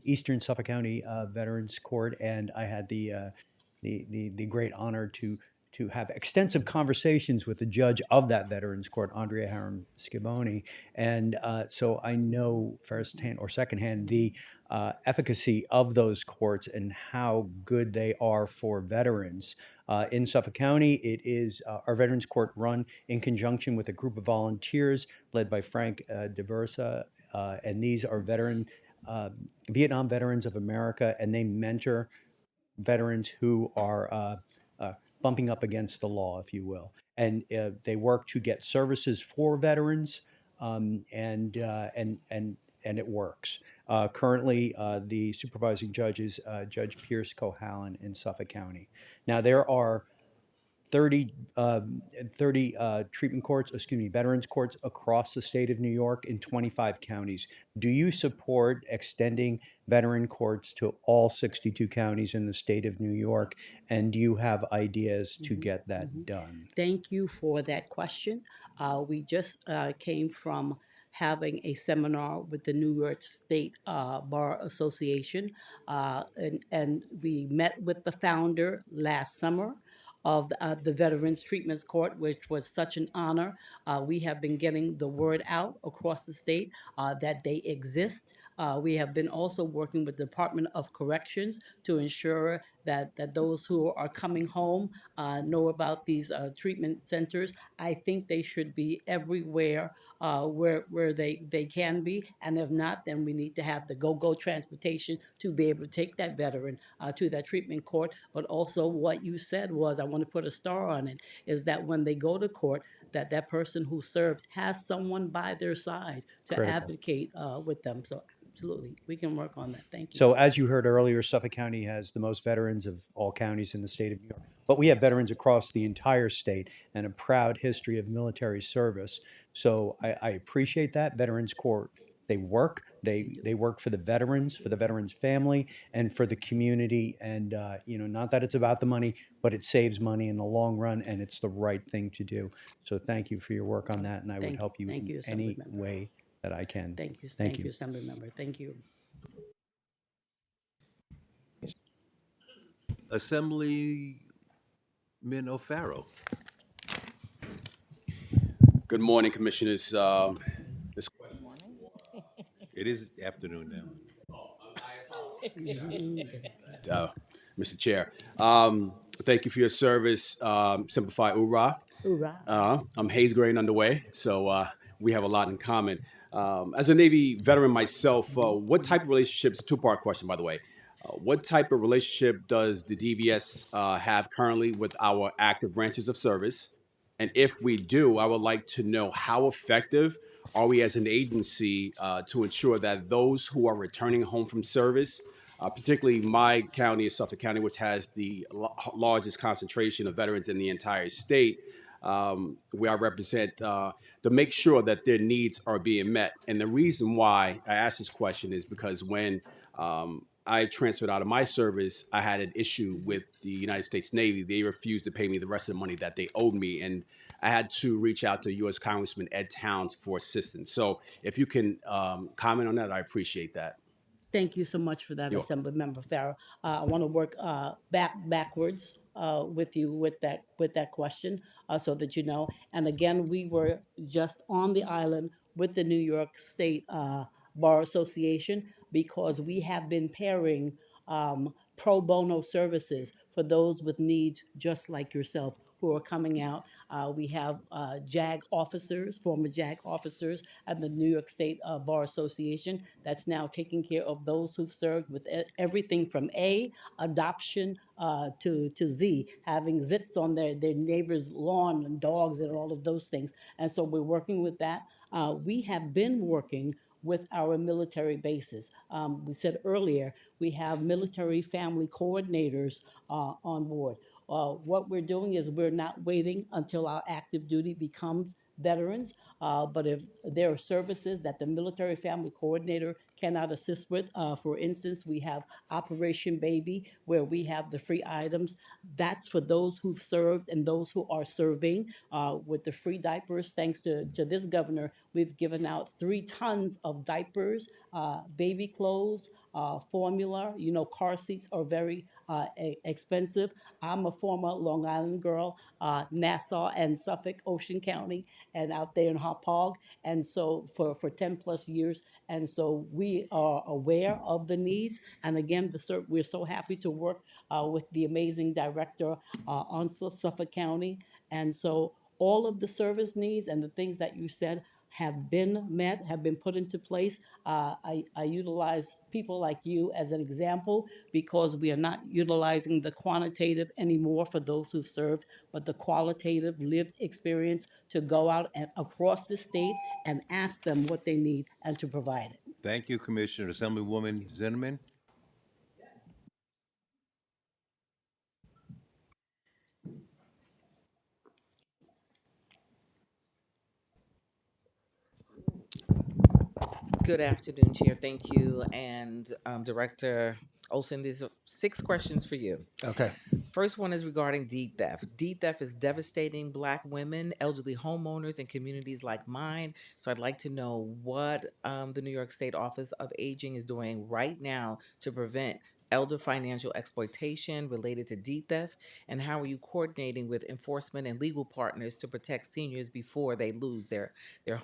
Eastern Suffolk County Veterans Court, and I had the great honor to have extensive conversations with the judge of that Veterans Court, Andrea Harum Sciboni. And so I know firsthand or secondhand the efficacy of those courts and how good they are for veterans. In Suffolk County, it is our Veterans Court run in conjunction with a group of volunteers led by Frank DeVersa. And these are Vietnam Veterans of America, and they mentor veterans who are bumping up against the law, if you will. And they work to get services for veterans, and it works. Currently, the supervising judge is Judge Pierce Cohallen in Suffolk County. Now, there are 30 treatment courts, veterans courts across the state of New York in 25 counties. Do you support extending veteran courts to all 62 counties in the state of New York? And do you have ideas to get that done? Thank you for that question. We just came from having a seminar with the New York State Bar Association, and we met with the founder last summer of the Veterans Treatment Court, which was such an honor. We have been getting the word out across the state that they exist. We have been also working with the Department of Corrections to ensure that those who are coming home know about these treatment centers. I think they should be everywhere where they can be, and if not, then we need to have the go-go transportation to be able to take that veteran to that treatment court. But also what you said was, I want to put a star on it, is that when they go to court, that person who served has someone by their side to Critical. advocate with them. So absolutely, we can work on that. Thank you. So as you heard earlier, Suffolk County has the most veterans of all counties in the state of New York. But we have veterans across the entire state and a proud history of military service. So I appreciate that. Veterans Court, they work. They work for the veterans family, and for the community. And, not that it's about the money, but it saves money in the long run, and it's the right thing to do. So thank you for your work on that, and I would help you Thank you, in any Assemblymember. way that I can. Thank you. Thank you. Assemblymember. Thank you. Assemblyman O'Farrell. Good morning, Commissioners. It is afternoon now. Mr. Chair, thank you for your service. Simplify Ura. I'm Hayes Grade underway, so we have a lot in common. As a Navy veteran myself, what type of relationships, two-part question, by the way, what type of relationship does the DVS have currently with our active branches of service? And if we do, I would like to know how effective are we as an agency to ensure that those who are returning home from service, particularly my county is Suffolk County, which has the largest concentration of veterans in the entire state, where I represent, to make sure that their needs are being met. And the reason why I ask this question is because when I transferred out of my service, I had an issue with the United States Navy. They refused to pay me the rest of the money that they owed me, and I had to reach out to U.S. Congressman Ed Towns for assistance. So if you can comment on that, I appreciate that. Thank you so much for that, You're Assemblymember Farrell. I want to work backwards with you with that question, so that you know. And again, we were just on the island with the New York State Bar Association, because we have been pairing pro bono services for those with needs just like yourself who are coming out. We have JAG officers, former JAG officers at the New York State Bar Association that's now taking care of those who've served with everything from adoption to Z, having zits on their neighbor's lawn and dogs and all of those things. And so we're working with that. We have been working with our military bases. We said earlier, we have military family coordinators on board. What we're doing is we're not waiting until our active duty becomes veterans, but if there are services that the military family coordinator cannot assist with, for instance, we have Operation Baby, where we have the free items. That's for those who've served and those who are serving. With the free diapers, thanks to this governor, we've given out 3 tons of diapers, baby clothes, formula. Car seats are very expensive. I'm a former Long Island girl, Nassau and Suffolk, Ocean County, and out there in Hauppauge, and so for 10 plus years. And so we are aware of the needs. And again, we're so happy to work with the amazing director on Suffolk County. And so all of the service needs and the things that you said have been met, have been put into place. I utilize people like you as an example because we are not utilizing the quantitative anymore for those who've served, but the qualitative lived experience to go out and across the state and ask them what they need and to provide it. Thank you, Commissioner. Assemblywoman Zinnemann? Good afternoon, Chair. Thank you. And Director Olson, these are 6 questions for you. Okay. First one is regarding deed theft. Deed theft is devastating Black women, elderly homeowners, and communities like mine. So I'd like to know what the New York State Office of Aging is doing right now to prevent elder financial exploitation related to deed theft, and how are you coordinating with enforcement and legal partners to protect seniors before they lose their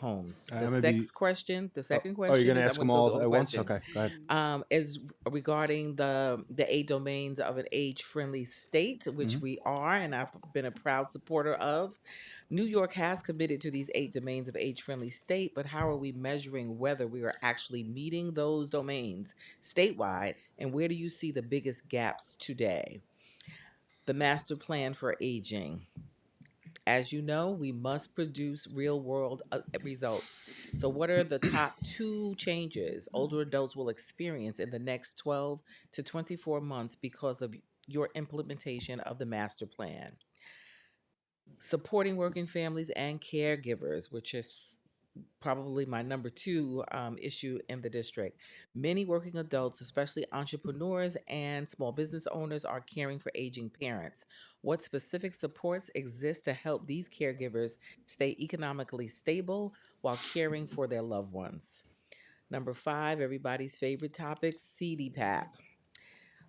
homes? The second question Oh, you're going to is- ask I'm them gonna go all through at once? questions. Okay, go ahead. Is regarding the 8 domains of an age-friendly state, which Mhm. we are, and I've been a proud supporter of. New York has committed to these 8 domains of age-friendly state, but how are we measuring whether we are actually meeting those domains statewide, and where do you see the biggest gaps today? The master plan for aging. As you know, we must produce real world results. So, what are the top 2 changes older adults will experience in the next 12 to 24 months because of your implementation of the master plan? Supporting working families and caregivers, which is probably my number 2 issue in the district. Many working adults, especially entrepreneurs and small business owners, are caring for aging parents. What specific supports exist to help these caregivers stay economically stable while caring for their loved ones? Number 5, everybody's favorite topic, CDPAP,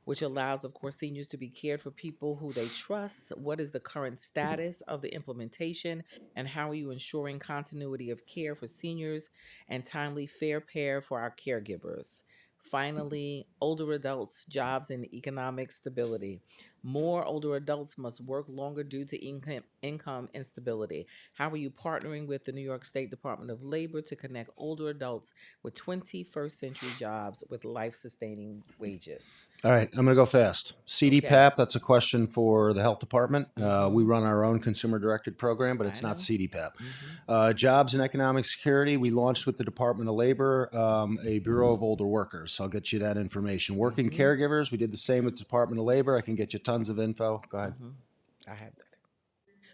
which allows, of course, seniors to be cared for people who they trust. What is the current status of the implementation, and how are you ensuring continuity of care for seniors and timely fair pay for our caregivers? Finally, older adults, jobs, and economic stability. More older adults must work longer due to income instability. How are you partnering with the New York State Department of Labor to connect older adults with 21st century jobs with life-sustaining wages? All right, I'm going to go fast. CDPAP, that's a question for the health department. We run our own consumer-directed program, but it's not CDPAP. Jobs and economic security, we launched with the Department of Labor a Bureau of Older Workers. I'll get you that information. Working caregivers, we did the same with the Department of Labor. I can get you tons of info. Go ahead. I have that.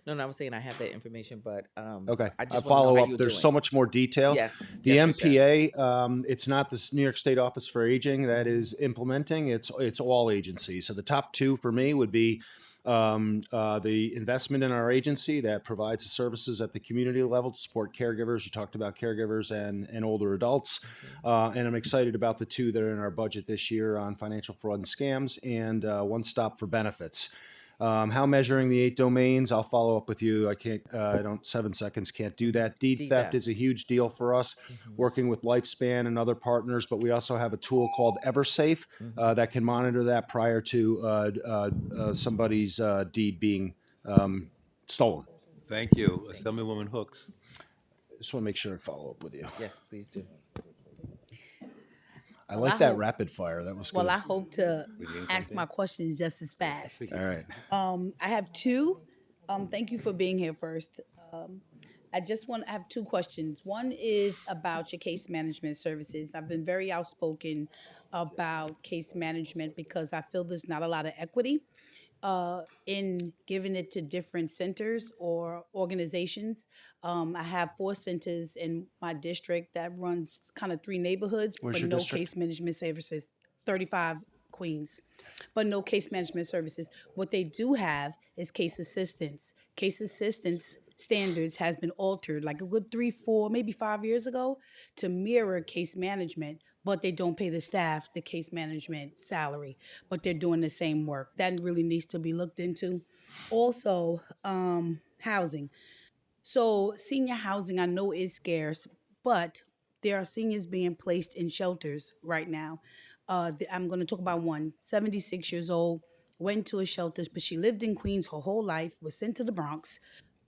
No, I'm saying I have that information, but Okay, I I'll just wanna know follow how up. you're There's doing. so much more detail. Yes, The yes, yes, yes. MPA, it's not the New York State Office for Aging that is implementing. It's all agencies. So the top 2 for me would be the investment in our agency that provides the services at the community level to support caregivers. You talked about caregivers and older adults. And I'm excited about the 2 that are in our budget this year on financial fraud and scams, and One Stop for Benefits. How measuring the 8 domains, I'll follow up with you. I can't, 7 seconds can't do that. Deed theft is a huge deal for us, working with Lifespan and other partners, but we also have a tool called EverSafe that can monitor that prior to somebody's deed being stolen. Thank you. Assemblywoman Hooks. Just want to make sure I follow up with you. Yes, please do. I Well, like I that hope- rapid fire. That was good. Well, I hope to ask my questions just as fast. All right. I have 2. Thank you for being here first. I have 2 questions. One is about your case management services. I've been very outspoken about case management because I feel there's not a lot of equity in giving it to different centers or organizations. I have 4 centers in my district that runs kind of 3 neighborhoods, Where's but your no district? case management services. 35 Queens, but no case management services. What they do have is case assistance. Case assistance standards has been altered like a good 3, 4, maybe 5 years ago to mirror case management, but they don't pay the staff the case management salary, but they're doing the same work. That really needs to be looked into. Also, housing. So senior housing I know is scarce, but there are seniors being placed in shelters right now. I'm going to talk about one, 76 years old, went to a shelter, but she lived in Queens her whole life, was sent to the Bronx,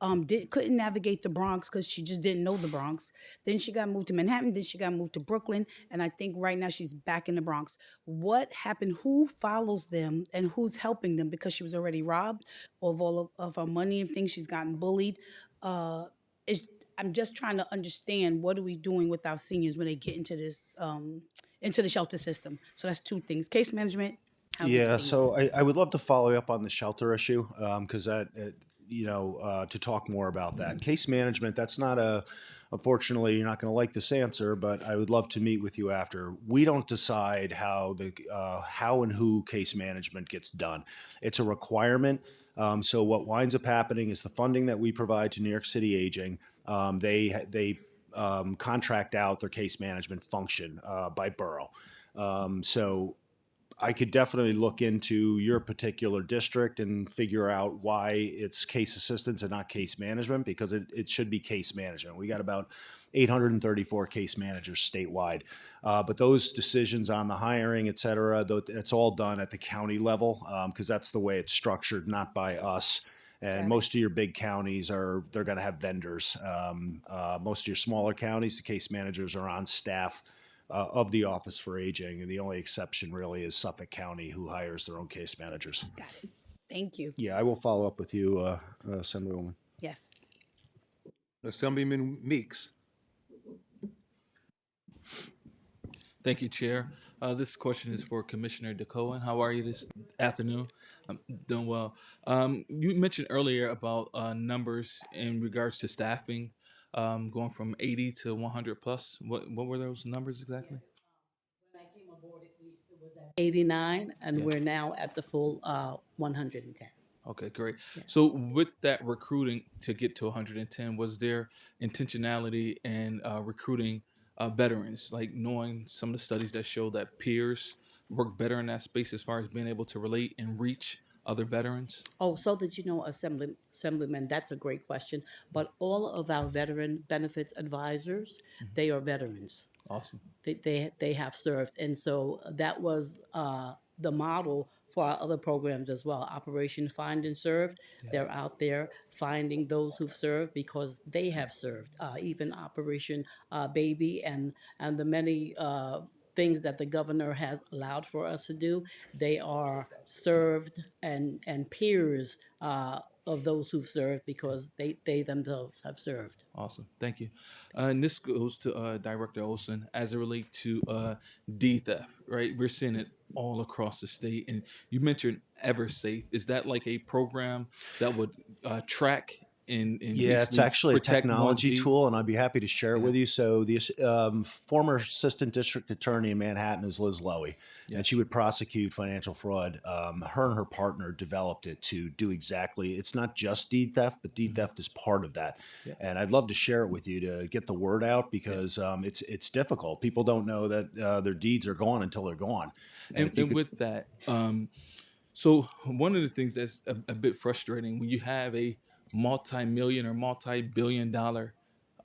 couldn't navigate the Bronx because she just didn't know the Bronx. Then she got moved to Manhattan. Then she got moved to Brooklyn, and I think right now she's back in the Bronx. What happened? Who follows them, and who's helping them? Because she was already robbed of all of her money and things. She's gotten bullied. I'm just trying to understand, what are we doing with our seniors when they get into this into the shelter system? So that's two things: case management. Housing for Yeah, seniors. so I would love to follow up on the shelter issue because to talk more about that. Case management, that's not unfortunately, you're not going to like this answer, but I would love to meet with you after. We don't decide how and who case management gets done. It's a requirement. So what winds up happening is the funding that we provide to New York City Aging, they contract out their case management function by borough. So I could definitely look into your particular district and figure out why it's case assistance and not case management, because it should be case management. We got about 834 case managers statewide. But those decisions on the hiring, et cetera, it's all done at the county level because that's the way it's structured, not by us. And most of your big counties they're going to have vendors. Most of your smaller counties, the case managers are on staff of the Office for Aging, and the only exception really is Suffolk County, who hires their own case managers. Got it. Thank you. Yeah, I will follow up with you, Assemblywoman. Yes. Assemblyman Meeks. Thank you, Chair. This question is for Commissioner DeCohen. How are you this afternoon? I'm doing well. You mentioned earlier about numbers in regards to staffing, going from 80 to 100 plus. What were those numbers exactly? When I came aboard, it was at 89, and we're now at the full 110. Okay, great. So with that recruiting to get to 110, was there intentionality in recruiting veterans, like knowing some of the studies that show that peers work better in that space as far as being able to relate and reach other veterans? Oh, so that you know, Assemblyman, that's a great question. But all of our veteran benefits advisors, they are veterans. Awesome. They have served. And so that was the model for our other programs as well. Operation Find and Serve, they're out there finding those who've served because they have served. Even Operation Baby and the many things that the governor has allowed for us to do, they are served and peers of those who've served because they themselves have served. Awesome. Thank you. And this goes to Director Olson as it relates to D theft, right? We're seeing it all across the state. And you mentioned EverSafe. Is that like a program that would track and yeah, it's basically actually a protect technology one's tool, and I'd be happy to share it with you. So the former assistant district attorney in Manhattan is Liz Lowy, and she would prosecute financial fraud. Her and her partner developed it to do exactly. It's not just deed theft, but deed theft is part of that. And I'd love to share it with you to get the word out because it's difficult. People don't know that their deeds are gone until they're gone. And with that, so one of the things that's a bit frustrating when you have a multi-million or multi-billion-dollar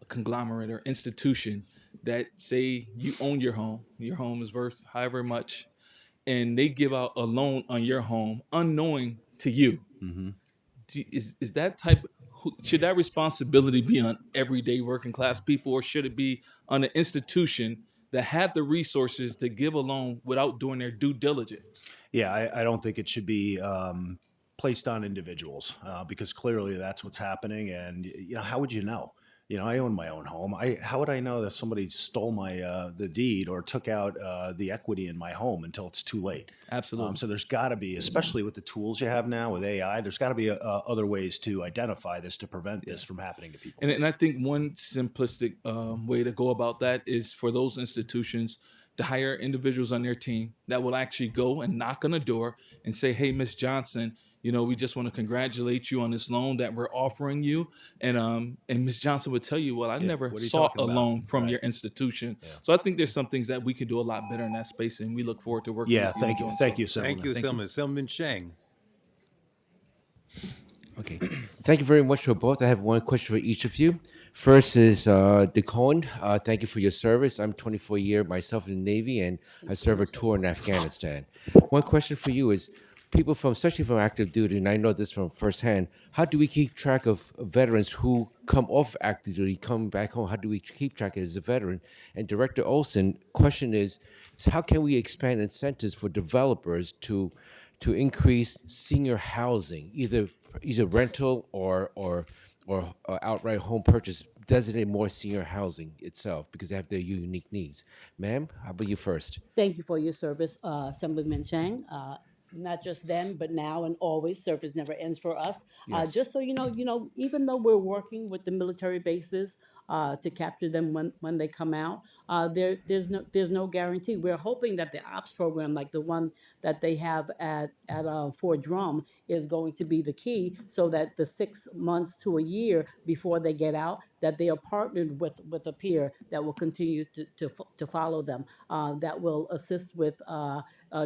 conglomerate or institution that say you own your home is worth however much, and they give out a loan on your home unknowing to you. Is that should that responsibility be on everyday working class people, or should it be on an institution that have the resources to give a loan without doing their due diligence? Yeah, I don't think it should be placed on individuals because clearly that's what's happening. And how would you know? I own my own home. How would I know that somebody stole my the deed or took out the equity in my home until it's too late? Absolutely. So there's got to be, especially with the tools you have now with AI, there's got to be other ways to identify this to prevent this from happening to people. And I think one simplistic way to go about that is for those institutions to hire individuals on their team that will actually go and knock on the door and say, "Hey, Miss Johnson, we just want to congratulate you on this loan that we're offering you." And Ms. Johnson would tell you, "Well, I never what are you sought talking a about?" loan from your institution." So I think there's some things that we can do a lot better in that space, and we look forward to working with you. Thank you. Thank you, Assemblyman. Thank you, Assemblyman. Assemblyman Chang. Okay. Thank you very much for both. I have one question for each of you. First is DeCohen. Thank you for your service. I'm 24 years myself in the Navy, and I served a tour in Afghanistan. One question for you is, people from, especially from active duty, and I know this from firsthand, how do we keep track of veterans who come off active duty, come back home? How do we keep track as a veteran? And Director Olson, question is how can we expand incentives for developers to increase senior housing, either rental or outright home purchase, designate more senior housing itself because they have their unique needs. Ma'am, how about you first? Thank you for your service, Assemblyman Chang. Not just then, but now and always, service never ends for us. Yes. Just so you know, even though we're working with the military bases to capture them when they come out, there's no guarantee. We're hoping that the ops program, like the one that they have at Fort Drum, is going to be the key, so that the 6 months to a year before they get out, that they are partnered with a peer that will continue to follow them, that will assist with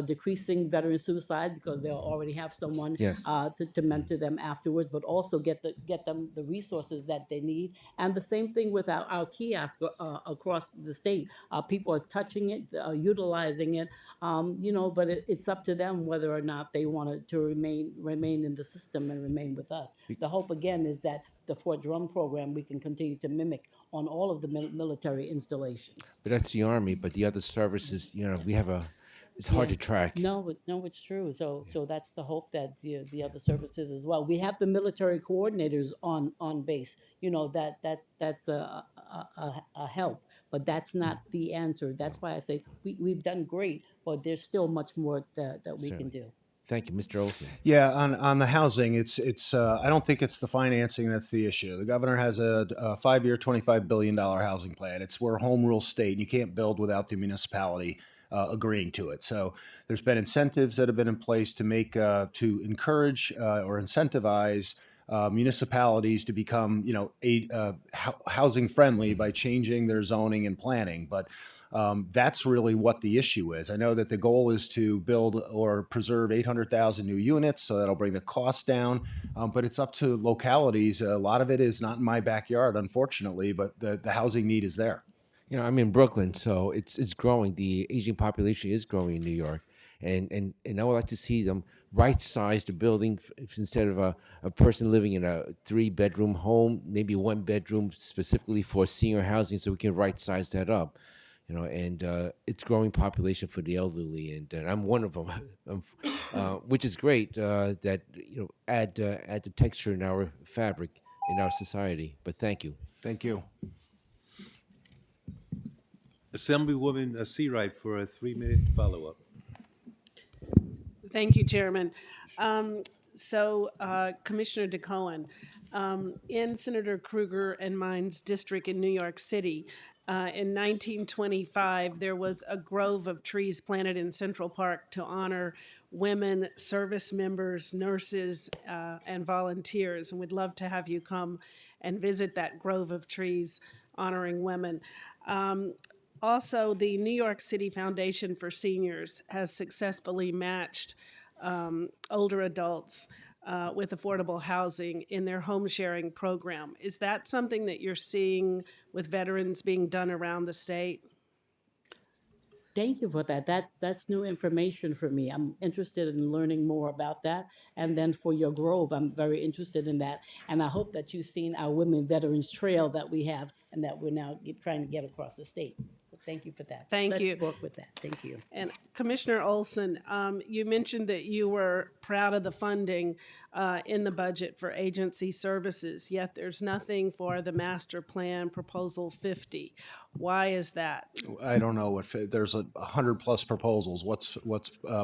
decreasing veteran suicide because they'll already have someone Yes. to mentor them afterwards, but also get them the resources that they need. And the same thing with our kiosk across the state. People are touching it, utilizing it, but it's up to them whether or not they want to remain in the system and remain with us. The hope again is that the Fort Drum program we can continue to mimic on all of the military installations. But that's the Army, but the other services, we have it's hard Yeah. to track. No, it's true. So that's the hope that the other services as well. We have the military coordinators on base. That's a help, but that's not the answer. That's why I say we've done great, but there's still much more that we can do. Thank you, Mr. Olson. Yeah, on the housing, it's I don't think it's the financing that's the issue. The governor has a 5-year, $25 billion housing plan. We're a home rule state, and you can't build without the municipality agreeing to it. So there's been incentives that have been in place to encourage or incentivize municipalities to become, housing friendly by changing their zoning and planning. But that's really what the issue is. I know that the goal is to build or preserve 800,000 new units, so that'll bring the cost down. But it's up to localities. A lot of it is not in my backyard, unfortunately, but the housing need is there. I'm in Brooklyn, so it's growing. The aging population is growing in New York, and I would like to see them right-size the building instead of a person living in a 3-bedroom home, maybe 1 bedroom specifically for senior housing, so we can right-size that up. And it's growing population for the elderly, and I'm one of them, which is great. That add the texture in our fabric in our society. But thank you. Thank you. Assemblywoman Seawright for a 3-minute follow-up. Thank you, Chairman. Commissioner DeCohen, in Senator Krueger and mine's district in New York City, in 1925, there was a grove of trees planted in Central Park to honor women, service members, nurses, and volunteers. And we'd love to have you come and visit that grove of trees honoring women. Also, the New York City Foundation for Seniors has successfully matched older adults with affordable housing in their home sharing program. Is that something that you're seeing with veterans being done around the state? Thank you for that. That's new information for me. I'm interested in learning more about that. And then for your grove, I'm very interested in that. And I hope that you've seen our Women Veterans Trail that we have and that we're now trying to get across the state. So thank you for that. Thank you. Let's work with that. Thank you. And Commissioner Olson, you mentioned that you were proud of the funding in the budget for agency services, yet there's nothing for the master plan proposal 50. Why is that? I don't know there's 100+ proposals. What's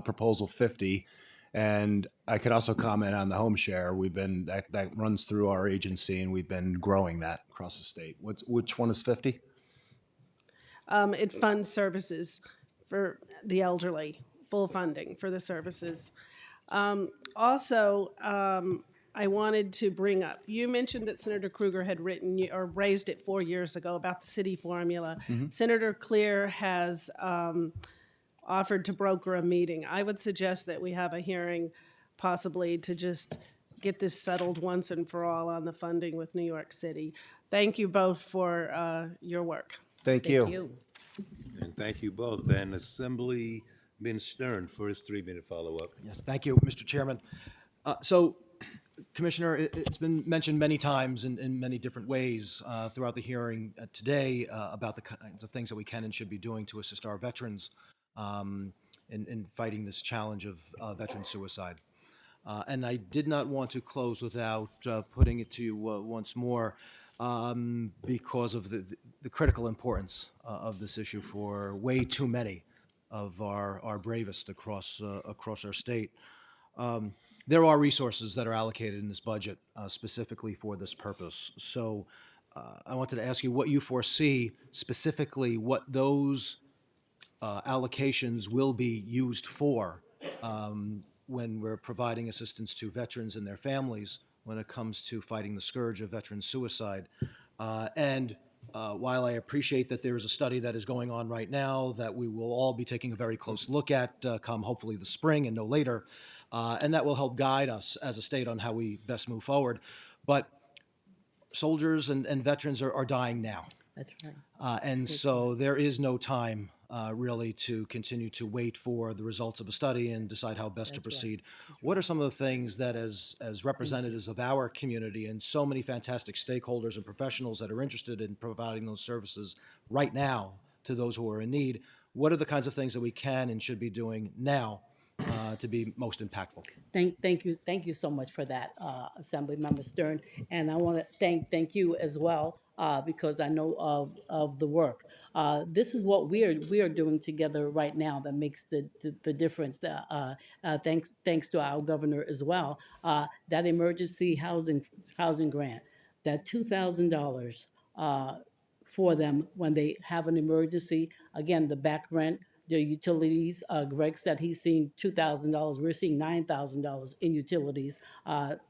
proposal 50? And I could also comment on the home share. We've been that runs through our agency, and we've been growing that across the state. Which one is 50? It funds services for the elderly, full funding for the services. I wanted to bring up, you mentioned that Senator Krueger had written or raised it 4 years ago about the city formula. Mm-hmm. Senator Clear has offered to broker a meeting. I would suggest that we have a hearing possibly to just get this settled once and for all on the funding with New York City. Thank you both for your work. Thank you. And thank you both. And Assemblyman Councilman Stern for his 3-minute follow-up. Yes, thank you, Mr. Chairman. So, Commissioner, it's been mentioned many times in many different ways throughout the hearing today about the kinds of things that we can and should be doing to assist our veterans in fighting this challenge of veteran suicide. And I did not want to close without putting it to you once more because of the critical importance of this issue for way too many of our bravest across our state. There are resources that are allocated in this budget specifically for this purpose. So I wanted to ask you what you foresee specifically what those allocations will be used for when we're providing assistance to veterans and their families when it comes to fighting the scourge of veteran suicide. While I appreciate that there is a study that is going on right now that we will all be taking a very close look at come hopefully the spring and no later, and that will help guide us as a state on how we best move forward. But soldiers and veterans are dying now. That's right. And so there is no time really to continue to wait for the results of a study and decide how best to proceed. What are some of the things that as representatives of our community and so many fantastic stakeholders and professionals that are interested in providing those services right now to those who are in need, what are the kinds of things that we can and should be doing now to be most impactful? Thank you so much for that, Assembly Member Stern, and I want to thank you as well because I know of the work. This is what we are doing together right now that makes the difference. Thanks to our governor as well. That emergency housing grant, that $2,000 for them when they have an emergency. Again, the back rent, the utilities. Greg said he's seen $2,000. We're seeing $9,000 in utilities,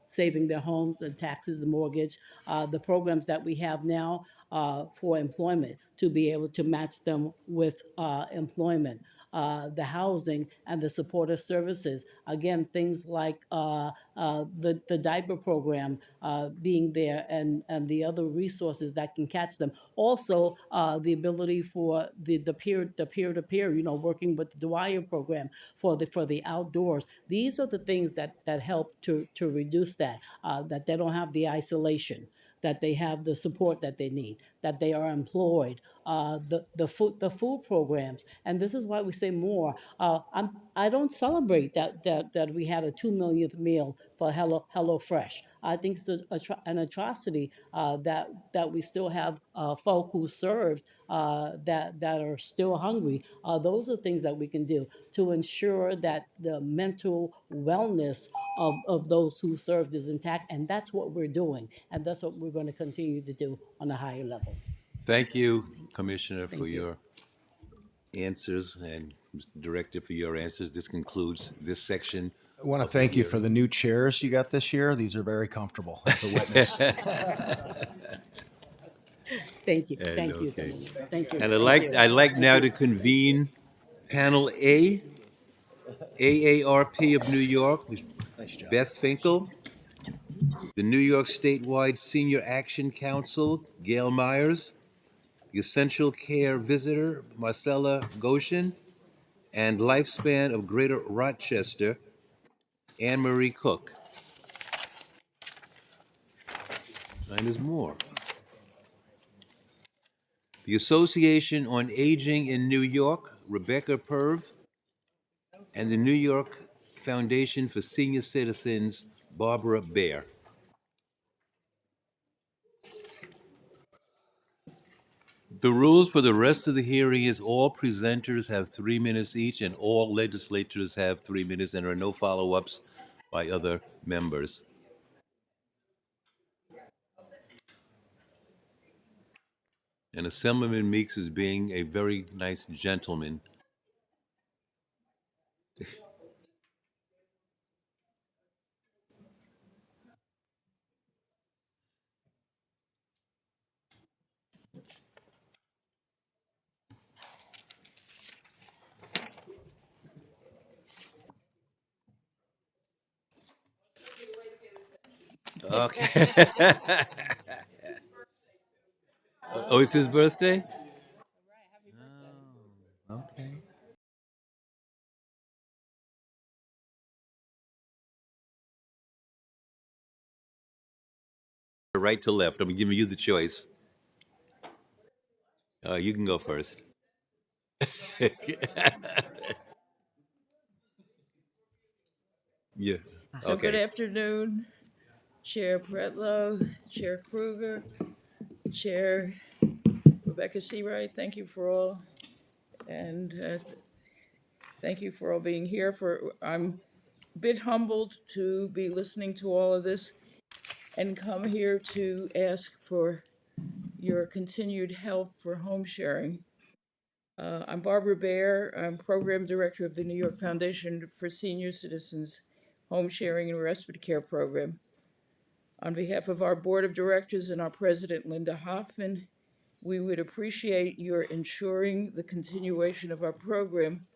saving their homes, the taxes, the mortgage, the programs that we have now for employment to be able to match them with employment. The housing and the supportive services. Again, things like the diaper program being there and the other resources that can catch them. Also, the ability for the peer-to-peer, working with the Dwyer program for the outdoors. These are the things that help to reduce that they don't have the isolation, that they have the support that they need, that they are employed, the food programs, and this is why we say more. I don't celebrate that we had a 2 millionth meal for Hello Fresh. I think it's an atrocity that we still have folk who served that are still hungry. Those are things that we can do to ensure that the mental wellness of those who served is intact, and that's what we're doing, and that's what we're going to continue to do on a higher level. Thank you, Commissioner, for your answers, and Mr. Director for your answers. This concludes this section. I want to thank you for the new chairs you got this year. These are very comfortable as a witness. Thank you. And Thank you. okay. Thank you. And Thank you. I'd like now to convene Panel A, AARP of New York, Beth Finkel, the New York Statewide Senior Action Council, Gail Myers, the Essential Care Visitor, Marcella Goshen, and Lifespan of Greater Rochester, Anne Marie Cook. And there's more. The Association on Aging in New York, Rebecca Perv, and the New York Foundation for Senior Citizens, Barbara Baer. The rules for the rest of the hearing is all presenters have 3 minutes each, and all legislators have 3 minutes, and there are no follow-ups by other members. And Assemblyman Meeks is being a very nice gentleman. Okay. Oh, it's his birthday? Oh, okay. right to left? I'm giving you the choice. You can go first. Yeah. So good Okay. afternoon, Chair Pretlow, Chair Kruger, Chair Rebecca Seawright. Thank you for all, and thank you for all being here. I'm a bit humbled to be listening to all of this and come here to ask for your continued help for home sharing. I'm Barbara Baer. I'm Program Director of the New York Foundation for Senior Citizens Home Sharing and Respite Care Program. On behalf of our Board of Directors and our President, Linda Hoffman, we would appreciate your ensuring the continuation of our program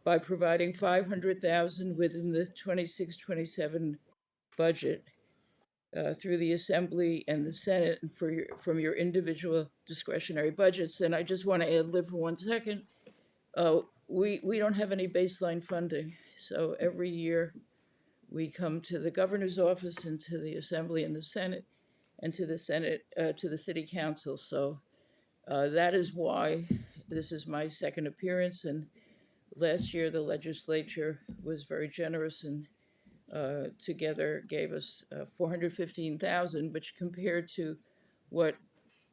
by providing $500,000 within the 26-27 budget through the Assembly and the Senate from your individual discretionary budgets. And I just want to ad lib for 1 second. We don't have any baseline funding, so every year we come to the governor's office and to the Assembly and the Senate and to the City Council. So that is why this is my second appearance. And last year the legislature was very generous and together gave us $415,000, which compared to what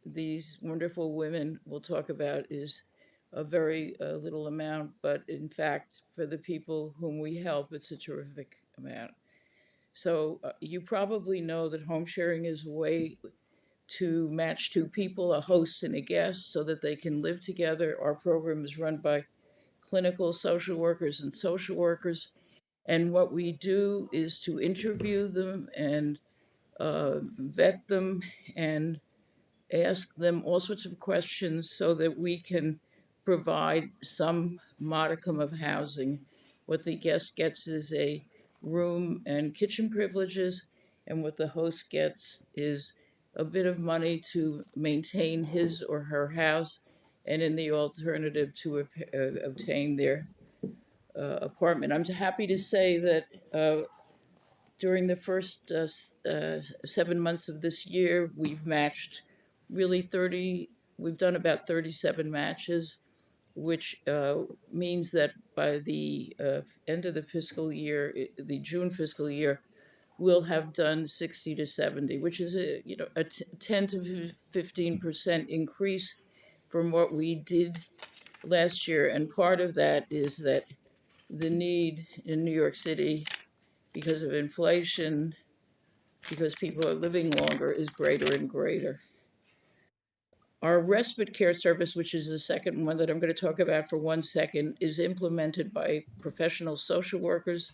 these wonderful women will talk about is a very little amount, but in fact, for the people whom we help, it's a terrific amount. So you probably know that home sharing is a way to match two people, a host and a guest, so that they can live together. Our program is run by clinical social workers and social workers. And what we do is to interview them and vet them and ask them all sorts of questions so that we can provide some modicum of housing. What the guest gets is a room and kitchen privileges, and what the host gets is a bit of money to maintain his or her house, and in the alternative to obtain their apartment. I'm happy to say that during the first 7 months of this year, we've matched really we've done about 37 matches, which means that by the end of the fiscal year, the June fiscal year, we'll have done 60 to 70, which is a 10 to 15% increase from what we did last year. And part of that is that the need in New York City, because of inflation, because people are living longer, is greater and greater. Our respite care service, which is the second one that I'm going to talk about for 1 second, is implemented by professional social workers.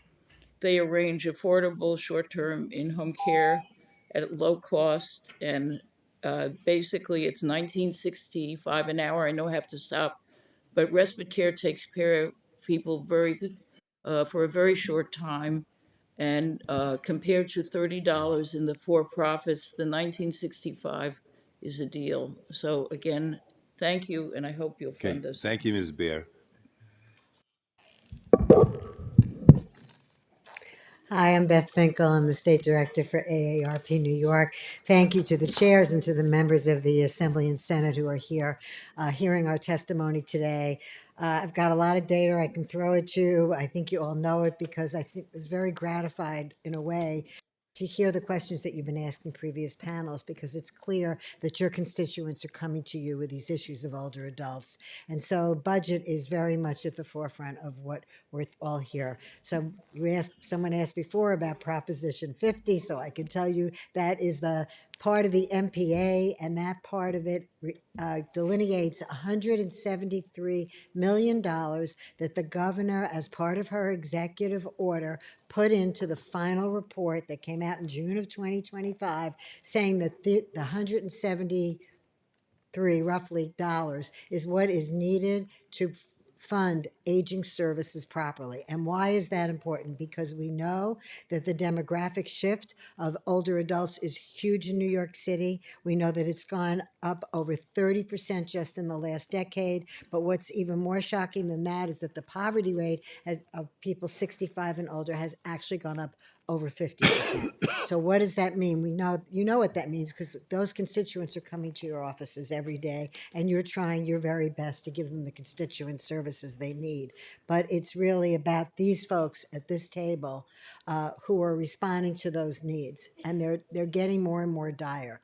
They arrange affordable short-term in-home care at low cost, and basically it's $19.65 an hour. I know I have to stop, but respite care takes care of people for a very short time, and compared to $30 in the for-profits, the $19.65 is a deal. So again, thank you, and I hope you'll Okay. fund us. Thank you, Ms. Baer. Hi, I'm Beth Finkel. I'm the State Director for AARP New York. Thank you to the chairs and to the members of the Assembly and Senate who are here hearing our testimony today. I've got a lot of data I can throw at you. I think you all know it because I think was very gratified in a way to hear the questions that you've been asking previous panels, because it's clear that your constituents are coming to you with these issues of older adults. And so budget is very much at the forefront of what we're all here. So someone asked before about Proposition 50, so I can tell you that is the part of the MPA, and that part of it delineates $173 million that the governor, as part of her executive order, put into the final report that came out in June of 2025, saying that the 173 roughly dollars is what is needed to fund aging services properly. And why is that important? Because we know that the demographic shift of older adults is huge in New York City. We know that it's gone up over 30% just in the last decade. But what's even more shocking than that is that the poverty rate of people 65 and older has actually gone up over 50%. So what does that mean? We know, you know what that means, because those constituents are coming to your offices every day, and you're trying your very best to give them the constituent services they need. But it's really about these folks at this table who are responding to those needs, and they're getting more and more dire.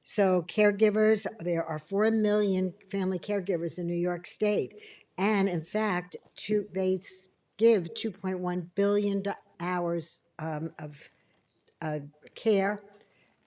So caregivers, there are 4 million family caregivers in New York State. And in fact, they give 2.1 billion hours of care.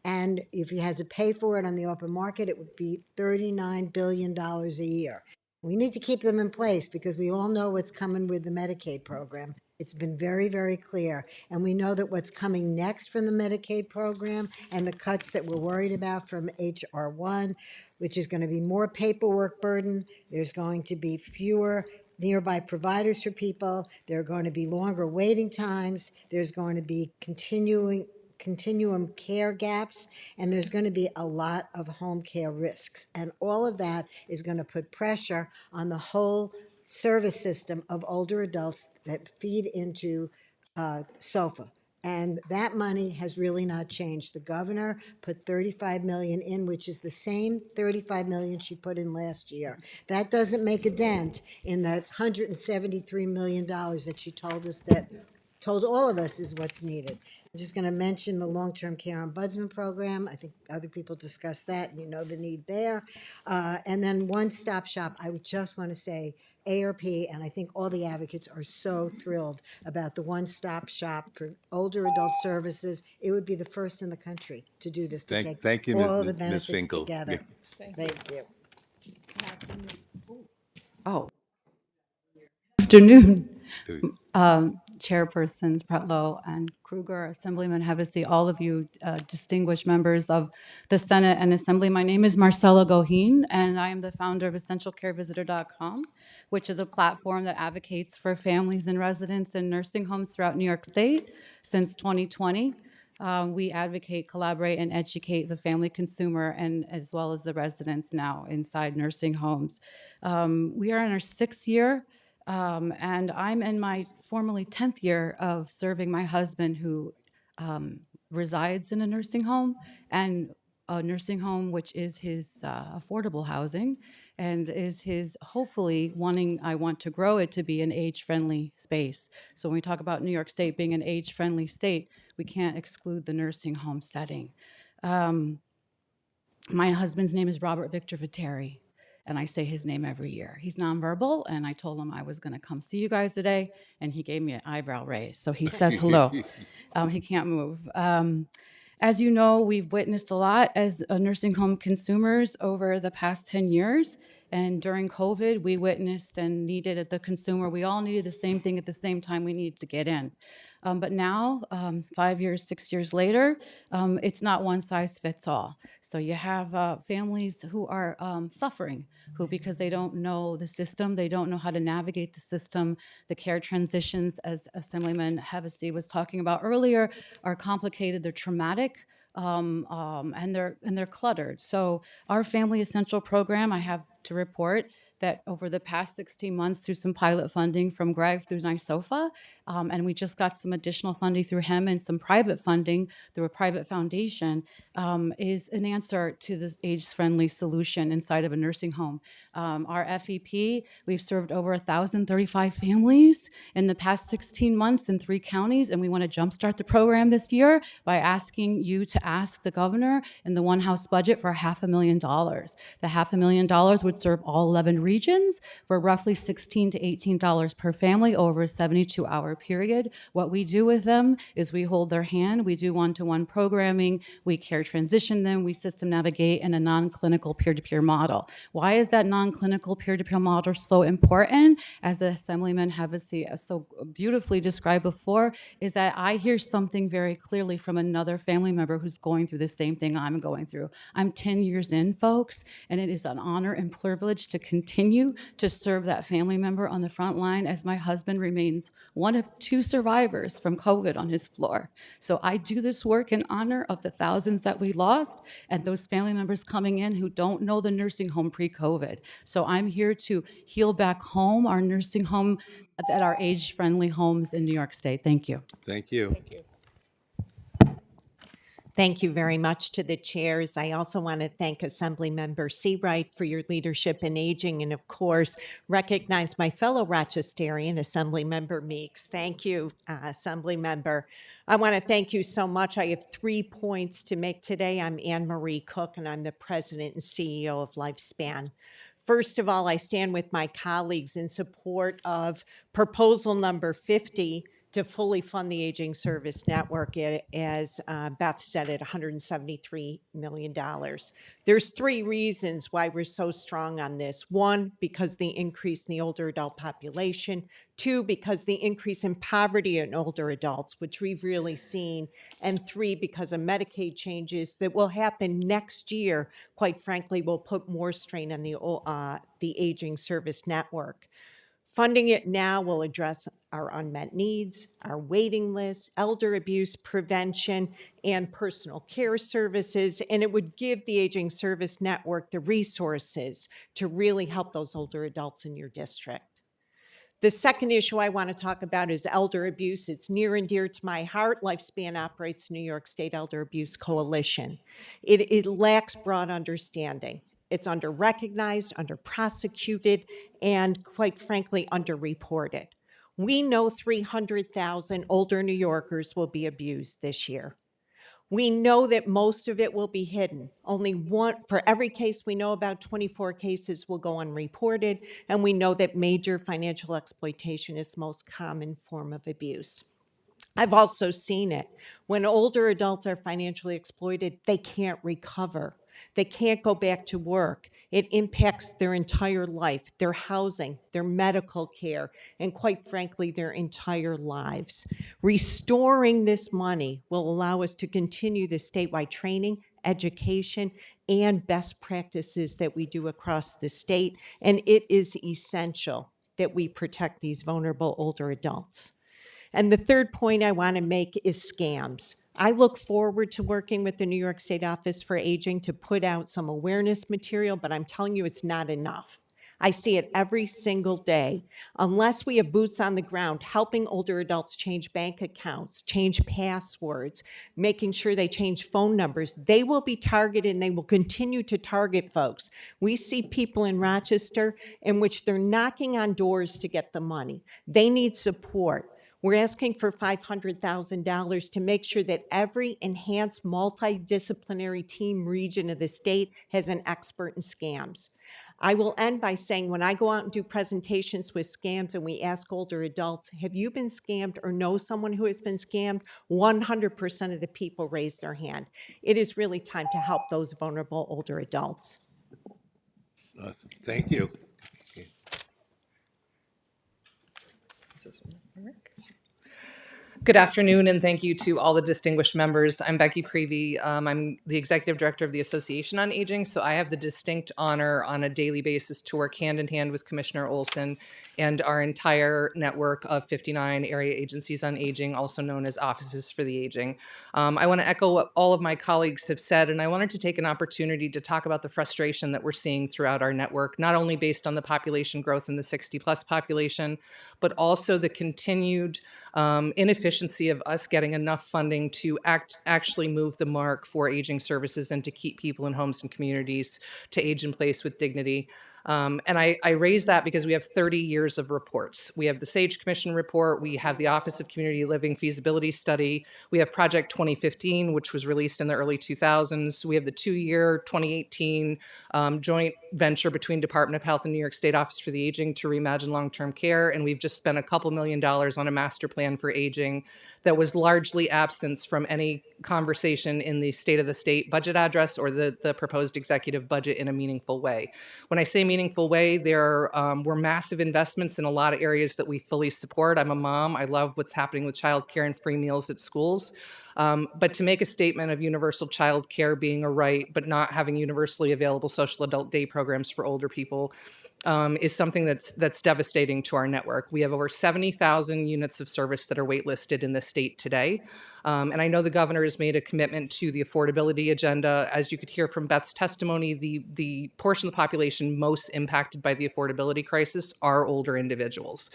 And if you had to pay for it on the open market, it would be $39 billion a year. We need to keep them in place because we all know what's coming with the Medicaid program. It's been very, very clear. And we know that what's coming next from the Medicaid program and the cuts that we're worried about from H.R. 1, which is going to be more paperwork burden. There's going to be fewer nearby providers for people. There are going to be longer waiting times. There's going to be continuum care gaps, and there's going to be a lot of home care risks. And all of that is going to put pressure on the whole service system of older adults that feed into SOFA. And that money has really not changed. The governor put $35 million in, which is the same $35 million she put in last year. That doesn't make a dent in that $173 million that she told all of us is what's needed. I'm just going to mention the long-term care ombudsman program. I think other people discussed that, and you know the need there. And then one-stop shop. I would just want to say ARP, and I think all the advocates are so thrilled about the one-stop shop for older adult services. It would be the first in the country to do this, to Thank you, all the Ms. benefits Finkel. together. Yeah. Thank you. Oh. Afternoon, Chairpersons Pretlow and Kruger, Assemblyman Hevesy, all of you distinguished members of the Senate and Assembly. My name is Marcella Goheen, and I am the founder of EssentialCareVisitor.com, which is a platform that advocates for families and residents in nursing homes throughout New York State since 2020. We advocate, collaborate, and educate the family consumer and as well as the residents now inside nursing homes. We are in our 6th year. And I'm in my formerly 10th year of serving my husband who resides in a nursing home, and a nursing home which is his affordable housing and is his hopefully I want to grow it to be an age-friendly space. So when we talk about New York State being an age-friendly state, we can't exclude the nursing home setting. My husband's name is Robert Victor Viteri. And I say his name every year. He's nonverbal, and I told him I was going to come see you guys today, and he gave me an eyebrow raise. So he says hello. He can't move. As you know, we've witnessed a lot as nursing home consumers over the past 10 years. And during COVID, we witnessed and needed the consumer. We all needed the same thing at the same time. We needed to get in. But now, 5 years, 6 years later, it's not one size fits all. So you have families who are suffering, because they don't know the system, they don't know how to navigate the system. The care transitions, as Assemblyman Hevesy was talking about earlier, are complicated, they're traumatic. And they're cluttered. So our Family Essential program, I have to report that over the past 16 months through some pilot funding from Greg through NYSOFA, and we just got some additional funding through him and some private funding through a private foundation, is an answer to this age-friendly solution inside of a nursing home. Our FEP, we've served over 1,035 families in the past 16 months in 3 counties, and we want to jumpstart the program this year by asking you to ask the governor in the One House budget for $500,000. The $500,000 would serve all 11 regions for roughly $16 to $18 per family over a 72-hour period. What we do with them is we hold their hand, we do one-to-one programming, we care transition them, we system navigate in a non-clinical peer-to-peer model. Why is that non-clinical peer-to-peer model so important? As the Assemblyman Hevesy so beautifully described before, is that I hear something very clearly from another family member who's going through the same thing I'm going through. I'm 10 years in, folks, and it is an honor and privilege to continue to serve that family member on the front line as my husband remains one of 2 survivors from COVID on his floor. So I do this work in honor of the thousands that we lost and those family members coming in who don't know the nursing home pre-COVID. So I'm here to heal back home, our nursing home, at our age-friendly homes in New York State. Thank you. Thank you. Thank you very much to the chairs. I also want to thank Assemblymember Seawright for your leadership in aging, and of course, recognize my fellow Rochesterian, Assemblymember Meeks. Thank you, Assemblymember. I want to thank you so much. I have 3 points to make today. I'm Anne Marie Cook, and I'm the President and CEO of Lifespan. First of all, I stand with my colleagues in support of proposal number 50 to fully fund the Aging Service Network, as Beth said, at $173 million. There's 3 reasons why we're so strong on this. 1, because the increase in the older adult population. 2, because the increase in poverty in older adults, which we've really seen. And 3, because of Medicaid changes that will happen next year, quite frankly, will put more strain on the Aging Service Network. Funding it now will address our unmet needs, our waiting list, elder abuse prevention, and personal care services, and it would give the Aging Service Network the resources to really help those older adults in your district. The second issue I want to talk about is elder abuse. It's near and dear to my heart. Lifespan operates New York State Elder Abuse Coalition. It lacks broad understanding. It's under-recognized, under-prosecuted, and quite frankly, under-reported. We know 300,000 older New Yorkers will be abused this year. We know that most of it will be hidden. Only one, for every case we know about, 24 cases will go unreported, and we know that major financial exploitation is the most common form of abuse. I've also seen it. When older adults are financially exploited, they can't recover. They can't go back to work. It impacts their entire life, their housing, their medical care, and quite frankly, their entire lives. Restoring this money will allow us to continue the statewide training, education, and best practices that we do across the state, and it is essential that we protect these vulnerable older adults. And the third point I want to make is scams. I look forward to working with the New York State Office for Aging to put out some awareness material, but I'm telling you it's not enough. I see it every single day. Unless we have boots on the ground helping older adults change bank accounts, change passwords, making sure they change phone numbers, they will be targeted and they will continue to target folks. We see people in Rochester in which they're knocking on doors to get the money. They need support. We're asking for $500,000 to make sure that every enhanced multidisciplinary team region of the state has an expert in scams. I will end by saying when I go out and do presentations with scams and we ask older adults, have you been scammed or know someone who has been scammed? 100% of the people raise their hand. It is really time to help those vulnerable older adults. Thank you. Good afternoon, and thank you to all the distinguished members. I'm Becky Prevey. I'm the Executive Director of the Association on Aging, so I have the distinct honor on a daily basis to work hand in hand with Commissioner Olson and our entire network of 59 area agencies on aging, also known as Offices for the Aging. I want to echo what all of my colleagues have said, and I wanted to take an opportunity to talk about the frustration that we're seeing throughout our network, not only based on the population growth in the 60-plus population, but also the continued inefficiency of us getting enough funding to actually move the mark for aging services and to keep people in homes and communities to age in place with dignity. And I raise that because we have 30 years of reports. We have the SAGE Commission report. We have the Office of Community Living Feasibility Study. We have Project 2015, which was released in the early 2000s. We have the 2-year 2018 joint venture between Department of Health and New York State Office for the Aging to reimagine long-term care. And we've just spent a couple $1 million on a master plan for aging that was largely absent from any conversation in the State of the State budget address or the proposed executive budget in a meaningful way. When I say meaningful way, there were massive investments in a lot of areas that we fully support. I'm a mom. I love what's happening with childcare and free meals at schools. But to make a statement of universal child care being a right, but not having universally available social adult day programs for older people is something that's devastating to our network. We have over 70,000 units of service that are waitlisted in the state today. And I know the governor has made a commitment to the affordability agenda. As you could hear from Beth's testimony, the portion of the population most impacted by the affordability crisis are older individuals.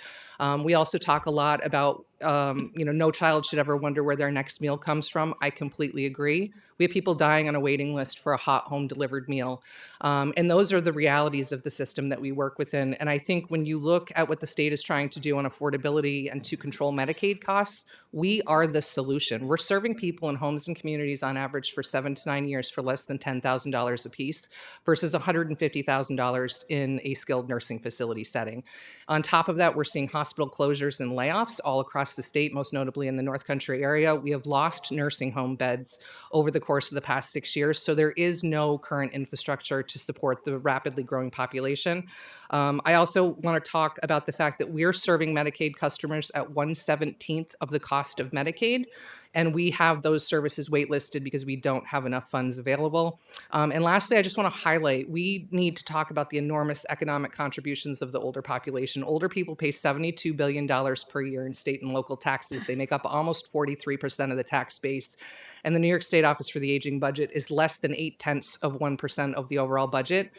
We also talk a lot about, no child should ever wonder where their next meal comes from. I completely agree. We have people dying on a waiting list for a hot home delivered meal. And those are the realities of the system that we work within. And I think when you look at what the state is trying to do on affordability and to control Medicaid costs, we are the solution. We're serving people in homes and communities on average for 7 to 9 years for less than $10,000 apiece versus $150,000 in a skilled nursing facility setting. On top of that, we're seeing hospital closures and layoffs all across the state, most notably in the North Country area. We have lost nursing home beds over the course of the past 6 years, so there is no current infrastructure to support the rapidly growing population. I also want to talk about the fact that we're serving Medicaid customers at 1/17th of the cost of Medicaid, and we have those services waitlisted because we don't have enough funds available. And lastly, I just want to highlight, we need to talk about the enormous economic contributions of the older population. Older people pay $72 billion per year in state and local taxes. They make up almost 43% of the tax base. And the New York State Office for the Aging budget is less than 0.8% of the overall budget.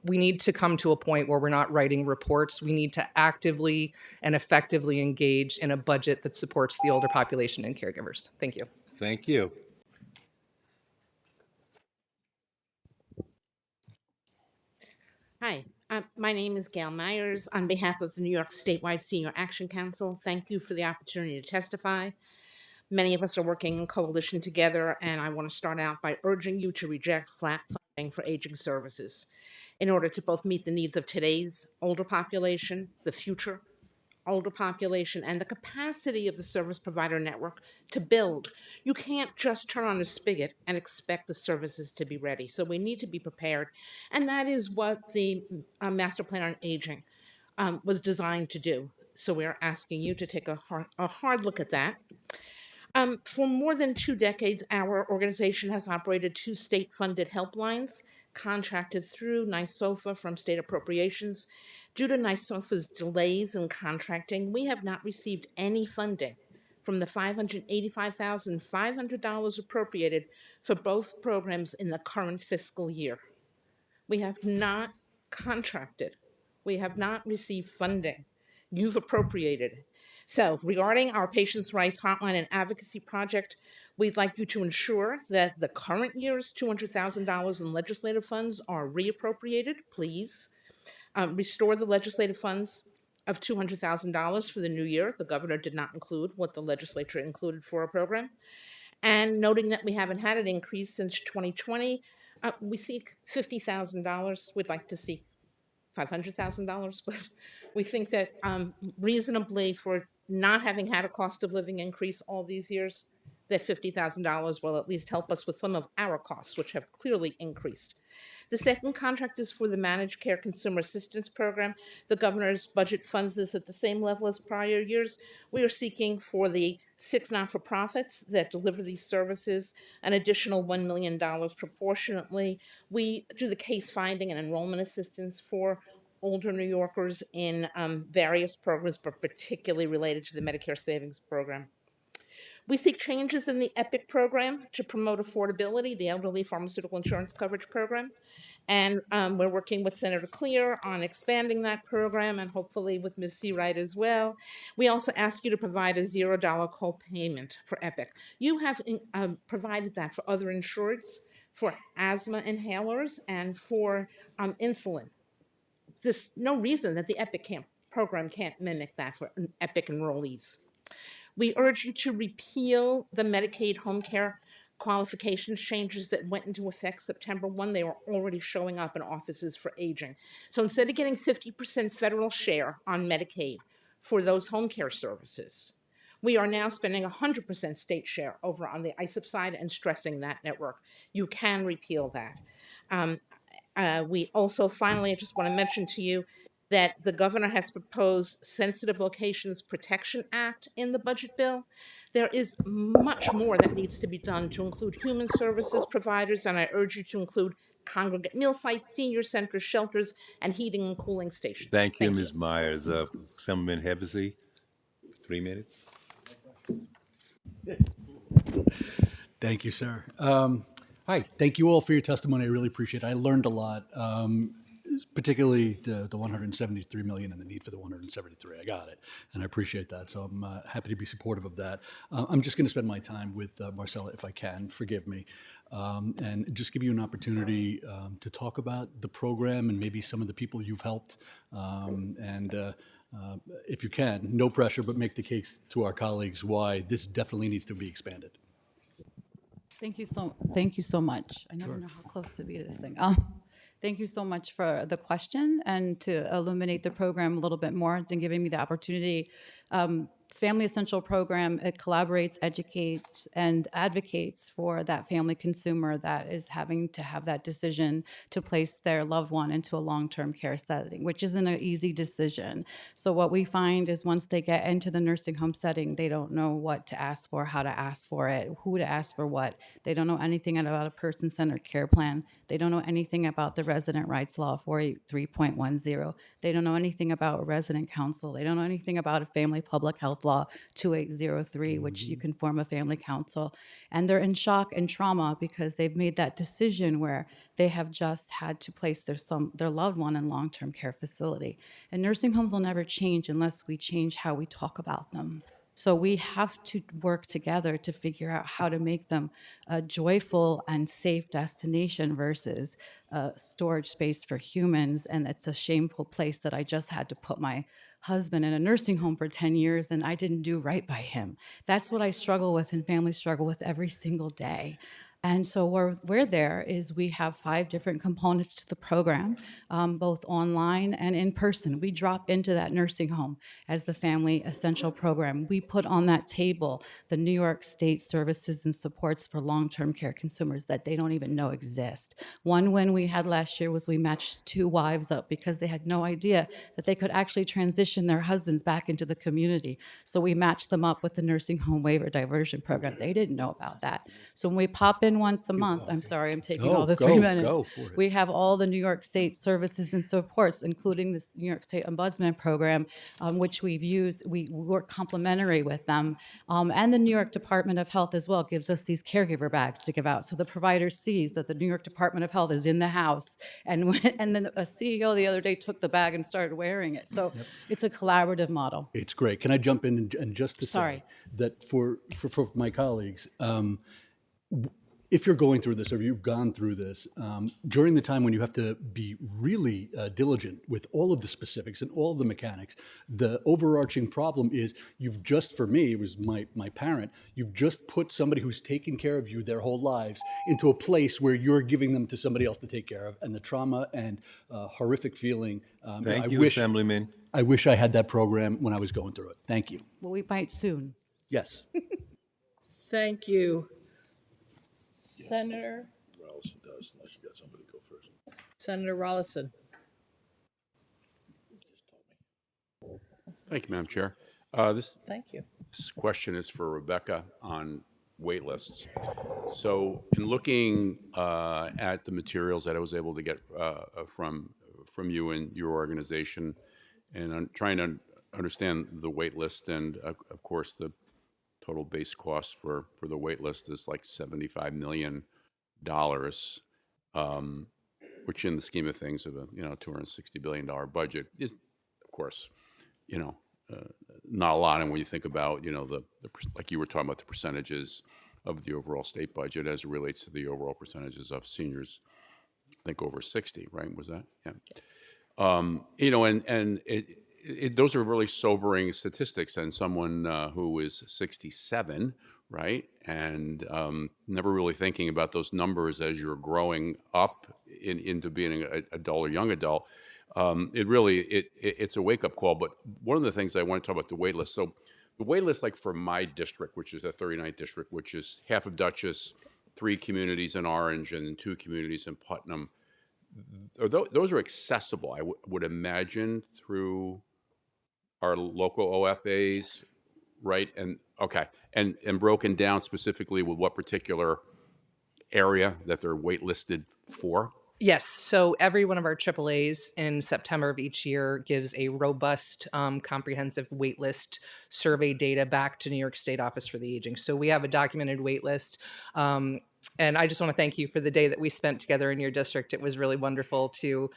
We need to come to a point where we're not writing reports. We need to actively and effectively engage in a budget that supports the older population and caregivers. Thank you. Thank you. Hi, my name is Gail Myers. On behalf of the New York Statewide Senior Action Council, thank you for the opportunity to testify. Many of us are working in coalition together, and I want to start out by urging you to reject flat funding for aging services in order to both meet the needs of today's older population, the future older population, and the capacity of the service provider network to build. You can't just turn on a spigot and expect the services to be ready. So we need to be prepared. And that is what the Master Plan on Aging was designed to do. So we're asking you to take a hard look at that. For more than 2 decades, our organization has operated 2 state-funded helplines contracted through NYSOFA from state appropriations. Due to NYSOFA's delays in contracting, we have not received any funding from the $585,500 appropriated for both programs in the current fiscal year. We have not contracted. We have not received funding. You've appropriated. So regarding our Patients' Rights Hotline and Advocacy Project, we'd like you to ensure that the current year's $200,000 in legislative funds are reappropriated, please. Restore the legislative funds of $200,000 for the new year. The governor did not include what the legislature included for a program. And noting that we haven't had an increase since 2020, we seek $50,000. We'd like to see $500,000, but we think that reasonably for not having had a cost of living increase all these years, that $50,000 will at least help us with some of our costs, which have clearly increased. The second contract is for the Managed Care Consumer Assistance Program. The governor's budget funds this at the same level as prior years. We are seeking for the 6 not-for-profits that deliver these services an additional $1 million proportionately. We do the case finding and enrollment assistance for older New Yorkers in various programs, but particularly related to the Medicare Savings Program. We seek changes in the EPIC program to promote affordability, the Elderly Pharmaceutical Insurance Coverage Program. And we're working with Senator Clear on expanding that program and hopefully with Ms. Seawright as well. We also ask you to provide a $0 co-payment for EPIC. You have provided that for other insureds, for asthma inhalers, and for insulin. There's no reason that the EPIC program can't mimic that for EPIC enrollees. We urge you to repeal the Medicaid home care qualifications changes that went into effect September 1. They were already showing up in offices for aging. So instead of getting 50% federal share on Medicaid for those home care services, we are now spending 100% state share over on the ISIP side and stressing that network. You can repeal that. We also, finally, I just want to mention to you that the governor has proposed Sensitive Locations Protection Act in the budget bill. There is much more that needs to be done to include human services providers, and I urge you to include congregate meal sites, senior centers, shelters, and heating and cooling stations. Thank you, Ms. Myers. Councilman Hevesy, 3 minutes. Thank you, sir. Hi, thank you all for your testimony. I really appreciate it. I learned a lot. particularly the 173 million and the need for the 173. I got it, and I appreciate that. So I'm happy to be supportive of that. I'm just going to spend my time with Marcella, if I can. Forgive me, and just give you an opportunity to talk about the program and maybe some of the people you've helped. If you can, no pressure, but make the case to our colleagues why this definitely needs to be expanded. Thank you so much. I never know how close to be to this thing. Thank you so much for the question and to illuminate the program a little bit more and giving me the opportunity. Family Essential Program, it collaborates, educates, and advocates for that family consumer that is having to have that decision to place their loved one into a long-term care setting, which isn't an easy decision. So what we find is once they get into the nursing home setting, they don't know what to ask for, how to ask for it, who to ask for what. They don't know anything about a person-centered care plan. They don't know anything about the Resident Rights Law 483.10. They don't know anything about a resident council. They don't know anything about a family public health law 2803, which you can form a family council. And they're in shock and trauma because they've made that decision where they have just had to place their loved one in long-term care facility. And nursing homes will never change unless we change how we talk about them. So we have to work together to figure out how to make them a joyful and safe destination versus a storage space for humans. And it's a shameful place that I just had to put my husband in a nursing home for 10 years and I didn't do right by him. That's what I struggle with and families struggle with every single day. And so we're there is we have 5 different components to the program, both online and in person. We drop into that nursing home as the Family Essential Program. We put on that table the New York State services and supports for long-term care consumers that they don't even know exist. One win we had last year was we matched 2 wives up because they had no idea that they could actually transition their husbands back into the community. So we matched them up with the Nursing Home Waiver Diversion Program. They didn't know about that. So when we pop in once a month, I'm sorry, I'm taking all the 3 minutes. Go for it. We have all the New York State services and supports, including this New York State Ombudsman Program, which we've used. We work complementary with them. And the New York Department of Health as well gives us these caregiver bags to give out. So the provider sees that the New York Department of Health is in the house. And then a CEO the other day took the bag and started wearing it. So it's a collaborative model. It's great. Can I jump in and just to Sorry. say that for my colleagues, if you're going through this or you've gone through this, during the time when you have to be really diligent with all of the specifics and all of the mechanics, the overarching problem is you've just, for me, it was my parent, you've just put somebody who's taken care of you their whole lives into a place where you're giving them to somebody else to take care of. And the trauma and horrific feeling. Thank you, Assemblyman. I wish I had that program when I was going through it. Thank you. Well, we might soon. Yes. Thank you. Senator? Rollison does, unless you got somebody go first. Senator Rollison. Thank you, Madam Chair. Thank you. This question is for Rebecca on wait lists. So in looking at the materials that I was able to get from you and your organization, and I'm trying to understand the wait list, and of course the total base cost for the wait list is like $75 million, which in the scheme of things of a $260 billion budget is, of course, not a lot. And when you think about like you were talking about the percentages of the overall state budget as it relates to the overall percentages of seniors, I think over 60, right? Was that? Yeah. Those are really sobering statistics, and someone who is 67, right, and never really thinking about those numbers as you're growing up into being an adult or young adult, it's a wake-up call. But one of the things I want to talk about the wait list. So the wait list, like for my district, which is the 39th district, which is half of Dutchess, 3 communities in Orange, and 2 communities in Putnam. Those are accessible, I would imagine, through our local OFAs, right? And okay, and broken down specifically with what particular area that they're waitlisted for. Yes. So every one of our AAAs in September of each year gives a robust, comprehensive wait list survey data back to New York State Office for the Aging. So we have a documented wait list. And I just want to thank you for the day that we spent together in your district. It was really wonderful to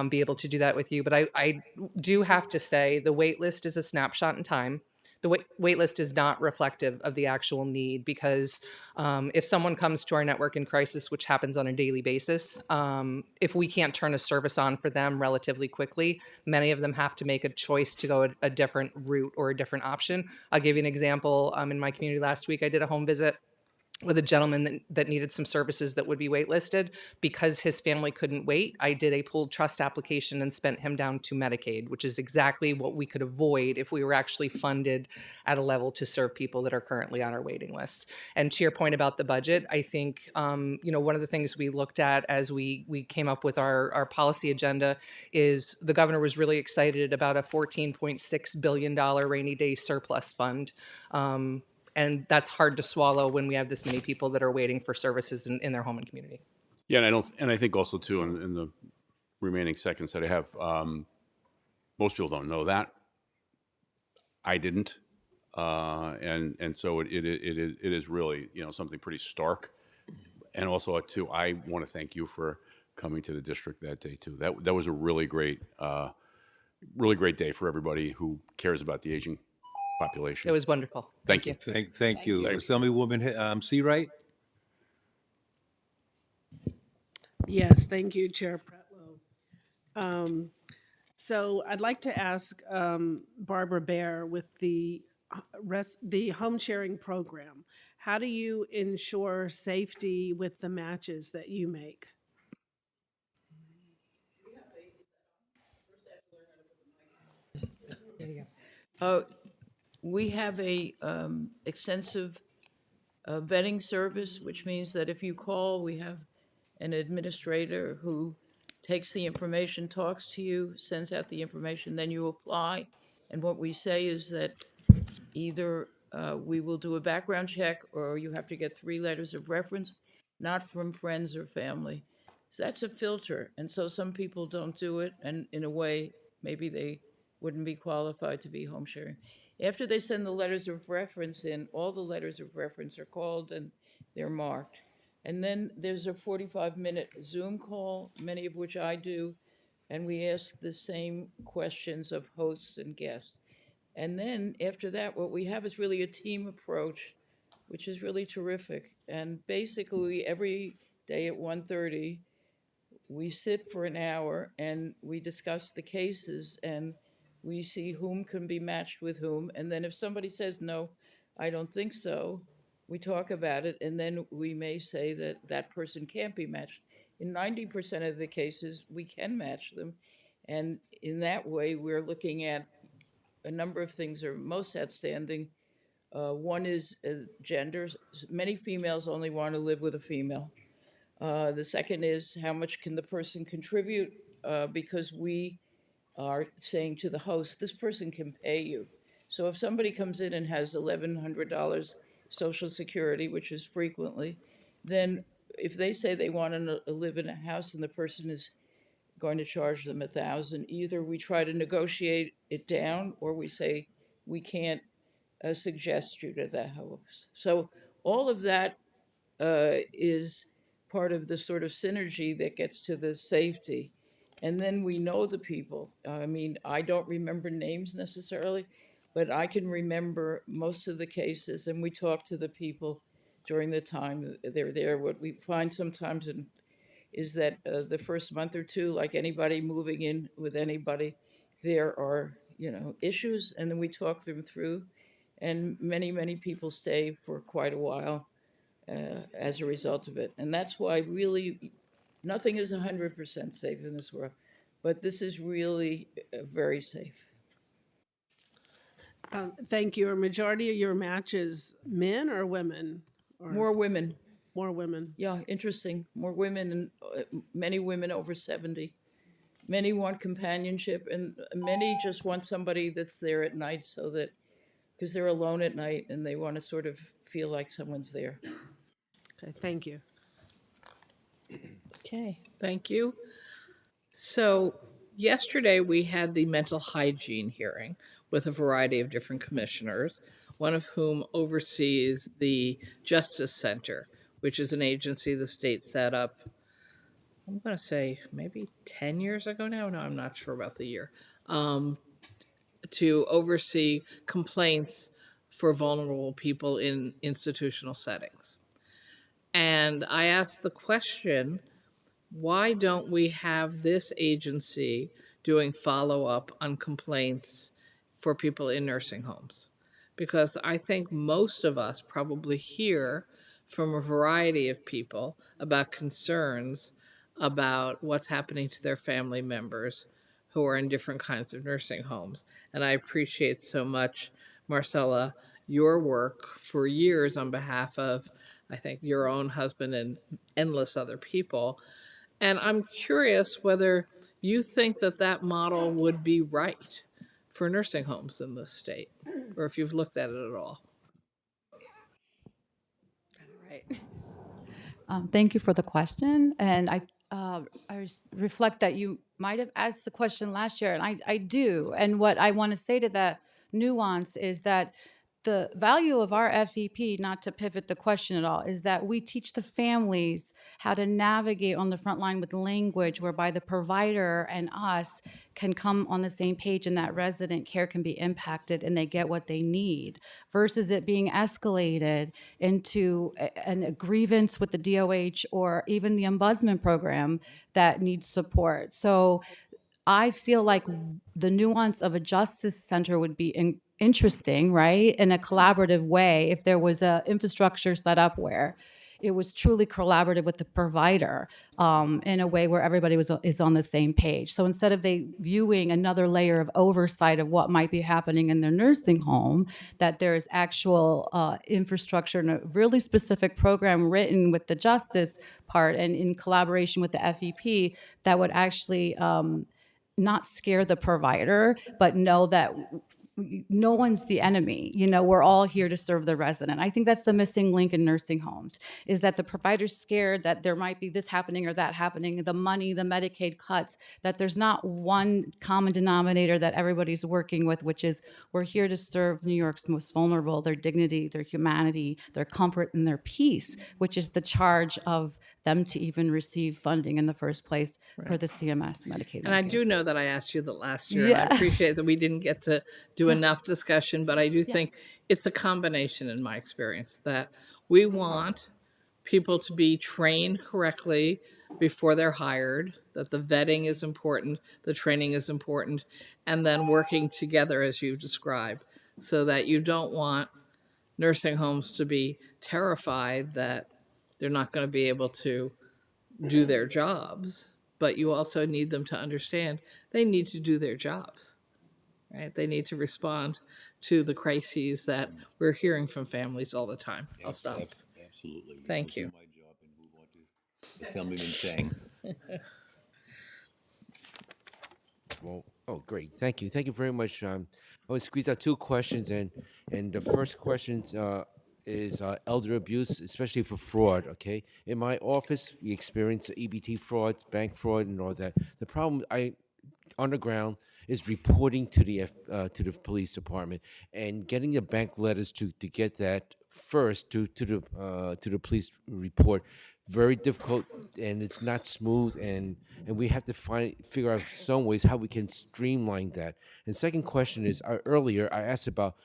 be able to do that with you. But I do have to say the wait list is a snapshot in time. The wait list is not reflective of the actual need because if someone comes to our network in crisis, which happens on a daily basis, if we can't turn a service on for them relatively quickly, many of them have to make a choice to go a different route or a different option. I'll give you an example. In my community last week, I did a home visit with a gentleman that needed some services that would be waitlisted. Because his family couldn't wait, I did a pooled trust application and spent him down to Medicaid, which is exactly what we could avoid if we were actually funded at a level to serve people that are currently on our waiting list. And to your point about the budget, I think one of the things we looked at as we came up with our policy agenda is the governor was really excited about a $14.6 billion rainy day surplus fund. And that's hard to swallow when we have this many people that are waiting for services in their home and community. Yeah, and I think also too in the remaining seconds that I have, most people don't know that. I didn't, and so it is really something pretty stark. And also too, I want to thank you for coming to the district that day too. That was a really great day for everybody who cares about the aging population. It was wonderful. Thank you. Thank you. Assemblywoman Seawright? Yes, thank you, Chair Pretlow. So I'd like to ask Barbara Baer with the home sharing program. How do you ensure safety with the matches that you make? We have a extensive vetting service, which means that if you call, we have an administrator who takes the information, talks to you, sends out the information, then you apply. And what we say is that either we will do a background check or you have to get 3 letters of reference, not from friends or family. So that's a filter. And so some people don't do it. And in a way, maybe they wouldn't be qualified to be home sharing. After they send the letters of reference in, all the letters of reference are called and they're marked. And then there's a 45-minute Zoom call, many of which I do, and we ask the same questions of hosts and guests. And then after that, what we have is really a team approach, which is really terrific. And basically, every day at 1:30, we sit for an hour and we discuss the cases and we see whom can be matched with whom. And then if somebody says, no, I don't think so, we talk about it, and then we may say that that person can't be matched. In 90% of the cases, we can match them. And in that way, we're looking at a number of things are most outstanding. One is gender. Many females only want to live with a female. The second is how much can the person contribute, because we are saying to the host, this person can pay you. So if somebody comes in and has $1,100 Social Security, which is frequently, then if they say they want to live in a house and the person is going to charge them $1,000, either we try to negotiate it down or we say we can't suggest you to that host. So all of that is part of the sort of synergy that gets to the safety. And then we know the people. I mean, I don't remember names necessarily, but I can remember most of the cases, and we talk to the people during the time they're there. What we find sometimes is that the first month or two, like anybody moving in with anybody, there are, issues, and then we talk them through, and many, many people stay for quite a while as a result of it. And that's why really nothing is 100% safe in this world, but this is really very safe. Thank you. Are majority of your matches men or women? Or More women. More women. Yeah, interesting. More women, and many women over 70. Many want companionship, and many just want somebody that's there at night, so that, because they're alone at night and they want to sort of feel like someone's there. Okay, thank you. Okay, thank you. So yesterday we had the mental hygiene hearing with a variety of different commissioners, one of whom oversees the Justice Center, which is an agency the state set up, I'm going to say maybe 10 years ago now. No, I'm not sure about the year. To oversee complaints for vulnerable people in institutional settings. And I asked the question, why don't we have this agency doing follow-up on complaints for people in nursing homes? Because I think most of us probably hear from a variety of people about concerns about what's happening to their family members who are in different kinds of nursing homes. And I appreciate so much, Marcella, your work for years on behalf of, I think, your own husband and endless other people. And I'm curious whether you think that that model would be right for nursing homes in this state, or if you've looked at it at all. Thank you for the question. And reflect that you might have asked the question last year, and I do. And what I want to say to that nuance is that the value of our FEP, not to pivot the question at all, is that we teach the families how to navigate on the front line with language whereby the provider and us can come on the same page and that resident care can be impacted and they get what they need, versus it being escalated into a grievance with the DOH or even the ombudsman program that needs support. So I feel like the nuance of a justice center would be interesting, right? In a collaborative way, if there was a infrastructure set up where it was truly collaborative with the provider in a way where everybody is on the same page. So instead of they viewing another layer of oversight of what might be happening in their nursing home, that there's actual infrastructure and a really specific program written with the justice part and in collaboration with the FEP that would actually not scare the provider, but know that no one's the enemy. You know, we're all here to serve the resident. I think that's the missing link in nursing homes, is that the provider's scared that there might be this happening or that happening, the money, the Medicaid cuts, that there's not one common denominator that everybody's working with, which is we're here to serve New York's most vulnerable, their dignity, their humanity, their comfort, and their peace, which is the charge of them to even receive funding in the first place for the CMS Medicaid. And I do know that I asked you that last year, and I appreciate that we didn't get to do enough discussion, but I do think it's a combination in my experience that we want people to be trained correctly before they're hired, that the vetting is important, the training is important, and then working together as you've described, so that you don't want nursing homes to be terrified that they're not going to be able to do their jobs, but you also need them to understand they need to do their jobs, right? They need to respond to the crises that we're hearing from families all the time. I'll stop. Absolutely. Thank you. My job and move on to Assemblyman Chang. Well, oh, great. Thank you. Thank you very much. I want to squeeze out two questions, and the first question is elder abuse, especially for fraud, okay? In my office, we experience EBT fraud, bank fraud, and all that. The problem underground is reporting to the police department and getting the bank letters to get that first to the police report. Very difficult, and it's not smooth, and we have to figure out some ways how we can streamline that. And second question is, earlier I asked about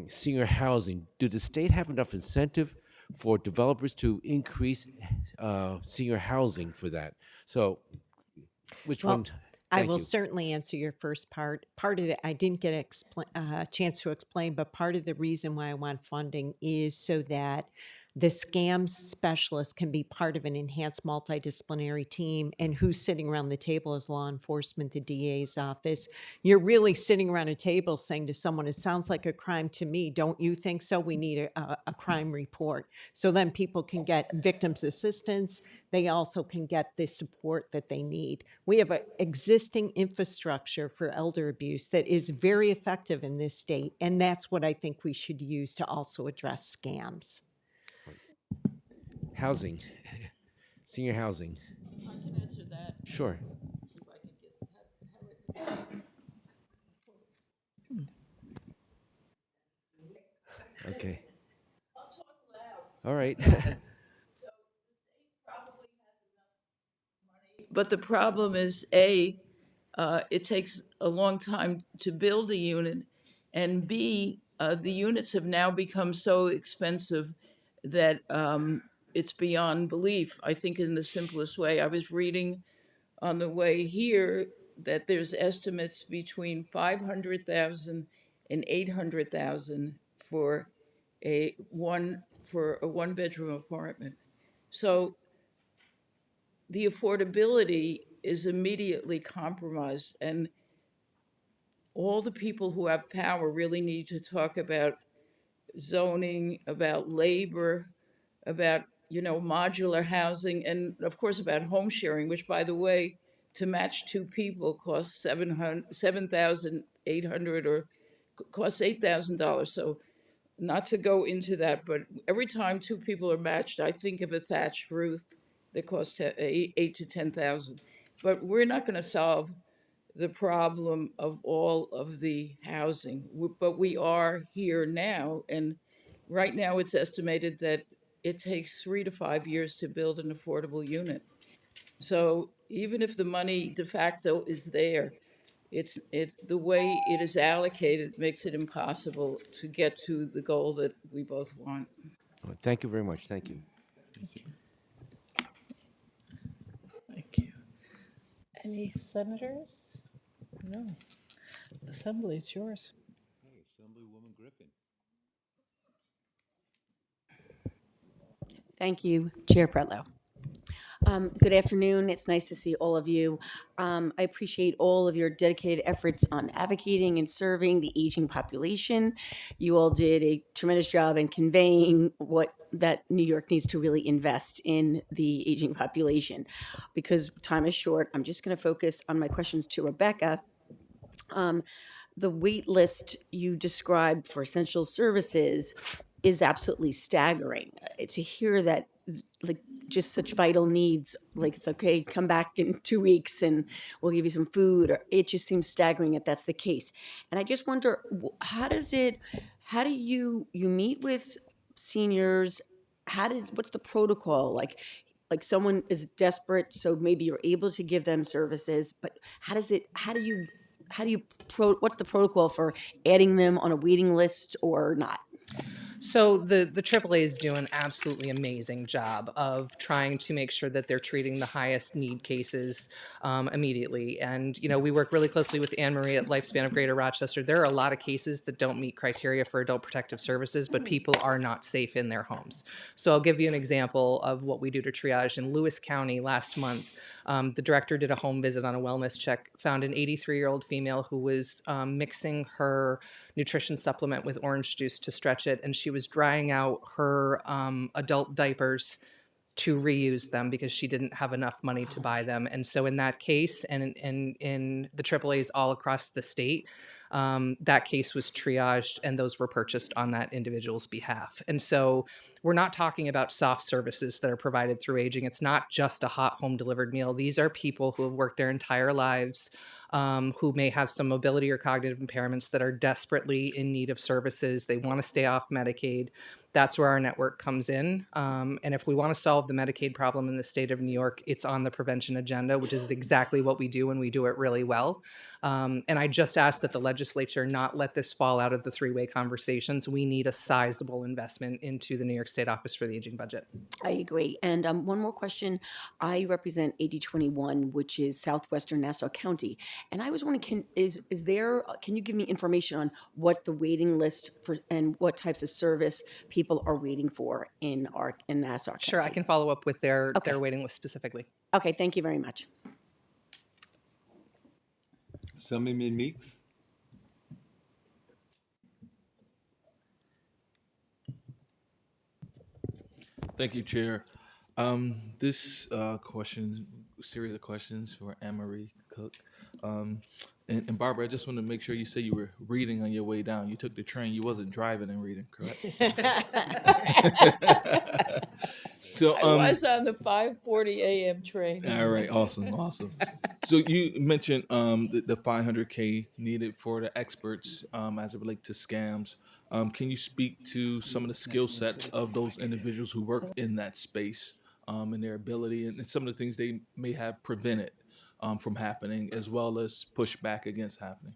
senior housing. Do the state have enough incentive for developers to increase senior housing for that? So, which one? I will certainly answer your first part. Part of it, I didn't get a chance to explain, but part of the reason why I want funding is so that the scams specialist can be part of an enhanced multidisciplinary team. And who's sitting around the table is law enforcement, the DA's office. You're really sitting around a table saying to someone, it sounds like a crime to me. Don't you think so? We need a crime report. So then people can get victims assistance. They also can get the support that they need. We have an existing infrastructure for elder abuse that is very effective in this state. And that's what I think we should use to also address scams. Housing, senior housing. Sure. Okay. All right. But the problem is, it takes a long time to build a unit, and B, the units have now become so expensive that it's beyond belief. I think in the simplest way, I was reading on the way here that there's estimates between 500,000 and 800,000 for a one-bedroom apartment. So the affordability is immediately compromised, and all the people who have power really need to talk about zoning, about labor, about modular housing, and of course about home sharing, which, by the way, to match two people costs $7,800 or costs $8,000. So not to go into that, but every time two people are matched, I think of a thatched roof that costs $8,000 to $10,000. But we're not going to solve the problem of all of the housing. But we are here now, and right now it's estimated that it takes 3 to 5 years to build an affordable unit. So even if the money de facto is there, it's the way it is allocated makes it impossible to get to the goal that we both want. Well, thank you very much. Thank you. Thank you. Any senators? No. Assembly, it's yours. Assemblywoman Griffin. Thank you, Chair Pretlow. Good afternoon. It's nice to see all of you. I appreciate all of your dedicated efforts on advocating and serving the aging population. You all did a tremendous job in conveying what that New York needs to really invest in the aging population. Because time is short, I'm just going to focus on my questions to Rebecca. The wait list you described for essential services is absolutely staggering. To hear that, like, just such vital needs, like, it's okay, come back in 2 weeks and we'll give you some food, or it just seems staggering that that's the case. And I just wonder, how do you meet with seniors? What's the protocol? Like someone is desperate, so maybe you're able to give them services, but what's the protocol for adding them on a waiting list or not? So the AAA is doing an absolutely amazing job of trying to make sure that they're treating the highest need cases immediately. And, we work really closely with Anne Marie at Lifespan of Greater Rochester. There are a lot of cases that don't meet criteria for adult protective services, but people are not safe in their homes. So I'll give you an example of what we do to triage. In Lewis County last month, the director did a home visit on a wellness check, found an 83-year-old female who was mixing her nutrition supplement with orange juice to stretch it, and she was drying out her adult diapers to reuse them because she didn't have enough money to buy them. And so in that case, and in the AAAs all across the state, that case was triaged and those were purchased on that individual's behalf. And so we're not talking about soft services that are provided through aging. It's not just a hot home delivered meal. These are people who have worked their entire lives, who may have some mobility or cognitive impairments that are desperately in need of services. They want to stay off Medicaid. That's where our network comes in. And if we want to solve the Medicaid problem in the state of New York, it's on the prevention agenda, which is exactly what we do, and we do it really well. And I just ask that the legislature not let this fall out of the three-way conversations. We need a sizable investment into the New York State Office for the Aging budget. I agree. And one more question. I represent 8021, which is southwestern Nassau County. And I was wondering, can you give me information on what the waiting list for and what types of service people are waiting for in Nassau County? Sure, I can follow up with their waiting list specifically. Okay, thank you very much. Assemblyman Meeks. Thank you, Chair. This series of questions for Anne-Marie Cook. And Barbara, I just want to make sure you say you were reading on your way down. You took the train. You wasn't driving and reading, correct? So I was on the 5:40 a.m. train. all right, awesome, awesome. So you mentioned the 500K needed for the experts as it relates to scams. Can you speak to some of the skill sets of those individuals who work in that space and their ability and some of the things they may have prevented from happening, as well as push back against happening?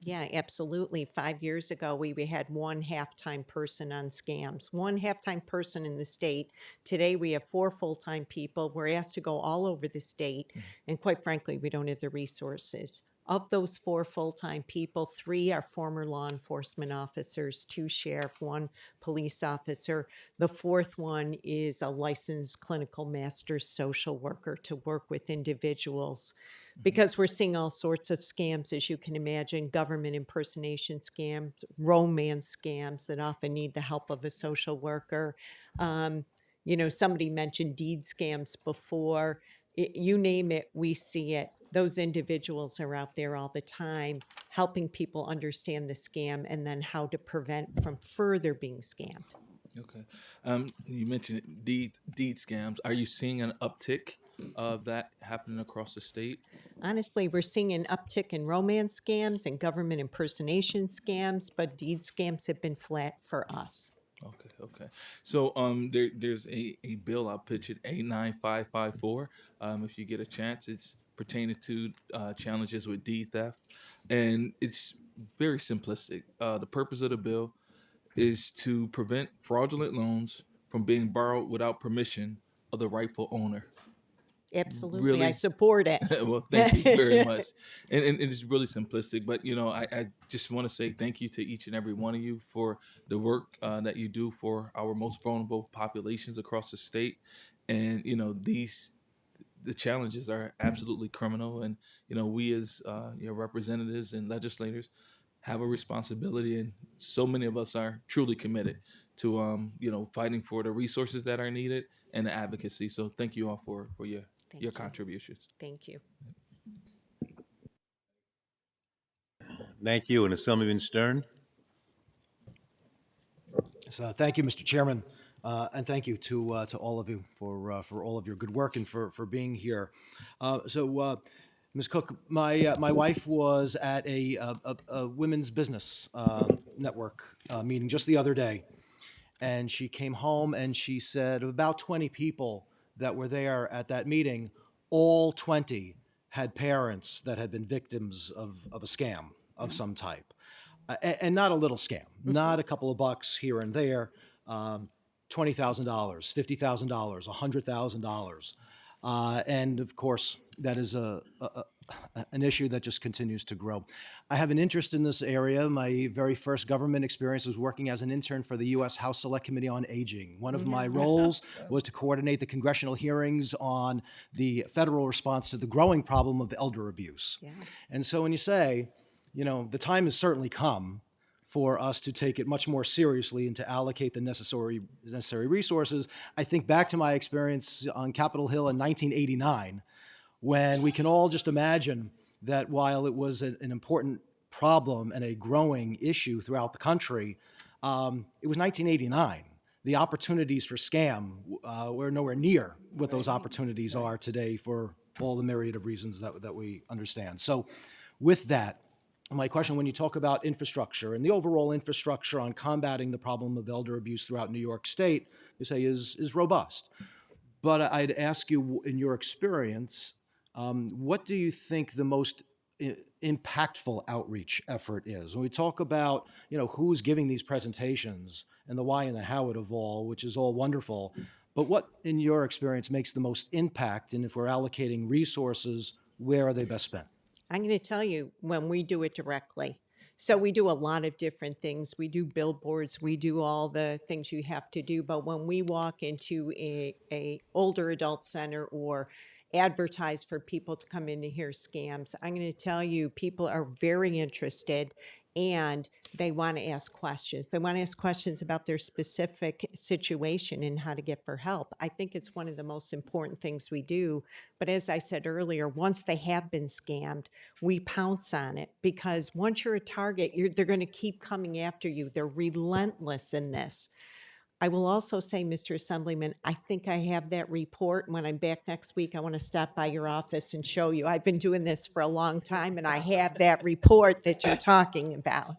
Yeah, absolutely. 5 years ago, we had one half-time person on scams, one half-time person in the state. Today, we have 4 full-time people. We're asked to go all over the state, and quite frankly, we don't have the resources. Of those 4 full-time people, 3 are former law enforcement officers, 2 sheriff, 1 police officer. The 4th one is a licensed clinical master social worker to work with individuals. Because we're seeing all sorts of scams, as you can imagine, government impersonation scams, romance scams that often need the help of a social worker. Somebody mentioned deed scams before. You name it, we see it. Those individuals are out there all the time helping people understand the scam and then how to prevent from further being scammed. Okay. You mentioned deed scams. Are you seeing an uptick of that happening across the state? Honestly, we're seeing an uptick in romance scams and government impersonation scams, but deed scams have been flat for us. Okay. So there's a bill, I'll pitch it, A9554. If you get a chance, it's pertaining to challenges with deed theft. And it's very simplistic. The purpose of the bill is to prevent fraudulent loans from being borrowed without permission of the rightful owner. Absolutely, Really? I support it. Well, thank you very much. And it's really simplistic, but I just want to say thank you to each and every one of you for the work that you do for our most vulnerable populations across the state. And the challenges are absolutely criminal, and we as your representatives and legislators have a responsibility, and so many of us are truly committed to fighting for the resources that are needed and the advocacy. So thank you all for your contributions. Thank you. Thank you. And Assemblyman Stern? So, thank you, Mr. Chairman, and thank you to all of you for all of your good work and for being here. Ms. Cook, my wife was at a women's business network meeting just the other day, and she came home and she said about 20 people that were there at that meeting, all 20 had parents that had been victims of a scam of some type. And not a little scam, not a couple of bucks here and there, $20,000, $50,000, $100,000. And of course, that is an issue that just continues to grow. I have an interest in this area. My very first government experience was working as an intern for the U.S. House Select Committee on Aging. One of my roles was to coordinate the congressional hearings on the federal response to the growing problem of elder abuse. Yeah. And so when you say, the time has certainly come for us to take it much more seriously and to allocate the necessary resources, I think back to my experience on Capitol Hill in 1989, when we can all just imagine that while it was an important problem and a growing issue throughout the country, it was 1989. The opportunities for scam were nowhere near what those opportunities are today for all the myriad of reasons that we understand. So with that, my question, when you talk about infrastructure and the overall infrastructure on combating the problem of elder abuse throughout New York State, you say is robust. But I'd ask you, in your experience, what do you think the most impactful outreach effort is? When we talk about, who's giving these presentations and the why and the how of all, which is all wonderful, but what, in your experience, makes the most impact? And if we're allocating resources, where are they best spent? I'm going to tell you when we do it directly. So we do a lot of different things. We do billboards. We do all the things you have to do. But when we walk into a older adult center or advertise for people to come in to hear scams, I'm going to tell you people are very interested and they want to ask questions. They want to ask questions about their specific situation and how to get for help. I think it's one of the most important things we do. But as I said earlier, once they have been scammed, we pounce on it because once you're a target, they're going to keep coming after you. They're relentless in this. I will also say, Mr. Assemblyman, I think I have that report. When I'm back next week, I want to stop by your office and show you. I've been doing this for a long time, and I have that report that you're talking about.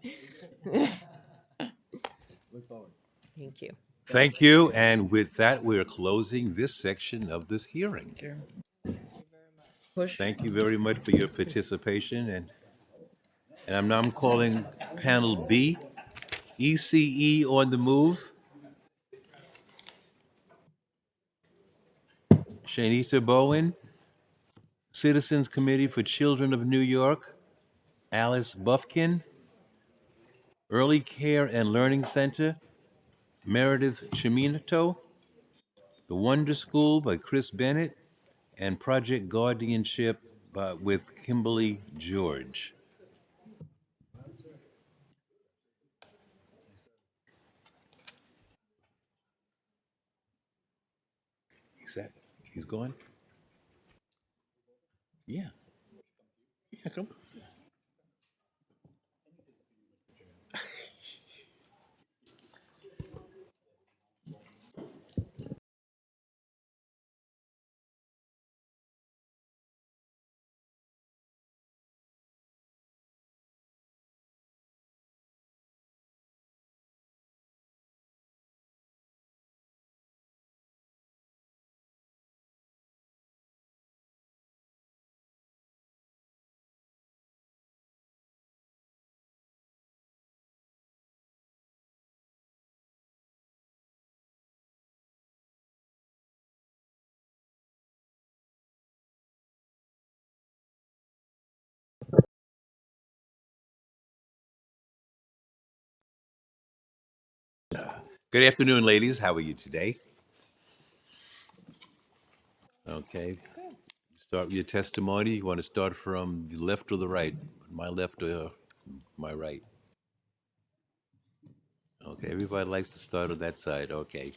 Thank you. Thank you. And with that, we're closing this section of this hearing. Thank you very much for your participation. And I'm now calling panel B, ECE on the move. Shanita Bowen, Citizens Committee for Children of New York, Alice Bufkin, Early Care and Learning Center, Meredith Chiminato, The Wonder School by Chris Bennett, and Project Guardianship with Kimberly George. He's gone? Yeah. Yeah, come. Good afternoon, ladies. How are you today? Okay. Start with your testimony. You want to start from the left or the right? My left or my right? Okay, everybody likes to start on that side. Okay.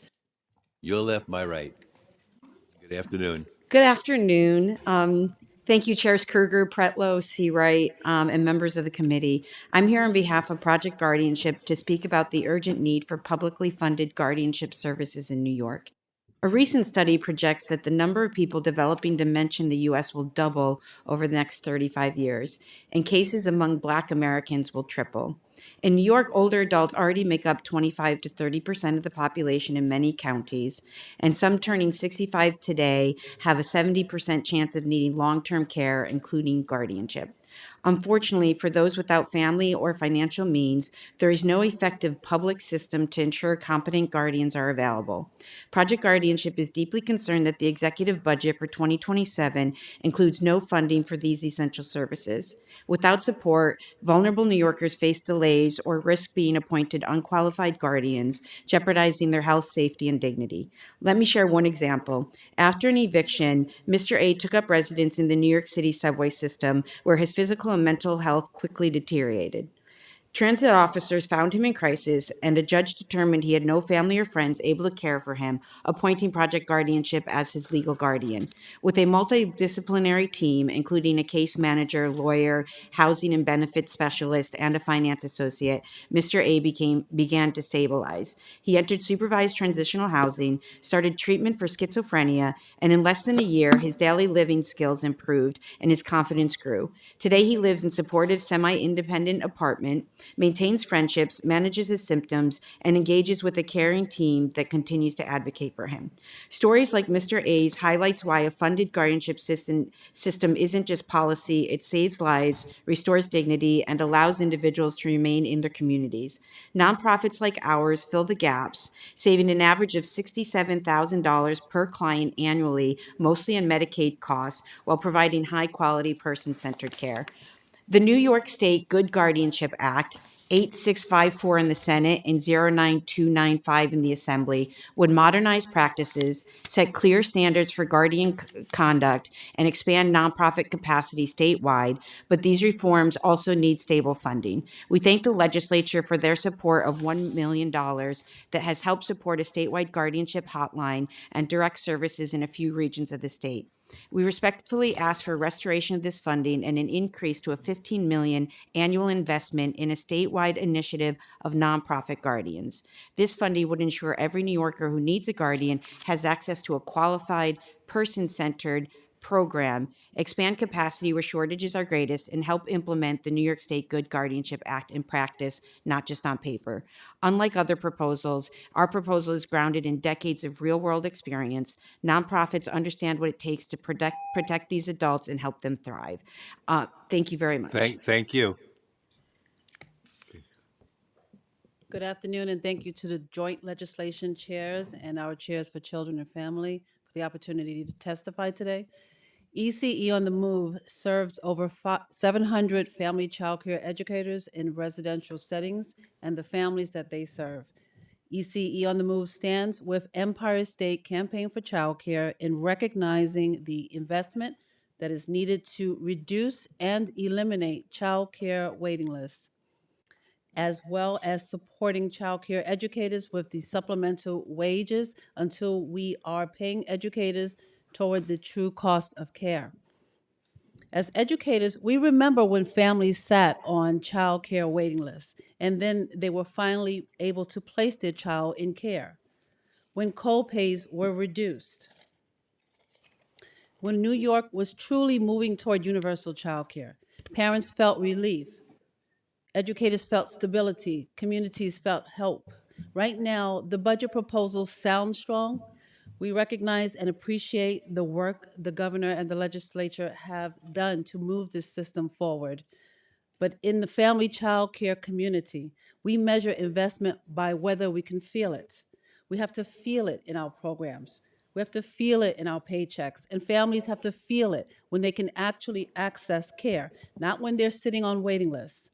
Your left, my right. Good afternoon. Good afternoon. Thank you, Chairs Kruger, Pretlow, Seawright, and members of the committee. I'm here on behalf of Project Guardianship to speak about the urgent need for publicly funded guardianship services in New York. A recent study projects that the number of people developing dementia in the U.S. will double over the next 35 years, and cases among Black Americans will triple. In New York, older adults already make up 25 to 30% of the population in many counties, and some turning 65 today have a 70% chance of needing long-term care, including guardianship. Unfortunately, for those without family or financial means, there is no effective public system to ensure competent guardians are available. Project Guardianship is deeply concerned that the executive budget for 2027 includes no funding for these essential services. Without support, vulnerable New Yorkers face delays or risk being appointed unqualified guardians, jeopardizing their health, safety, and dignity. Let me share one example. After an eviction, Mr. A took up residence in the New York City subway system, where his physical and mental health quickly deteriorated. Transit officers found him in crisis, and a judge determined he had no family or friends able to care for him, appointing Project Guardianship as his legal guardian. With a multidisciplinary team, including a case manager, lawyer, housing and benefits specialist, and a finance associate, Mr. A began to stabilize. He entered supervised transitional housing, started treatment for schizophrenia, and in less than a year, his daily living skills improved and his confidence grew. Today, he lives in supportive, semi-independent apartment, maintains friendships, manages his symptoms, and engages with a caring team that continues to advocate for him. Stories like Mr. A's highlights why a funded guardianship system isn't just policy, it saves lives, restores dignity, and allows individuals to remain in their communities. Nonprofits like ours fill the gaps, saving an average of $67,000 per client annually, mostly in Medicaid costs, while providing high-quality, person-centered care. The New York State Good Guardianship Act, 8654 in the Senate and 09295 in the Assembly, would modernize practices, set clear standards for guardian conduct, and expand nonprofit capacity statewide, but these reforms also need stable funding. We thank the legislature for their support of $1 million that has helped support a statewide guardianship hotline and direct services in a few regions of the state. We respectfully ask for restoration of this funding and an increase to a $15 million annual investment in a statewide initiative of nonprofit guardians. This funding would ensure every New Yorker who needs a guardian has access to a qualified, person-centered program, expand capacity where shortages are greatest, and help implement the New York State Good Guardianship Act in practice, not just on paper. Unlike other proposals, our proposal is grounded in decades of real-world experience. Nonprofits understand what it takes to protect these adults and help them thrive. Thank you very much. Thank you. Good afternoon, and thank you to the joint legislation chairs and our chairs for children and family for the opportunity to testify today. ECE on the Move serves over 700 family child care educators in residential settings and the families that they serve. ECE on the Move stands with Empire State Campaign for Child Care in recognizing the investment that is needed to reduce and eliminate child care waiting lists, as well as supporting child care educators with the supplemental wages until we are paying educators toward the true cost of care. As educators, we remember when families sat on child care waiting lists, and then they were finally able to place their child in care, when co-pays were reduced, when New York was truly moving toward universal child care. Parents felt relief. Educators felt stability. Communities felt hope. Right now, the budget proposals sound strong. We recognize and appreciate the work the governor and the legislature have done to move this system forward. But in the family child care community, we measure investment by whether we can feel it. We have to feel it in our programs. We have to feel it in our paychecks. And families have to feel it when they can actually access care, not when they're sitting on waiting lists.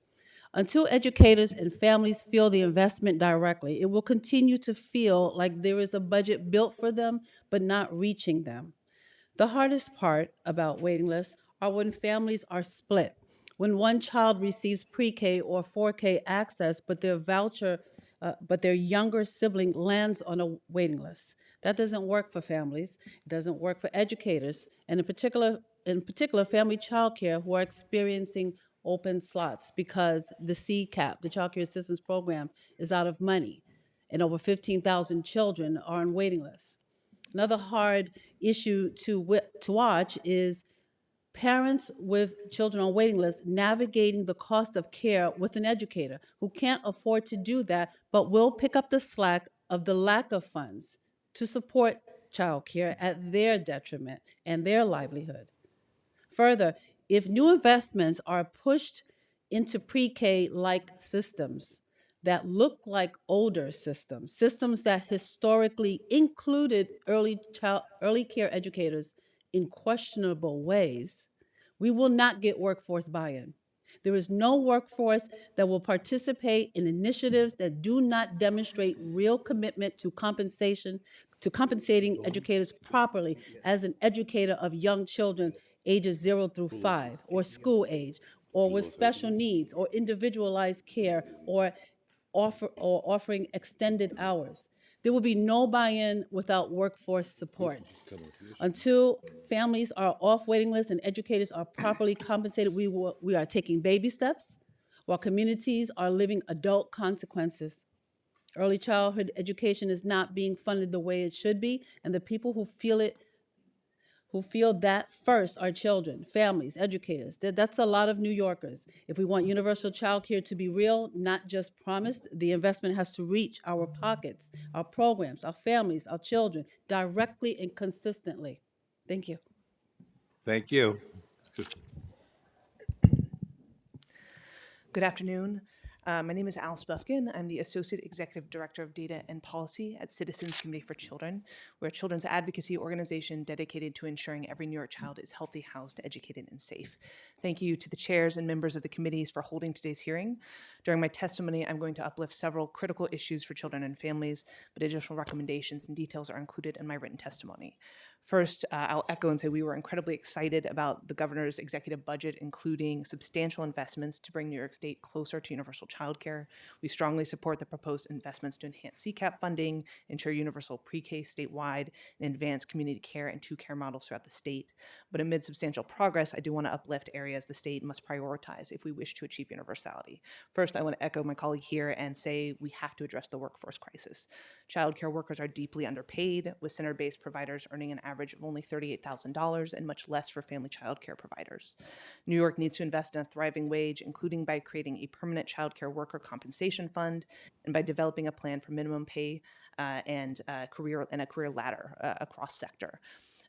Until educators and families feel the investment directly, it will continue to feel like there is a budget built for them, but not reaching them. The hardest part about waiting lists are when families are split, when one child receives pre-K or 4K access, but their younger sibling lands on a waiting list. That doesn't work for families. It doesn't work for educators, and in particular, family childcare who are experiencing open slots because the CCAP, the Child Care Assistance Program, is out of money, and over 15,000 children are on waiting lists. Another hard issue to watch is parents with children on waiting lists navigating the cost of care with an educator who can't afford to do that, but will pick up the slack of the lack of funds to support child care at their detriment and their livelihood. Further, if new investments are pushed into pre-K-like systems that look like older systems, systems that historically included early care educators in questionable ways, we will not get workforce buy-in. There is no workforce that will participate in initiatives that do not demonstrate real commitment to compensating educators properly as an educator of young children ages 0 through 5, or school age, or with special needs, or individualized care, or offering extended hours. There will be no buy-in without workforce support. Until families are off waiting lists and educators are properly compensated, we are taking baby steps, while communities are living adult consequences. Early childhood education is not being funded the way it should be, and the people who feel that first are children, families, educators. That's a lot of New Yorkers. If we want universal child care to be real, not just promised, the investment has to reach our pockets, our programs, our families, our children, directly and consistently. Thank you. Thank you. Good afternoon. My name is Alice Buffkin. I'm the Associate Executive Director of Data and Policy at Citizens Committee for Children. We're a children's advocacy organization dedicated to ensuring every New York child is healthy, housed, educated, and safe. Thank you to the chairs and members of the committees for holding today's hearing. During my testimony, I'm going to uplift several critical issues for children and families, but additional recommendations and details are included in my written testimony. First, I'll echo and say we were incredibly excited about the governor's executive budget, including substantial investments to bring New York State closer to universal childcare. We strongly support the proposed investments to enhance CCAP funding, ensure universal pre-K statewide, and advance community care and 2 care models throughout the state. But amid substantial progress, I do want to uplift areas the state must prioritize if we wish to achieve universality. First, I want to echo my colleague here and say we have to address the workforce crisis. Childcare workers are deeply underpaid, with center-based providers earning an average of only $38,000 and much less for family childcare providers. New York needs to invest in a thriving wage, including by creating a permanent childcare worker compensation fund and by developing a plan for minimum pay and a career ladder across sector.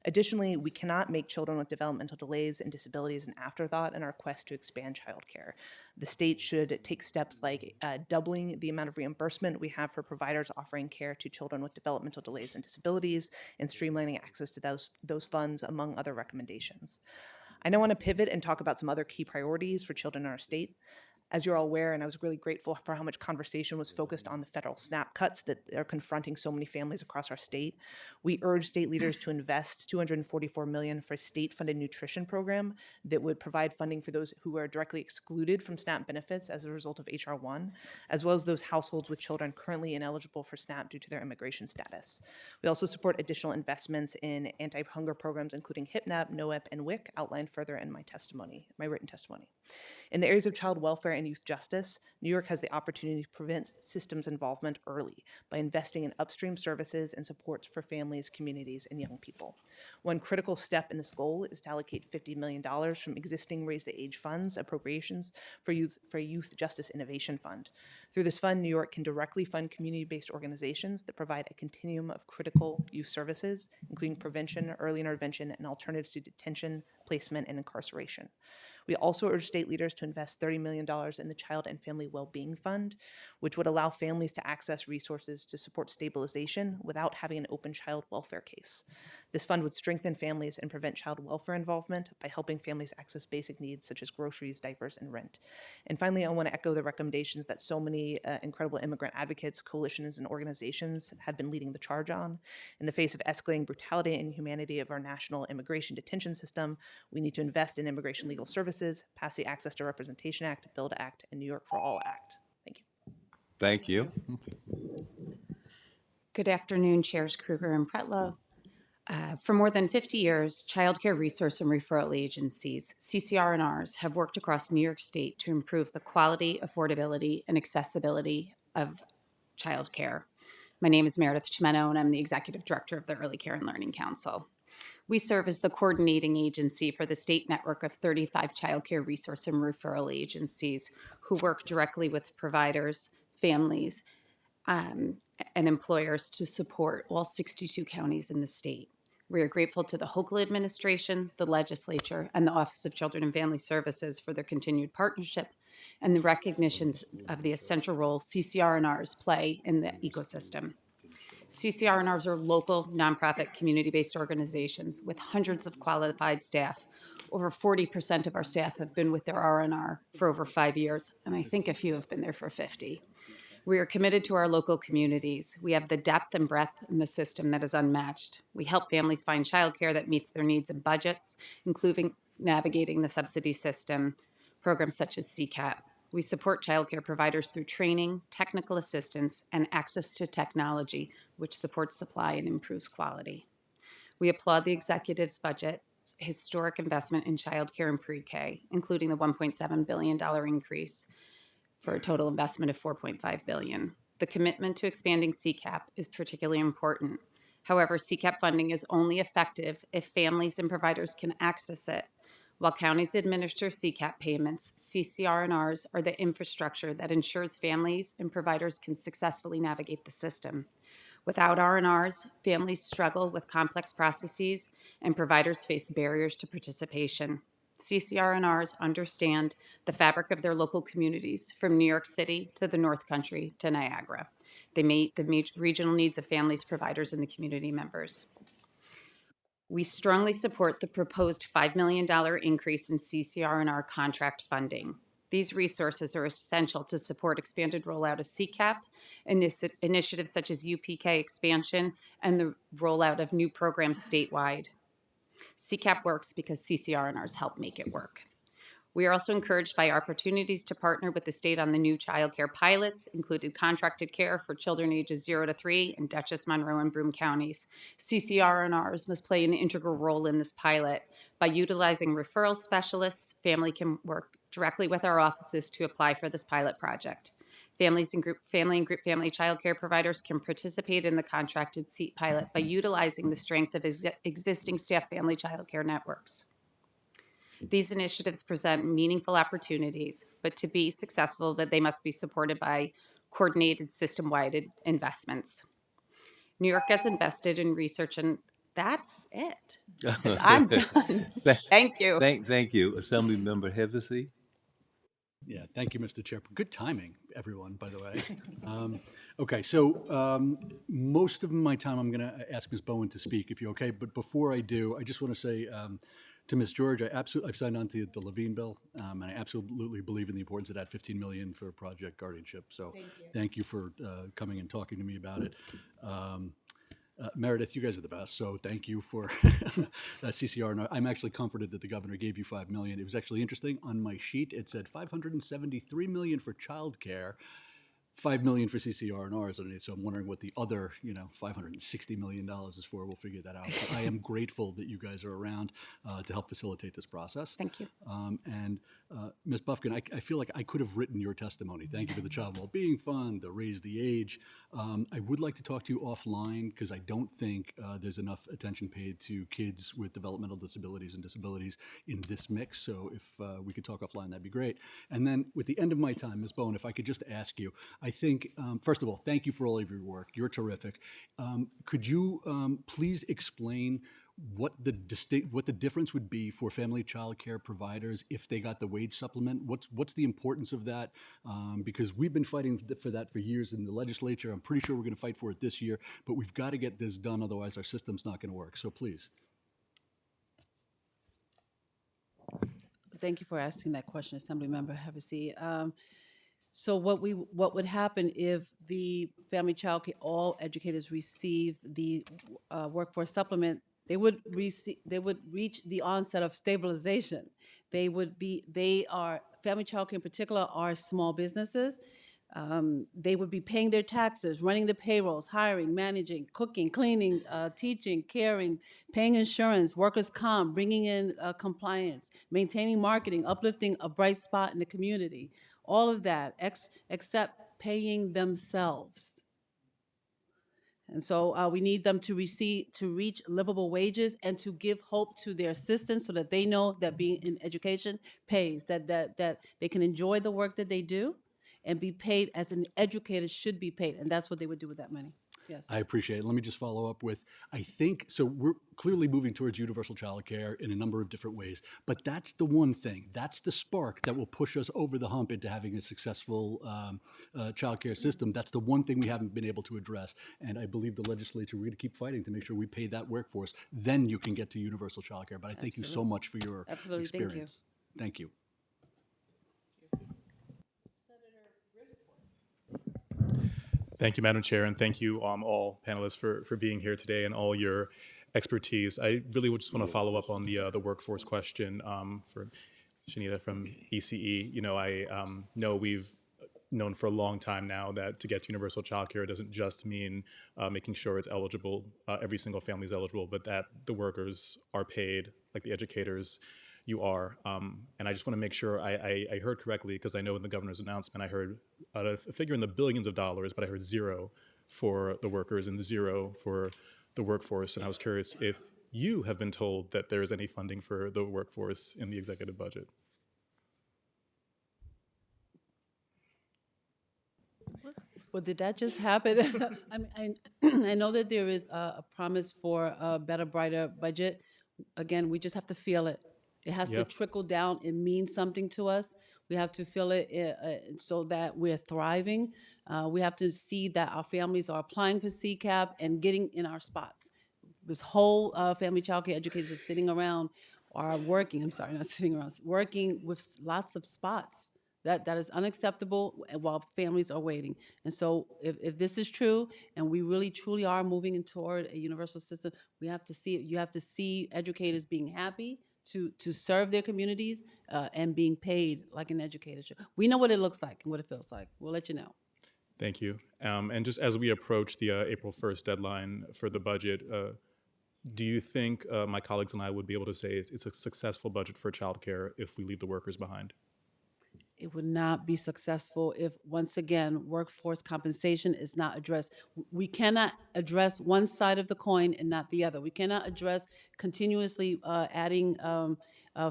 Additionally, we cannot make children with developmental delays and disabilities an afterthought in our quest to expand childcare. The state should take steps like doubling the amount of reimbursement we have for providers offering care to children with developmental delays and disabilities, and streamlining access to those funds, among other recommendations. I now want to pivot and talk about some other key priorities for children in our state. As you're all aware, and I was really grateful for how much conversation was focused on the federal SNAP cuts that are confronting so many families across our state, we urge state leaders to invest $244 million for a state-funded nutrition program that would provide funding for those who are directly excluded from SNAP benefits as a result of H.R. 1, as well as those households with children currently ineligible for SNAP due to their immigration status. We also support additional investments in anti-hunger programs, including HIPNAP, NOEP, and WIC, outlined further in my written testimony. In the areas of child welfare and youth justice, New York has the opportunity to prevent systems involvement early by investing in upstream services and supports for families, communities, and young people. One critical step in this goal is to allocate $50 million from existing Raise the Age funds appropriations for a Youth Justice Innovation Fund. Through this fund, New York can directly fund community-based organizations that provide a continuum of critical youth services, including prevention, early intervention, and alternatives to detention, placement, and incarceration. We also urge state leaders to invest $30 million in the Child and Family Wellbeing Fund, which would allow families to access resources to support stabilization without having an open child welfare case. This fund would strengthen families and prevent child welfare involvement by helping families access basic needs such as groceries, diapers, and rent. And finally, I want to echo the recommendations that so many incredible immigrant advocates, coalitions, and organizations have been leading the charge on. In the face of escalating brutality and inhumanity of our national immigration detention system, we need to invest in immigration legal services, pass the Access to Representation Act, BUILD Act, and New York for All Act. Thank you. Thank you. Good afternoon, Chairs Kruger and Pretlow. For more than 50 years, child care resource and referral agencies, CCR&Rs, have worked across New York State to improve the quality, affordability, and accessibility of child care. My name is Meredith Chimeno, and I'm the Executive Director of the Early Care and Learning Council. We serve as the coordinating agency for the state network of 35 child care resource and referral agencies who work directly with providers, families, and employers to support all 62 counties in the state. We are grateful to the Hochul administration, the legislature, and the Office of Children and Family Services for their continued partnership and the recognition of the essential role CCR&Rs play in the ecosystem. CCR&Rs are local, nonprofit, community-based organizations with hundreds of qualified staff. Over 40% of our staff have been with their R&R for over 5 years, and I think a few have been there for 50. We are committed to our local communities. We have the depth and breadth in the system that is unmatched. We help families find childcare that meets their needs and budgets, including navigating the subsidy system, programs such as CCAP. We support childcare providers through training, technical assistance, and access to technology, which supports supply and improves quality. We applaud the executive's budget's historic investment in childcare and pre-K, including the $1.7 billion increase for a total investment of $4.5 billion. The commitment to expanding CCAP is particularly important. However, CCAP funding is only effective if families and providers can access it. While counties administer CCAP payments, CCR&Rs are the infrastructure that ensures families and providers can successfully navigate the system. Without R&Rs, families struggle with complex processes and providers face barriers to participation. CCR&Rs understand the fabric of their local communities, from New York City to the North Country to Niagara. They meet the regional needs of families, providers, and the community members. We strongly support the proposed $5 million increase in CCR&R contract funding. These resources are essential to support expanded rollout of CCAP, initiatives such as UPK expansion, and the rollout of new programs statewide. CCAP works because CCR&Rs help make it work. We are also encouraged by opportunities to partner with the state on the new child care pilots, including contracted care for children ages 0 to 3 in Dutchess, Monroe, and Broome counties. CCR&Rs must play an integral role in this pilot. By utilizing referral specialists, family can work directly with our offices to apply for this pilot project. Family and group child care providers can participate in the contracted seat pilot by utilizing the strength of existing staff family child care networks. These initiatives present meaningful opportunities, but to be successful, they must be supported by coordinated system-wide investments. New York has invested in research, and that's it. 'Cause I'm done. Thank you. Thank you. Assemblymember Hevesy. Yeah, thank you, Mr. Chair. Good timing, everyone, by the way. Okay, so most of my time I'm going to ask Ms. Bowen to speak, if you're okay. But before I do, I just want to say to Ms. George, I've signed on to the Levine bill, and I absolutely believe in the importance of that $15 million for Project Guardianship. So thank you for coming and talking to me about it. Meredith, you guys are the best, so thank you for CCR. And I'm actually comforted that the governor gave you $5 million. It was actually interesting. On my sheet, it said $573 million for childcare, $5 million for CCR&Rs underneath. So I'm wondering what the other, $560 million is for. We'll figure that out. But I am grateful that you guys are around to help facilitate this process. Thank you. And Ms. Bufkin, I feel like I could have written your testimony. Thank you for the child well-being fund, the raise the age. I would like to talk to you offline because I don't think there's enough attention paid to kids with developmental disabilities and disabilities in this mix. So if we could talk offline, that'd be great. And then with the end of my time, Ms. Bowen, if I could just ask you, I think, first of all, thank you for all of your work. You're terrific. Could you please explain what the difference would be for family child care providers if they got the wage supplement? What's the importance of that? Because we've been fighting for that for years in the legislature. I'm pretty sure we're going to fight for it this year, but we've got to get this done. Otherwise, our system's not going to work. So please. Thank you for asking that question, Assemblymember Hevesy. So what would happen if the family child care, all educators received the workforce supplement? They would reach the onset of stabilization. Family child care in particular are small businesses. They would be paying their taxes, running the payrolls, hiring, managing, cooking, cleaning, teaching, caring, paying insurance, workers' comp, bringing in compliance, maintaining marketing, uplifting a bright spot in the community. All of that, except paying themselves. And so we need them to reach livable wages and to give hope to their assistants so that they know that being in education pays, that they can enjoy the work that they do and be paid as an educator should be paid. And that's what they would do with that money. Yes. I appreciate it. Let me just follow up with, I think, so we're clearly moving towards universal child care in a number of different ways, but that's the one thing, that's the spark that will push us over the hump into having a successful child care system. That's the one thing we haven't been able to address. And I believe the legislature, we're going to keep fighting to make sure we pay that workforce. Then you can get to universal child care. But I thank you so much for your experience. Thank you. Thank you, Madam Chair, and thank you all panelists for being here today and all your expertise. I really would just want to follow up on the workforce question for Shanita from ECE. I know we've known for a long time now that to get to universal child care doesn't just mean making sure it's eligible, every single family is eligible, but that the workers are paid like the educators you are. And I just want to make sure I heard correctly, because I know in the governor's announcement I heard a figure in the billions of dollars, but I heard zero for the workers and zero for the workforce. And I was curious if you have been told that there is any funding for the workforce in the executive budget. Well, did that just happen? I know that there is a promise for a better, brighter budget. Again, we just have to feel it. It has to trickle down and mean something to us. We have to feel it so that we're thriving. We have to see that our families are applying for CCAP and getting in our spots. This whole family child care educators sitting around are working, I'm sorry, not sitting around, working with lots of spots. That is unacceptable while families are waiting. And so if this is true and we really truly are moving toward a universal system, we have to see it. You have to see educators being happy to serve their communities and being paid like an educator should. We know what it looks like and what it feels like. We'll let you know. Thank you. And just as we approach the April 1st deadline for the budget, do you think my colleagues and I would be able to say it's a successful budget for childcare if we leave the workers behind? It would not be successful if, once again, workforce compensation is not addressed. We cannot address one side of the coin and not the other. We cannot address continuously adding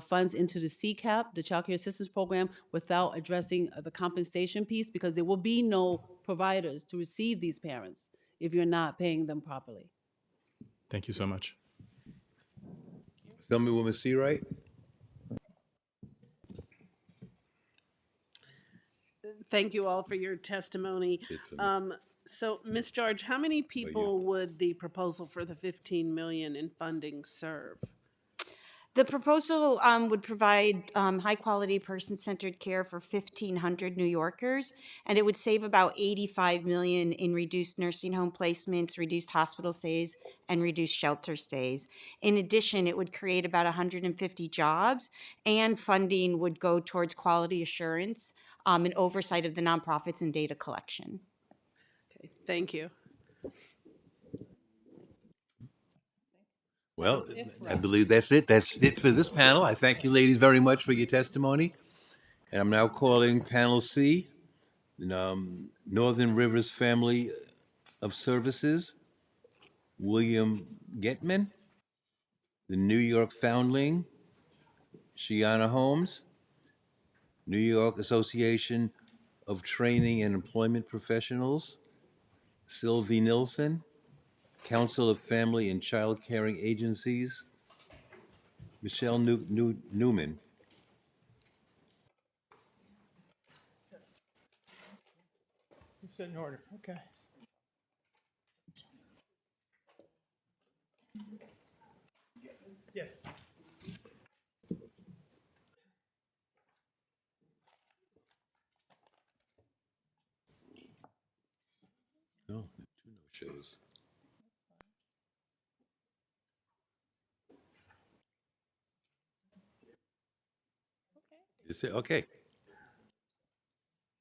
funds into the CCAP, the Child Care Assistance Program, without addressing the compensation piece, because there will be no providers to receive these parents if you're not paying them properly. Thank you so much. Assemblywoman Seawright? Thank you all for your testimony. So, Ms. George, how many people would the proposal for the 15 million in funding serve? The proposal would provide high-quality, person-centered care for 1,500 New Yorkers, and it would save about $85 million in reduced nursing home placements, reduced hospital stays, and reduced shelter stays. In addition, it would create about 150 jobs, and funding would go towards quality assurance and oversight of the nonprofits and data collection. Okay, thank you. Well, I believe that's it. That's it for this panel. I thank you ladies very much for your testimony. And I'm now calling panel C, Northern Rivers Family of Services, William Getman, the New York Foundling, Shiana Holmes, New York Association of Training and Employment Professionals, Sylvie Nilsson, Council of Family and Child Caring Agencies, Michelle Newman. It's in order, okay. Yes. No, 2 no-shows. Is it okay?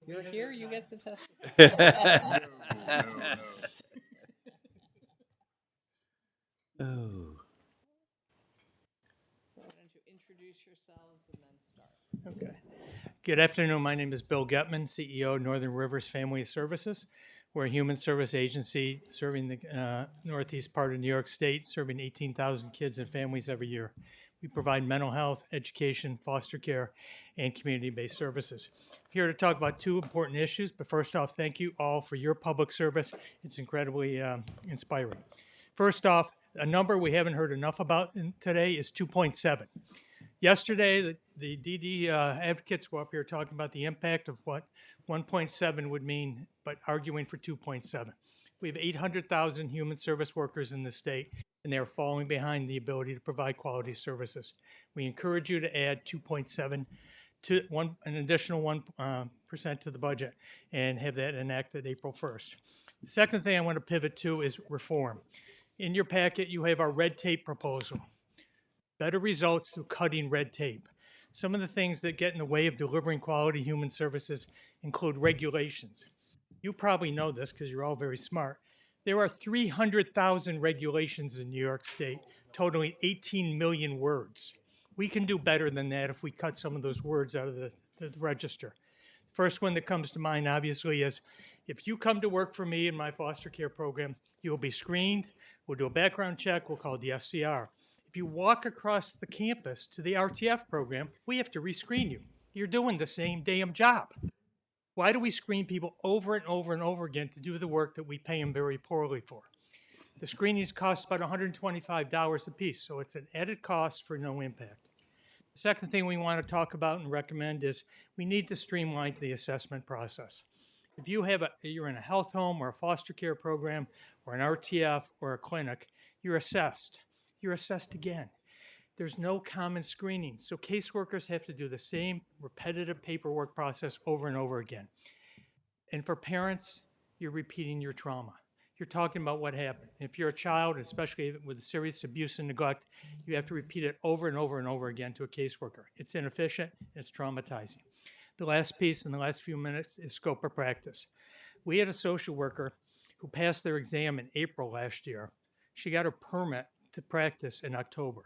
You're here, you get to testify. Oh. So why don't you introduce yourselves and then start? Okay. Good afternoon. My name is Bill Getman, CEO of Northern Rivers Family Services. We're a human service agency serving the northeast part of New York State, serving 18,000 kids and families every year. We provide mental health, education, foster care, and community-based services. Here to talk about 2 important issues, but first off, thank you all for your public service. It's incredibly inspiring. First off, a number we haven't heard enough about today is 2.7. Yesterday, the DD advocates were up here talking about the impact of what 1.7 would mean, but arguing for 2.7. We have 800,000 human service workers in the state, and they are falling behind the ability to provide quality services. We encourage you to add 2.7 to an additional 1% to the budget and have that enacted April 1st. The second thing I want to pivot to is reform. In your packet, you have our red tape proposal. Better results through cutting red tape. Some of the things that get in the way of delivering quality human services include regulations. You probably know this because you're all very smart. There are 300,000 regulations in New York State, totaling 18 million words. We can do better than that if we cut some of those words out of the register. First one that comes to mind, obviously, is if you come to work for me in my foster care program, you will be screened. We'll do a background check. We'll call it the SCR. If you walk across the campus to the RTF program, we have to rescreen you. You're doing the same damn job. Why do we screen people over and over and over again to do the work that we pay them very poorly for? The screenings cost about $125 a piece, so it's an added cost for no impact. The second thing we want to talk about and recommend is we need to streamline the assessment process. If you're in a health home or a foster care program or an RTF or a clinic, you're assessed. You're assessed again. There's no common screening, so caseworkers have to do the same repetitive paperwork process over and over again. And for parents, you're repeating your trauma. You're talking about what happened. If you're a child, especially with serious abuse and neglect, you have to repeat it over and over and over again to a caseworker. It's inefficient, it's traumatizing. The last piece in the last few minutes is scope of practice. We had a social worker who passed their exam in April last year. She got her permit to practice in October.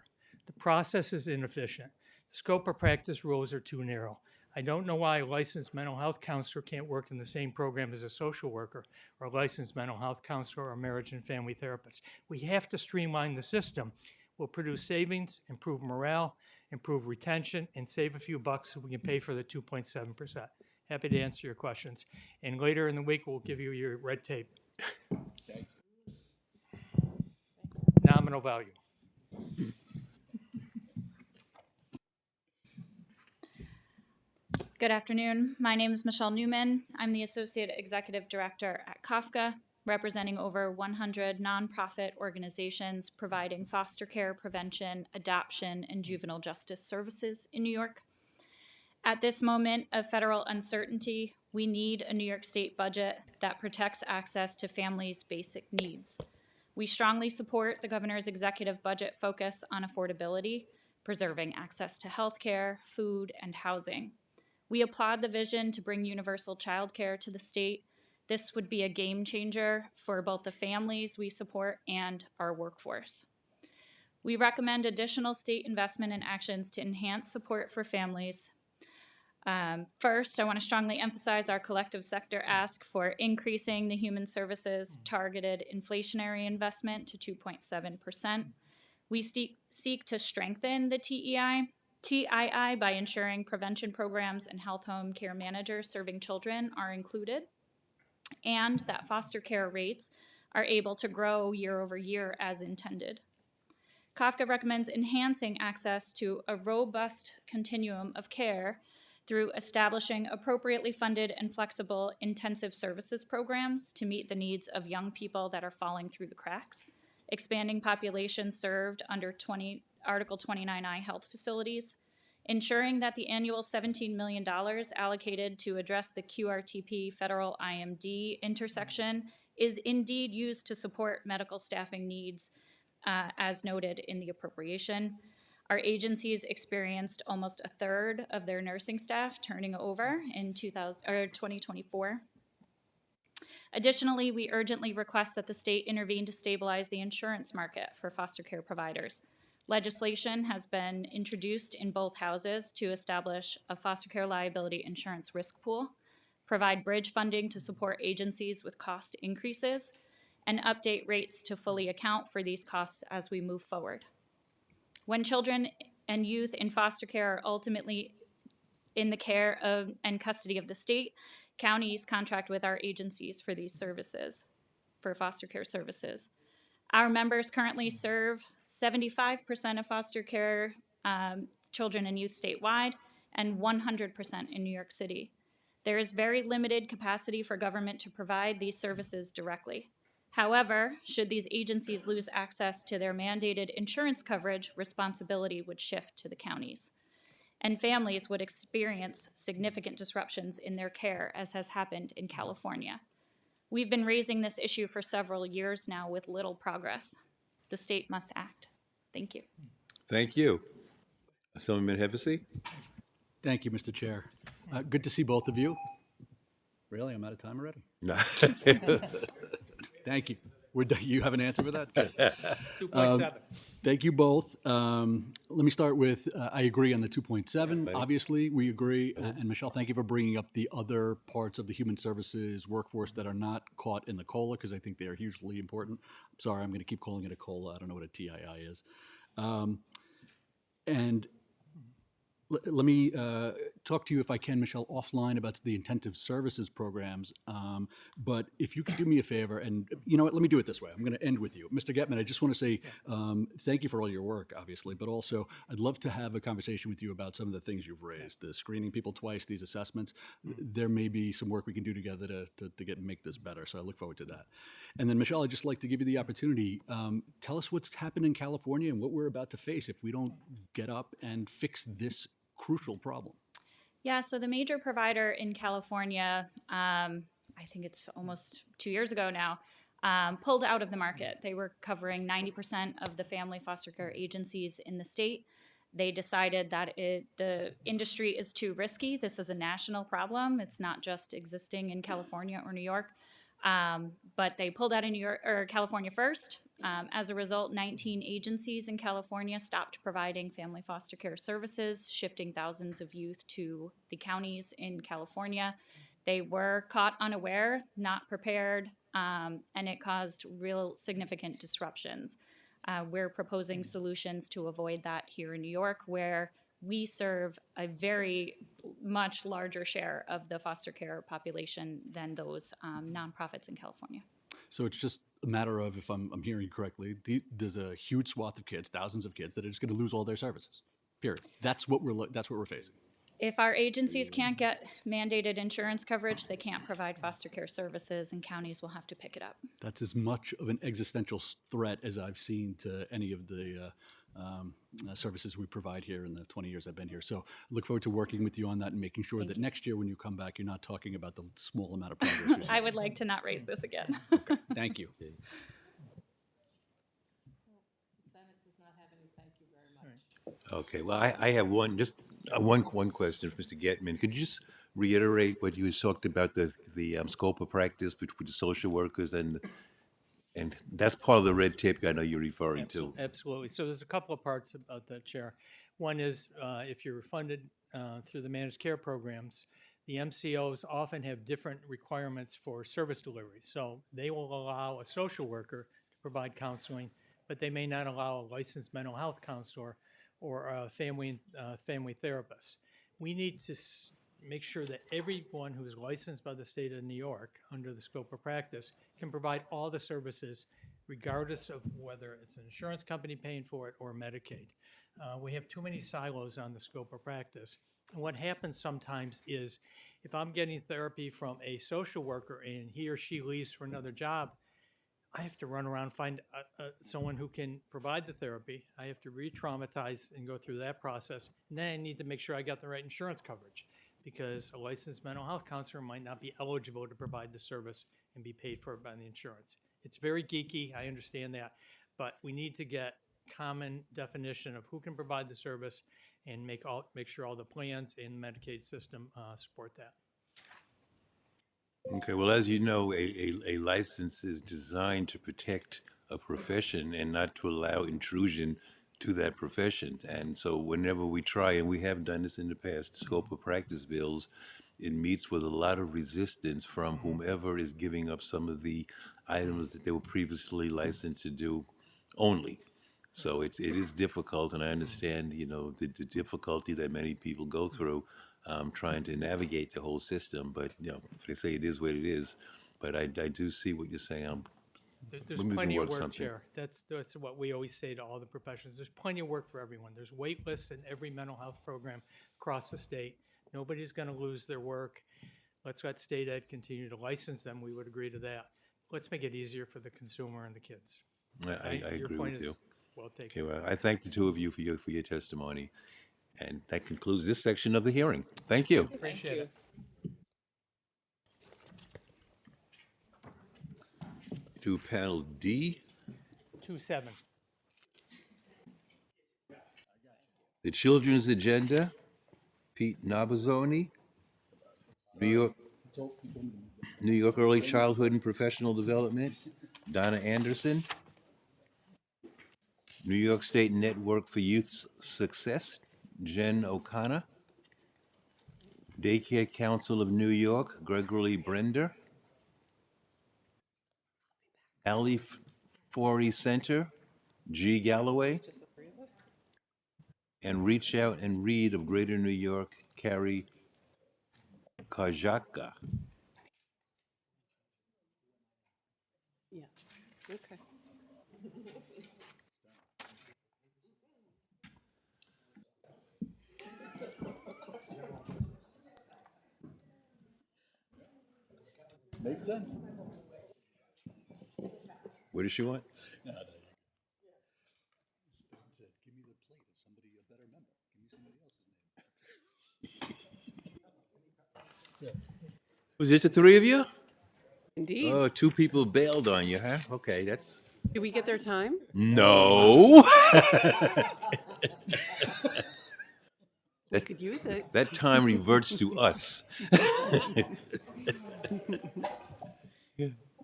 The process is inefficient. The scope of practice rules are too narrow. I don't know why a licensed mental health counselor can't work in the same program as a social worker or a licensed mental health counselor or marriage and family therapist. We have to streamline the system. We'll produce savings, improve morale, improve retention, and save a few bucks so we can pay for the 2.7%. Happy to answer your questions. And later in the week, we'll give you your red tape. Nominal value. Good afternoon. My name is Michelle Newman. I'm the Associate Executive Director at Kafka, representing over 100 nonprofit organizations providing foster care, prevention, adoption, and juvenile justice services in New York. At this moment of federal uncertainty, we need a New York State budget that protects access to families' basic needs. We strongly support the governor's executive budget focus on affordability, preserving access to health care, food, and housing. We applaud the vision to bring universal childcare to the state. This would be a game changer for both the families we support and our workforce. We recommend additional state investment and actions to enhance support for families. First, I want to strongly emphasize our collective sector ask for increasing the human services targeted inflationary investment to 2.7%. We seek to strengthen the TII by ensuring prevention programs and health home care managers serving children are included, and that foster care rates are able to grow year over year as intended. Kafka recommends enhancing access to a robust continuum of care through establishing appropriately funded and flexible intensive services programs to meet the needs of young people that are falling through the cracks, expanding populations served under Article 29I health facilities, ensuring that the annual $17 million allocated to address the QRTP federal IMD intersection is indeed used to support medical staffing needs, as noted in the appropriation. Our agencies experienced almost a third of their nursing staff turning over in 2024. Additionally, we urgently request that the state intervene to stabilize the insurance market for foster care providers. Legislation has been introduced in both houses to establish a foster care liability insurance risk pool, provide bridge funding to support agencies with cost increases, and update rates to fully account for these costs as we move forward. When children and youth in foster care are ultimately in the care of and custody of the state, counties contract with our agencies for these services, for foster care services. Our members currently serve 75% of foster care children and youth statewide and 100% in New York City. There is very limited capacity for government to provide these services directly. However, should these agencies lose access to their mandated insurance coverage, responsibility would shift to the counties, and families would experience significant disruptions in their care, as has happened in California. We've been raising this issue for several years now with little progress. The state must act. Thank you. Thank you. Assemblyman Hevesy? Thank you, Mr. Chair. Good to see both of you. Really, I'm out of time already? No. Thank you. You have an answer for that? 2.7. Thank you both. Let me start with, I agree on the 2.7. Yeah, Obviously, we agree. And Michelle, thank you for bringing up the other parts of the human services workforce that are not caught in the COLA, because I think they are hugely important. I'm sorry, I'm going to keep calling it a COLA. I don't know what a TII is. And let me talk to you, if I can, Michelle, offline about the intensive services programs. But if you could do me a favor, and you know what, let me do it this way. I'm going to end with you. Mr. Getman, I just want to say thank you for all your work, obviously, but also I'd love to have a conversation with you about some of the things you've raised, the screening people twice, these assessments. There may be some work we can do together to make this better. So I look forward to that. And then, Michelle, I'd just like to give you the opportunity. Tell us what's happened in California and what we're about to face if we don't get up and fix this crucial problem. Yeah, so the major provider in California, I think it's almost 2 years ago now, pulled out of the market. They were covering 90% of the family foster care agencies in the state. They decided that the industry is too risky. This is a national problem. It's not just existing in California or New York. But they pulled out of New York or California first. As a result, 19 agencies in California stopped providing family foster care services, shifting thousands of youth to the counties in California. They were caught unaware, not prepared, and it caused real significant disruptions. We're proposing solutions to avoid that here in New York, where we serve a very much larger share of the foster care population than those nonprofits in California. So it's just a matter of, if I'm hearing you correctly, there's a huge swath of kids, thousands of kids, that are just going to lose all their services. Period. That's what we're facing. If our agencies can't get mandated insurance coverage, they can't provide foster care services, and counties will have to pick it up. That's as much of an existential threat as I've seen to any of the services we provide here in the 20 years I've been here. So I look forward to working with you on that and making sure that next year when you come back, you're not talking about the small amount of progress. I would like to not raise this again. Thank you. Okay, well, I have one question for Mr. Getman. Could you just reiterate what you talked about, the scope of practice between the social workers and that's part of the red tape I know you're referring to. Absolutely. So there's a couple of parts about that, Chair. One is if you're funded through the managed care programs, the MCOs often have different requirements for service delivery. So they will allow a social worker to provide counseling, but they may not allow a licensed mental health counselor or a family therapist. We need to make sure that everyone who's licensed by the state of New York under the scope of practice can provide all the services regardless of whether it's an insurance company paying for it or Medicaid. We have too many silos on the scope of practice. And what happens sometimes is if I'm getting therapy from a social worker and he or she leaves for another job, I have to run around and find someone who can provide the therapy. I have to re-traumatize and go through that process. And then I need to make sure I got the right insurance coverage, because a licensed mental health counselor might not be eligible to provide the service and be paid for by the insurance. It's very geeky, I understand that, but we need to get common definition of who can provide the service and make sure all the plans in the Medicaid system support that. Okay, well, as you know, a license is designed to protect a profession and not to allow intrusion to that profession. And so whenever we try, and we have done this in the past, scope of practice bills, it meets with a lot of resistance from whomever is giving up some of the items that they were previously licensed to do only. So it is difficult, and I understand, the difficulty that many people go through trying to navigate the whole system. But, they say it is what it is. But I do see what you're saying. There's plenty of work, Chair. That's what we always say to all the professionals. There's plenty of work for everyone. There's wait lists in every mental health program across the state. Nobody's going to lose their work. Let's let state ed continue to license them. We would agree to that. Let's make it easier for the consumer and the kids. I agree with you. Well taken. Okay, well, I thank the two of you for your testimony. And that concludes this section of the hearing. Thank you. Appreciate it. To panel D, 2-7. the Children's Agenda, Pete Nabazzoni, New York Early Childhood and Professional Development, Donna Anderson, New York State Network for Youth Success, Jen O'Connor, Daycare Council of New York, Gregory Brender, Ali Forey Center, G. Galloway, and Reach Out and Read of Greater New York, Carrie Kajaka. Yeah, okay. Makes sense. What does she want? No, no. Said, give me the plate of somebody, a better member. Give me somebody else's name. Was this the three of you? Indeed. Oh, two people bailed on you, huh? Okay, that's... Do we get their time? No. We could use it. That time reverts to us.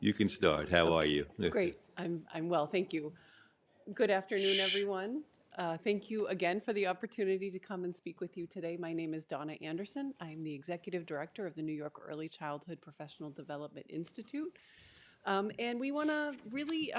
You can start. How are you? Great. I'm well, thank you. Good afternoon, everyone. Thank you again for the opportunity to come and speak with you today. My name is Donna Anderson. I am the Executive Director of the New York Early Childhood Professional Development Institute. And we want to really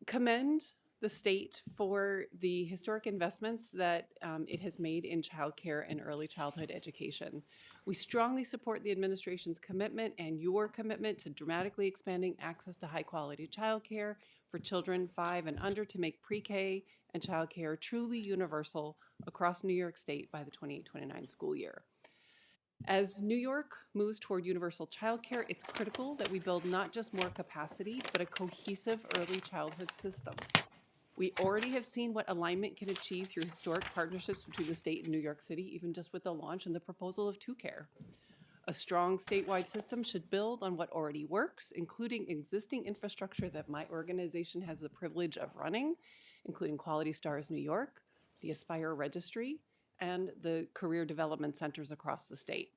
commend the state for the historic investments that it has made in childcare and early childhood education. We strongly support the administration's commitment and your commitment to dramatically expanding access to high-quality childcare for children 5 and under to make pre-K and childcare truly universal across New York State by the 28-29 school year. As New York moves toward universal childcare, it's critical that we build not just more capacity, but a cohesive early childhood system. We already have seen what alignment can achieve through historic partnerships between the state and New York City, even just with the launch and the proposal of 2Care. A strong statewide system should build on what already works, including existing infrastructure that my organization has the privilege of running, including Quality Stars New York, the Aspire Registry, and the career development centers across the state.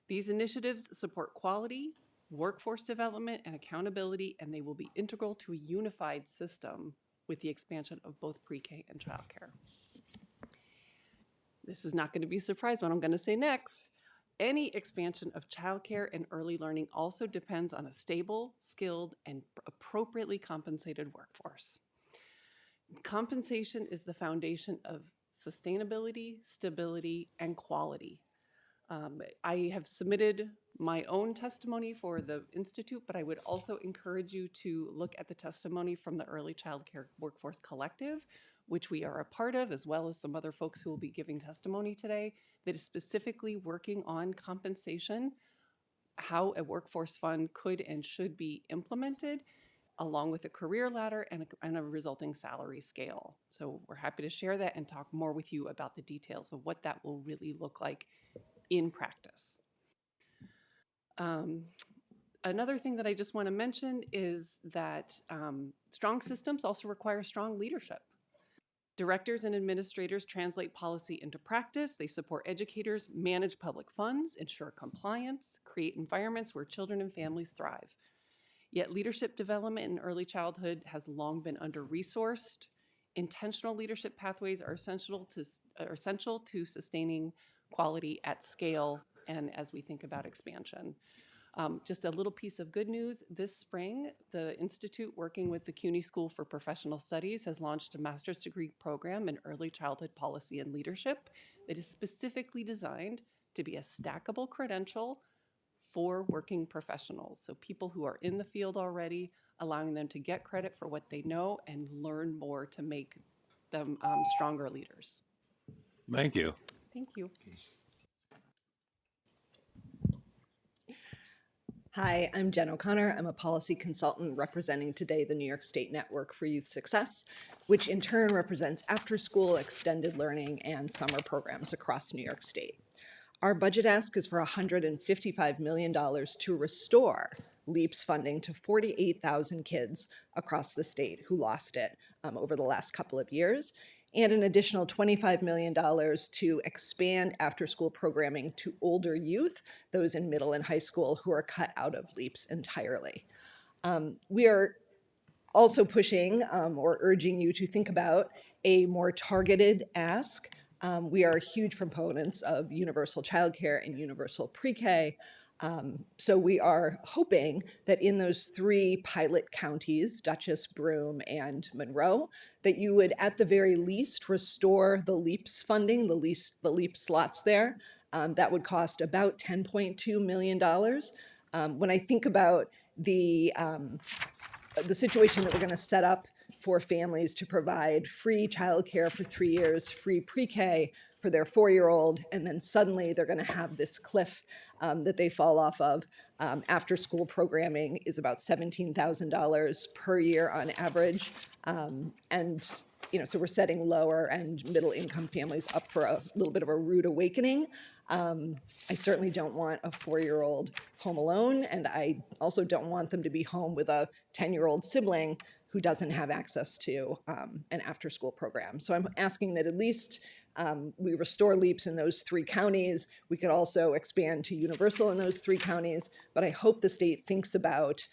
These initiatives support quality, workforce development, and accountability, and they will be integral to a unified system with the expansion of both pre-K and childcare. This is not going to be a surprise what I'm going to say next. Any expansion of childcare and early learning also depends on a stable, skilled, and appropriately compensated workforce. Compensation is the foundation of sustainability, stability, and quality. I have submitted my own testimony for the Institute, but I would also encourage you to look at the testimony from the Early Child Care Workforce Collective, which we are a part of, as well as some other folks who will be giving testimony today, that is specifically working on compensation, how a workforce fund could and should be implemented, along with a career ladder and a resulting salary scale. So we're happy to share that and talk more with you about the details of what that will really look like in practice. Another thing that I just want to mention is that strong systems also require strong leadership. Directors and administrators translate policy into practice. They support educators, manage public funds, ensure compliance, create environments where children and families thrive. Yet leadership development in early childhood has long been under-resourced. Intentional leadership pathways are essential to sustaining quality at scale and as we think about expansion. Just a little piece of good news. This spring, the Institute, working with the CUNY School for Professional Studies, has launched a master's degree program in early childhood policy and leadership that is specifically designed to be a stackable credential for working professionals. So people who are in the field already, allowing them to get credit for what they know and learn more to make them stronger leaders. Thank you. Thank you. Hi, I'm Jen O'Connor. I'm a policy consultant representing today the New York State Network for Youth Success, which in turn represents after-school, extended learning, and summer programs across New York State. Our budget ask is for $155 million to restore LEAPS funding to 48,000 kids across the state who lost it over the last couple of years, and an additional $25 million to expand after-school programming to older youth, those in middle and high school who are cut out of LEAPS entirely. We are also pushing or urging you to think about a more targeted ask. We are huge proponents of universal childcare and universal pre-K, So we are hoping that in those 3 pilot counties, Dutchess, Broome, and Monroe, that you would at the very least restore the LEAPS funding, the LEAPS slots there. That would cost about $10.2 million. When I think about the situation that we're going to set up for families to provide free childcare for 3 years, free pre-K for their 4-year-old, and then suddenly they're going to have this cliff that they fall off of. After school programming is about $17,000 per year on average. And so we're setting lower and middle income families up for a little bit of a rude awakening. I certainly don't want a 4-year-old home alone, and I also don't want them to be home with a 10-year-old sibling who doesn't have access to an after-school program. So I'm asking that at least we restore LEAPS in those 3 counties. We could also expand to universal in those 3 counties, but I hope the state thinks about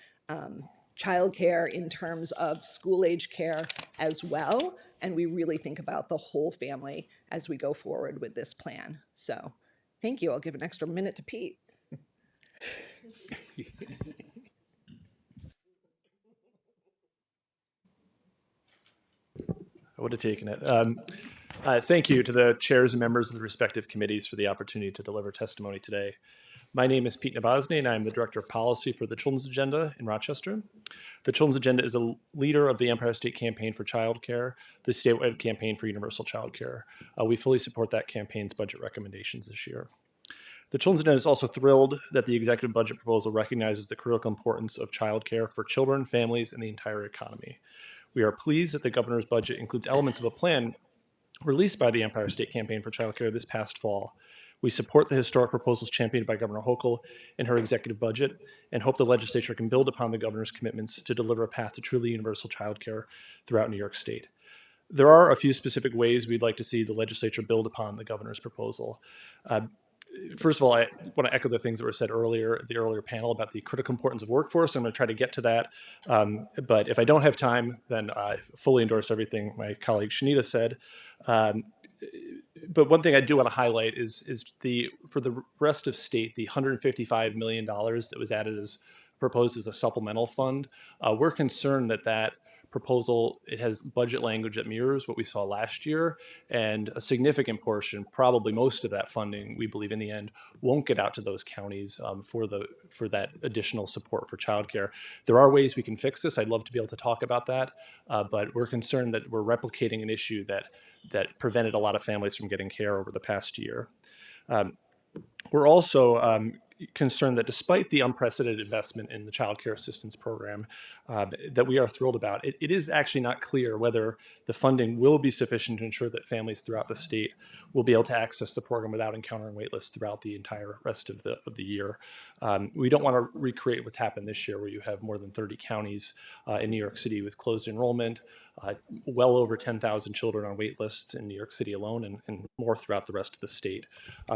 childcare in terms of school-age care as well, and we really think about the whole family as we go forward with this plan. So thank you. I'll give an extra minute to Pete. I would have taken it. Thank you to the chairs and members of the respective committees for the opportunity to deliver testimony today. My name is Pete Nabozny, and I am the Director of Policy for the Children's Agenda in Rochester. The Children's Agenda is a leader of the Empire State Campaign for Childcare, the statewide campaign for universal childcare. We fully support that campaign's budget recommendations this year. The Children's Agenda is also thrilled that the executive budget proposal recognizes the critical importance of childcare for children, families, and the entire economy. We are pleased that the governor's budget includes elements of a plan released by the Empire State Campaign for Childcare this past fall. We support the historic proposals championed by Governor Hochul in her executive budget and hope the legislature can build upon the governor's commitments to deliver a path to truly universal childcare throughout New York State. There are a few specific ways we'd like to see the legislature build upon the governor's proposal. First of all, I want to echo the things that were said earlier, the earlier panel about the critical importance of workforce. I'm going to try to get to that. But if I don't have time, then I fully endorse everything my colleague Shanita said. But one thing I do want to highlight is for the rest of state, the $155 million that was added as proposed as a supplemental fund, we're concerned that proposal, it has budget language that mirrors what we saw last year, and a significant portion, probably most of that funding, we believe in the end, won't get out to those counties for that additional support for childcare. There are ways we can fix this. I'd love to be able to talk about that, but we're concerned that we're replicating an issue that prevented a lot of families from getting care over the past year. We're also concerned that despite the unprecedented investment in the Child Care Assistance Program that we are thrilled about, it is actually not clear whether the funding will be sufficient to ensure that families throughout the state will be able to access the program without encountering waitlists throughout the entire rest of the year. We don't want to recreate what's happened this year, where you have more than 30 counties in New York City with closed enrollment, well over 10,000 children on wait lists in New York City alone, and more throughout the rest of the state.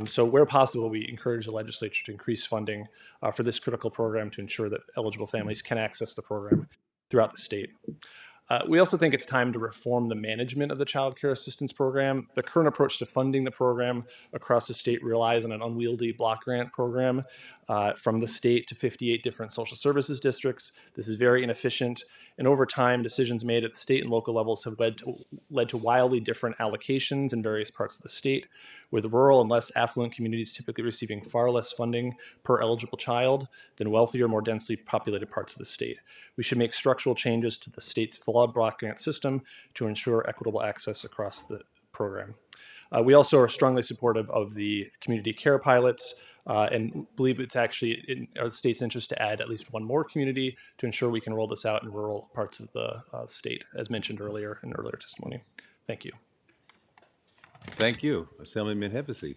So where possible, we encourage the legislature to increase funding for this critical program to ensure that eligible families can access the program throughout the state. We also think it's time to reform the management of the Child Care Assistance Program. The current approach to funding the program across the state relies on an unwieldy block grant program from the state to 58 different social services districts. This is very inefficient, and over time, decisions made at the state and local levels have led to wildly different allocations in various parts of the state, with rural and less affluent communities typically receiving far less funding per eligible child than wealthier, more densely populated parts of the state. We should make structural changes to the state's flawed block grant system to ensure equitable access across the program. We also are strongly supportive of the community care pilots and believe it's actually in our state's interest to add at least one more community to ensure we can roll this out in rural parts of the state, as mentioned earlier in earlier testimony. Thank you. Thank you. Assemblyman Hevesy.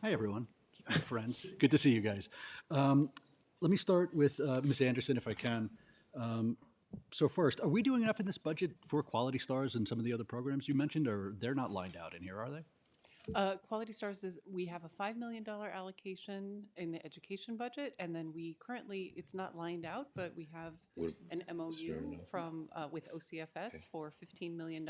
Hi, everyone. Friends. Good to see you guys. Let me start with Ms. Anderson, if I can. So first, are we doing enough in this budget for Quality Stars and some of the other programs you mentioned, or they're not lined out in here, are they? Quality Stars we have a $5 million allocation in the education budget, and then we currently, it's not lined out, but we have an MOU from with OCFS for $15 million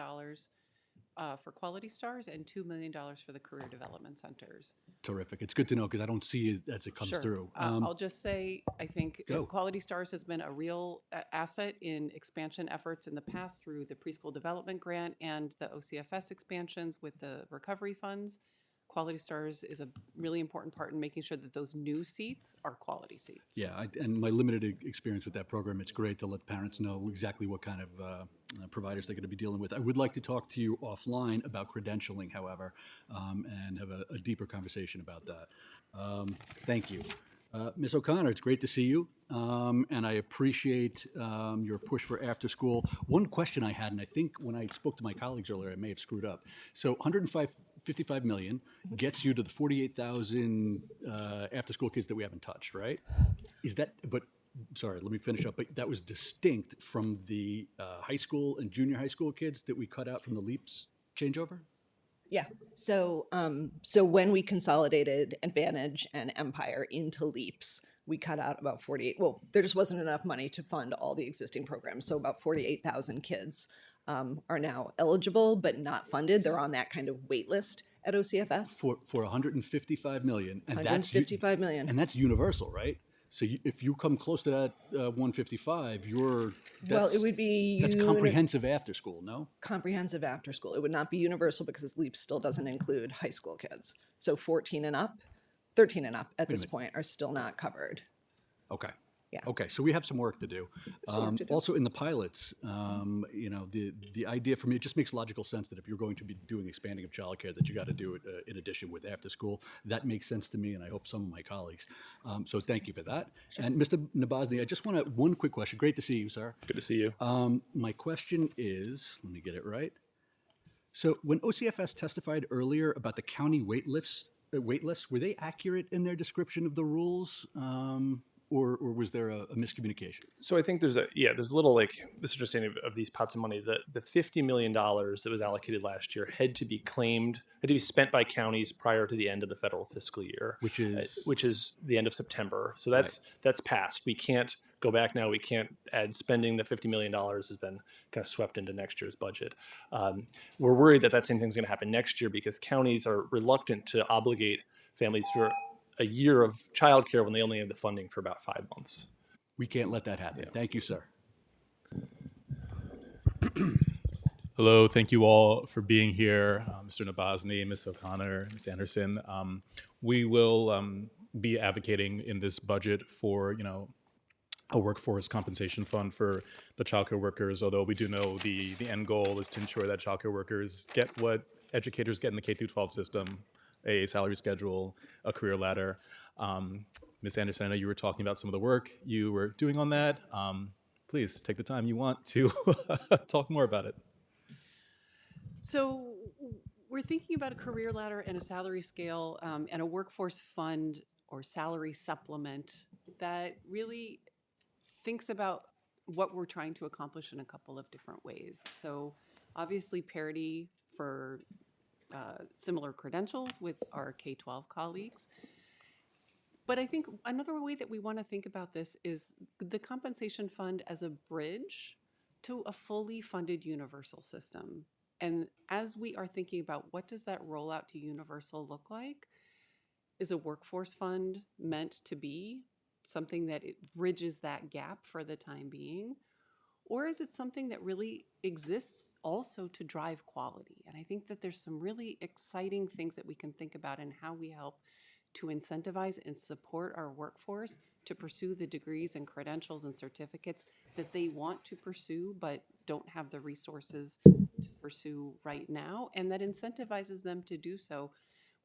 for Quality Stars and $2 million for the Career Development Centers. Terrific. It's good to know because I don't see it as it comes Sure. through. I'll just say, I think Go. Quality Stars has been a real asset in expansion efforts in the past through the Preschool Development Grant and the OCFS expansions with the recovery funds. Quality Stars is a really important part in making sure that those new seats are quality seats. Yeah, and my limited experience with that program, it's great to let parents know exactly what kind of providers they're going to be dealing with. I would like to talk to you offline about credentialing, however, and have a deeper conversation about that. Thank you. Ms. O'Connor, it's great to see you, and I appreciate your push for after school. One question I had, and I think when I spoke to my colleagues earlier, I may have screwed up. So 55 million gets you to the 48,000 after school kids that we haven't touched, right? Is that, but sorry, let me finish up. But that was distinct from the high school and junior high school kids that we cut out from the LEAPS changeover? Yeah. So, so when we consolidated Advantage and Empire into LEAPS, we cut out about 48. Well, there just wasn't enough money to fund all the existing programs. So about 48,000 kids are now eligible, but not funded. They're on that kind of wait list at OCFS. For 155 million. And 155 million. And that's universal, right? So if you come close to that 155, Well, it would be that's comprehensive after school, no? Comprehensive after school. It would not be universal because LEAP still doesn't include high school kids. So 14 and up, 13 and up at this point are still not covered. Okay. Yeah. Okay, so we have some work to do. Also, in the pilots, you know, the idea for me, it just makes logical sense that if you're going to be doing expanding of childcare, that you got to do it in addition with after school. That makes sense to me, and I hope some of my colleagues. So thank you for that. Sure. And Mr. Nabozny, I just want one quick question. Great to see you, sir. Good to see you. My question is, let me get it right. So when OCFS testified earlier about the county wait lists, were they accurate in their description of the rules? Or was there a miscommunication? So I think there's a little like misunderstanding of these pots of money. The $50 million that was allocated last year had to be spent by counties prior to the end of the federal fiscal year, which is the end of September. So that's passed. We can't go back now. We can't add spending. The $50 million has been kind of swept into next year's budget. We're worried that same thing's going to happen next year because counties are reluctant to obligate families for a year of childcare when they only have the funding for about 5 months. We can't let that happen. Yeah. Thank you, sir. Hello, thank you all for being here, Mr. Nabozny, Ms. O'Connor, Ms. Anderson. We will be advocating in this budget for, a workforce compensation fund for the childcare workers, although we do know the end goal is to ensure that childcare workers get what educators get in the K-12 system, a salary schedule, a career ladder. Ms. Anderson, I know you were talking about some of the work you were doing on that. Please take the time you want to talk more about it. So we're thinking about a career ladder and a salary scale and a workforce fund or salary supplement that really thinks about what we're trying to accomplish in a couple of different ways. So obviously parity for similar credentials with our K-12 colleagues. But I think another way that we want to think about this is the compensation fund as a bridge to a fully funded universal system. And as we are thinking about what does that rollout to universal look like, is a workforce fund meant to be something that it bridges that gap for the time being? Or is it something that really exists also to drive quality? And I think that there's some really exciting things that we can think about in how we help to incentivize and support our workforce to pursue the degrees and credentials and certificates that they want to pursue but don't have the resources to pursue right now, and that incentivizes them to do so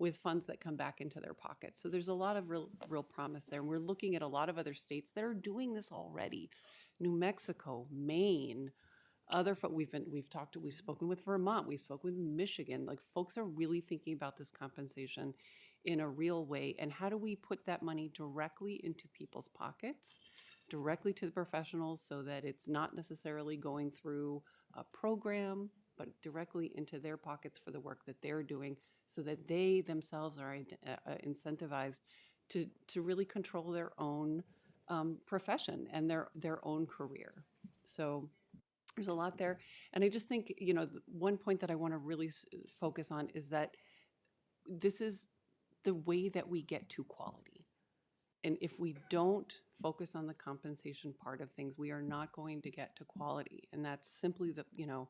with funds that come back into their pockets. So there's a lot of real promise there. And we're looking at a lot of other states that are doing this already. New Mexico, Maine, we've spoken with Vermont, we spoke with Michigan. Like, folks are really thinking about this compensation in a real way. And how do we put that money directly into people's pockets, directly to the professionals, so that it's not necessarily going through a program, but directly into their pockets for the work that they're doing, so that they themselves are incentivized to really control their own profession and their own career. So There's a lot there. And I just think, you know, one point that I want to really focus on is that this is the way that we get to quality. And if we don't focus on the compensation part of things, we are not going to get to quality. And that's simply the, you know,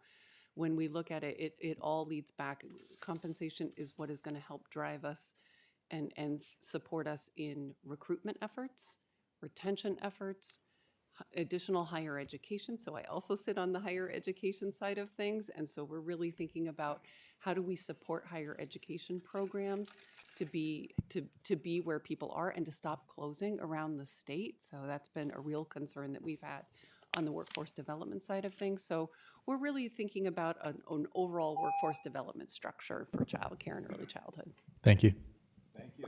when we look at it, it all leads back. Compensation is what is going to help drive us and support us in recruitment efforts, retention efforts, additional higher education. So I also sit on the higher education side of things. And so we're really thinking about how do we support higher education programs to be where people are and to stop closing around the state. So that's been a real concern that we've had on the workforce development side of things. So we're really thinking about an overall workforce development structure for childcare and early childhood. Thank you. Thank you.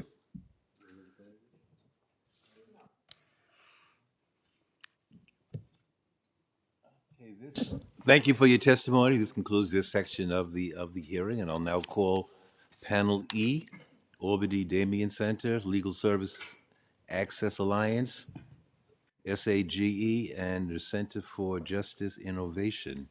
Thank you for your testimony. This concludes this section of the hearing, and I'll now call Panel E, Albany Damien Center, Legal Service Access Alliance, SAGE, and the Center for Justice Innovation.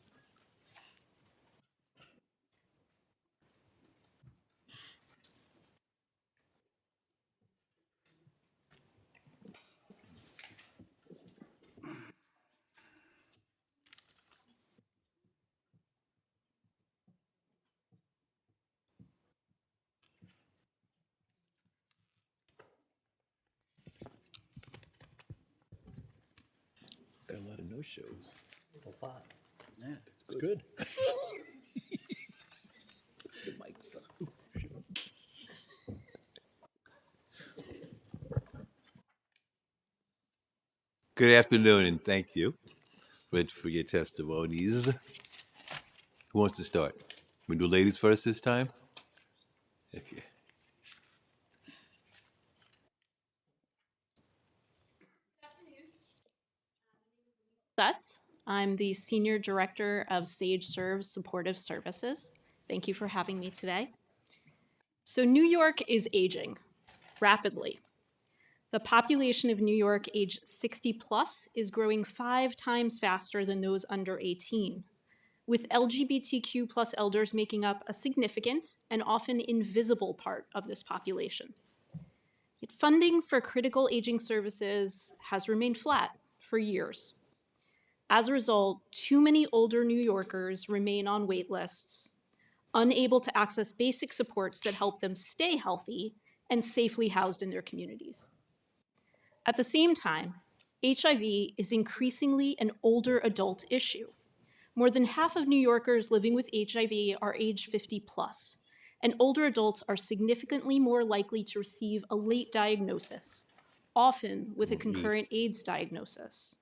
Got a lot of no-shows. A lot. Yeah, it's good. The mic's up. Good afternoon, and thank you for your testimonies. Who wants to start? We do ladies first this time? Okay. Stutz. I'm the Senior Director of Sage Serves Supportive Services. Thank you for having me today. So New York is aging rapidly. The population of New York age 60 plus is growing 5 times faster than those under 18, with LGBTQ plus elders making up a significant and often invisible part of this population. Yet funding for critical aging services has remained flat for years. As a result, too many older New Yorkers remain on wait lists, unable to access basic supports that help them stay healthy and safely housed in their communities. At the same time, HIV is increasingly an older adult issue. More than half of New Yorkers living with HIV are age 50 plus, and older adults are significantly more likely to receive a late diagnosis, often with a concurrent AIDS diagnosis.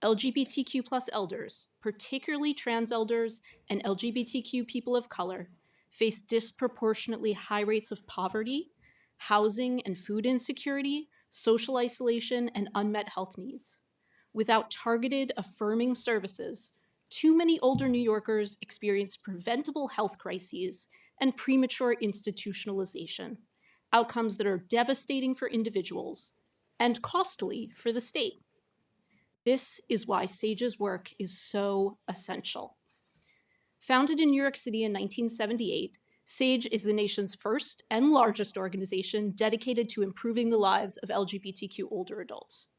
LGBTQ plus elders, particularly trans elders and LGBTQ people of color, face disproportionately high rates of poverty, housing and food insecurity, social isolation, and unmet health needs. Without targeted, affirming services, too many older New Yorkers experience preventable health crises and premature institutionalization, outcomes that are devastating for individuals and costly for the state. This is why SAGE's work is so essential. Founded in New York City in 1978, SAGE is the nation's first and largest organization dedicated to improving the lives of LGBTQ older adults.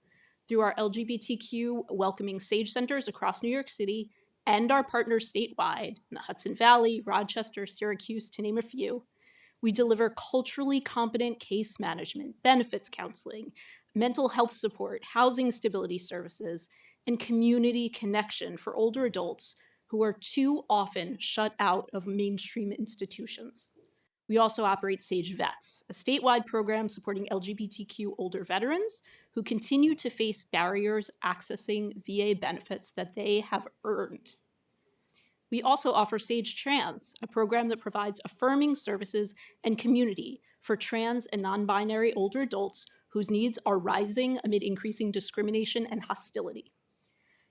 Through our LGBTQ welcoming SAGE centers across New York City and our partners statewide in the Hudson Valley, Rochester, Syracuse, to name a few, we deliver culturally competent case management, benefits counseling, mental health support, housing stability services, and community connection for older adults who are too often shut out of mainstream institutions. We also operate SAGE Vets, a statewide program supporting LGBTQ older veterans who continue to face barriers accessing VA benefits that they have earned. We also offer SAGE Trans, a program that provides affirming services and community for trans and non-binary older adults whose needs are rising amid increasing discrimination and hostility.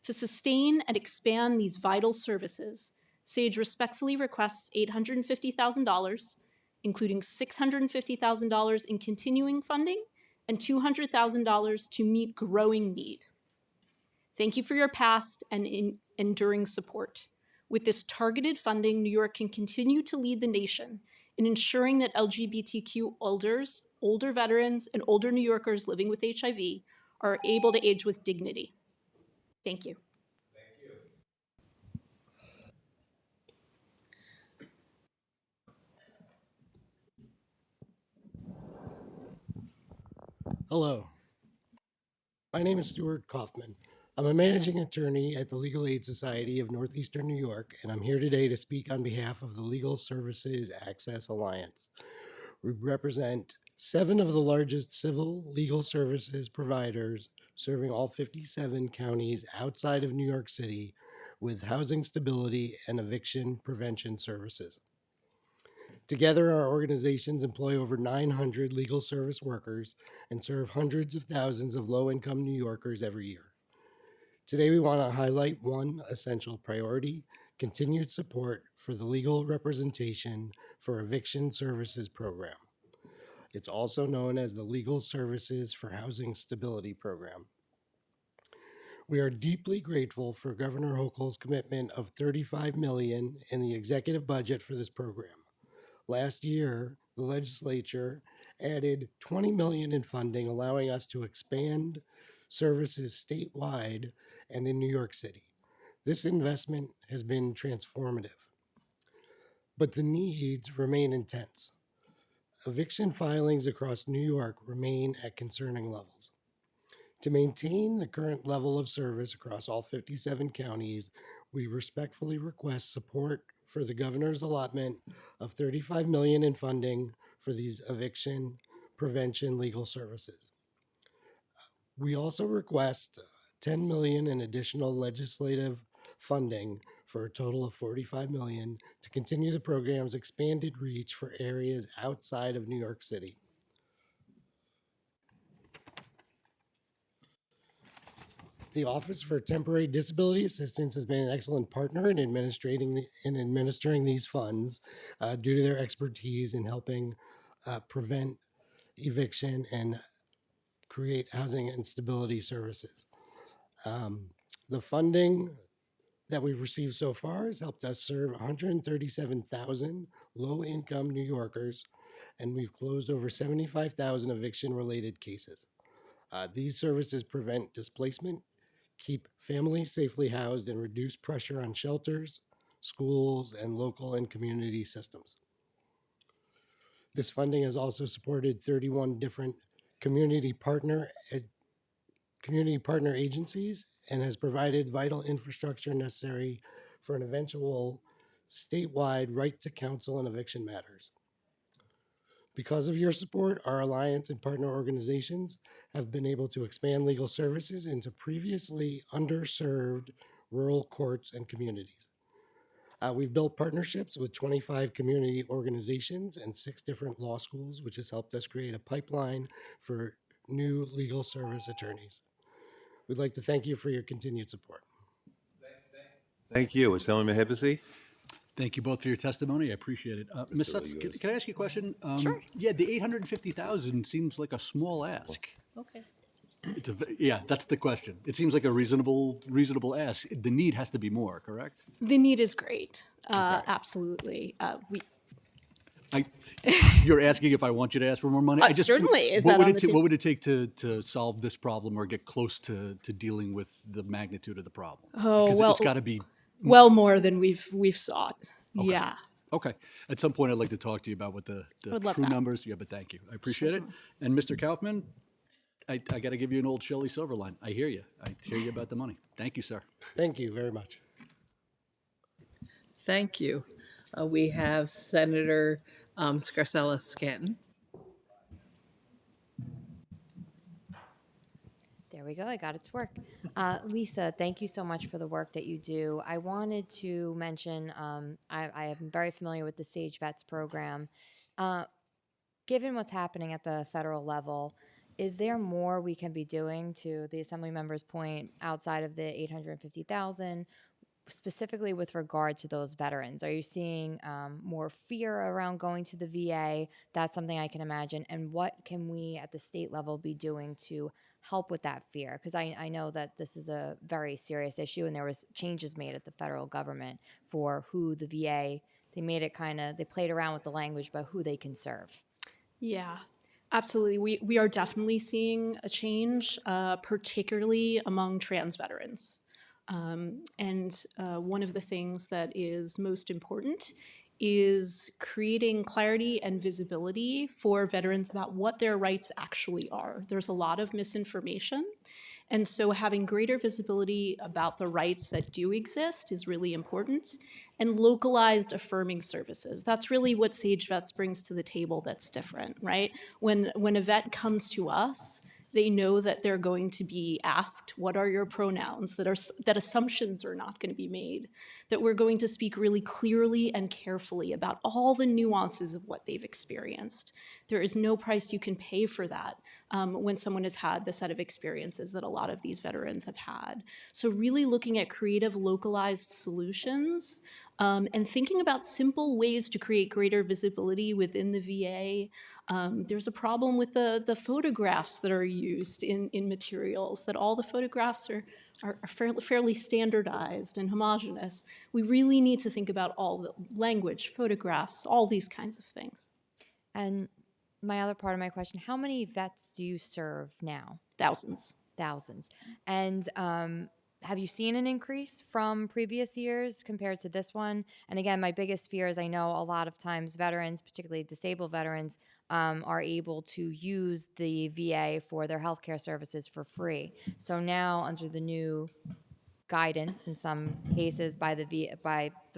To sustain and expand these vital services, SAGE respectfully requests $850,000, including $650,000 in continuing funding and $200,000 to meet growing need. Thank you for your past and enduring support. With this targeted funding, New York can continue to lead the nation in ensuring that LGBTQ elders, older veterans, and older New Yorkers living with HIV are able to age with dignity. Thank you. Hello. My name is Stuart Kaufman. I'm a managing attorney at the Legal Aid Society of Northeastern New York, and I'm here today to speak on behalf of the Legal Services Access Alliance. We represent 7 of the largest civil legal services providers serving all 57 counties outside of New York City with housing stability and eviction prevention services. Together, our organizations employ over 900 legal service workers and serve hundreds of thousands of low-income New Yorkers every year. Today, we want to highlight one essential priority: continued support for the Legal Representation for Eviction Services Program. It's also known as the Legal Services for Housing Stability Program. We are deeply grateful for Governor Hochul's commitment of $35 million in the executive budget for this program. Last year, the legislature added $20 million in funding, allowing us to expand services statewide and in New York City. This investment has been transformative, but the needs remain intense. Eviction filings across New York remain at concerning levels. To maintain the current level of service across all 57 counties, we respectfully request support for the governor's allotment of $35 million in funding for these eviction prevention legal services. We also request $10 million in additional legislative funding for a total of $45 million to continue the program's expanded reach for areas outside of New York City. The Office for Temporary Disability Assistance has been an excellent partner in administering these funds due to their expertise in helping prevent eviction and create housing and stability services. The funding that we've received so far has helped us serve 137,000 low-income New Yorkers, and we've closed over 75,000 eviction-related cases. These services prevent displacement, keep families safely housed, and reduce pressure on shelters, schools, and local and community systems. This funding has also supported 31 different community partner agencies and has provided vital infrastructure necessary for an eventual statewide right to counsel in eviction matters. Because of your support, our alliance and partner organizations have been able to expand legal services into previously underserved rural courts and communities. We've built partnerships with 25 community organizations and 6 different law schools, which has helped us create a pipeline for new legal service attorneys. We'd like to thank you for your continued support. Thank you. Assemblyman Hepburn. Thank you both for your testimony. I appreciate it. Ms. Sutz, can I ask you a question? Sure. Yeah, the $850,000 seems like a small ask. Okay. Yeah, that's the question. It seems like a reasonable ask. The need has to be more, correct? The need is great. Absolutely. You're asking if I want you to ask for more money? Certainly. Is what that would on it the what would it take to solve this problem or get close to dealing with the magnitude of the problem? Oh, Because well, it's got to be well more than we've sought. Okay. Yeah. Okay. At some point, I'd like to talk to you about what the Would love true that. numbers. Yeah, but thank you. I appreciate it. And Mr. Kaufman, I got to give you an old Shelley Silverline. I hear you. I hear you about the money. Thank you, sir. Thank you very much. Thank you. We have Senator Scarcella Scranton. There we go. I got it to work. Lisa, thank you so much for the work that you do. I wanted to mention I am very familiar with the Sage Vets program. Given what's happening at the federal level, is there more we can be doing, to the Assembly member's point, outside of the $850,000, specifically with regard to those veterans? Are you seeing more fear around going to the VA? That's something I can imagine. And what can we at the state level be doing to help with that fear? Because I know that this is a very serious issue, and there was changes made at the federal government for who the VA, they made it they played around with the language about who they can serve. Yeah, absolutely. We are definitely seeing a change, particularly among trans veterans. And one of the things that is most important is creating clarity and visibility for veterans about what their rights actually are. There's a lot of misinformation. And so having greater visibility about the rights that do exist is really important. And localized affirming services. That's really what Sage Vets brings to the table that's different, right? When a vet comes to us, they know that they're going to be asked, what are your pronouns? That assumptions are not going to be made, that we're going to speak really clearly and carefully about all the nuances of what they've experienced. There is no price you can pay for that when someone has had the set of experiences that a lot of these veterans have had. So really looking at creative, localized solutions and thinking about simple ways to create greater visibility within the VA. There's a problem with the photographs that are used in materials, that all the photographs are fairly standardized and homogeneous. We really need to think about all the language, photographs, all these kinds of things. And my other part of my question, how many vets do you serve now? Thousands. Thousands. And have you seen an increase from previous years compared to this one? And again, my biggest fear is I know a lot of times veterans, particularly disabled veterans, are able to use the VA for their healthcare services for free. So now under the new guidance in some cases by the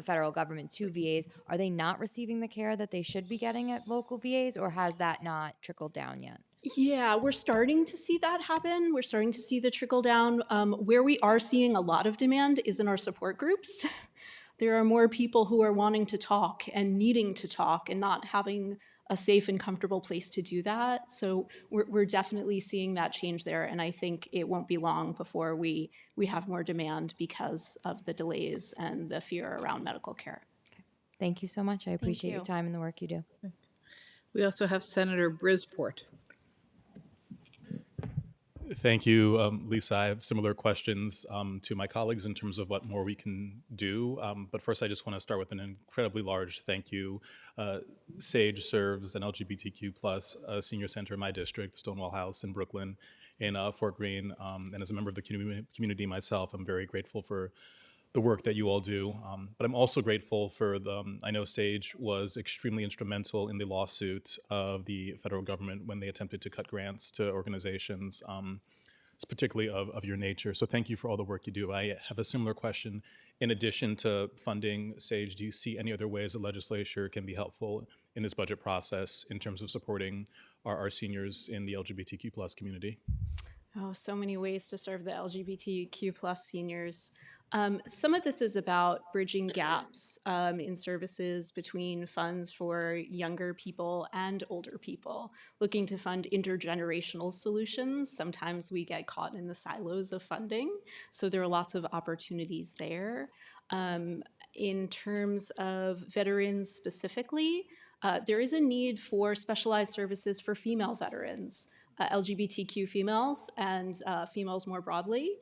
federal government to VAs, are they not receiving the care that they should be getting at local VAs, or has that not trickled down yet? Yeah, we're starting to see that happen. We're starting to see the trickle down. Where we are seeing a lot of demand is in our support groups. There are more people who are wanting to talk and needing to talk and not having a safe and comfortable place to do that. So we're definitely seeing that change there. And I think it won't be long before we have more demand because of the delays and the fear around medical care. Thank you so much. I appreciate you. your time and the work you do. We also have Senator Brisport. Thank you, Lisa. I have similar questions to my colleagues in terms of what more we can do. But first, I just want to start with an incredibly large thank you. SAGE serves an LGBTQ plus senior center in my district, Stonewall House in Brooklyn, in Fort Greene. And as a member of the community myself, I'm very grateful for the work that you all do. But I'm also grateful for I know SAGE was extremely instrumental in the lawsuit of the federal government when they attempted to cut grants to organizations, particularly of your nature. So thank you for all the work you do. I have a similar question. In addition to funding SAGE, do you see any other ways the legislature can be helpful in this budget process in terms of supporting our seniors in the LGBTQ plus community? Oh, so many ways to serve the LGBTQ plus seniors. Some of this is about bridging gaps in services between funds for younger people and older people, looking to fund intergenerational solutions. Sometimes we get caught in the silos of funding, so there are lots of opportunities there. In terms of veterans specifically, there is a need for specialized services for female veterans. LGBTQ females and females more broadly.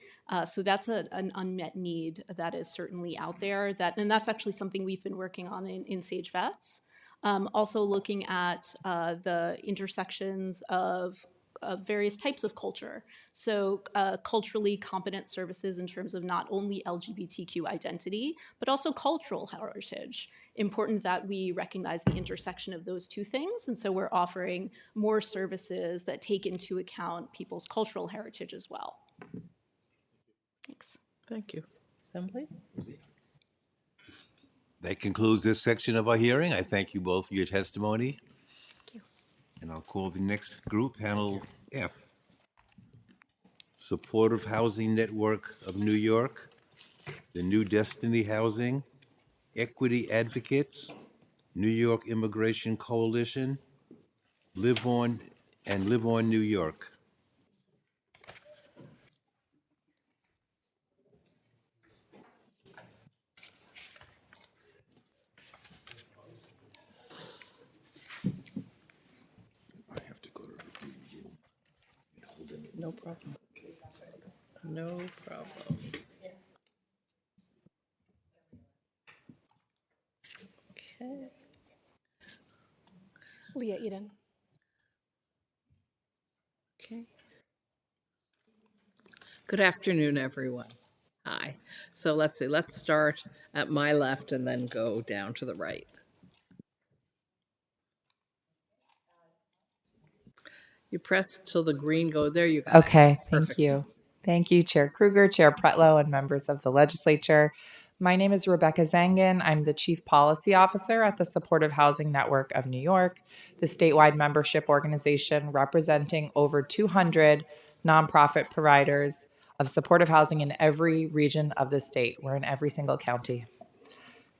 So that's an unmet need that is certainly out there. And that's actually something we've been working on in Sage Vets. Also looking at the intersections of various types of culture. So culturally competent services in terms of not only LGBTQ identity, but also cultural heritage. Important that we recognize the intersection of those two things. And so we're offering more services that take into account people's cultural heritage as well. Thanks. Thank you. Assembly? That concludes this section of our hearing. I thank you both for your testimony. Thank you. And I'll call the next group, Panel F. Supportive Housing Network of New York, the New Destiny Housing, Equity Advocates, New York Immigration Coalition, Live On New York. No problem. No problem. Okay. Leah Eden. Okay. Good afternoon, everyone. Hi. So let's see, let's start at my left and then go down to the right. You press till the green go, there you go. Okay, thank Perfect. you. Thank you, Chair Kruger, Chair Pretlow, and members of the legislature. My name is Rebecca Zangen. I'm the Chief Policy Officer at the Supportive Housing Network of New York, the statewide membership organization representing over 200 nonprofit providers of supportive housing in every region of the state. We're in every single county.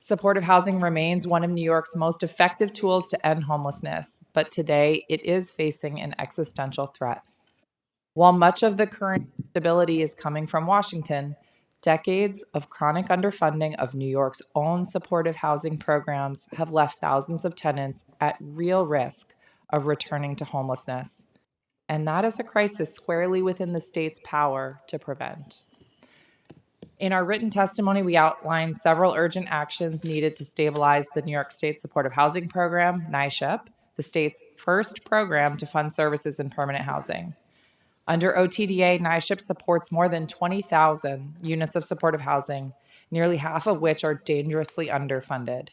Supportive housing remains one of New York's most effective tools to end homelessness, but today it is facing an existential threat. While much of the current stability is coming from Washington, decades of chronic underfunding of New York's own supportive housing programs have left thousands of tenants at real risk of returning to homelessness. And that is a crisis squarely within the state's power to prevent. In our written testimony, we outlined several urgent actions needed to stabilize the New York State Supportive Housing Program, NYSHIP, the state's first program to fund services in permanent housing. Under OTDA, NYSHIP supports more than 20,000 units of supportive housing, nearly half of which are dangerously underfunded.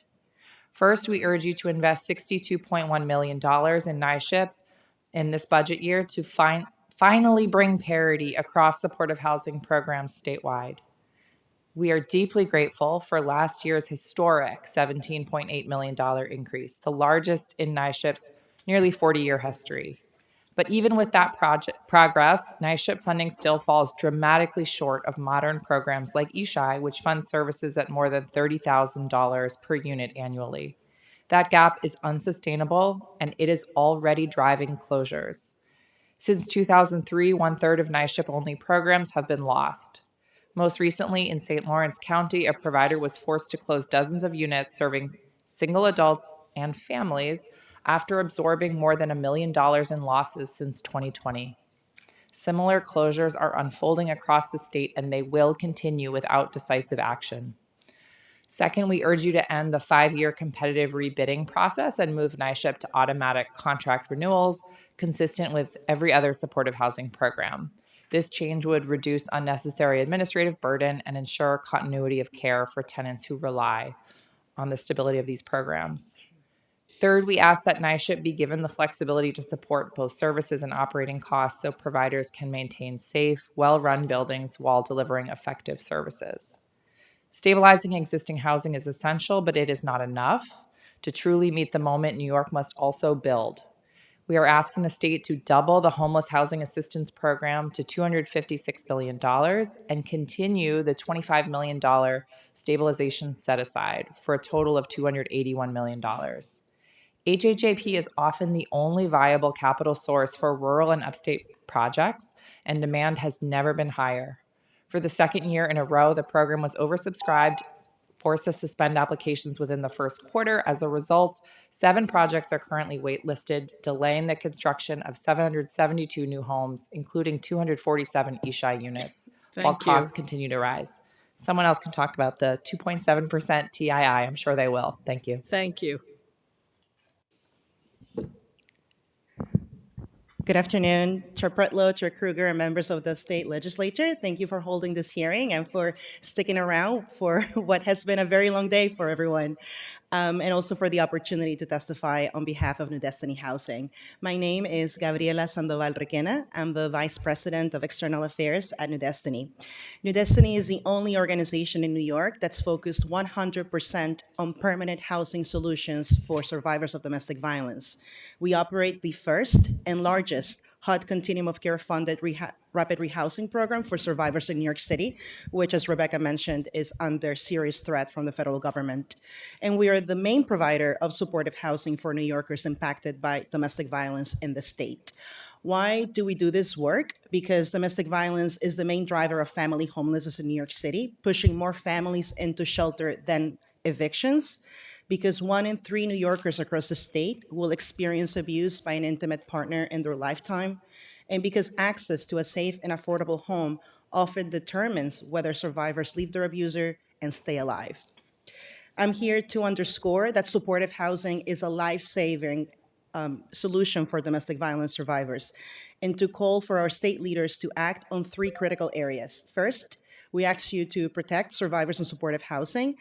First, we urge you to invest $62.1 million in NYSHIP in this budget year to finally bring parity across supportive housing programs statewide. We are deeply grateful for last year's historic $17.8 million increase, the largest in NYSHIP's nearly 40-year history. But even with that progress, NYSHIP funding still falls dramatically short of modern programs like eSHI, which funds services at more than $30,000 per unit annually. That gap is unsustainable, and it is already driving closures. Since 2003, 1/3 of NYSHIP-only programs have been lost. Most recently, in St. Lawrence County, a provider was forced to close dozens of units serving single adults and families after absorbing more than $1 million in losses since 2020. Similar closures are unfolding across the state, and they will continue without decisive action. Second, we urge you to end the 5-year competitive rebidding process and move NYSHIP to automatic contract renewals, consistent with every other supportive housing program. This change would reduce unnecessary administrative burden and ensure continuity of care for tenants who rely on the stability of these programs. Third, we ask that NYSHIP be given the flexibility to support both services and operating costs so providers can maintain safe, well-run buildings while delivering effective services. Stabilizing existing housing is essential, but it is not enough. To truly meet the moment, New York must also build. We are asking the state to double the Homeless Housing Assistance Program to $256 billion and continue the $25 million stabilization set aside for a total of $281 million. HHAP is often the only viable capital source for rural and upstate projects, and demand has never been higher. For the second year in a row, the program was oversubscribed, forced to suspend applications within the first quarter. As a result, 7 projects are currently waitlisted, delaying the construction of 772 new homes, including 247 eSHI units, while Thank you. costs continue to rise. Someone else can talk about the 2.7% TII. I'm sure they will. Thank you. Thank you. Good afternoon, Chair Pretlow, Chair Kruger, and members of the state legislature. Thank you for holding this hearing and for sticking around for what has been a very long day for everyone, and also for the opportunity to testify on behalf of New Destiny Housing. My name is Gabriela Sandoval Requena. I'm the Vice President of External Affairs at New Destiny. New Destiny is the only organization in New York that's focused 100% on permanent housing solutions for survivors of domestic violence. We operate the first and largest HUD Continuum of Care funded rapid rehousing program for survivors in New York City, which, as Rebecca mentioned, is under serious threat from the federal government. And we are the main provider of supportive housing for New Yorkers impacted by domestic violence in the state. Why do we do this work? Because domestic violence is the main driver of family homelessness in New York City, pushing more families into shelter than evictions. Because 1 in 3 New Yorkers across the state will experience abuse by an intimate partner in their lifetime. and because access to a safe and affordable home often determines whether survivors leave their abuser and stay alive. I'm here to underscore that supportive housing is a life-saving solution for domestic violence survivors, and to call for our state leaders to act on 3 critical areas. First, we ask you to protect survivors in supportive housing.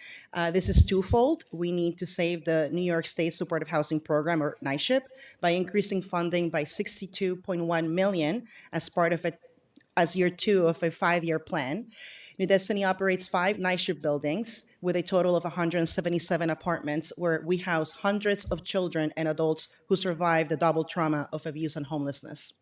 This is twofold. We need to save the New York State Supportive Housing Program, or NYSHIP, by increasing funding by $62.1 million as year 2 of a 5-year plan. New Destiny operates 5 NYSHIP buildings with a total of 177 apartments where we house hundreds of children and adults who survived the double trauma of abuse and homelessness.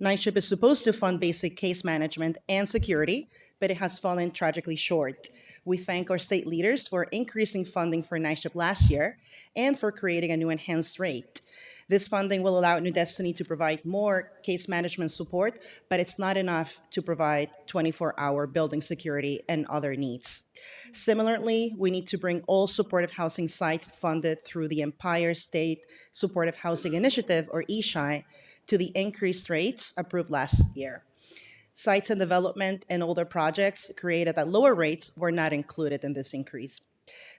NYSHIP is supposed to fund basic case management and security, but it has fallen tragically short. We thank our state leaders for increasing funding for NYSHIP last year and for creating a new enhanced rate. This funding will allow New Destiny to provide more case management support, but it's not enough to provide 24-hour building security and other needs. Similarly, we need to bring all supportive housing sites funded through the Empire State Supportive Housing Initiative, or ESHI, to the increased rates approved last year. Sites in development and older projects created at lower rates were not included in this increase.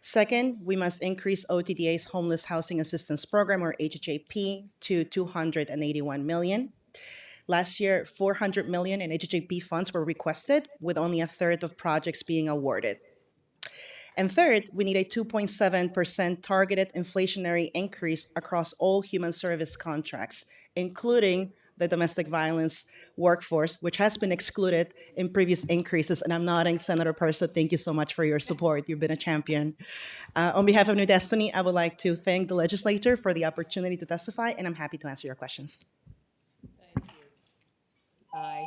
Second, we must increase OTDA's Homeless Housing Assistance Program, or HHAP, to $281 million. Last year, $400 million in HHAP funds were requested, with only a third of projects being awarded. And third, we need a 2.7% targeted inflationary increase across all human service contracts, including the domestic violence workforce, which has been excluded in previous increases. And I'm nodding, Senator Purcell, thank you so much for your support. You've been a champion. On behalf of New Destiny, I would like to thank the legislature for the opportunity to testify, and I'm happy to answer your questions. Thank you. Aye.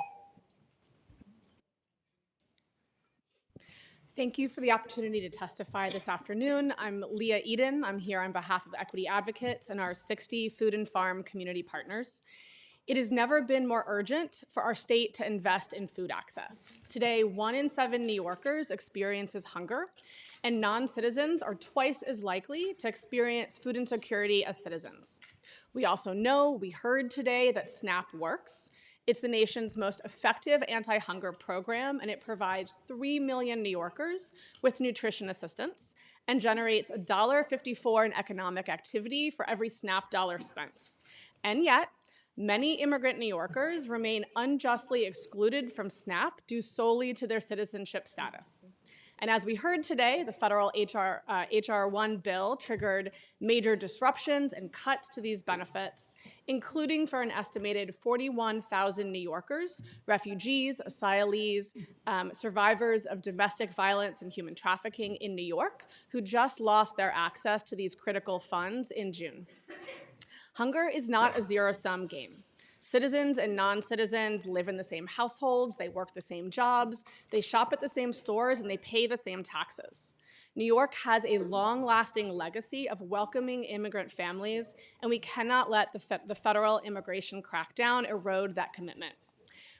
Thank you for the opportunity to testify this afternoon. I'm Leah Eden. I'm here on behalf of Equity Advocates and our 60 food and farm community partners. It has never been more urgent for our state to invest in food access. Today, 1 in 7 New Yorkers experiences hunger, and non-citizens are twice as likely to experience food insecurity as citizens. We also know, we heard today, that SNAP works. It's the nation's most effective anti-hunger program, and it provides 3 million New Yorkers with nutrition assistance and generates $1.54 in economic activity for every SNAP dollar spent. And yet, many immigrant New Yorkers remain unjustly excluded from SNAP due solely to their citizenship status. And as we heard today, the federal HR 1 bill triggered major disruptions and cuts to these benefits, including for an estimated 41,000 New Yorkers, refugees, asylees, survivors of domestic violence and human trafficking in New York, who just lost their access to these critical funds in June. Hunger is not a zero-sum game. Citizens and non-citizens live in the same households, they work the same jobs, they shop at the same stores, and they pay the same taxes. New York has a long-lasting legacy of welcoming immigrant families, and we cannot let the federal immigration crackdown erode that commitment.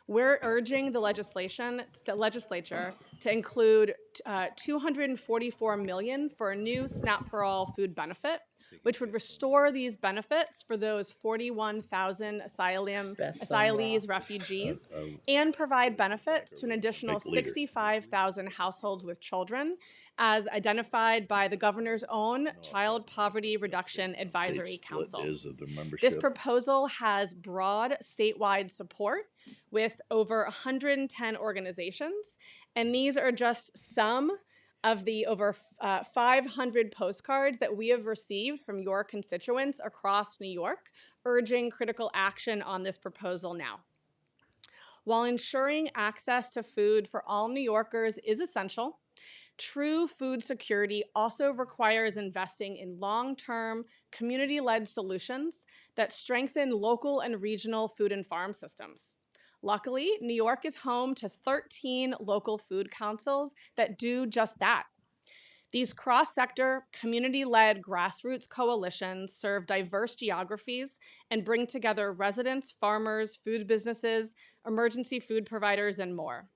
We're urging the legislature to include $244 million for a new SNAP for All food benefit, which would restore these benefits for those 41,000 asylees, refugees, and provide benefits to an additional 65,000 households with children, as identified by the governor's own Child Poverty Reduction Advisory Council. This proposal has broad statewide support with over 110 organizations, and these are just some of the over 500 postcards that we have received from your constituents across New York urging critical action on this proposal now. While ensuring access to food for all New Yorkers is essential, true food security also requires investing in long-term, community-led solutions that strengthen local and regional food and farm systems. Luckily, New York is home to 13 local food councils that do just that. These cross-sector, community-led grassroots coalitions serve diverse geographies and bring together residents, farmers, food businesses, emergency food providers, and more.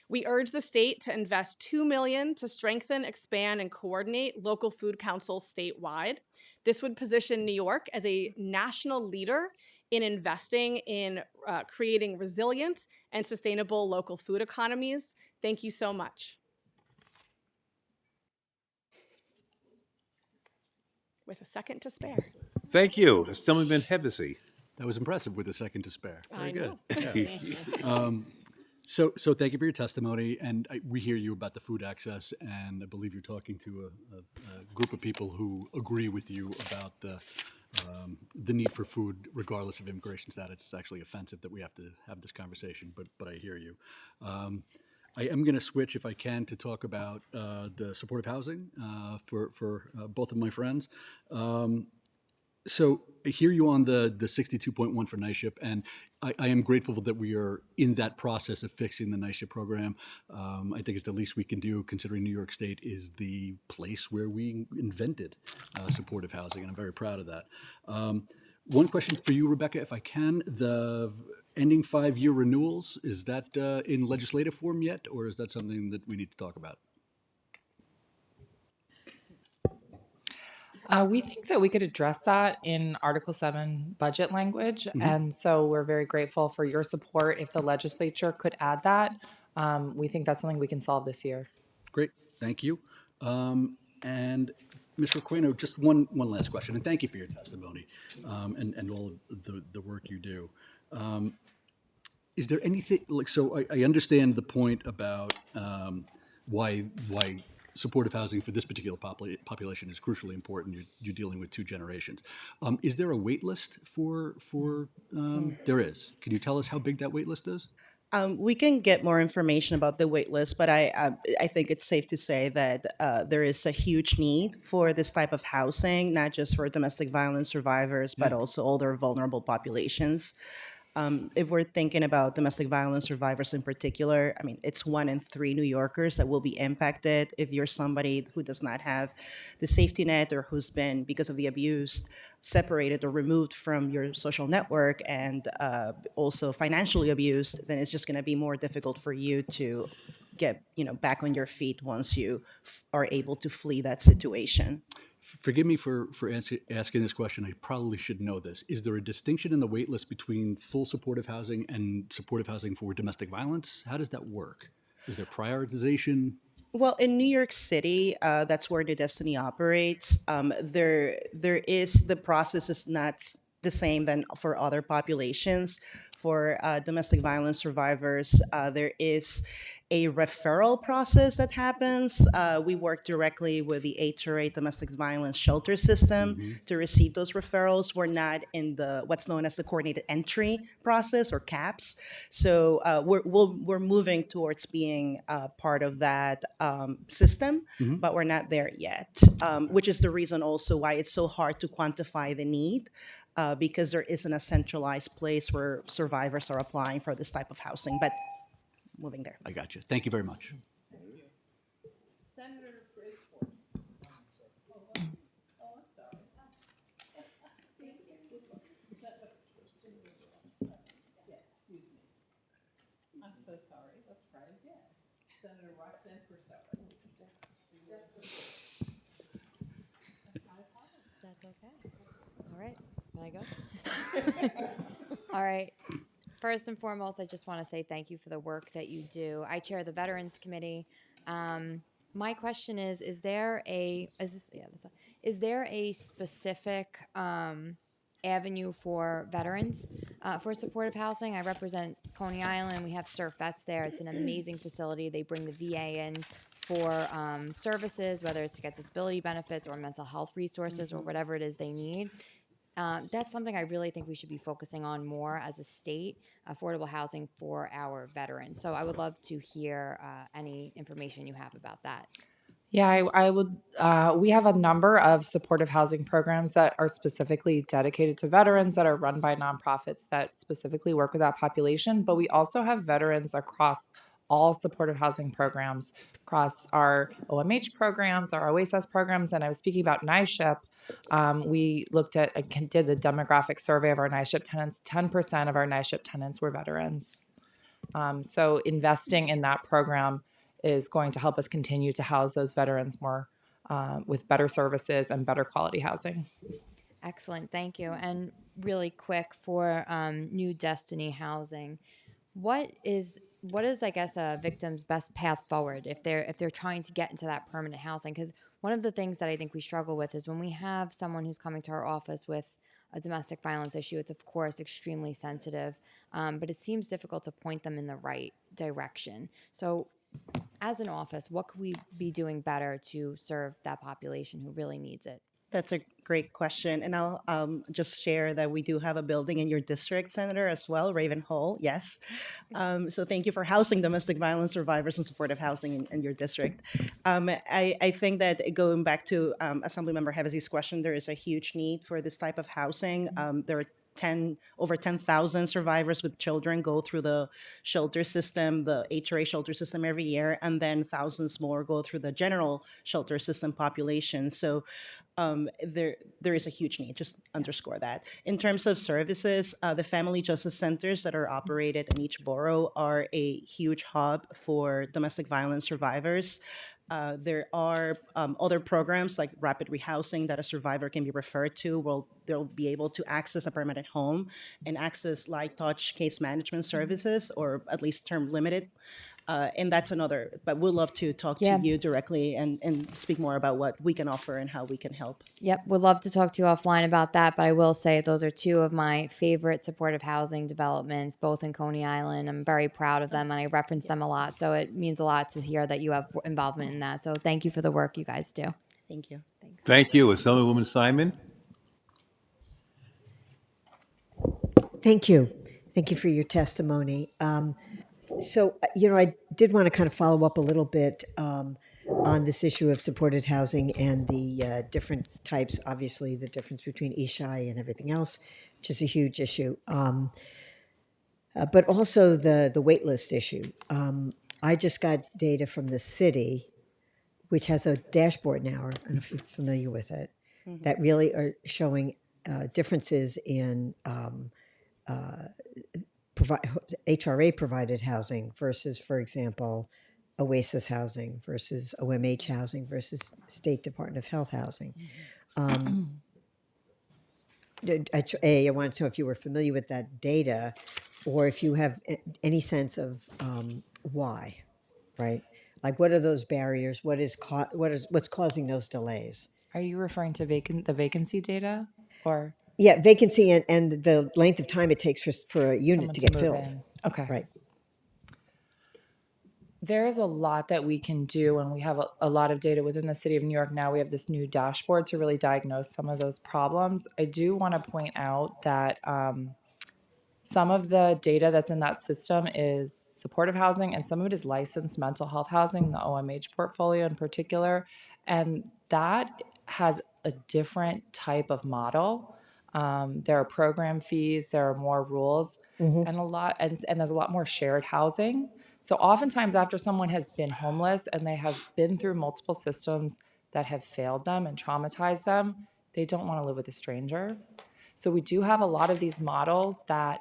We urge the state to invest $2 million to strengthen, expand, and coordinate local food councils statewide. This would position New York as a national leader in investing in creating resilient and sustainable local food economies. Thank you so much. With a second to spare. Thank you, Assemblyman Hevesy. That was impressive with a second to spare. Very I good. know. Yeah. So thank you for your testimony, and we hear you about the food access, and I believe you're talking to a group of people who agree with you about the need for food, regardless of immigration status. It's actually offensive that we have to have this conversation, but I hear you. I am going to switch, if I can, to talk about the supportive housing for both of my friends. So I hear you on the 62.1 for NYSHIP, and I am grateful that we are in that process of fixing the NYSHIP program. I think it's the least we can do, considering New York State is the place where we invented supportive housing, and I'm very proud of that. One question for you, Rebecca, if I can. The ending 5-year renewals, is that in legislative form yet, or is that something that we need to talk about? We think that we could address that in Article 7 budget language. And so we're very grateful for your support. If the legislature could add that, we think that's something we can solve this year. Great, thank you. And Mr. Aquino, just one last question, and thank you for your testimony and all of the work you do. Is there anything, so I understand the point about why supportive housing for this particular population is crucially important. You're dealing with 2 generations. Is there a wait list for there is. Can you tell us how big that wait list is? We can get more information about the wait list, but I think it's safe to say that there is a huge need for this type of housing, not just for domestic violence survivors, but also other vulnerable populations. If we're thinking about domestic violence survivors in particular, I mean, it's 1 in 3 New Yorkers that will be impacted if you're somebody who does not have the safety net or who's been, because of the abuse, separated or removed from your social network and also financially abused. Then it's just going to be more difficult for you to get back on your feet once you are able to flee that situation. Forgive me for asking this question. I probably should know this. Is there a distinction in the wait list between full supportive housing and supportive housing for domestic violence? How does that work? Is there prioritization? Well, in New York City, that's where New Destiny operates. There is, the process is not the same than for other populations. For domestic violence survivors, there is a referral process that happens. We work directly with the HRA Domestic Violence Shelter System to receive those referrals. We're not in the what's known as the coordinated entry process, or CAPS. So we're moving towards being part of that system, but we're not there yet, which is the reason also why it's so hard to quantify the need. Because there isn't a centralized place where survivors are applying for this type of housing, but moving there. I got you. Thank you very much. Senator Griswold. I'm so sorry. Let's try again. Senator Roxanne Purcell. That's okay. All right. Can I go? All right. First and foremost, I just want to say thank you for the work that you do. I chair the Veterans Committee. My question is there a specific avenue for veterans for supportive housing? I represent Coney Island. We have Surf Vets there. It's an amazing facility. They bring the VA in for services, whether it's to get disability benefits or mental health resources or whatever it is they need. That's something I really think we should be focusing on more as a state, affordable housing for our veterans. So I would love to hear any information you have about that. Yeah, I would. We have a number of supportive housing programs that are specifically dedicated to veterans that are run by nonprofits that specifically work with that population. But we also have veterans across all supportive housing programs, across our OMH programs, our OASS programs. And I was speaking about NYSHIP. We looked at, did a demographic survey of our NYSHIP tenants. 10% of our NYSHIP tenants were veterans. So investing in that program is going to help us continue to house those veterans more with better services and better quality housing. Excellent, thank you. And really quick for New Destiny Housing, what is I guess a victim's best path forward if they're trying to get into that permanent housing? Because one of the things that I think we struggle with is when we have someone who's coming to our office with a domestic violence issue, it's of course extremely sensitive, but it seems difficult to point them in the right direction. So as an office, what could we be doing better to serve that population who really needs it? That's a great question. And I'll just share that we do have a building in your district, Senator, as well, Raven Hall, yes. So thank you for housing domestic violence survivors and supportive housing in your district. I think that going back to Assemblymember Hevesi's question, there is a huge need for this type of housing. There are over 10,000 survivors with children go through the shelter system, the HRA shelter system every year, and then thousands more go through the general shelter system population. So there is a huge need, just underscore that. In terms of services, the family justice centers that are operated in each borough are a huge hub for domestic violence survivors. There are other programs like rapid rehousing that a survivor can be referred to. Well, they'll be able to access a permanent home and access light touch case management services, or at least term limited. And that's another, but we'd love to talk to you directly and speak more about what we can offer and how we can help. Yep, would love to talk to you offline about that, but I will say those are two of my favorite supportive housing developments, both in Coney Island. I'm very proud of them and I reference them a lot, so it means a lot to hear that you have involvement in that. So thank you for the work you guys do. Thank you. Thank you. Assemblywoman Simon? Thank you. Thank you for your testimony. So, I did want to kind of follow up a little bit on this issue of supported housing and the different types, obviously the difference between ESHI and everything else, which is a huge issue, but also the wait list issue. I just got data from the city, which has a dashboard now, I don't know if you're familiar with it, that really are showing differences in HRA provided housing versus, for example, OASIS housing versus OMH housing versus State Department of Health housing. I wanted to know if you were familiar with that data, or if you have any sense of why, right? Like, what are those barriers? What's causing those delays? Are you referring to the vacancy data, or? Yeah, vacancy and the length of time it takes for a unit to get move filled. in. Okay. Right. There is a lot that we can do, and we have a lot of data within the city of New York now. We have this new dashboard to really diagnose some of those problems. I do want to point out that some of the data that's in that system is supportive housing, and some of it is licensed mental health housing, the OMH portfolio in particular, and that has a different type of model. There are program fees, there are more rules, and there's a lot more shared housing. So oftentimes after someone has been homeless and they have been through multiple systems that have failed them and traumatized them, they don't want to live with a stranger. So we do have a lot of these models that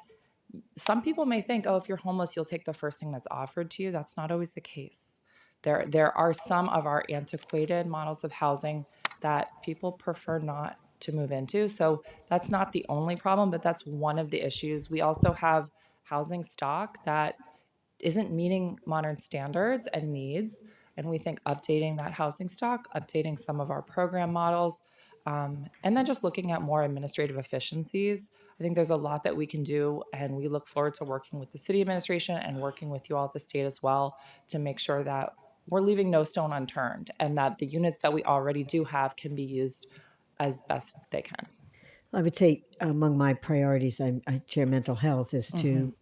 some people may think, oh, if you're homeless, you'll take the first thing that's offered to you. That's not always the case. There are some of our antiquated models of housing that people prefer not to move into. So that's not the only problem, but that's one of the issues. We also have housing stock that isn't meeting modern standards and needs. And we think updating that housing stock, updating some of our program models, and then just looking at more administrative efficiencies. I think there's a lot that we can do, and we look forward to working with the city administration and working with you all at the state as well to make sure that we're leaving no stone unturned and that the units that we already do have can be used as best they can. I would say among my priorities, I chair mental health, is to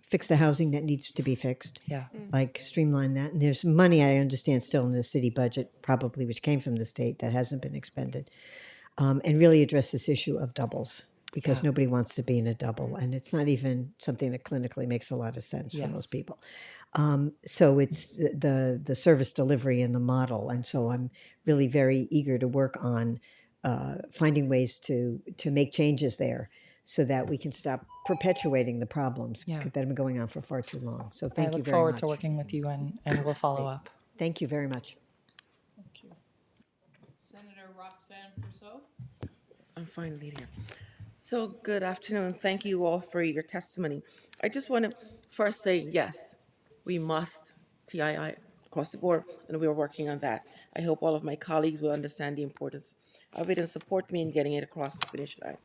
fix the housing that needs to be fixed. Yeah. Like streamline that. And there's money, I understand, still in the city budget, probably, which came from the state, that hasn't been expended. And really address this issue of doubles, because nobody wants to be in a double. And it's not even something that clinically makes a lot of sense for most people. So it's the service delivery and the model. And so I'm really very eager to work on finding ways to make changes there so that we can stop perpetuating the problems that have been going on for far too long. So thank you very much. I look forward to working with you, and we'll follow up. Thank you very much. Thank you. Senator Roxanne Persaud. I'm finally here. So, good afternoon. Thank you all for your testimony. I just want to first say yes, we must TII across the board, and we are working on that. I hope all of my colleagues will understand the importance of it and support me in getting it across the finish line.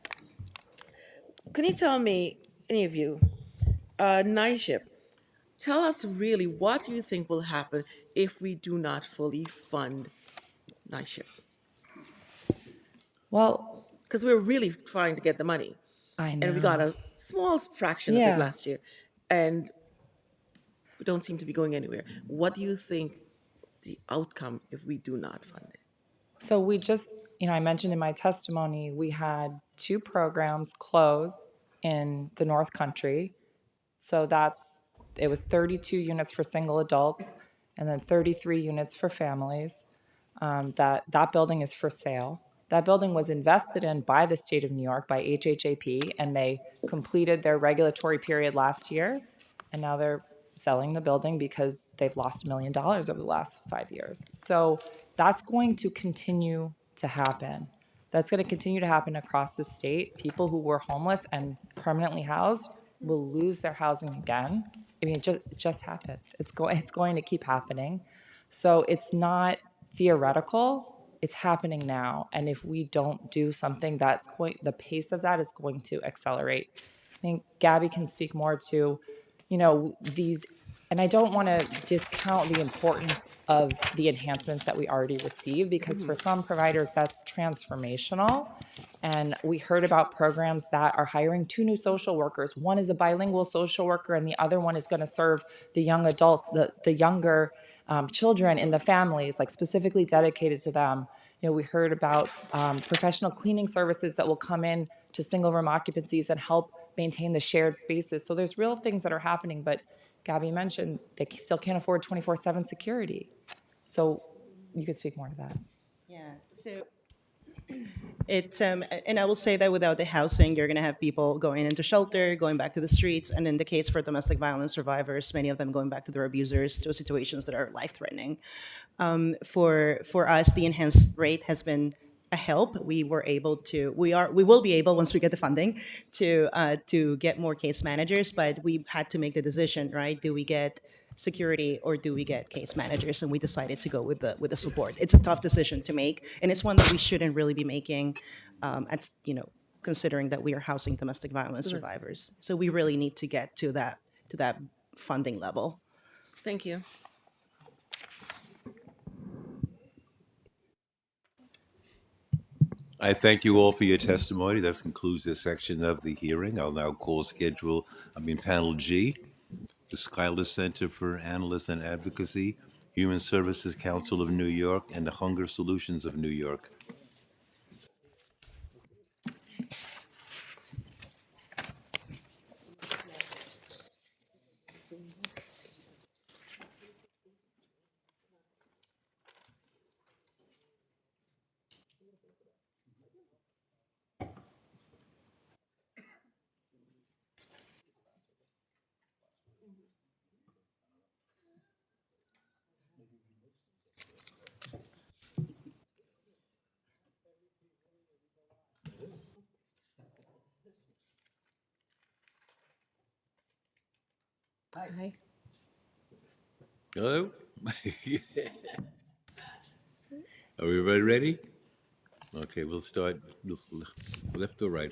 Can you tell me, any of you, NISHIP, tell us really what you think will happen if we do not fully fund NISHIP? Well, because we're really trying to get the money. I And we got know. a small fraction of Yeah. it last year. And we don't seem to be going anywhere. What do you think is the outcome if we do not fund it? So we just, I mentioned in my testimony, we had 2 programs close in the North Country. So it was 32 units for single adults and then 33 units for families. That building is for sale. That building was invested in by the state of New York, by HHAP, and they completed their regulatory period last year. And now they're selling the building because they've lost $1 million over the last 5 years. So that's going to continue to happen. That's going to continue to happen across the state. People who were homeless and permanently housed will lose their housing again. I mean, it just happened. It's going to keep happening. So it's not theoretical. It's happening now. And if we don't do something, the pace of that is going to accelerate. I think Gabby can speak more to, these, and I don't want to discount the importance of the enhancements that we already received, because for some providers, that's transformational. And we heard about programs that are hiring 2 new social workers. One is a bilingual social worker, and the other one is going to serve the young adult, the younger children in the families, like specifically dedicated to them. We heard about professional cleaning services that will come in to single room occupancies and help maintain the shared spaces. So there's real things that are happening, but Gabby mentioned they still can't afford 24/7 security. So you could speak more to that. Yeah, so it's, and I will say that without the housing, you're going to have people going into shelter, going back to the streets, and in the case for domestic violence survivors, many of them going back to their abusers, to situations that are life-threatening. For us, the enhanced rate has been a help. We will be able, once we get the funding, to get more case managers, but we had to make the decision, right? Do we get security or do we get case managers? And we decided to go with the support. It's a tough decision to make, and it's one that we shouldn't really be making, considering that we are housing domestic violence survivors. So we really need to get to that funding level. Thank you. I thank you all for your testimony. That concludes this section of the hearing. I'll now call panel G, the Schuyler Center for Analysts and Advocacy, Human Services Council of New York, and the Hunger Solutions of New York. Hi. Hello? Are we ready? Okay, we'll start left or right.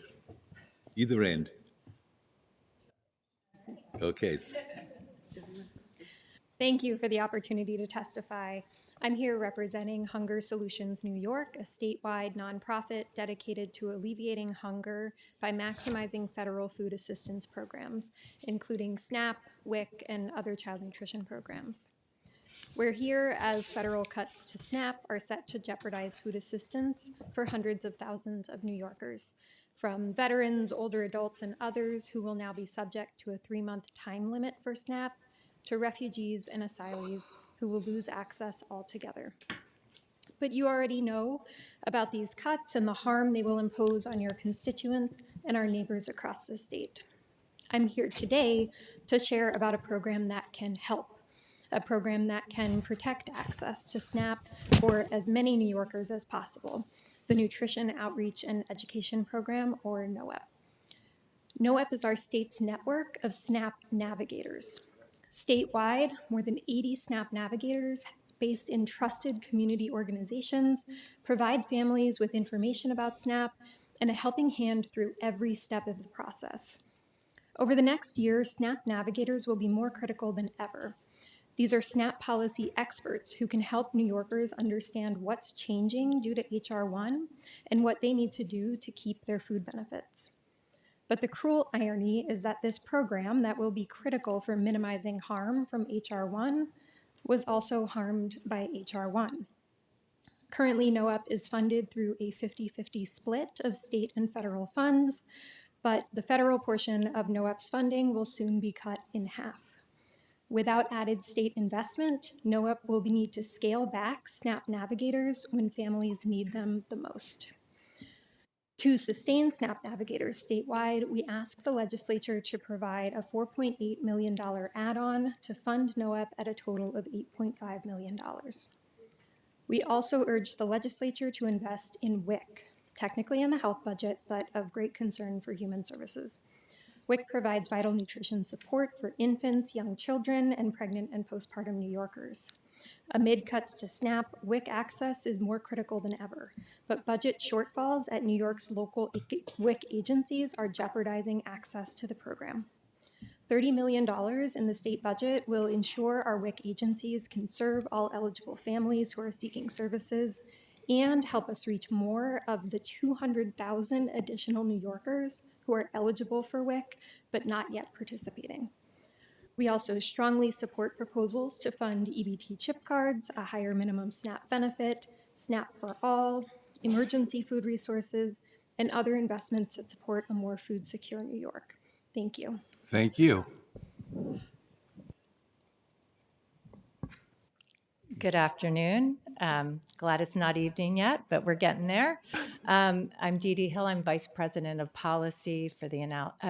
Either end. Okay. Thank you for the opportunity to testify. I'm here representing Hunger Solutions New York, a statewide nonprofit dedicated to alleviating hunger by maximizing federal food assistance programs, including SNAP, WIC, and other child nutrition programs. We're here as federal cuts to SNAP are set to jeopardize food assistance for hundreds of thousands of New Yorkers, from veterans, older adults, and others who will now be subject to a 3-month time limit for SNAP, to refugees and asylees who will lose access altogether. But you already know about these cuts and the harm they will impose on your constituents and our neighbors across the state. I'm here today to share about a program that can help, a program that can protect access to SNAP for as many New Yorkers as possible, the Nutrition Outreach and Education Program, or NOEP. NOEP is our state's network of SNAP navigators. Statewide, more than 80 SNAP navigators based in trusted community organizations provide families with information about SNAP and a helping hand through every step of the process. Over the next year, SNAP navigators will be more critical than ever. These are SNAP policy experts who can help New Yorkers understand what's changing due to H.R. 1 and what they need to do to keep their food benefits. But the cruel irony is that this program that will be critical for minimizing harm from H.R. 1 was also harmed by H.R. 1. Currently, NOEP is funded through a 50-50 split of state and federal funds, but the federal portion of NOEP's funding will soon be cut in half. Without added state investment, NOEP will need to scale back SNAP navigators when families need them the most. To sustain SNAP navigators statewide, we ask the legislature to provide a $4.8 million add-on to fund NOEP at a total of $8.5 million. We also urge the legislature to invest in WIC, technically in the health budget, but of great concern for human services. WIC provides vital nutrition support for infants, young children, and pregnant and postpartum New Yorkers. Amid cuts to SNAP, WIC access is more critical than ever, but budget shortfalls at New York's local WIC agencies are jeopardizing access to the program. $30 million in the state budget will ensure our WIC agencies can serve all eligible families who are seeking services and help us reach more of the 200,000 additional New Yorkers who are eligible for WIC but not yet participating. We also strongly support proposals to fund EBT chip cards, a higher minimum SNAP benefit, SNAP for all, emergency food resources, and other investments that support a more food secure New York. Thank you. Thank you. Good afternoon. Glad it's not evening yet, but we're getting there. I'm Dee Dee Hill. I'm Vice President of Policy for the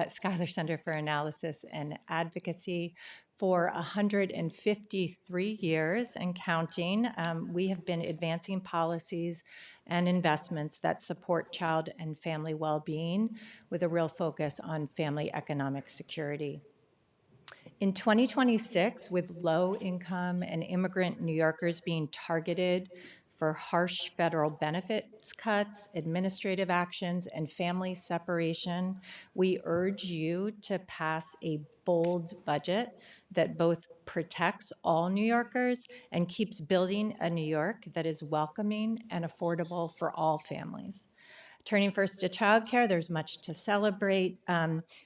Schuyler Center for Analysis and Advocacy. For 153 years and counting, we have been advancing policies and investments that support child and family well-being with a real focus on family economic security. In 2026, with low-income and immigrant New Yorkers being targeted for harsh federal benefits cuts, administrative actions, and family separation, we urge you to pass a bold budget that both protects all New Yorkers and keeps building a New York that is welcoming and affordable for all families. Turning first to childcare, there's much to celebrate.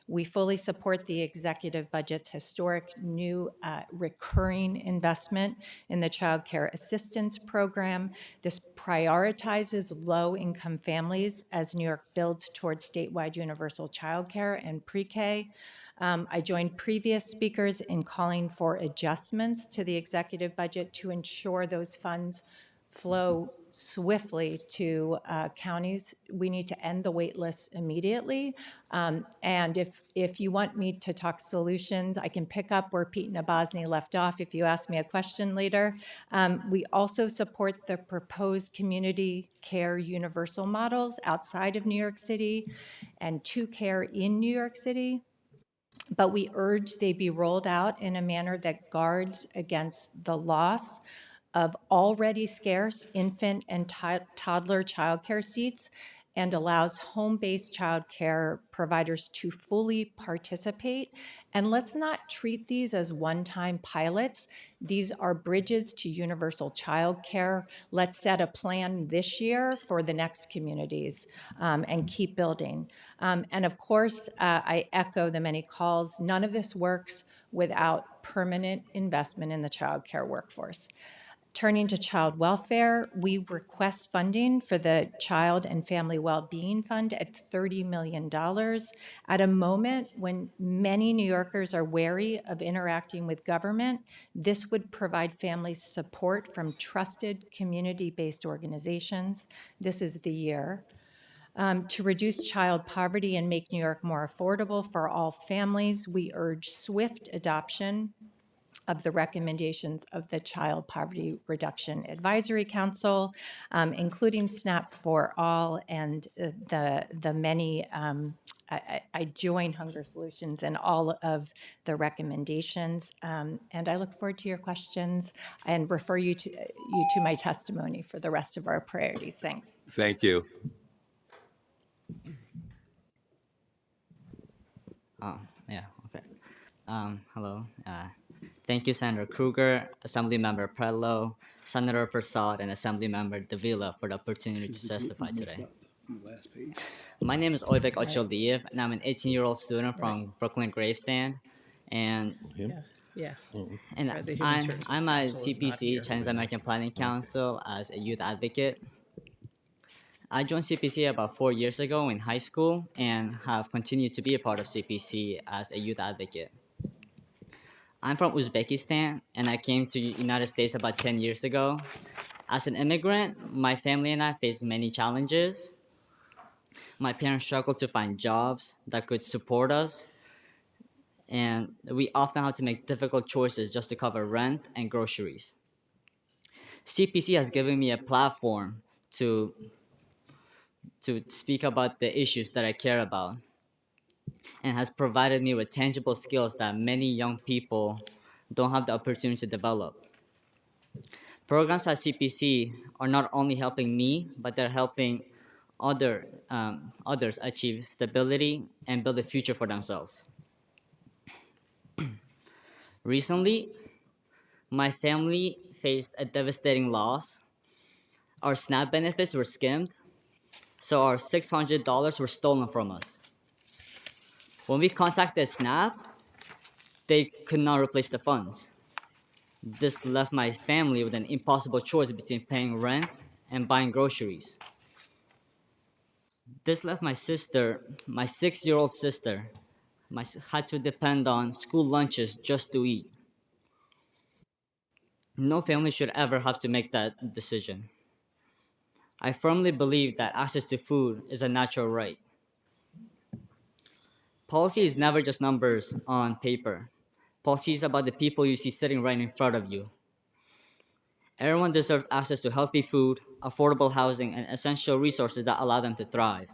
We fully support the executive budget's historic new recurring investment in the Child Care Assistance Program. This prioritizes low-income families as New York builds towards statewide universal childcare and pre-K. I joined previous speakers in calling for adjustments to the executive budget to ensure those funds flow swiftly to counties. We need to end the wait lists immediately. And if you want me to talk solutions, I can pick up where Pete Nabozny left off if you ask me a question later. We also support the proposed community care universal models outside of New York City and TwoCare in New York City. But we urge they be rolled out in a manner that guards against the loss of already scarce infant and toddler childcare seats and allows home-based childcare providers to fully participate. And let's not treat these as one-time pilots. These are bridges to universal childcare. Let's set a plan this year for the next communities and keep building. And of course, I echo the many calls. None of this works without permanent investment in the childcare workforce. Turning to child welfare, we request funding for the Child and Family Wellbeing Fund at $30 million at a moment when many New Yorkers are wary of interacting with government. This would provide families support from trusted community-based organizations. This is the year. To reduce child poverty and make New York more affordable for all families, we urge swift adoption of the recommendations of the Child Poverty Reduction Advisory Council, including SNAP for All and the many. I join Hunger Solutions in all of the recommendations, and I look forward to your questions and refer you to my testimony for the rest of our priorities. Thanks. Thank you. Yeah, okay. Hello. Thank you, Senator Kruger, Assemblymember Pretlow, Senator Prasad, and Assemblymember Davila for the opportunity to testify today. My name is Oybek Ocholiev, and I'm an 18-year-old student from Brooklyn Gravesand. And Yeah. and Right, the Human Services I'm a Council is not CPC, here. Chinese American Planning Council, as a youth advocate. I joined CPC about 4 years ago in high school and have continued to be a part of CPC as a youth advocate. I'm from Uzbekistan and I came to the United States about 10 years ago. As an immigrant, my family and I faced many challenges. My parents struggled to find jobs that could support us, and we often had to make difficult choices just to cover rent and groceries. CPC has given me a platform to speak about the issues that I care about and has provided me with tangible skills that many young people don't have the opportunity to develop. Programs at CPC are not only helping me, but they're helping others achieve stability and build a future for themselves. Recently, my family faced a devastating loss. Our SNAP benefits were skimmed, so our $600 were stolen from us. When we contacted SNAP, they could not replace the funds. This left my family with an impossible choice between paying rent and buying groceries. This left my sister, my 6-year-old sister, had to depend on school lunches just to eat. No family should ever have to make that decision. I firmly believe that access to food is a natural right. Policy is never just numbers on paper. Policy is about the people you see sitting right in front of you. Everyone deserves access to healthy food, affordable housing, and essential resources that allow them to thrive.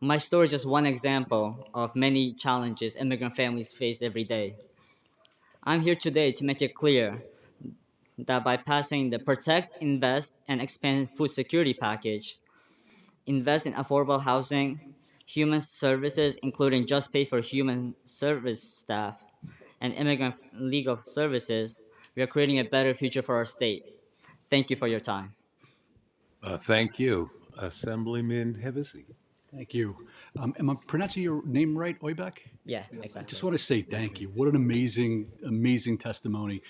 My story is just one example of many challenges immigrant families face every day. I'm here today to make it clear that by passing the Protect, Invest, and Expand Food Security Package, invest in affordable housing, human services, including just pay for human service staff, and immigrant legal services, we are creating a better future for our state. Thank you for your time. Thank you. Assemblyman Hevesi. Thank you. Am I pronouncing your name right, Oybek? Yeah, exactly. I just want to say thank you. What an amazing, amazing testimony.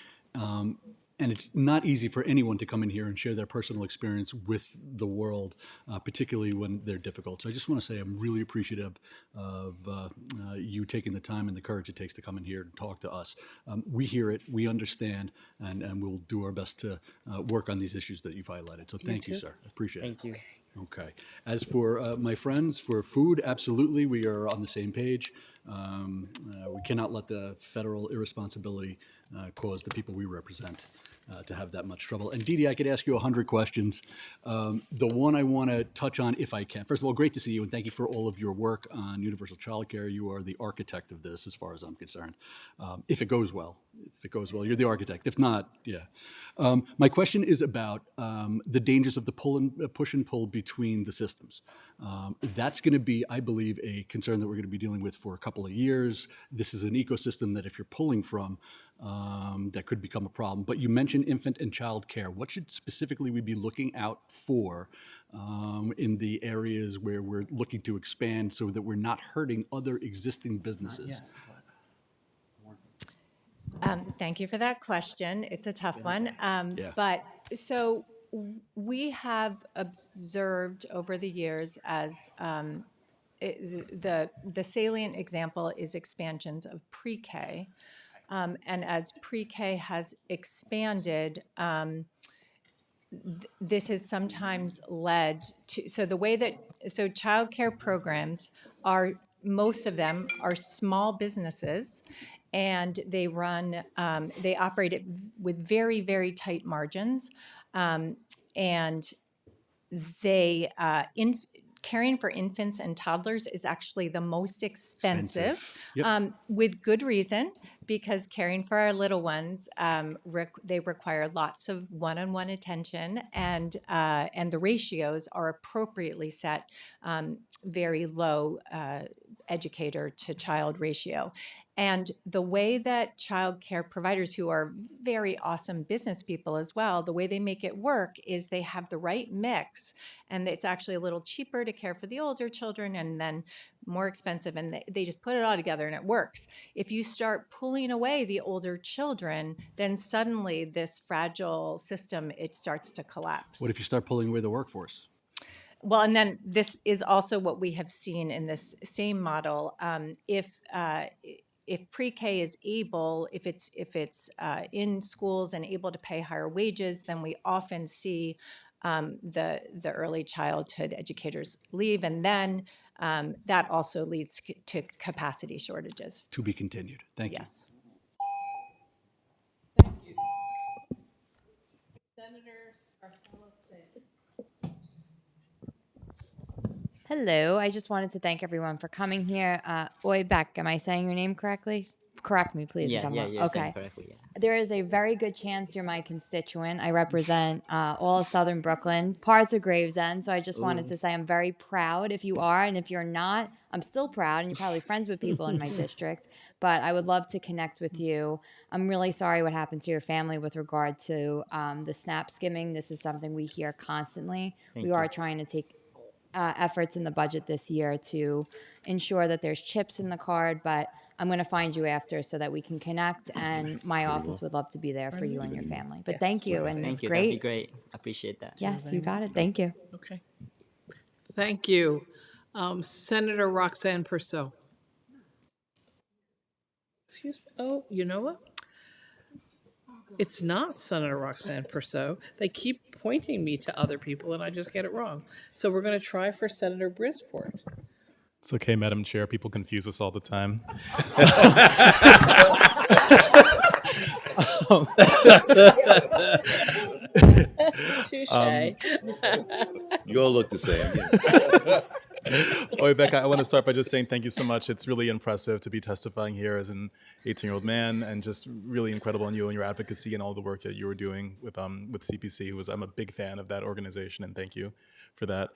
And it's not easy for anyone to come in here and share their personal experience with the world, particularly when they're difficult. So I just want to say I'm really appreciative of you taking the time and the courage it takes to come in here and talk to us. We hear it, we understand, and we'll do our best to work on these issues that you've highlighted. So thank you, sir. Appreciate it. Thank you. Okay. As for my friends, for food, absolutely, we are on the same page. We cannot let the federal irresponsibility cause the people we represent to have that much trouble. And Didi, I could ask you 100 questions. The one I want to touch on, if I can. First of all, great to see you, and thank you for all of your work on universal childcare. You are the architect of this, as far as I'm concerned. If it goes well, you're the architect. If not, yeah. My question is about the dangers of the push and pull between the systems. That's going to be, I believe, a concern that we're going to be dealing with for a couple of years. This is an ecosystem that if you're pulling from, that could become a problem. But you mentioned infant and child care. What should specifically we be looking out for in the areas where we're looking to expand so that we're not hurting other existing businesses? Thank you for that question. It's a tough one. Yeah. But so we have observed over the years as the salient example is expansions of pre-K. And as pre-K has expanded, this has sometimes led to, so childcare programs are, most of them are small businesses, and they run, they operate with very, very tight margins. And they, caring for infants and toddlers is actually the most expensive, Yep. with good reason, because caring for our little ones, they require lots of one-on-one attention, and the ratios are appropriately set, very low educator to child ratio. And the way that child care providers, who are very awesome business people as well, the way they make it work is they have the right mix, and it's actually a little cheaper to care for the older children and then more expensive, and they just put it all together and it works. If you start pulling away the older children, then suddenly this fragile system, it starts to collapse. What if you start pulling away the workforce? Well, and then this is also what we have seen in this same model. If pre-K is able, if it's in schools and able to pay higher wages, then we often see the early childhood educators leave, and then that also leads to capacity shortages. To be continued. Thank you. Yes. Thank you. Senator Scarcella-Singh. Hello, I just wanted to thank everyone for coming here. Oi Beck, am I saying your name correctly? Correct me, please. if I'm wrong. You're saying Okay. correctly, yeah. There is a very good chance you're my constituent. I represent all of Southern Brooklyn, parts of Gravesend. So I just wanted to say I'm very proud if you are. And if you're not, I'm still proud. And you're probably friends with people in my district. But I would love to connect with you. I'm really sorry what happened to your family with regard to the SNAP skimming. This is something we hear constantly. Thank We you. are trying to take efforts in the budget this year to ensure that there's chips in the card, but I'm going to find you after so that we can connect, and my office would love to be there for you and your family. But thank you, and Thank it's you. That'd be great. great. Appreciate that. Yes, you got it. Thank you. Okay. Thank you. Senator Roxanne Purcell. Excuse me. Oh, you know what? It's not Senator Roxanne Purcell. They keep pointing me to other people, and I just get it wrong. So we're going to try for Senator Brisport. It's okay, Madam Chair. People confuse us all the time. Touche. You all look the same. Oh, Becca, I want to start by just saying thank you so much. It's really impressive to be testifying here as an 18-year-old man, and just really incredible on you and your advocacy and all the work that you were doing with CPC. I'm a big fan of that organization, and thank you for that.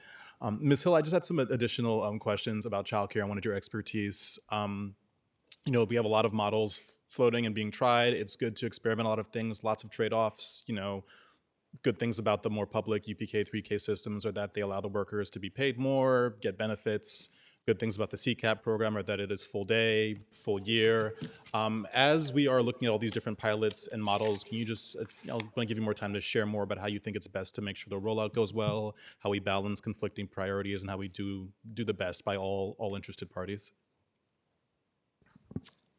Ms. Hill, I just had some additional questions about childcare. I wanted your expertise. We have a lot of models floating and being tried. It's good to experiment a lot of things, lots of trade-offs. Good things about the more public UPK 3K systems are that they allow the workers to be paid more, get benefits. Good things about the CCAP program are that it is full day, full year. As we are looking at all these different pilots and models, can you just, I want to give you more time to share more about how you think it's best to make sure the rollout goes well, how we balance conflicting priorities, and how we do the best by all interested parties?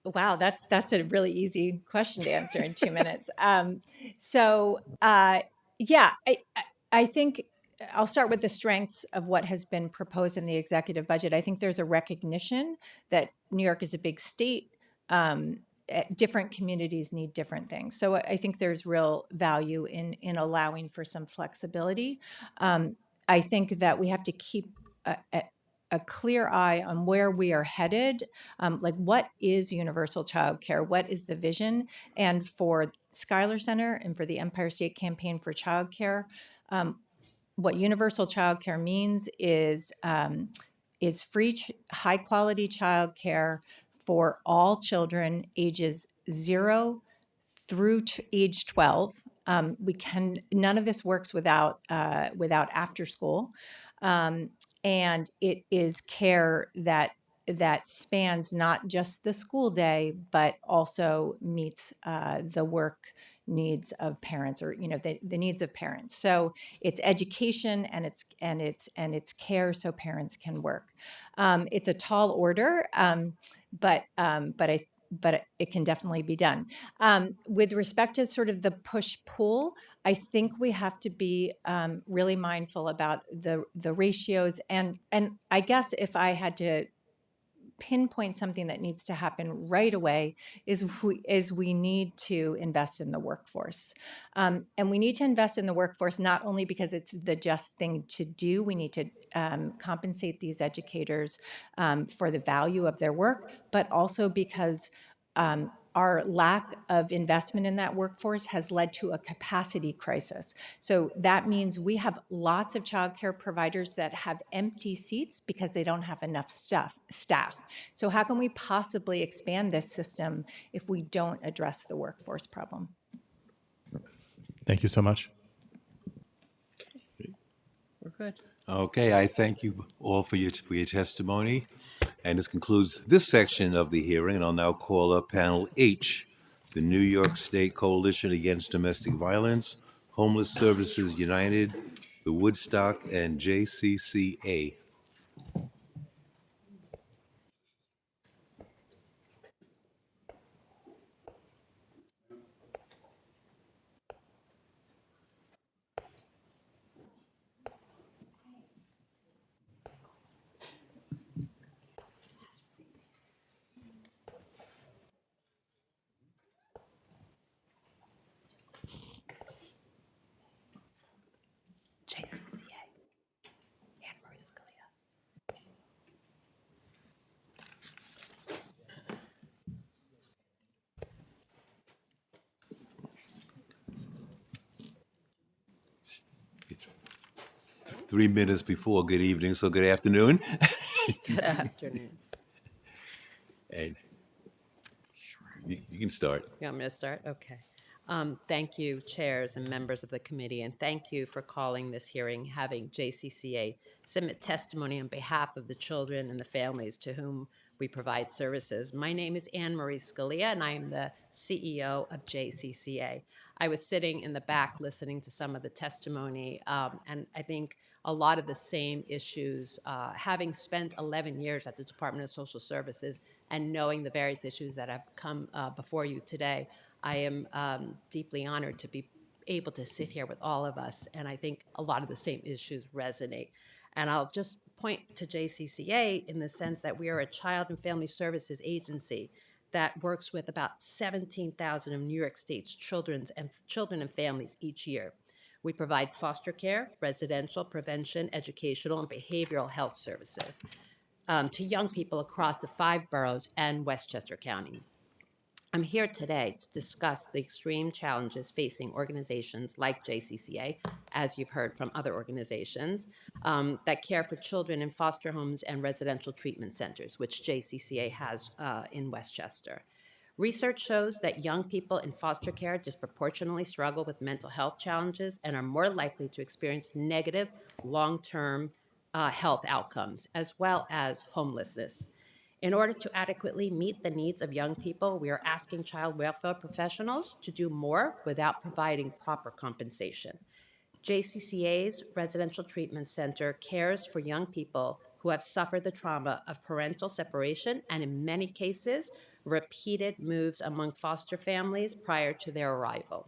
Wow, that's a really easy question to answer in 2 minutes. Yeah, I think I'll start with the strengths of what has been proposed in the executive budget. I think there's a recognition that New York is a big state. Different communities need different things. So I think there's real value in allowing for some flexibility. I think that we have to keep a clear eye on where we are headed, like what is universal childcare, what is the vision, and for Schuyler Center and for the Empire State Campaign for Childcare, what universal childcare means is free, high quality childcare for all children ages 0 through age 12. None of this works without after school. And it is care that spans not just the school day, but also meets the work needs of parents, or the needs of parents. So it's education and it's care so parents can work. It's a tall order, but it can definitely be done. With respect to sort of the push-pull, I think we have to be really mindful about the ratios. And I guess if I had to pinpoint something that needs to happen right away is we need to invest in the workforce. And we need to invest in the workforce not only because it's the just thing to do, we need to compensate these educators for the value of their work, but also because our lack of investment in that workforce has led to a capacity crisis. So that means we have lots of childcare providers that have empty seats because they don't have enough staff. So how can we possibly expand this system if we don't address the workforce problem? Thank you so much. We're good. Okay, I thank you all for your testimony. And this concludes this section of the hearing, and I'll now call up Panel H, the New York State Coalition Against Domestic Violence, Homeless Services United, the Woodstock, and JCCA. JCCA. Anne Marie Scalia. It's 3 minutes before good evening, so good afternoon. Good afternoon. And you can start. You want me to start? Okay. Thank you, chairs and members of the committee, and thank you for calling this hearing, having JCCA submit testimony on behalf of the children and the families to whom we provide services. My name is Anne Marie Scalia, and I am the CEO of JCCA. I was sitting in the back listening to some of the testimony, and I think a lot of the same issues, having spent 11 years at the Department of Social Services and knowing the various issues that have come before you today, I am deeply honored to be able to sit here with all of us, and I think a lot of the same issues resonate. And I'll just point to JCCA in the sense that we are a child and family services agency that works with about 17,000 of New York State's children and families each year. We provide foster care, residential, prevention, educational, and behavioral health services to young people across the 5 boroughs and Westchester County. I'm here today to discuss the extreme challenges facing organizations like JCCA, as you've heard from other organizations, that care for children in foster homes and residential treatment centers, which JCCA has in Westchester. Research shows that young people in foster care disproportionately struggle with mental health challenges and are more likely to experience negative long-term health outcomes, as well as homelessness. In order to adequately meet the needs of young people, we are asking child welfare professionals to do more without providing proper compensation. JCCA's Residential Treatment Center cares for young people who have suffered the trauma of parental separation and, in many cases, repeated moves among foster families prior to their arrival.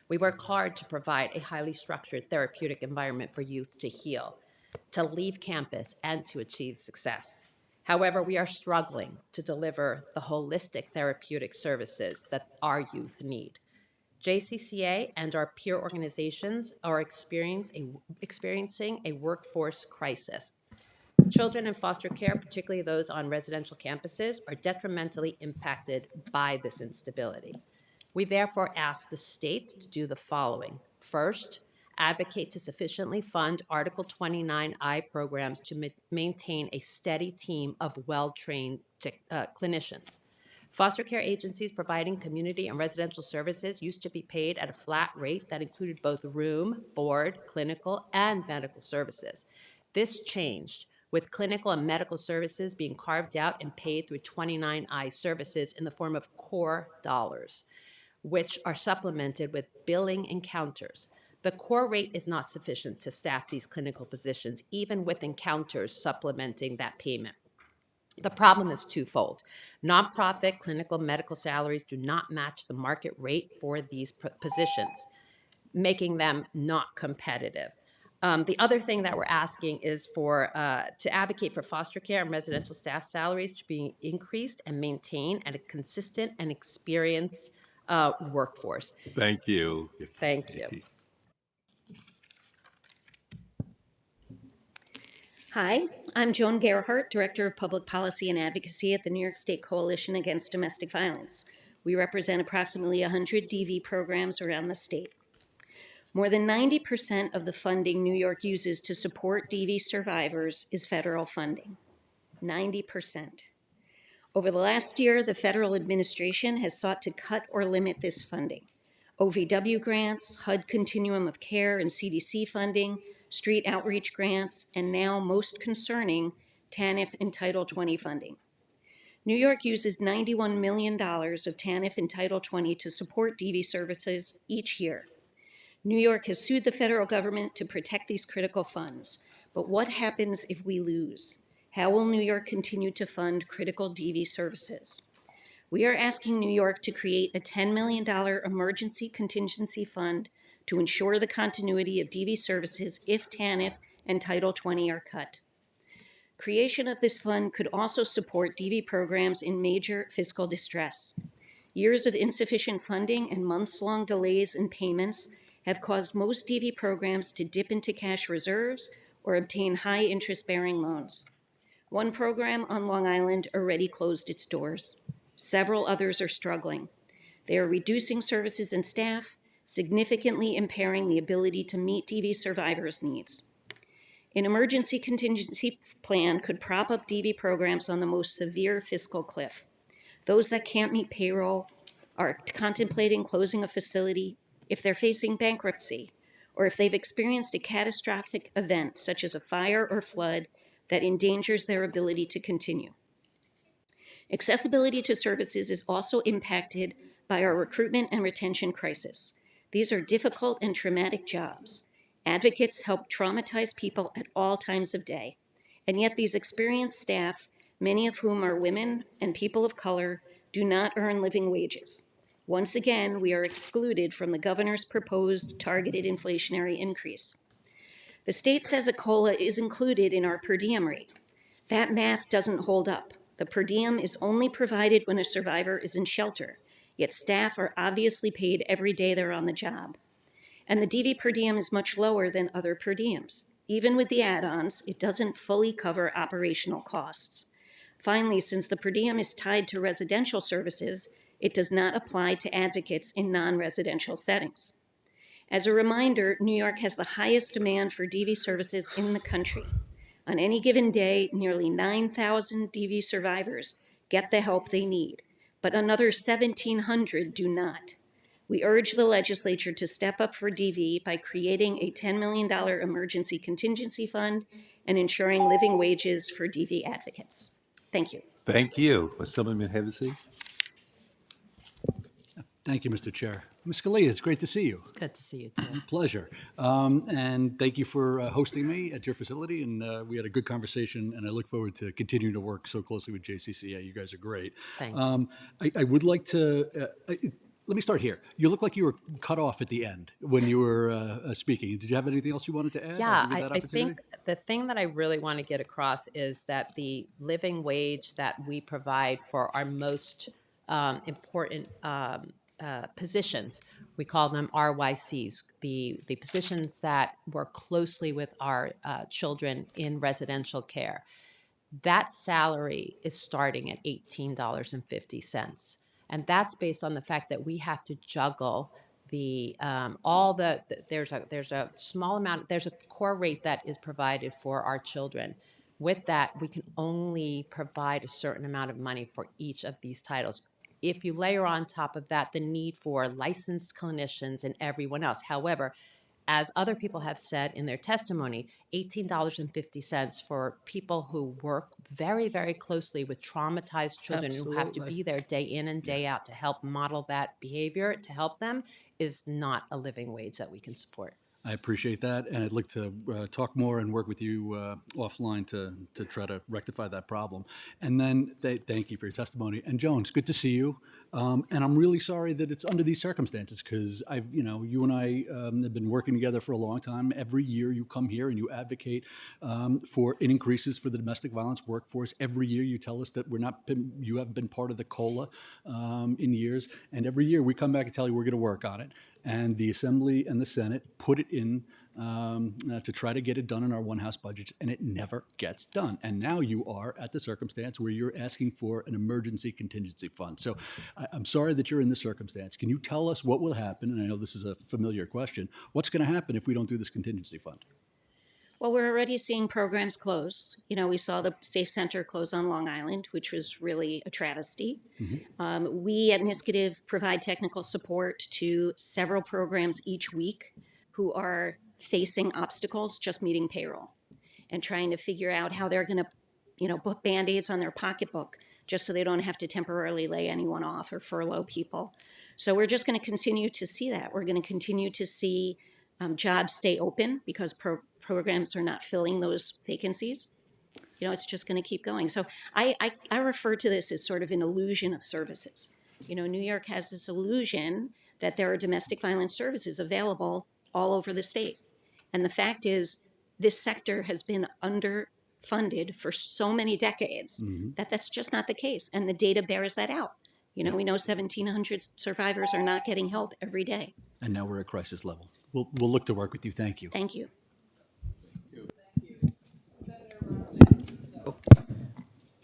We work hard to provide a highly structured therapeutic environment for youth to heal, to leave campus, and to achieve success. However, we are struggling to deliver the holistic therapeutic services that our youth need. JCCA and our peer organizations are experiencing a workforce crisis. Children in foster care, particularly those on residential campuses, are detrimentally impacted by this instability. We therefore ask the state to do the following. First, advocate to sufficiently fund Article 29I programs to maintain a steady team of well-trained clinicians. Foster care agencies providing community and residential services used to be paid at a flat rate that included both room, board, clinical, and medical services. This changed, with clinical and medical services being carved out and paid through 29I services in the form of core dollars, which are supplemented with billing encounters. The core rate is not sufficient to staff these clinical positions, even with encounters supplementing that payment. The problem is twofold. Nonprofit clinical medical salaries do not match the market rate for these positions, making them not competitive. The other thing that we're asking is for to advocate for foster care and residential staff salaries to be increased and maintained at a consistent and experienced workforce. Thank you. Thank you. Hi, I'm Joan Gerhardt, Director of Public Policy and Advocacy at the New York State Coalition Against Domestic Violence. We represent approximately 100 DV programs around the state. More than 90% of the funding New York uses to support DV survivors is federal funding. 90%. Over the last year, the federal administration has sought to cut or limit this funding. OVW grants, HUD Continuum of Care and CDC funding, street outreach grants, and now, most concerning, TANF and Title 20 funding. New York uses $91 million of TANF and Title 20 to support DV services each year. New York has sued the federal government to protect these critical funds. But what happens if we lose? How will New York continue to fund critical DV services? We are asking New York to create a $10 million emergency contingency fund to ensure the continuity of DV services if TANF and Title 20 are cut. Creation of this fund could also support DV programs in major fiscal distress. Years of insufficient funding and months-long delays in payments have caused most DV programs to dip into cash reserves or obtain high interest-bearing loans. One program on Long Island already closed its doors. Several others are struggling. They are reducing services and staff, significantly impairing the ability to meet DV survivors' needs. An emergency contingency plan could prop up DV programs on the most severe fiscal cliff. Those that can't meet payroll are contemplating closing a facility if they're facing bankruptcy, or if they've experienced a catastrophic event such as a fire or flood that endangers their ability to continue. Accessibility to services is also impacted by our recruitment and retention crisis. These are difficult and traumatic jobs. Advocates help traumatized people at all times of day, and yet these experienced staff, many of whom are women and people of color, do not earn living wages. Once again, we are excluded from the governor's proposed targeted inflationary increase. The state says a COLA is included in our per diem rate. That math doesn't hold up. The per diem is only provided when a survivor is in shelter, yet staff are obviously paid every day they're on the job. And the DV per diem is much lower than other per diems. Even with the add-ons, it doesn't fully cover operational costs. Finally, since the per diem is tied to residential services, it does not apply to advocates in non-residential settings. As a reminder, New York has the highest demand for DV services in the country. On any given day, nearly 9,000 DV survivors get the help they need, but another 1,700 do not. We urge the legislature to step up for DV by creating a $10 million emergency contingency fund and ensuring living wages for DV advocates. Thank you. Thank you. Assemblyman Hevesy? Thank you, Mr. Chair. Ms. Scalia, it's great to see you. It's good to see you too. Pleasure. And thank you for hosting me at your facility. And we had a good conversation, and I look forward to continuing to work so closely with JCCA. You guys are great. Thank you. I would like to, let me start here. You look like you were cut off at the end when you were speaking. Did you have anything else you wanted to add? Yeah, I'll give you that I think the thing that I really want to get across is that the living wage that we provide for our most important positions, we call them RYCs, the positions that work closely with our children in residential care. That salary is starting at $18.50. And that's based on the fact that we have to juggle there's a small amount, there's a core rate that is provided for our children. With that, we can only provide a certain amount of money for each of these titles. If you layer on top of that the need for licensed clinicians and everyone else. However, as other people have said in their testimony, $18.50 for people who work very, very closely with traumatized children who have to be there day in and day out to help model that behavior, to help them, is not a living wage that we can support. I appreciate that, and I'd like to talk more and work with you offline to try to rectify that problem. And then thank you for your testimony. And Joan, it's good to see you. And I'm really sorry that it's under these circumstances because you and I have been working together for a long time. Every year you come here and you advocate for increases for the domestic violence workforce. Every year you tell us that you haven't been part of the COLA in years. And every year we come back and tell you we're going to work on it. And the Assembly and the Senate put it in to try to get it done in our one-house budgets, and it never gets done. And now you are at the circumstance where you're asking for an emergency contingency fund. So I'm sorry that you're in this circumstance. Can you tell us what will happen? And I know this is a familiar question. What's going to happen if we don't do this contingency fund? Well, we're already seeing programs close. We saw the Safe Center close on Long Island, which was really a travesty. We at Niskative provide technical support to several programs each week who are facing obstacles just meeting payroll and trying to figure out how they're going to, put Band-Aids on their pocketbook just so they don't have to temporarily lay anyone off or furlough people. So we're just going to continue to see that. We're going to continue to see jobs stay open because programs are not filling those vacancies. It's just going to keep going. So I refer to this as sort of an illusion of services. New York has this illusion that there are domestic violence services available all over the state. And the fact is, this sector has been underfunded for so many decades that that's just not the case. And the data bears that out. We know 1,700 survivors are not getting help every day. And now we're at crisis level. We'll look to work with you. Thank you. Thank you.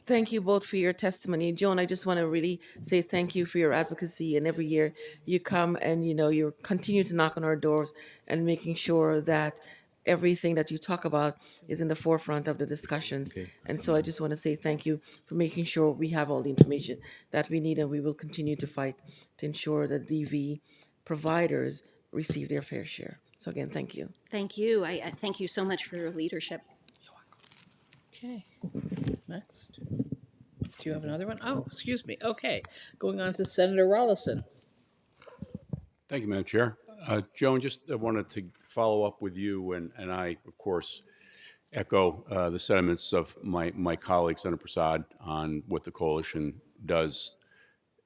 Thank you both for your testimony. Joan, I just want to really say thank you for your advocacy. And every year you come and, you continue to knock on our doors and making sure that everything that you talk about is in the forefront of the discussions. And so I just want to say thank you for making sure we have all the information that we need, and we will continue to fight to ensure that DV providers receive their fair share. So again, thank you. Thank you. I thank you so much for your leadership. Okay, next. Do you have another one? Oh, excuse me. Okay, going on to Senator Rollison. Thank you, Madam Chair. Joan, just wanted to follow up with you, and I, of course, echo the sentiments of my colleague, Senator Prasad, on what the coalition does,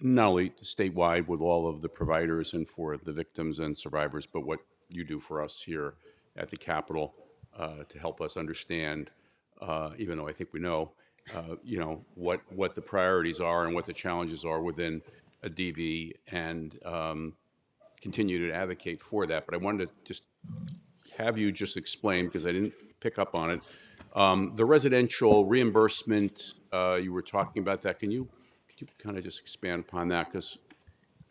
not only statewide with all of the providers and for the victims and survivors, but what you do for us here at the Capitol to help us understand, even though I think we know, what the priorities are and what the challenges are within a DV, and continue to advocate for that. But I wanted to just have you just explain, because I didn't pick up on it, the residential reimbursement, you were talking about that. Could you kind of just expand upon that?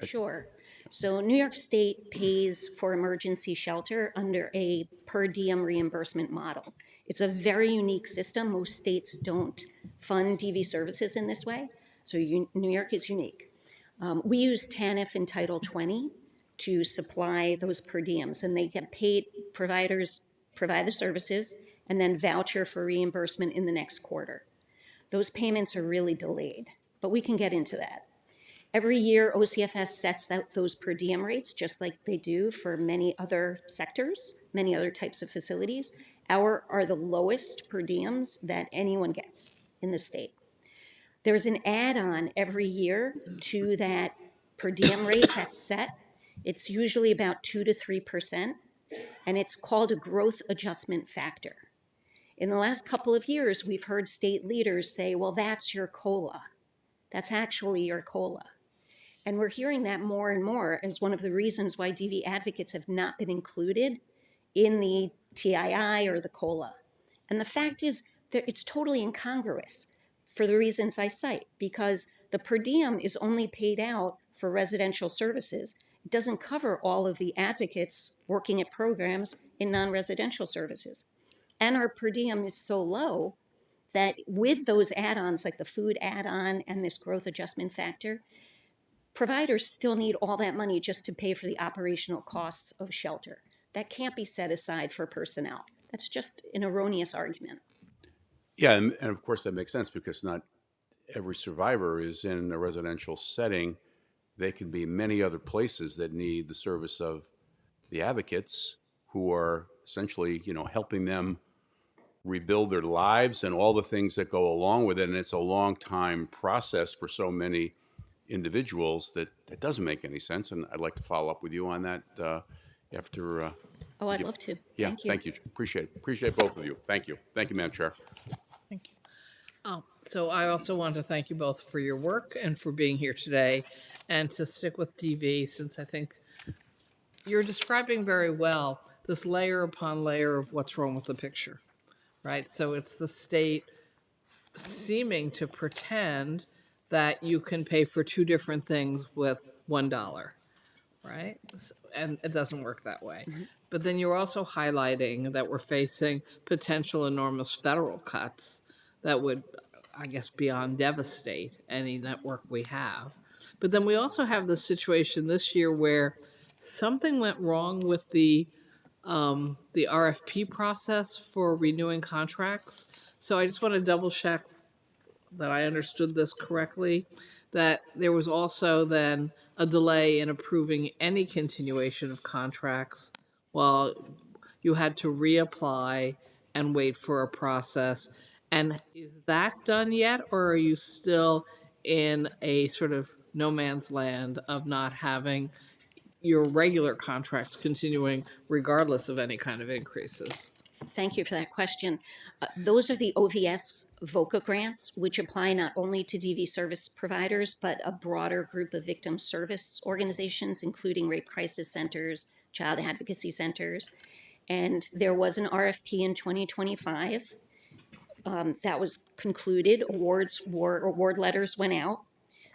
Sure. So New York State pays for emergency shelter under a per diem reimbursement model. It's a very unique system. Most states don't fund DV services in this way. So New York is unique. We use TANF in Title 20 to supply those per diems, and they get paid, providers provide the services and then voucher for reimbursement in the next quarter. Those payments are really delayed, but we can get into that. Every year, OCFS sets out those per diem rates, just like they do for many other sectors, many other types of facilities. Our are the lowest per diems that anyone gets in the state. There's an add-on every year to that per diem rate that's set. It's usually about 2 to 3%, and it's called a growth adjustment factor. In the last couple of years, we've heard state leaders say, well, that's your COLA. That's actually your COLA. And we're hearing that more and more as one of the reasons why DV advocates have not been included in the TII or the COLA. And the fact is that it's totally incongruous for the reasons I cite, because the per diem is only paid out for residential services. It doesn't cover all of the advocates working at programs in non-residential services. And our per diem is so low that with those add-ons, like the food add-on and this growth adjustment factor, providers still need all that money just to pay for the operational costs of shelter. That can't be set aside for personnel. That's just an erroneous argument. Yeah, and of course that makes sense, because not every survivor is in a residential setting. They can be many other places that need the service of the advocates, who are essentially, helping them rebuild their lives and all the things that go along with it. And it's a long time process for so many individuals that doesn't make any sense. And I'd like to follow up with you on that after. Oh, I'd love to. Yeah, Thank you. Appreciate both of you. Thank you, Madam Chair. So I also want to thank you both for your work and for being here today, and to stick with DV, since I think you're describing very well this layer upon layer of what's wrong with the picture, right? So it's the state seeming to pretend that you can pay for two different things with $1, right? And it doesn't work that way. But then you're also highlighting that we're facing potential enormous federal cuts that would, I guess, beyond devastate any network we have. But then we also have the situation this year where something went wrong with the RFP process for renewing contracts. So I just want to double check that I understood this correctly, that there was also then a delay in approving any continuation of contracts while you had to reapply and wait for a process. And is that done yet, or are you still in a sort of no man's land of not having your regular contracts continuing regardless of any kind of increases? Thank you for that question. Those are the OVS VOCA grants, which apply not only to DV service providers, but a broader group of victim service organizations, including rape crisis centers, child advocacy centers. And there was an RFP in 2025 that was concluded. Award letters went out.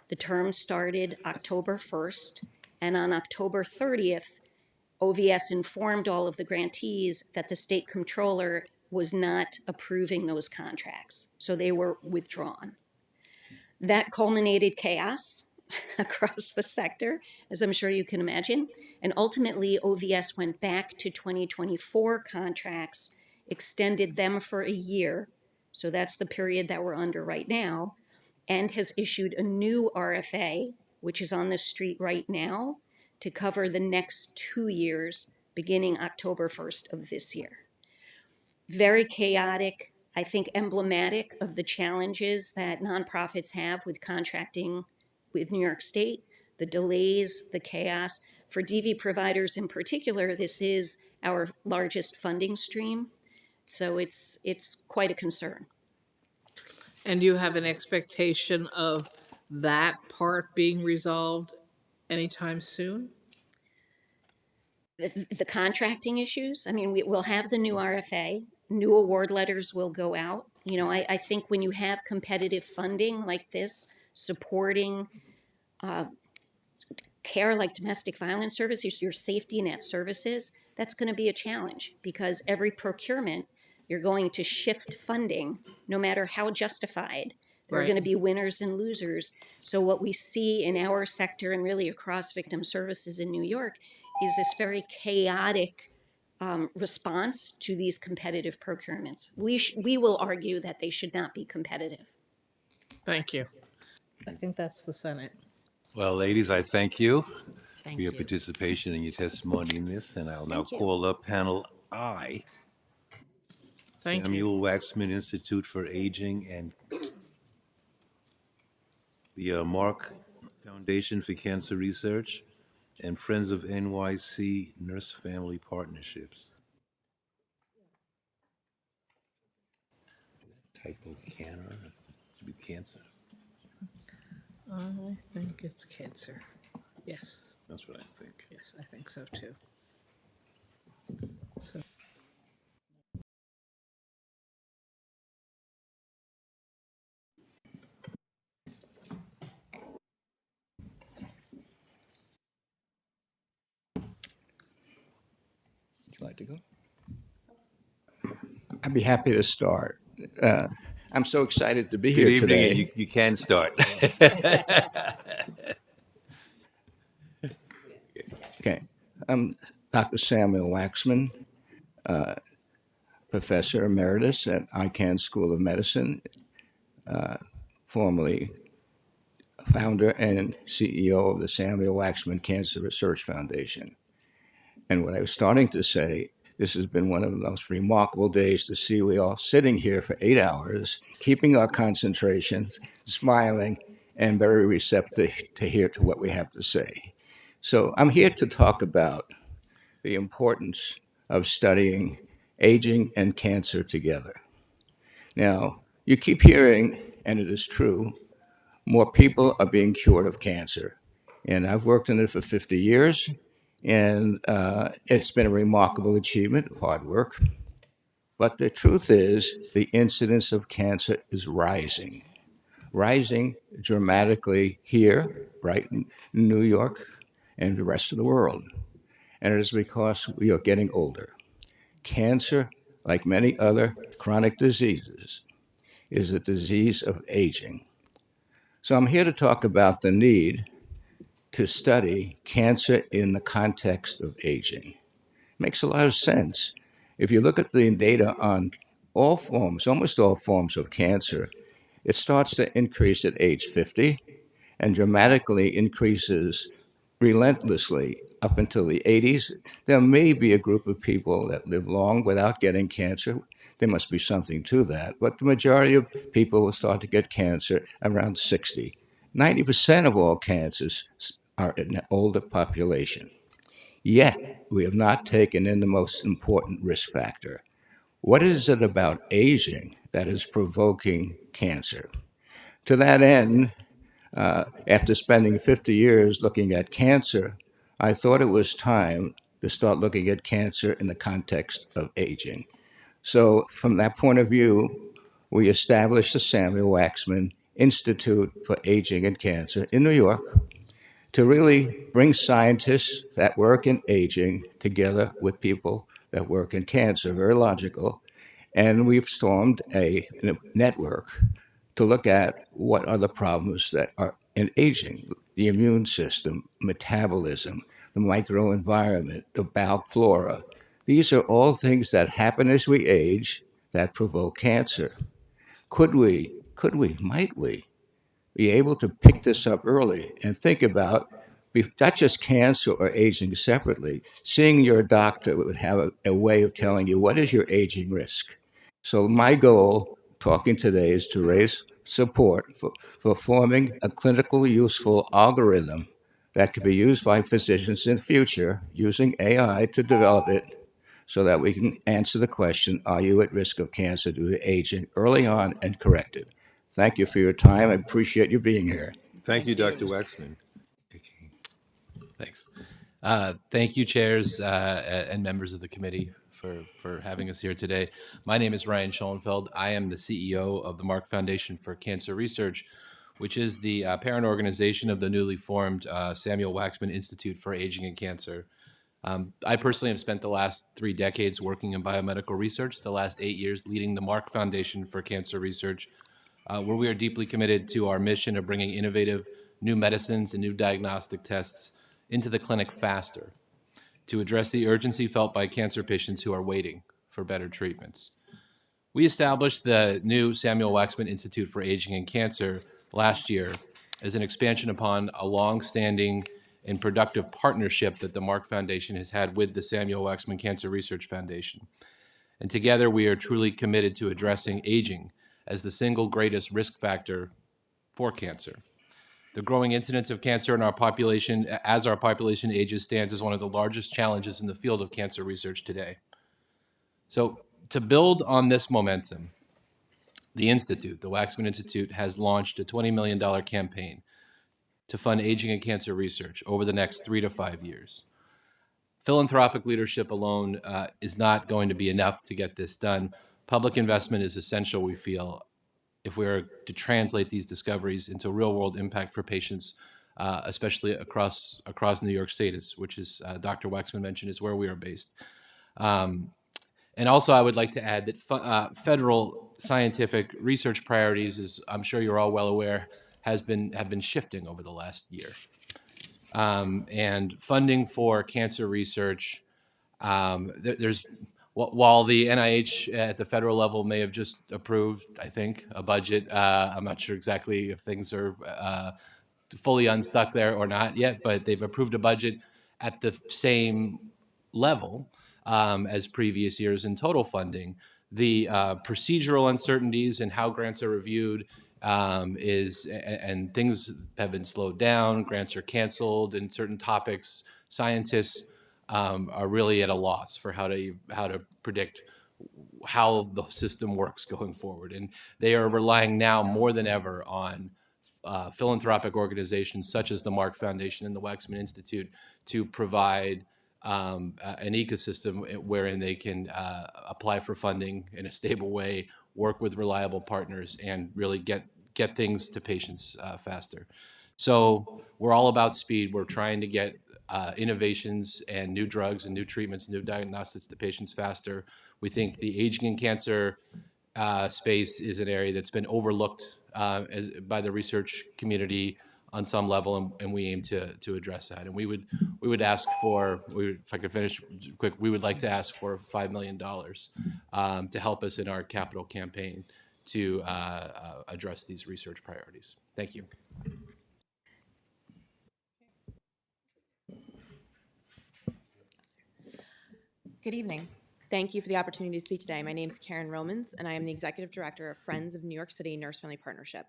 The term started October 1st. And on October 30th, OVS informed all of the grantees that the state comptroller was not approving those contracts. So they were withdrawn. That culminated chaos across the sector, as I'm sure you can imagine. And ultimately, OVS went back to 2024 contracts, extended them for a year. So that's the period that we're under right now, and has issued a new RFA, which is on the street right now, to cover the next 2 years, beginning October 1st of this year. Very chaotic, I think emblematic of the challenges that nonprofits have with contracting with New York State, the delays, the chaos. For DV providers in particular, this is our largest funding stream, so it's quite a concern. And do you have an expectation of that part being resolved anytime soon? The contracting issues, I mean, we'll have the new RFA, new award letters will go out. You know, I think when you have competitive funding like this, supporting care like domestic violence services, your safety net services, that's going to be a challenge because every procurement, you're going to shift funding, no matter how justified. There are Right. going to be winners and losers. So what we see in our sector and really across victim services in New York is this very chaotic response to these competitive procurements. We will argue that they should not be competitive. Thank you. I think that's the Senate. Well, ladies, I thank you Thank for your you. participation and your testimony in this, and I'll now Thank you. call up panel I. Thank you. Samuel Waxman Institute for Aging and the Mark Foundation for Cancer Research and Friends of NYC Nurse Family Partnerships. Typo cancer, should be cancer. I think it's cancer. Yes, That's what I think. yes, I think so too. So. Would you like to go? I'd be happy to start. I'm so excited to be Good here evening, today. and you can start. Okay. I'm Dr. Samuel Waxman, Professor Emeritus at Icahn School of Medicine, formerly founder and CEO of the Samuel Waxman Cancer Research Foundation. And what I was starting to say, this has been one of the most remarkable days to see we all sitting here for 8 hours, keeping our concentrations, smiling, and very receptive to hear to what we have to say. So I'm here to talk about the importance of studying aging and cancer together. Now, you keep hearing, and it is true, more people are being cured of cancer. And I've worked in it for 50 years, and it's been a remarkable achievement, hard work. But the truth is, the incidence of cancer is rising dramatically here, right in New York, and the rest of the world. And it is because we are getting older. Cancer, like many other chronic diseases, is a disease of aging. So I'm here to talk about the need to study cancer in the context of aging. Makes a lot of sense. If you look at the data on all forms, almost all forms of cancer, it starts to increase at age 50 and dramatically increases relentlessly up until the 80s. There may be a group of people that live long without getting cancer. There must be something to that. But the majority of people will start to get cancer around 60. 90% of all cancers are in an older population. Yet, we have not taken in the most important risk factor. What is it about aging that is provoking cancer? To that end, after spending 50 years looking at cancer, I thought it was time to start looking at cancer in the context of aging. So, from that point of view, we established the Samuel Waxman Institute for Aging and Cancer in New York to really bring scientists that work in aging together with people that work in cancer. Very logical. And we've formed a network to look at what are the problems that are in aging: the immune system, metabolism, the microenvironment, the bowel flora. These are all things that happen as we age that provoke cancer. Might we be able to pick this up early and think about not just cancer or aging separately? Seeing your doctor would have a way of telling you what is your aging risk. So my goal, talking today, is to raise support for forming a clinical useful algorithm that could be used by physicians in the future using AI to develop it so that we can answer the question, are you at risk of cancer due to aging, early on and correct it? Thank you for your time. I appreciate you being here. Thank you, Dr. Waxman. Thanks. Thank you, chairs and members of the committee for having us here today. My name is Ryan Schoenfeld. I am the CEO of the Mark Foundation for Cancer Research, which is the parent organization of the newly formed Samuel Waxman Institute for Aging and Cancer. I personally have spent the last 3 decades working in biomedical research, the last 8 years leading the Mark Foundation for Cancer Research, where we are deeply committed to our mission of bringing innovative new medicines and new diagnostic tests into the clinic faster to address the urgency felt by cancer patients who are waiting for better treatments. We established the new Samuel Waxman Institute for Aging and Cancer last year as an expansion upon a long-standing and productive partnership that the Mark Foundation has had with the Samuel Waxman Cancer Research Foundation. And together we are truly committed to addressing aging as the single greatest risk factor for cancer. The growing incidence of cancer in our population, as our population ages, stands as one of the largest challenges in the field of cancer research today. So to build on this momentum, the Institute, the Waxman Institute, has launched a $20 million campaign to fund aging and cancer research over the next 3 to 5 years. Philanthropic leadership alone is not going to be enough to get this done. Public investment is essential, we feel, if we are to translate these discoveries into real-world impact for patients, especially across New York State, which is Dr. Waxman mentioned is where we are based. And also, I would like to add that federal scientific research priorities, as I'm sure you're all well aware, have been shifting over the last year. And funding for cancer research, while the NIH at the federal level may have just approved, I think, a budget, I'm not sure exactly if things are fully unstuck there or not yet, but they've approved a budget at the same level as previous years in total funding. The procedural uncertainties and how grants are reviewed and things have been slowed down, grants are canceled, and certain topics, scientists are really at a loss for how to predict how the system works going forward. And they are relying now more than ever on philanthropic organizations such as the Mark Foundation and the Waxman Institute to provide an ecosystem wherein they can apply for funding in a stable way, work with reliable partners, and really get things to patients faster. So we're all about speed. We're trying to get innovations and new drugs and new treatments, new diagnostics to patients faster. We think the aging and cancer space is an area that's been overlooked by the research community on some level, and we aim to address that. And we would ask for, if I could finish quick, we would like to ask for $5 million to help us in our capital campaign to address these research priorities. Thank you. Good evening. Thank you for the opportunity to speak today. My name is Karen Romans, and I am the Executive Director of Friends of New York City Nurse Family Partnership.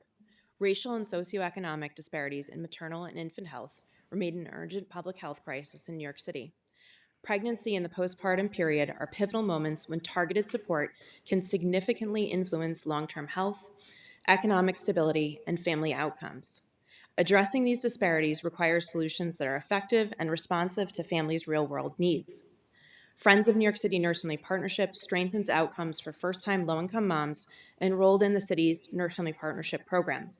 Racial and socioeconomic disparities in maternal and infant health remain an urgent public health crisis in New York City. Pregnancy and the postpartum period are pivotal moments when targeted support can significantly influence long-term health, economic stability, and family outcomes. Addressing these disparities requires solutions that are effective and responsive to families' real-world needs. Friends of New York City Nurse Family Partnership strengthens outcomes for first-time low-income moms enrolled in the city's Nurse Family Partnership program.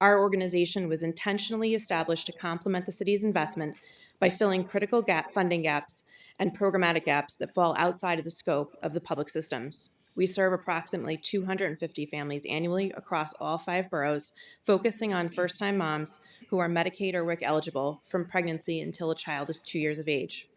Our organization was intentionally established to complement the city's investment by filling critical funding gaps and programmatic gaps that fall outside of the scope of the public systems. We serve approximately 250 families annually across all 5 boroughs, focusing on first-time moms who are Medicaid or WIC eligible from pregnancy until a child is 2 years of age.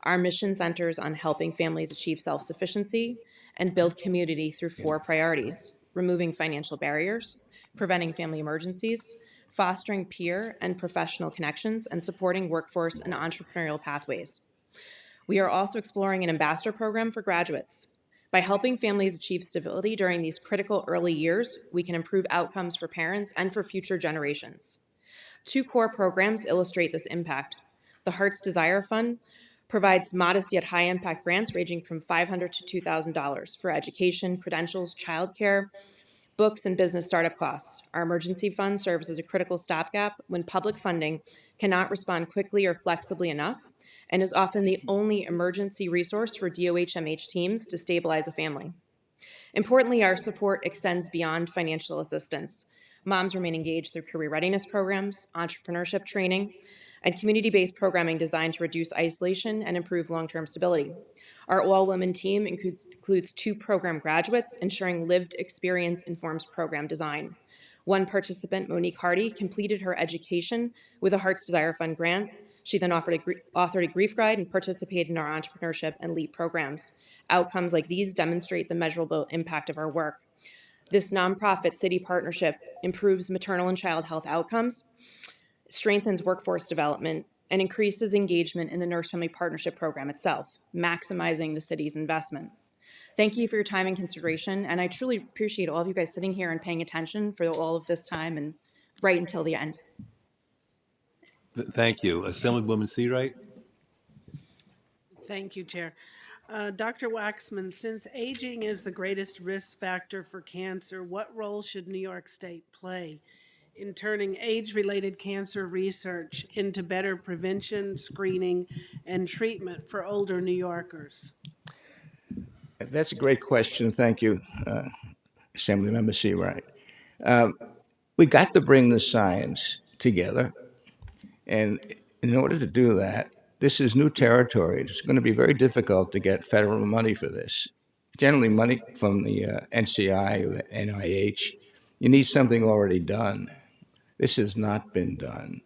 Our mission centers on helping families achieve self-sufficiency and build community through 4 priorities: removing financial barriers, preventing family emergencies, fostering peer and professional connections, and supporting workforce and entrepreneurial pathways. We are also exploring an ambassador program for graduates. By helping families achieve stability during these critical early years, we can improve outcomes for parents and for future generations. 2 core programs illustrate this impact. The Heart's Desire Fund provides modest yet high-impact grants ranging from $500 to $2,000 for education, credentials, childcare, books, and business startup costs. Our emergency fund serves as a critical stopgap when public funding cannot respond quickly or flexibly enough, and is often the only emergency resource for DOH-MH teams to stabilize a family. Importantly, our support extends beyond financial assistance. Moms remain engaged through career readiness programs, entrepreneurship training, and community-based programming designed to reduce isolation and improve long-term stability. Our all-women team includes 2 program graduates, ensuring lived experience informs program design. One participant, Monique Hardy, completed her education with a Heart's Desire Fund grant. She then authored a grief guide and participated in our entrepreneurship and LEAP programs. Outcomes like these demonstrate the measurable impact of our work. This nonprofit city partnership improves maternal and child health outcomes, strengthens workforce development, and increases engagement in the Nurse Family Partnership program itself, maximizing the city's investment. Thank you for your time and consideration, and I truly appreciate all of you guys sitting here and paying attention for all of this time and right until the end. Thank you. Assemblywoman Seawright? Thank you, Chair. Dr. Waxman, since aging is the greatest risk factor for cancer, what role should New York State play in turning age-related cancer research into better prevention, screening, and treatment for older New Yorkers? That's a great question. Thank you, Assemblymember Seawright. We got to bring the science together, and in order to do that, this is new territory. It's going to be very difficult to get federal money for this. Generally, money from the NCI or the NIH, you need something already done. This has not been done.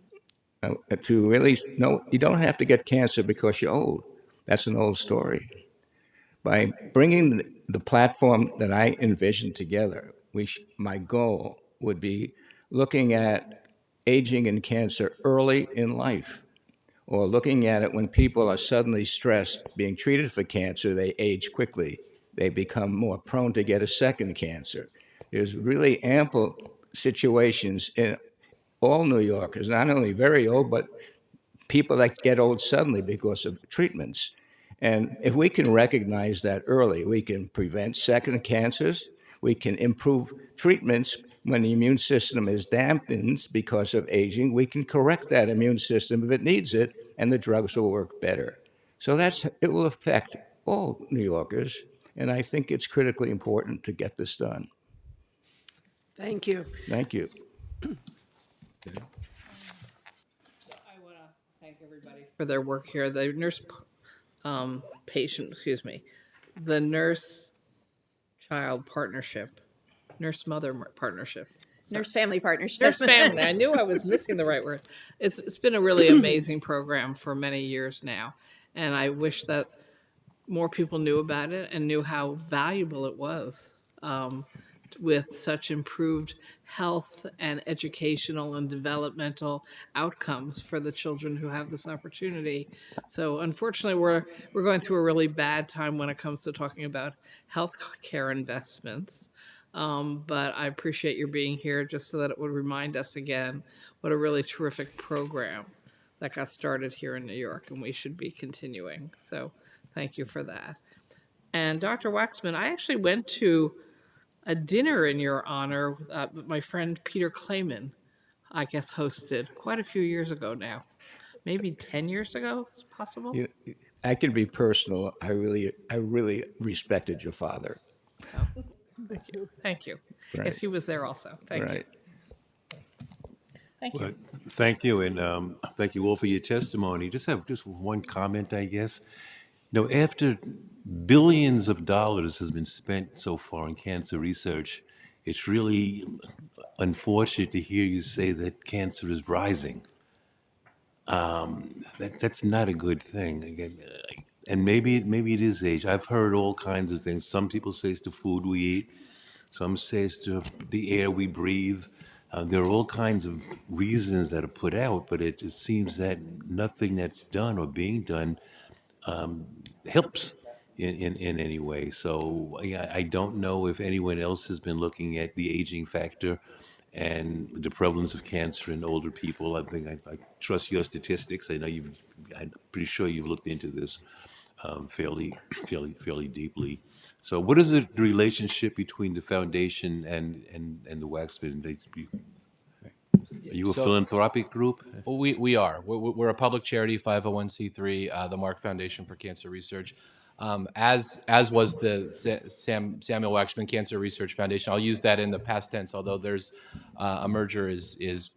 To really know, you don't have to get cancer because you're old. That's an old story. By bringing the platform that I envisioned together, my goal would be looking at aging and cancer early in life, or looking at it when people are suddenly stressed, being treated for cancer, they age quickly. They become more prone to get a second cancer. There's really ample situations in all New Yorkers, not only very old, but people that get old suddenly because of treatments. And if we can recognize that early, we can prevent second cancers, we can improve treatments when the immune system is dampened because of aging, we can correct that immune system if it needs it, and the drugs will work better. So it will affect all New Yorkers, and I think it's critically important to get this done. Thank you. Thank you. Thank everybody for their work here. The the nurse-child partnership, nurse-mother partnership. Nurse family partnership. Nurse family. I knew I was missing the right word. It's been a really amazing program for many years now, and I wish that more people knew about it and knew how valuable it was. With such improved health and educational and developmental outcomes for the children who have this opportunity. So unfortunately, we're going through a really bad time when it comes to talking about health care investments. But I appreciate your being here just so that it would remind us again what a really terrific program that got started here in New York, and we should be continuing. So thank you for that. And Dr. Waxman, I actually went to a dinner in your honor that my friend Peter Clayman, I guess, hosted quite a few years ago now. Maybe 10 years ago, it's possible? I can be personal. I really respected your father. Oh, thank you. Thank you. Right. Yes, he was there also. Thank you. Right. Thank you. Well, thank you, and thank you all for your testimony. Just one comment, I guess. After billions of dollars has been spent so far in cancer research, it's really unfortunate to hear you say that cancer is rising. That's not a good thing. Again, and maybe it is age. I've heard all kinds of things. Some people say it's the food we eat. Some say it's the air we breathe. There are all kinds of reasons that are put out, but it just seems that nothing that's done or being done helps in any way. So I don't know if anyone else has been looking at the aging factor and the prevalence of cancer in older people. I think I trust your statistics. I know I'm pretty sure you've looked into this fairly deeply. So what is the relationship between the foundation and the Waxman? Are you a philanthropic group? Well, we are. We're a public charity, 501c3, the Mark Foundation for Cancer Research. As was the Samuel Waxman Cancer Research Foundation. I'll use that in the past tense, although there's a merger is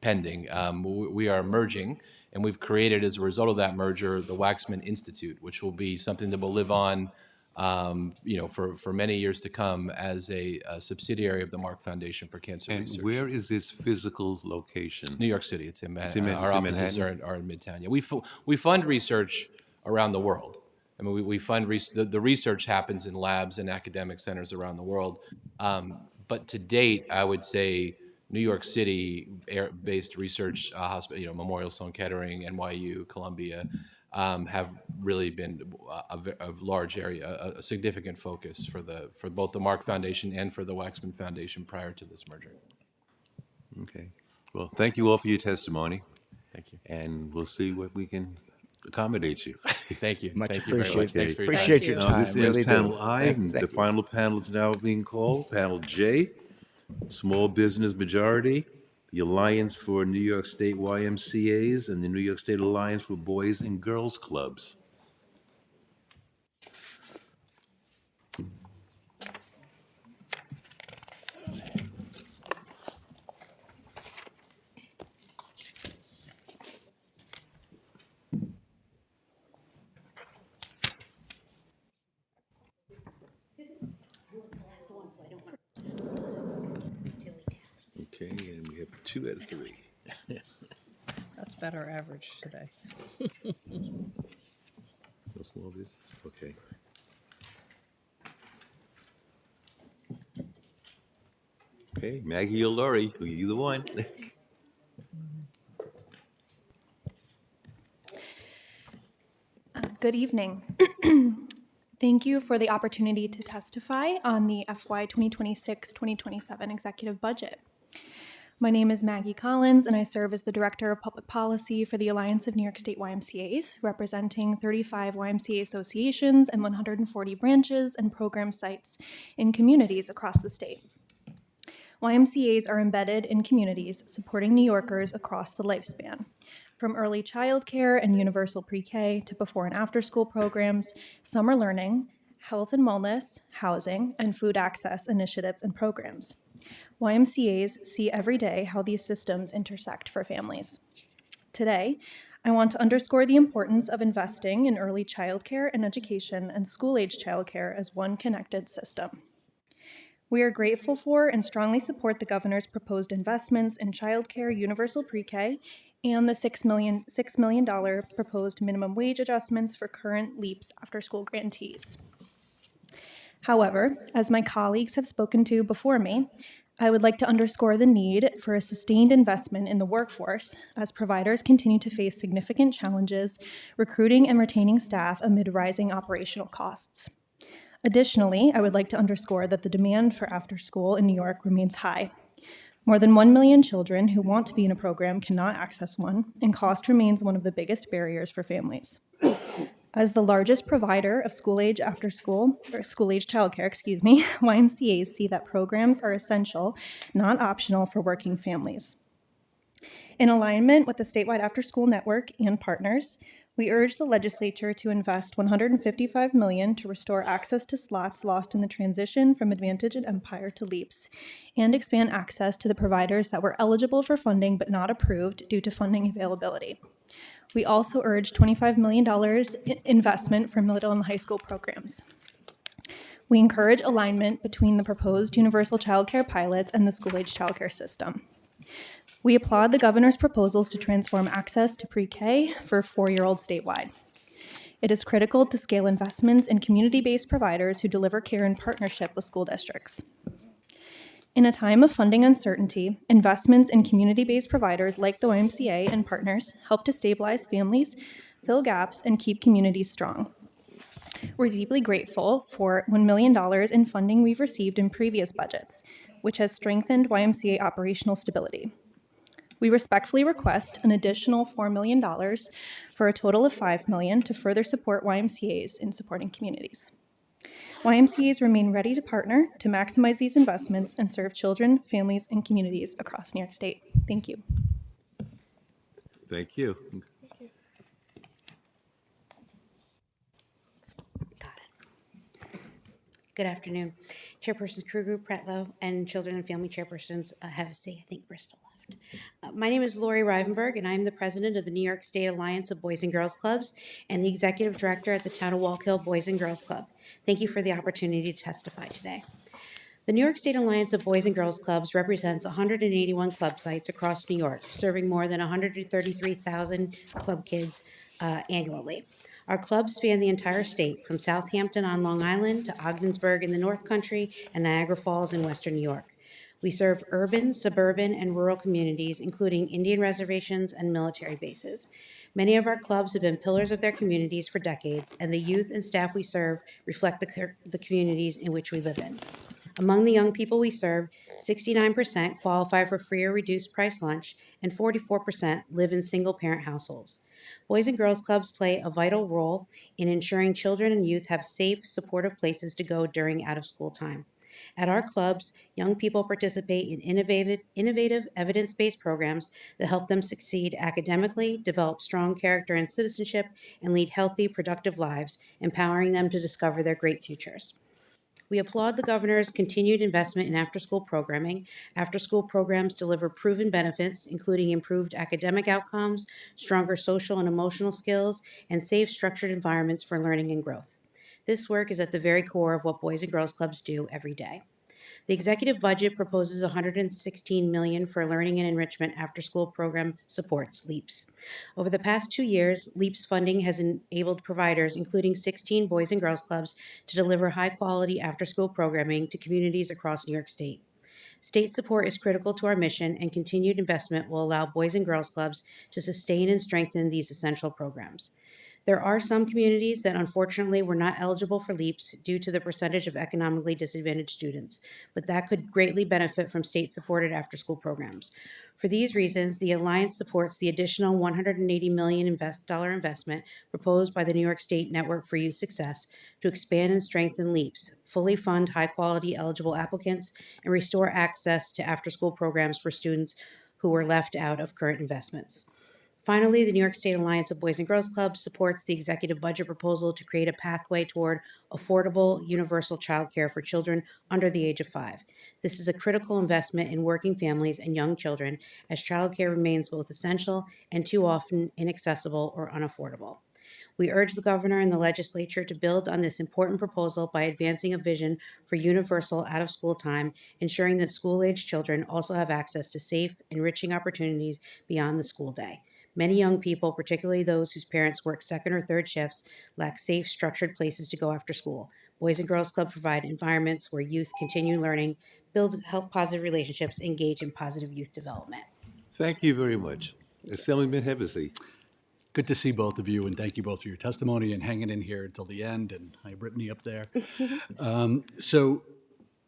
pending. We are merging, and we've created, as a result of that merger, the Waxman Institute, which will be something that will live on for many years to come as a subsidiary of the Mark Foundation for Cancer And Research. where is its physical location? New York City. It's in It's in our offices Manhattan? are in Midtown. Yeah, we fund research around the world. I mean, we fund the research happens in labs and academic centers around the world. But to date, I would say New York City-based research hospital, Memorial Sloan Kettering, NYU, Columbia, have really been a large area, a significant focus for both the Mark Foundation and for the Waxman Foundation prior to this merger. Okay. Well, thank you all for your testimony. Thank you. And we'll see what we can accommodate you. Thank you. Much Thank you very much. Thanks for your time. Appreciate your Now, time. this really is panel do. I, and the final panel is now being called. Panel J, Small Business Majority, the Alliance for New York State YMCAs, and the New York State Alliance for Boys and Girls Clubs. Okay, and we have 2 out of 3. That's better average today. No small business? Okay. Okay, Maggie or Laurie, either one. Good evening. Thank you for the opportunity to testify on the FY 2026-2027 executive budget. My name is Maggie Collins, and I serve as the Director of Public Policy for the Alliance of New York State YMCAs, representing 35 YMCA associations and 140 branches and program sites in communities across the state. YMCAs are embedded in communities supporting New Yorkers across the lifespan, from early childcare and universal pre-K to before and after school programs, summer learning, health and wellness, housing, and food access initiatives and programs. YMCAs see every day how these systems intersect for families. Today, I want to underscore the importance of investing in early childcare and education and school-age childcare as one connected system. We are grateful for and strongly support the governor's proposed investments in childcare, universal pre-K, and the $6 million proposed minimum wage adjustments for current LEAPS after-school grantees. However, as my colleagues have spoken to before me, I would like to underscore the need for a sustained investment in the workforce as providers continue to face significant challenges recruiting and retaining staff amid rising operational costs. Additionally, I would like to underscore that the demand for after-school in New York remains high. More than 1 million children who want to be in a program cannot access one, and cost remains one of the biggest barriers for families. As the largest provider of school-age after-school, or school-age childcare, YMCAs see that programs are essential, not optional for working families. In alignment with the statewide after-school network and partners, we urge the legislature to invest $155 million to restore access to slots lost in the transition from Advantage and Empire to LEAPS, and expand access to the providers that were eligible for funding but not approved due to funding availability. We also urge $25 million investment for middle and high school programs. We encourage alignment between the proposed universal childcare pilots and the school-age childcare system. We applaud the governor's proposals to transform access to pre-K for 4-year-olds statewide. It is critical to scale investments in community-based providers who deliver care in partnership with school districts. In a time of funding uncertainty, investments in community-based providers like the YMCA and partners help to stabilize families, fill gaps, and keep communities strong. We're deeply grateful for $1 million in funding we've received in previous budgets, which has strengthened YMCA operational stability. We respectfully request an additional $4 million for a total of $5 million to further support YMCAs in supporting communities. YMCAs remain ready to partner to maximize these investments and serve children, families, and communities across New York State. Thank you. Thank you. Good afternoon. Chairpersons Kruger, Pretlow, and Children and Family Chairpersons have a say. I think Bristol left. My name is Lori Rivenberg, and I'm the president of the New York State Alliance of Boys and Girls Clubs and the executive director at the Town of Wallkill Boys and Girls Club. Thank you for the opportunity to testify today. The New York State Alliance of Boys and Girls Clubs represents 181 club sites across New York, serving more than 133,000 club kids annually. Our clubs span the entire state, from Southampton on Long Island to Ogdensburg in the North Country and Niagara Falls in Western New York. We serve urban, suburban, and rural communities, including Indian reservations and military bases. Many of our clubs have been pillars of their communities for decades, and the youth and staff we serve reflect the communities in which we live in. Among the young people we serve, 69% qualify for free or reduced price lunch, and 44% live in single-parent households. Boys and Girls Clubs play a vital role in ensuring children and youth have safe, supportive places to go during out-of-school time. At our clubs, young people participate in innovative evidence-based programs that help them succeed academically, develop strong character and citizenship, and lead healthy, productive lives, empowering them to discover their great futures. We applaud the governor's continued investment in after-school programming. After-school programs deliver proven benefits, including improved academic outcomes, stronger social and emotional skills, and safe, structured environments for learning and growth. This work is at the very core of what Boys and Girls Clubs do every day. The executive budget proposes $116 million for learning and enrichment after-school program supports, LEAPS. Over the past 2 years, LEAPS funding has enabled providers, including 16 Boys and Girls Clubs, to deliver high-quality after-school programming to communities across New York State. State support is critical to our mission, and continued investment will allow Boys and Girls Clubs to sustain and strengthen these essential programs. There are some communities that unfortunately were not eligible for LEAPS due to the percentage of economically disadvantaged students, but that could greatly benefit from state-supported after-school programs. For these reasons, the Alliance supports the additional $180 million investment proposed by the New York State Network for Youth Success to expand and strengthen LEAPS, fully fund high-quality eligible applicants, and restore access to after-school programs for students who were left out of current investments. Finally, the New York State Alliance of Boys and Girls Clubs supports the executive budget proposal to create a pathway toward affordable, universal childcare for children under the age of 5. This is a critical investment in working families and young children, as childcare remains both essential and too often inaccessible or unaffordable. We urge the governor and the legislature to build on this important proposal by advancing a vision for universal out-of-school time, ensuring that school-age children also have access to safe, enriching opportunities beyond the school day. Many young people, particularly those whose parents work second or third shifts, lack safe, structured places to go after school. Boys and Girls Club provide environments where youth continue learning, build health positive relationships, engage in positive youth development. Thank you very much. Assemblyman Hevesy. Good to see both of you, and thank you both for your testimony and hanging in here until the end. And hi, Brittany up there. So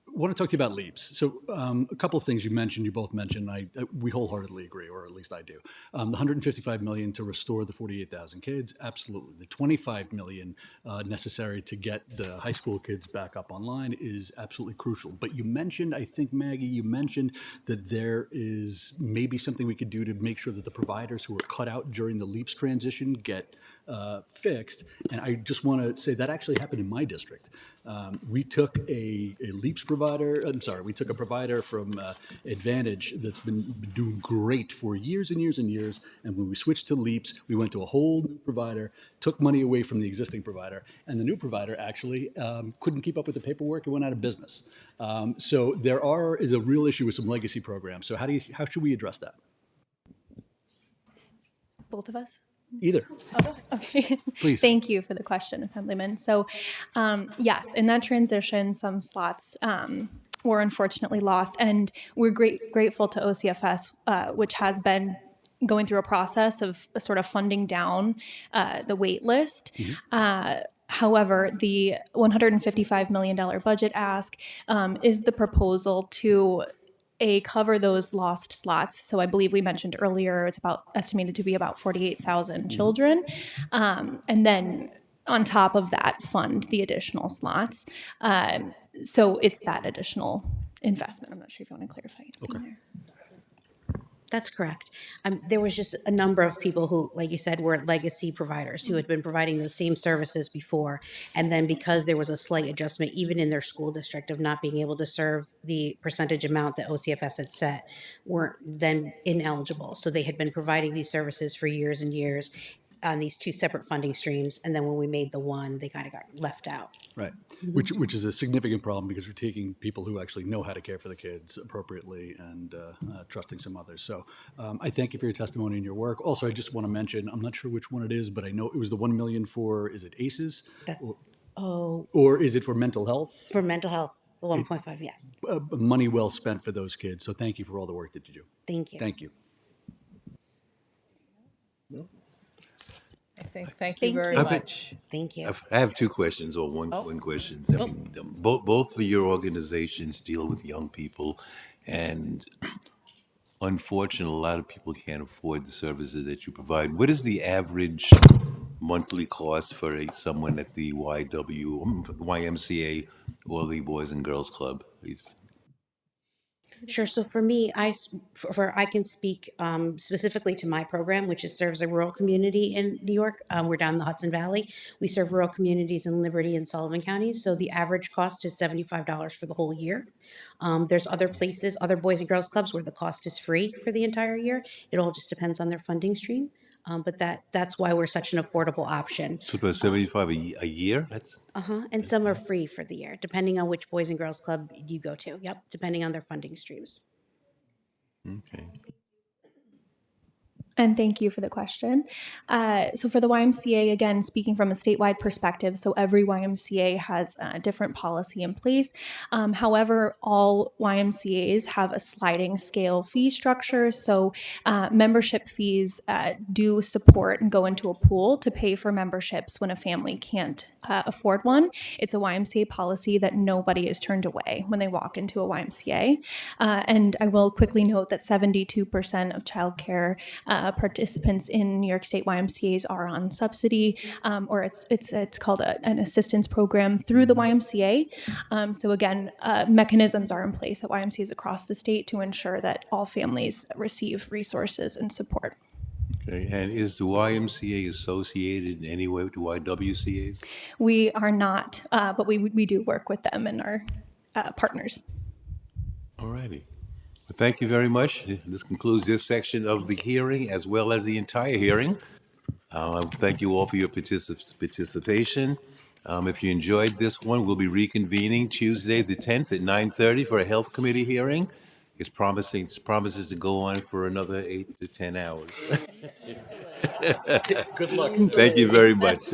I want to talk to you about LEAPS. So a couple of things you both mentioned, we wholeheartedly agree, or at least I do. The $155 million to restore the 48,000 kids, absolutely. The $25 million necessary to get the high school kids back up online is absolutely crucial. But you mentioned, I think, Maggie, you mentioned that there is maybe something we could do to make sure that the providers who were cut out during the LEAPS transition get fixed. And I just want to say that actually happened in my district. We took a LEAPS we took a provider from Advantage that's been doing great for years and years and years. And when we switched to LEAPS, we went to a whole new provider, took money away from the existing provider, and the new provider actually couldn't keep up with the paperwork and went out of business. So there is a real issue with some legacy programs. So how should we address that? Both of us? Either. Oh, okay. Please. Thank you for the question, Assemblyman. So, yes, in that transition, some slots were unfortunately lost, and we're grateful to OCFS, which has been going through a process of sort of funding down the wait list. However, the $155 million budget ask is the proposal to cover those lost slots. So I believe we mentioned earlier, it's estimated to be about 48,000 children. And then on top of that, fund the additional slots. So it's that additional investment. I'm not sure if you want to clarify anything there. That's correct. There was just a number of people who, like you said, were legacy providers who had been providing those same services before. And then because there was a slight adjustment, even in their school district, of not being able to serve the percentage amount that OCFS had set, weren't then ineligible. So they had been providing these services for years and years on these two separate funding streams. And then when we made the one, they kind of got left out. Right, which is a significant problem because we're taking people who actually know how to care for the kids appropriately and trusting some others. So I thank you for your testimony and your work. Also, I just want to mention, I'm not sure which one it is, but I know it was the $1 million for, is it ACEs? Or is it for mental health? For mental health, the 1.5, yes. Money well spent for those kids. So thank you for all the work that you do. Thank you. Thank you. Thank you very much. Thank you. I have two questions, or one question. I mean, both of your organizations deal with young people, and unfortunately, a lot of people can't afford the services that you provide. What is the average monthly cost for someone at the YMCA or the Boys and Girls Club, please? Sure. So for me, I can speak specifically to my program, which serves a rural community in New York. We're down in the Hudson Valley. We serve rural communities in Liberty and Sullivan counties. So the average cost is $75 for the whole year. There's other places, other Boys and Girls Clubs, where the cost is free for the entire year. It all just depends on their funding stream. But that's why we're such an affordable option. So about $75 a year? That's And some are free for the year, depending on which Boys and Girls Club you go to. Yep, depending on their funding streams. okay. And thank you for the question. So for the YMCA, again, speaking from a statewide perspective, so every YMCA has a different policy in place. However, all YMCAs have a sliding scale fee structure. So membership fees do support and go into a pool to pay for memberships when a family can't afford one. It's a YMCA policy that nobody is turned away when they walk into a YMCA. And I will quickly note that 72% of childcare participants in New York State YMCA's are on subsidy, or it's called an assistance program through the YMCA. So again, mechanisms are in place at YMCA's across the state to ensure that all families receive resources and support. Okay, and is the YMCA associated in any way with the YWCAs? We are not, but we do work with them and our partners. All righty. Well, thank you very much. This concludes this section of the hearing as well as the entire hearing. Thank you all for your participation. If you enjoyed this one, we'll be reconvening Tuesday the 10th at 9:30 for a Health Committee hearing. It promises to go on for another 8 to 10 hours. Good luck. Thank you very much.